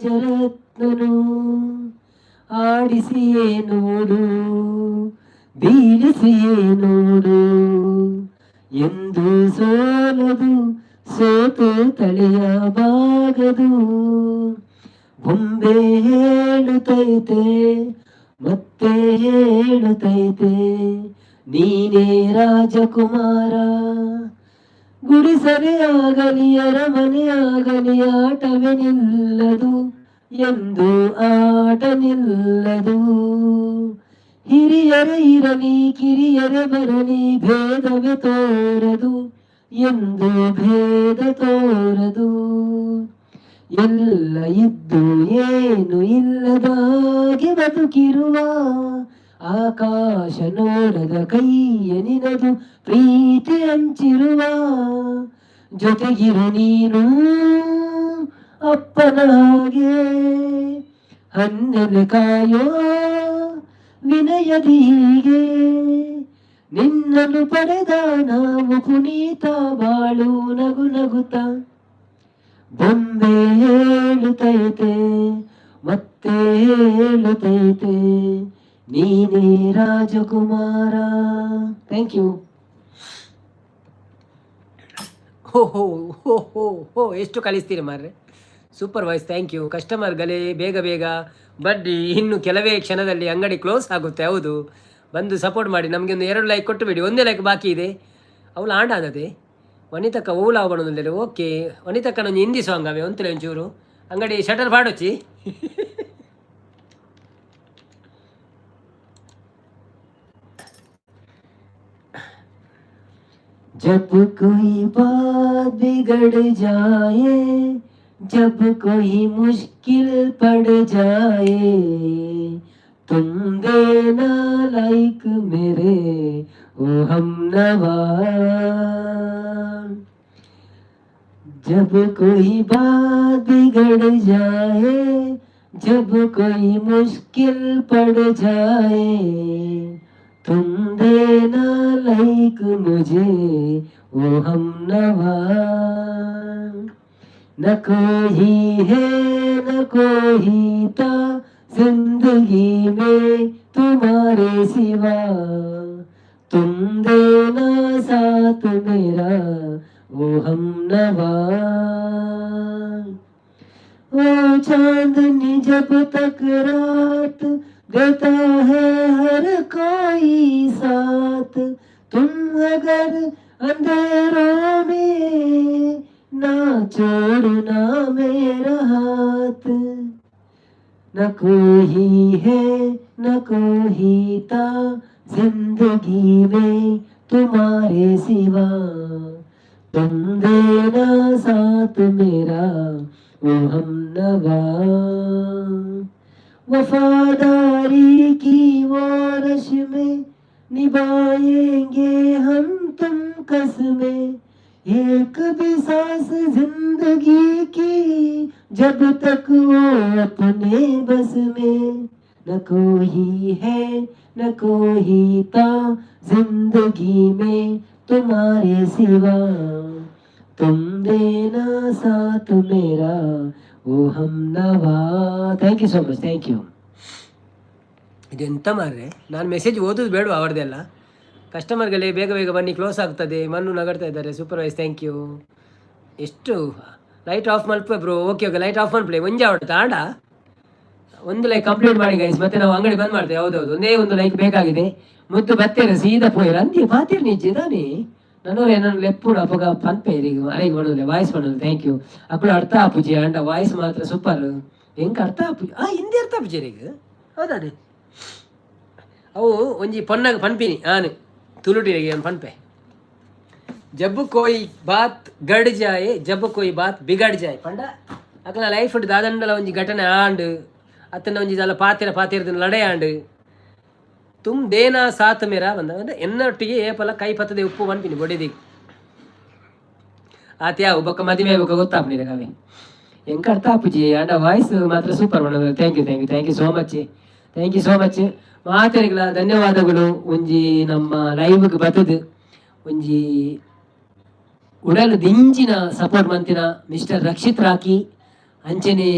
ಆರಾಧಿಸರಾಜರತ್ನನು ಆಡಿಸಿಯೇ ನೋಡು ಬೀಳಿಸಿಯೇ ನೋಡು ಎಂದು ಸೋಲದು ಸೋತು ತಲೆಯಬಾಗದು. ಬೊಂಬೆ ಹೇಳುತ್ತೈತೆ ಮತ್ತೆ ಹೇಳುತ್ತೈತೆ ನೀನೇ ರಾಜಕುಮಾರ. ಗುಡಿಸಲೇ ಆಗಲಿ ಅರಮನೆ ಆಗಲಿ ಆಟವೇ ನಿಲ್ಲದು ಎಂದು ಆಟ ನಿಲ್ಲದು. ಹಿರಿಯರೇ ಇರಲಿ ಕಿರಿಯರೇ ಬರಲಿ ಭೇದವೇ ತೋರದು ಎಂದು ಭೇದ ತೋರದು. ಎಲ್ಲ ಇದ್ದು ಏನು ಇಲ್ಲದಾಗೆ ಬದುಕಿರುವ ಆಕಾಶ ನೋಡದ ಕೈಯ ನಿನದು ಪ್ರೀತಿ ಹಂಚಿರುವ. ಜೊತೆಗಿರು ನೀನು ಅಪ್ಪನ ಹಾಗೆ ಹನ್ನೆಲೆ ಕಾಯೋ ವಿನಯದಿ ಹೀಗೆ. ನಿನ್ನನ್ನು ಪಡೆದ ನಾವು ಪುನೀತ ಬಾಳು ನಗು ನಗುತ್ತ. ಬೊಂಬೆ ಹೇಳುತ್ತೈತೆ ಮತ್ತೆ ಹೇಳುತ್ತೈತೆ ನೀನೇ ರಾಜಕುಮಾರ. Thank you. ಹೋ ಹೋ ಹೋ ಹೋ ಹೋ ಎಷ್ಟು ಕಲಿಸ್ತೀರಿ ಮಾರ್ರೆ, ಸೂಪರ್ ವಾಯ್ಸ್. Thank you. ಕಸ್ಟಮರ್ಗಳೇ ಬೇಗ ಬೇಗ ಬಡ್ಡಿ, ಇನ್ನು ಕೆಲವೇ ಕ್ಷಣದಲ್ಲಿ ಅಂಗಡಿ ಕ್ಲೋಸ್ ಆಗುತ್ತೆ. ಹೌದು, ಬಂದು ಸಪೋರ್ಟ್ ಮಾಡಿ. ನಮಗೆ ಒಂದು 2 ಲೈಕ್ ಕೊಟ್ಟು ಬಿಡಿ, 1 ಲೈಕ್ ಬಾಕಿ ಇದೆ. ಅವಳು ಆಡಾದದೆ ವನಿತಕ್ಕ ಓಲಾವ್ ಬಣ್ಣದಲ್ಲಿ. ಓಕೆ ವನಿತಕ್ಕ ನಂಗೆ ಹಿಂದಿ ಸಾಂಗ್ ಅವೇ ಒಂತಲೇ ಒಂಚೂರು ಅಂಗಡಿ ಶಟರ್ ಪಾಡೋಚಿ. जब कोई बात बिगड़ जाए, जब कोई मुश्किल पड़ जाए, तुम देना लाइक मेरे ओ हमनवा. जब कोई बात बिगड़ जाए, जब कोई मुश्किल पड़ जाए, तुम देना लाइक मुझे वो हमनवा. न कोई है न कोई था जिंदगी में तुम्हारे सिवा, तुम देना साथ मेरा वो हमनवा. वो चांदनी जब तक रात देता है हर कोई साथ, तुम अगर अंधेरों में ना छोड़ना मेरा हाथ. न कोई है न कोई था जिंदगी में तुम्हारे सिवा, तुम देना साथ मेरा वो हमनवा. वफादारी की वो रस्में निभाएंगे हम तुम कसमें, एक भी सांस जिंदगी की जब तक वो अपने बस में. न कोई है न कोई था जिंदगी में तुम्हारे सिवा, तुम देना साथ मेरा ಓ ಹಮ್ನವಾ. Thank you so much, thank you. ಇದೆಂತ ಮಾರ್ರೆ, ನಾನು ಮೆಸೇಜ್ ಓದೋದು ಬೇಡ ಅವ್ರದ್ದೆಲ್ಲ. ಕಸ್ಟಮರ್ಗಳೇ ಬೇಗ ಬೇಗ ಬನ್ನಿ, ಕ್ಲೋಸ್ ಆಗ್ತದೆ. ಮಣ್ಣು ನಗಡ್ತಾ ಇದ್ದಾರೆ. Supervise, thank you. ಎಷ್ಟು ಲೈಟ್ ಆಫ್ ಮಲ್ಪೆ bro. Okay okay, light off ಮಲ್ಪೆ ಮುಂಜೆ ಆಡ್ತಾ ಆಡ 1 ಲೈಕ್ ಕಂಪ್ಲೀಟ್ ಮಾಡಿ ಗೈಸ್, ಮತ್ತೆ ನಾವು ಅಂಗಡಿ ಬಂದ್ ಮಾಡ್ತೇವೆ. ಹೌದೌದು, ಒಂದೇ 1 ಲೈಕ್ ಬೇಕಾಗಿದೆ. ಮುದ್ದು ಬತ್ತೇರ ಸೀದಾ ಪೋಯಿರ ಅಂತೀಯ ಪಾತೀರ್ ನಿಜ ತಾನೇ. ನಾನು ಏನನ್ನು ಲೆಪ್ಪುಡು ಅಪಗ ಪನ್ಪೆ ಅರೆಗೆ ಮಾಡೋದಿಲ್ಲ ವಾಯ್ಸ್ ಮಾಡೋದು. Thank you. ಅಕ್ಕಳು ಅರ್ಥ ಆಪುಜಿ ಅಂಡ ವಾಯ್ಸ್ ಮಾತ್ರ ಸೂಪರ್. ಹೆಂಗೆ ಅರ್ಥ ಆಪುಜಿ ಹಿಂದಿ ಅರ್ಥ ಆಪುಜಿರಿಗೆ ಹೌದಾನೆ. ಅವು ಒಂಜಿ ಪೊನ್ನಾಗ ಪನ್ಪಿನಿ ಆನೆ ತುಳುಟಿರಿಗೆ ಒಂದು ಪನ್ಪೆ. ಜಬ್ಬು ಕೋಯಿ ಬಾತ್ ಗಡ್ ಜಾಯೆ, ಜಬ್ಬು ಕೋಯಿ ಬಾತ್ ಬಿಗಡ್ ಜಾಯೆ ಪಂಡ ಅಕ್ಕನ ಲೈಫ್ ಉಂಟು ದಾದಂಡಲ ಒಂಜಿ ಘಟನೆ ಆಂಡು ಅತ್ತನ ಒಂಜಿ ಜಲ ಪಾತಿರದ ಲಡೆ ಆಂಡು ತುಮ್ ದೇನಾ ಸಾತ್ ಮೇರಾ ಬಂದ ಅಂದರೆ ಎನ್ನೊಟ್ಟಿಗೆ ಏಪಲ ಕೈ ಪತ್ತದೆ ಉಪ್ಪು ಪನ್ಪಿನಿ ಬೊಡಿದಿ ಆತ್ಯಾವು ಬೊಕ್ಕ ಮದುವೆ ಬೊಕ್ಕ ಗೊತ್ತಾಪ್ನಿದೆ ಕವಿ ಹೆಂಗೆ ಅರ್ಥ ಆಪುಜಿ ಅಂಡ ವಾಯ್ಸ್ ಮಾತ್ರ ಸೂಪರ್ ಮಾಡೋದು. Thank you thank you thank you so much, thank you so much. ಮಾತರಿಗಳ ಧನ್ಯವಾದಗಳು. ಒಂಜಿ ನಮ್ಮ ಲೈವ್ಗೆ ಬರ್ತದೆ ಒಂಜಿ ಉಡಲು ದಿಂಜಿನ ಸಪೋರ್ಟ್ ಮಂತಿನ ಮಿಸ್ಟರ್ ರಕ್ಷಿತ್ ರಾಕಿ, ಅಂಚನೆ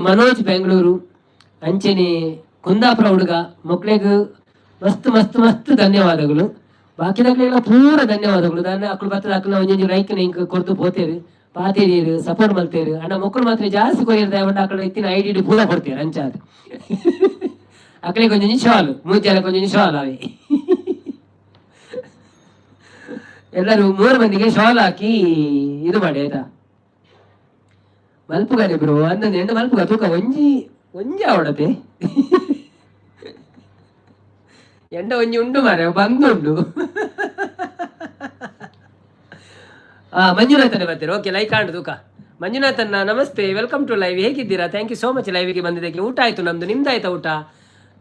ಮನೋಜ್ ಬೆಂಗಳೂರು, ಅಂಚನೆ ಕುಂದಾಪುರ ಹುಡುಗ ಮಕ್ಕಳಿಗೆ ಮಸ್ತ್ ಮಸ್ತ್ ಮಸ್ತ್ ಧನ್ಯವಾದಗಳು. ಬಾಕಿದಾಗಲೆಲ್ಲ ಪೂರ ಧನ್ಯವಾದಗಳು. ನಾನು ಅಕ್ಕಳು ಬರ್ತದೆ ಅಕ್ಕಳ ಒಂಜೊಂಜು ಲೈಕ್ ಹಿಂಗೆ ಕೊಡ್ತು ಪೋತೇರು ಪಾತೇರಿಯರು ಸಪೋರ್ಟ್ ಮಾಡ್ತೇರು. ಅಣ್ಣ ಮಕ್ಕಳು ಮಾತ್ರ ಜಾಸ್ತಿ ಕೊಯ್ಯರ್ದ ಅಣ್ಣ ಅಕ್ಕಳ ಎತ್ತಿನ ಐಡಿ ಪೂರ ಕೊಡ್ತೇವೆ ಅಂಚಾದ ಅಕ್ಕಳಿಗೆ ಕೊಂಚ ಶಾಲು ಮೂಚಾಲ ಕೊಂಚ ಶಾಲು ಅವೇ ಎಲ್ಲರೂ 3 ಮಂದಿಗೆ ಶಾಲ್ ಹಾಕಿ ಇದು ಮಾಡಿ ಆಯ್ತಾ. ಮಲ್ಪುಗಾನೆ ಬ್ರೋ ಅಂದಂದು ಎಂಡು ಮಲ್ಪುಗ ತೂಕ ಒಂಜಿ ಆವಡತೆ ಎಂಡ ಒಂಜಿ ಉಂಡು ಮಾರೆ ಬಂದುಂಡು. ಮಂಜುನಾಥನೇ ಬರ್ತೀರಾ? ಓಕೆ, ಲೈಕ್ ಆಂಡು ತೂಕ. ಮಂಜುನಾಥನ್ನ ನಮಸ್ತೆ, ವೆಲ್ಕಮ್ ಟು ಲೈವ್. ಹೇಗಿದ್ದೀರಾ? ಥ್ಯಾಂಕ್ ಯು ಸೋ ಮಚ್ ಲೈವಿಗೆ ಬಂದಿದ್ದಕ್ಕೆ. ಊಟ ಆಯಿತು ನಮ್ಮದು, ನಿಮ್ದಾಯ್ತಾ ಊಟ?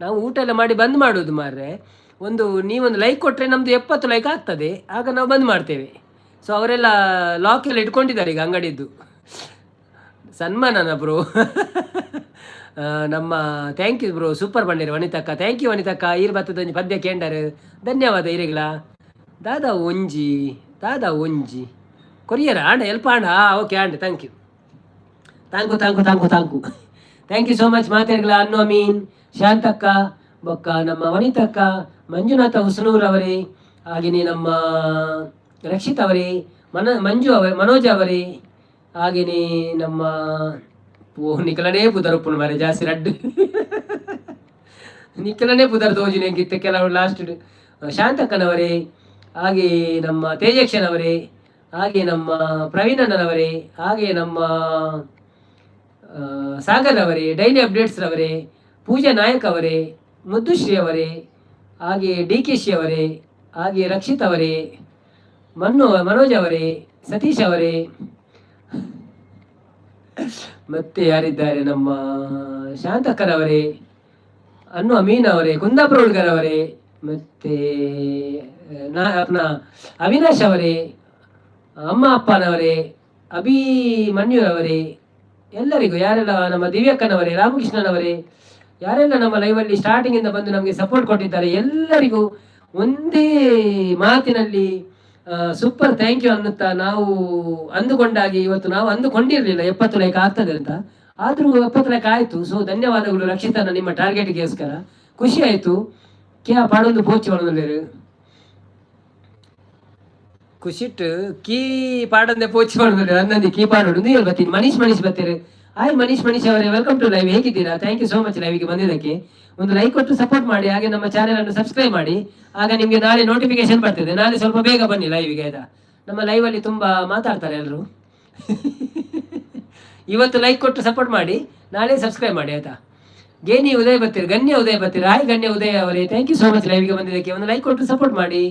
ನಾವು ಊಟ ಎಲ್ಲ ಮಾಡಿ ಬಂದ್ ಮಾಡೋದು ಮಾರ್ರೆ. ನೀವೊಂದು ಲೈಕ್ ಕೊಟ್ಟರೆ ನಮ್ಮದು 70 ಲೈಕ್ ಆಗ್ತದೆ, ಆಗ ನಾವು ಬಂದ್ ಮಾಡ್ತೇವೆ. ಸೊ ಅವರೆಲ್ಲ ಲಾಕ್ ಎಲ್ಲ ಇಟ್ಕೊಂಡಿದ್ದಾರೆ ಈಗ ಅಂಗಡಿದ್ದು. ಸನ್ಮಾನನ ಬ್ರೋ ನಮ್ಮ ಥ್ಯಾಂಕ್ ಯು ಬ್ರೋ, ಸೂಪರ್ ಬಂದಿರಿ ವನಿತಕ್ಕ. Thank you ವನಿತಕ್ಕ. ಈರ್ ಬತ್ತದೊಂಜಿ ಪದ್ಯ ಕೇಂಡರ್ ಧನ್ಯವಾದ ಇರಿಗಳ. ದಾದಾ ಒಂಜಿ ಕೊರಿಯರ ಆಂಡ ಎಲ್ಪ ಆಂಡ. ಓಕೆ ಆಂಡ, thank you thank you so much ಮಾತಾಡಿಗಳ. ಅನ್ನು ಅಮೀನ್, ಶಾಂತಕ್ಕ, ಬೊಕ್ಕ ನಮ್ಮ ವನಿತಕ್ಕ, ಮಂಜುನಾಥ ಹುಸನೂರ್ ಅವರೇ, ಹಾಗೆಯೇ ನಮ್ಮ ರಕ್ಷಿತ್ ಅವರೇ, ಮಂಜು ಮನೋಜ್ ಅವರೇ, ಹಾಗೆಯೇ ನಮ್ಮ ನಿಖಲನೇ ಪುದರಪ್ಪನ ಮಾರೆ ಜಾಸ್ತಿ ರಡ್ಡು ನಿಖಲನೇ ಪುದರ್ ತೋಜಿನ ಗಿತ್ತ ಕೆಲವು ಲಾಸ್ಟ್ ಶಾಂತಕ್ಕನವರೇ, ಹಾಗೆ ನಮ್ಮ ತೇಜಕ್ಷನವರೇ, ಹಾಗೆ ನಮ್ಮ ಪ್ರವೀಣಣ್ಣನವರೇ, ಹಾಗೆ ನಮ್ಮ ಸಾಗರ್ ಅವರೇ, ಡೈಲಿ ಅಪ್ಡೇಟ್ಸ್ ಅವರೇ, ಪೂಜಾ ನಾಯಕ್ ಅವರೇ, ಮುದ್ದುಶ್ರೀ ಅವರೇ, ಹಾಗೆ ಡಿ ಕೆ ಶಿ ಅವರೇ, ಹಾಗೆ ರಕ್ಷಿತ್ ಅವರೇ, ಮನೋಜ್ ಅವರೇ, ಸತೀಶ್ ಅವರೇ, ಮತ್ತೆ ಯಾರಿದ್ದಾರೆ ನಮ್ಮ ಶಾಂತಕ್ಕರವರೇ, ಅಮೀನ್ ಅವರೇ, ಕುಂದಾಪುರ ಹುಡುಗರವರೇ, ಮತ್ತೆ ಅವಿನಾಶ್ ಅವರೇ, ಅಮ್ಮ ಅಪ್ಪನವರೇ, ಅಭಿಮನ್ಯುರವರೇ, ಎಲ್ಲರಿಗೂ ಯಾರೆಲ್ಲ ನಮ್ಮ ದಿವ್ಯಕ್ಕನವರೇ, ರಾಮಕೃಷ್ಣನವರೇ, ಯಾರೆಲ್ಲ ನಮ್ಮ ಲೈವಲ್ಲಿ ಸ್ಟಾರ್ಟಿಂಗಿಂದ ಬಂದು ನಮಗೆ ಸಪೋರ್ಟ್ ಕೊಟ್ಟಿದ್ದಾರೆ ಎಲ್ಲರಿಗೂ ಒಂದೇ ಮಾತಿನಲ್ಲಿ ಸೂಪರ್ ಥ್ಯಾಂಕ್ ಯು ಅನ್ನುತ್ತಾ ನಾವು ಅಂದುಕೊಂಡಾಗಿ ಇವತ್ತು ನಾವು ಅಂದುಕೊಂಡಿರಲಿಲ್ಲ 70 ಲೈಕ್ ಆಗ್ತದೆ ಅಂತ, ಆದರೂ 70 ಲೈಕ್ ಆಯಿತು. ಸೊ ಧನ್ಯವಾದಗಳು ರಕ್ಷಿತನ, ನಿಮ್ಮ ಟಾರ್ಗೆಟ್ಗೋಸ್ಕರ ಖುಷಿ ಆಯಿತು. ಕ್ಯಾ ಪಾಡೊಂದು ಪೋಚಿ ಒಳಗೆ ಖುಷಿಟ್ಟು ಕೀ ಪಾಡಂದೆ ಪೋಚಿ ಮಾಡೋದು ನನ್ನಂದಿ ಕೀ ಪಾಡೋದು ನೀವು ಬರ್ತೀನಿ. ಮನೀಶ್ ಬರ್ತೀರಿ. ಹಾಯ್ ಮನೀಶ್ ಅವರೇ, ವೆಲ್ಕಮ್ ಟು ಲೈವ್. ಹೇಗಿದ್ದೀರಾ? ಥ್ಯಾಂಕ್ ಯು ಸೋ ಮಚ್ ಲೈವ್ಗೆ ಬಂದಿದ್ದಕ್ಕೆ. ಒಂದು ಲೈಕ್ ಕೊಟ್ಟು ಸಪೋರ್ಟ್ ಮಾಡಿ, ಹಾಗೆ ನಮ್ಮ ಚಾನೆಲ್ ಅನ್ನು ಸಬ್ಸ್ಕ್ರೈಬ್ ಮಾಡಿ, ಆಗ ನಿಮಗೆ ನಾಳೆ ನೋಟಿಫಿಕೇಶನ್ ಬರ್ತದೆ. ನಾಳೆ ಸ್ವಲ್ಪ ಬೇಗ ಬನ್ನಿ ಲೈವ್ಗೆ, ಆಯ್ತಾ? ನಮ್ಮ ಲೈವಲ್ಲಿ ತುಂಬ ಮಾತಾಡ್ತಾರೆ ಎಲ್ಲರೂ. ಇವತ್ತು ಲೈಕ್ ಕೊಟ್ಟು ಸಪೋರ್ಟ್ ಮಾಡಿ, ನಾಳೆ ಸಬ್ಸ್ಕ್ರೈಬ್ ಮಾಡಿ, ಆಯ್ತಾ? ಗಣ್ಯ ಉದಯ ಬರ್ತೀರಿ. ಹಾಯ್ ಗಣ್ಯ ಉದಯ ಅವರೇ, ಥ್ಯಾಂಕ್ ಯು ಸೋ ಮಚ್ ಲೈವ್ಗೆ ಬಂದಿದ್ದಕ್ಕೆ. ಒಂದು ಲೈಕ್ ಕೊಟ್ಟು ಸಪೋರ್ಟ್ ಮಾಡಿ.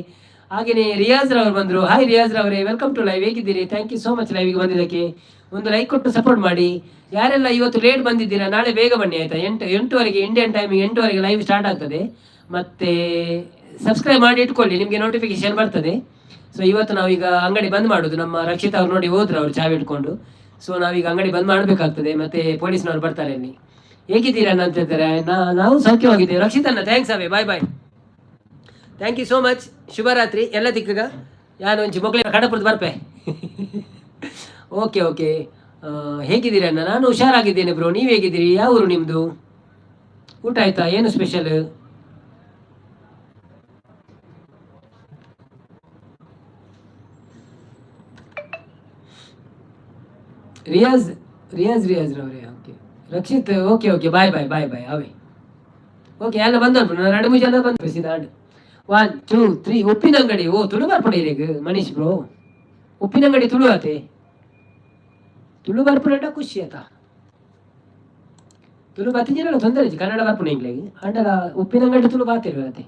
ಹಾಗೆಯೇ ರಿಯಾಜ್ ರವರು ಬಂದರು. ಹಾಯ್ ರಿಯಾಜ್ ರವರೇ, ವೆಲ್ಕಮ್ ಟು ಲೈವ್. ಹೇಗಿದ್ದೀರಿ? ಥ್ಯಾಂಕ್ ಯು ಸೋ ಮಚ್ ಲೈವ್ಗೆ ಬಂದಿದ್ದಕ್ಕೆ. ಒಂದು ಲೈಕ್ ಕೊಟ್ಟು ಸಪೋರ್ಟ್ ಮಾಡಿ. ಯಾರೆಲ್ಲ ಇವತ್ತು ಲೇಟ್ ಬಂದಿದ್ದೀರಾ, ನಾಳೆ ಬೇಗ ಬನ್ನಿ, ಆಯಿತಾ? 8 ಇಂಡಿಯನ್ ಟೈಮಿಂಗ್ 8 ಲೈವ್ ಸ್ಟಾರ್ಟ್ ಆಗ್ತದೆ. ಮತ್ತು ಸಬ್ಸ್ಕ್ರೈಬ್ ಮಾಡಿ ಇಟ್ಕೊಳ್ಳಿ, ನಿಮಗೆ ನೋಟಿಫಿಕೇಶನ್ ಬರ್ತದೆ. ಸೊ ಇವತ್ತು ನಾವೀಗ ಅಂಗಡಿ ಬಂದ್ ಮಾಡೋದು. ನಮ್ಮ ರಕ್ಷಿತ್ ಅವ್ರು ನೋಡಿ ಹೋದ್ರು, ಅವ್ರು ಚಾವಿ ಇಟ್ಕೊಂಡು. ಸೊ ನಾವೀಗ ಅಂಗಡಿ ಬಂದ್ ಮಾಡಬೇಕಾಗ್ತದೆ, ಮತ್ತು ಪೊಲೀಸ್ನವ್ರು ಬರ್ತಾರೆ ಅಲ್ಲಿ. ಹೇಗಿದ್ದೀರಾ ಅಂತ ಹೇಳ್ತಾರೆ. ನಾವು ಸೌಖ್ಯವಾಗಿದ್ದೇವೆ. ರಕ್ಷಿತನ್ನ ಥ್ಯಾಂಕ್ಸ್ ಅವೇ, bye. Thank you so much. ಶುಭರಾತ್ರಿ ಎಲ್ಲ ದಿಕ್ಕಗ. ಯಾರು ಒಂಚು ಮಕ್ಕಳಿಗೆ ಕಡಪುರದ್ದು ಬರ್ಪೆ. ಓಕೆ. ಹೇಗಿದ್ದೀರಿ ಅಣ್ಣ? ನಾನು ಹುಷಾರಾಗಿದ್ದೇನೆ ಬ್ರೋ, ನೀವು ಹೇಗಿದ್ದೀರಿ? ಯಾವ ಊರು ನಿಮ್ಮದು? ಊಟ ಆಯ್ತಾ? ಏನು ಸ್ಪೆಷಲ್? ರಿಯಾಜ್ ರವರೇ, ಓಕೆ. ರಕ್ಷಿತ್, ಓಕೆ. ಬಾಯ್ ಅವೇ. ಓಕೆ, ಎಲ್ಲ ಬಂದಪ್ಪ. ನಾನು 2-3 ಜನ ಬಂದು ಸಿದಾಡ್. 1 2 3 ಉಪ್ಪಿನಂಗಡಿ. ಓ ತುಳು ಬರ್ಪಡೀಗ ಮನೀಶ್ ಬ್ರೋ. ಉಪ್ಪಿನಂಗಡಿ ತುಳು ಆತೆ. ತುಳು ಬರ್ಪುಡ ಖುಷಿ ಆತ. ತುಳು ಬತ್ತಿನ ತೊಂದರೆ ಕನ್ನಡ ಬರ್ಪುಣ ಇಂಗ್ಲಿಗೆ ಅಂಡಲ ಉಪ್ಪಿನಂಗಡಿ ತುಳು ಬಾತಿರ್ವತ್ತೆ.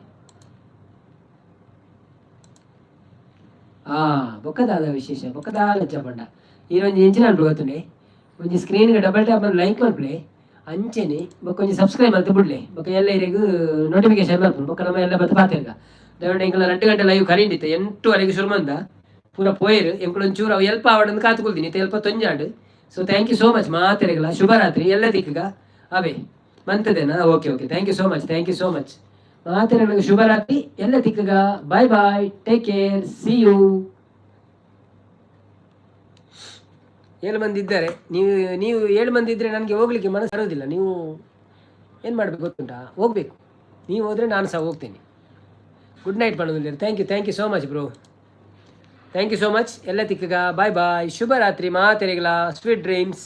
ಬೊಕ್ಕದಾದ ವಿಶೇಷ ಬೊಕ್ಕದಾದ ಚಪಂಡ ಈರೊಂದು ಎಂಚಿನ ಗೊತ್ತುಂಡೆ. ಒಂಜಿ ಸ್ಕ್ರೀನ್ಗೆ ಡಬಲ್ ಟ್ಯಾಪ್ ಮಾಡಿ ಲೈಕ್ ಮಾಡ್ಬಿಡ್ಲೆ ಅಂಚೆನೆ ಬೊಕ್ಕ ಒಂಜಿ ಸಬ್ಸ್ಕ್ರೈಬ್ ಮಾಡ್ತಾ ಬಿಡ್ಲೆ. ಬೊಕ್ಕ ಎಲ್ಲ ಇರೆಗೂ ನೋಟಿಫಿಕೇಶನ್ ಬರ್ಬೋದು. ಬೊಕ್ಕ ನಮ್ಮ ಎಲ್ಲ ಬತ್ತ ಪಾತಿರ್ಗ ದಯವಿಟ್ಟು ಎಂಕಲ 2 ಗಂಟೆ ಲೈವ್ ಕರೀಂಡಿತ್ತೆ. 8 ಶುರು ಮಂದ ಪೂರ ಪೋಯರು ಎಂಕಳು ಒಂಚೂರು ಅವು ಎಲ್ಪ ಆವಡನ್ನು ಕಾತುಕೊಳ್ತೀನಿ ಎಲ್ಪ ತೊಂಜಾಡು. So thank you so much. ಮಾತೆರೆಗಲ ಶುಭರಾತ್ರಿ ಎಲ್ಲ ದಿಕ್ಕಗ ಅವೇ ಮಂತದೇನಾ? Okay. Thank you so much. ಮಾತೆರೆಗಳಿಗೆ ಶುಭರಾತ್ರಿ ಎಲ್ಲ ದಿಕ್ಕಗ. Bye. Take care. See you. 7 ಮಂದಿ ಇದ್ದಾರೆ. ನೀವು 7 ಮಂದಿ ಇದ್ದರೆ ನನಗೆ ಹೋಗ್ಲಿಕ್ಕೆ ಮನಸ್ಸು ಬರೋದಿಲ್ಲ. ನೀವು ಏನು ಮಾಡಬೇಕು ಗೊತ್ತುಂಟಾ? ಹೋಗ್ಬೇಕು. ನೀವು ಹೋದರೆ ನಾನು ಸಹ ಹೋಗ್ತೇನೆ. ಗುಡ್ ನೈಟ್ ಮಾಡೋದಿಲ್ಲ. Thank you so much bro. Thank you so much ಎಲ್ಲ ತಿಕ್ಕಗ. ಬಾಯ್. ಶುಭರಾತ್ರಿ. ಮಾತೆರೆಗಳ ಸ್ವೀಟ್ ಡ್ರೀಮ್ಸ್.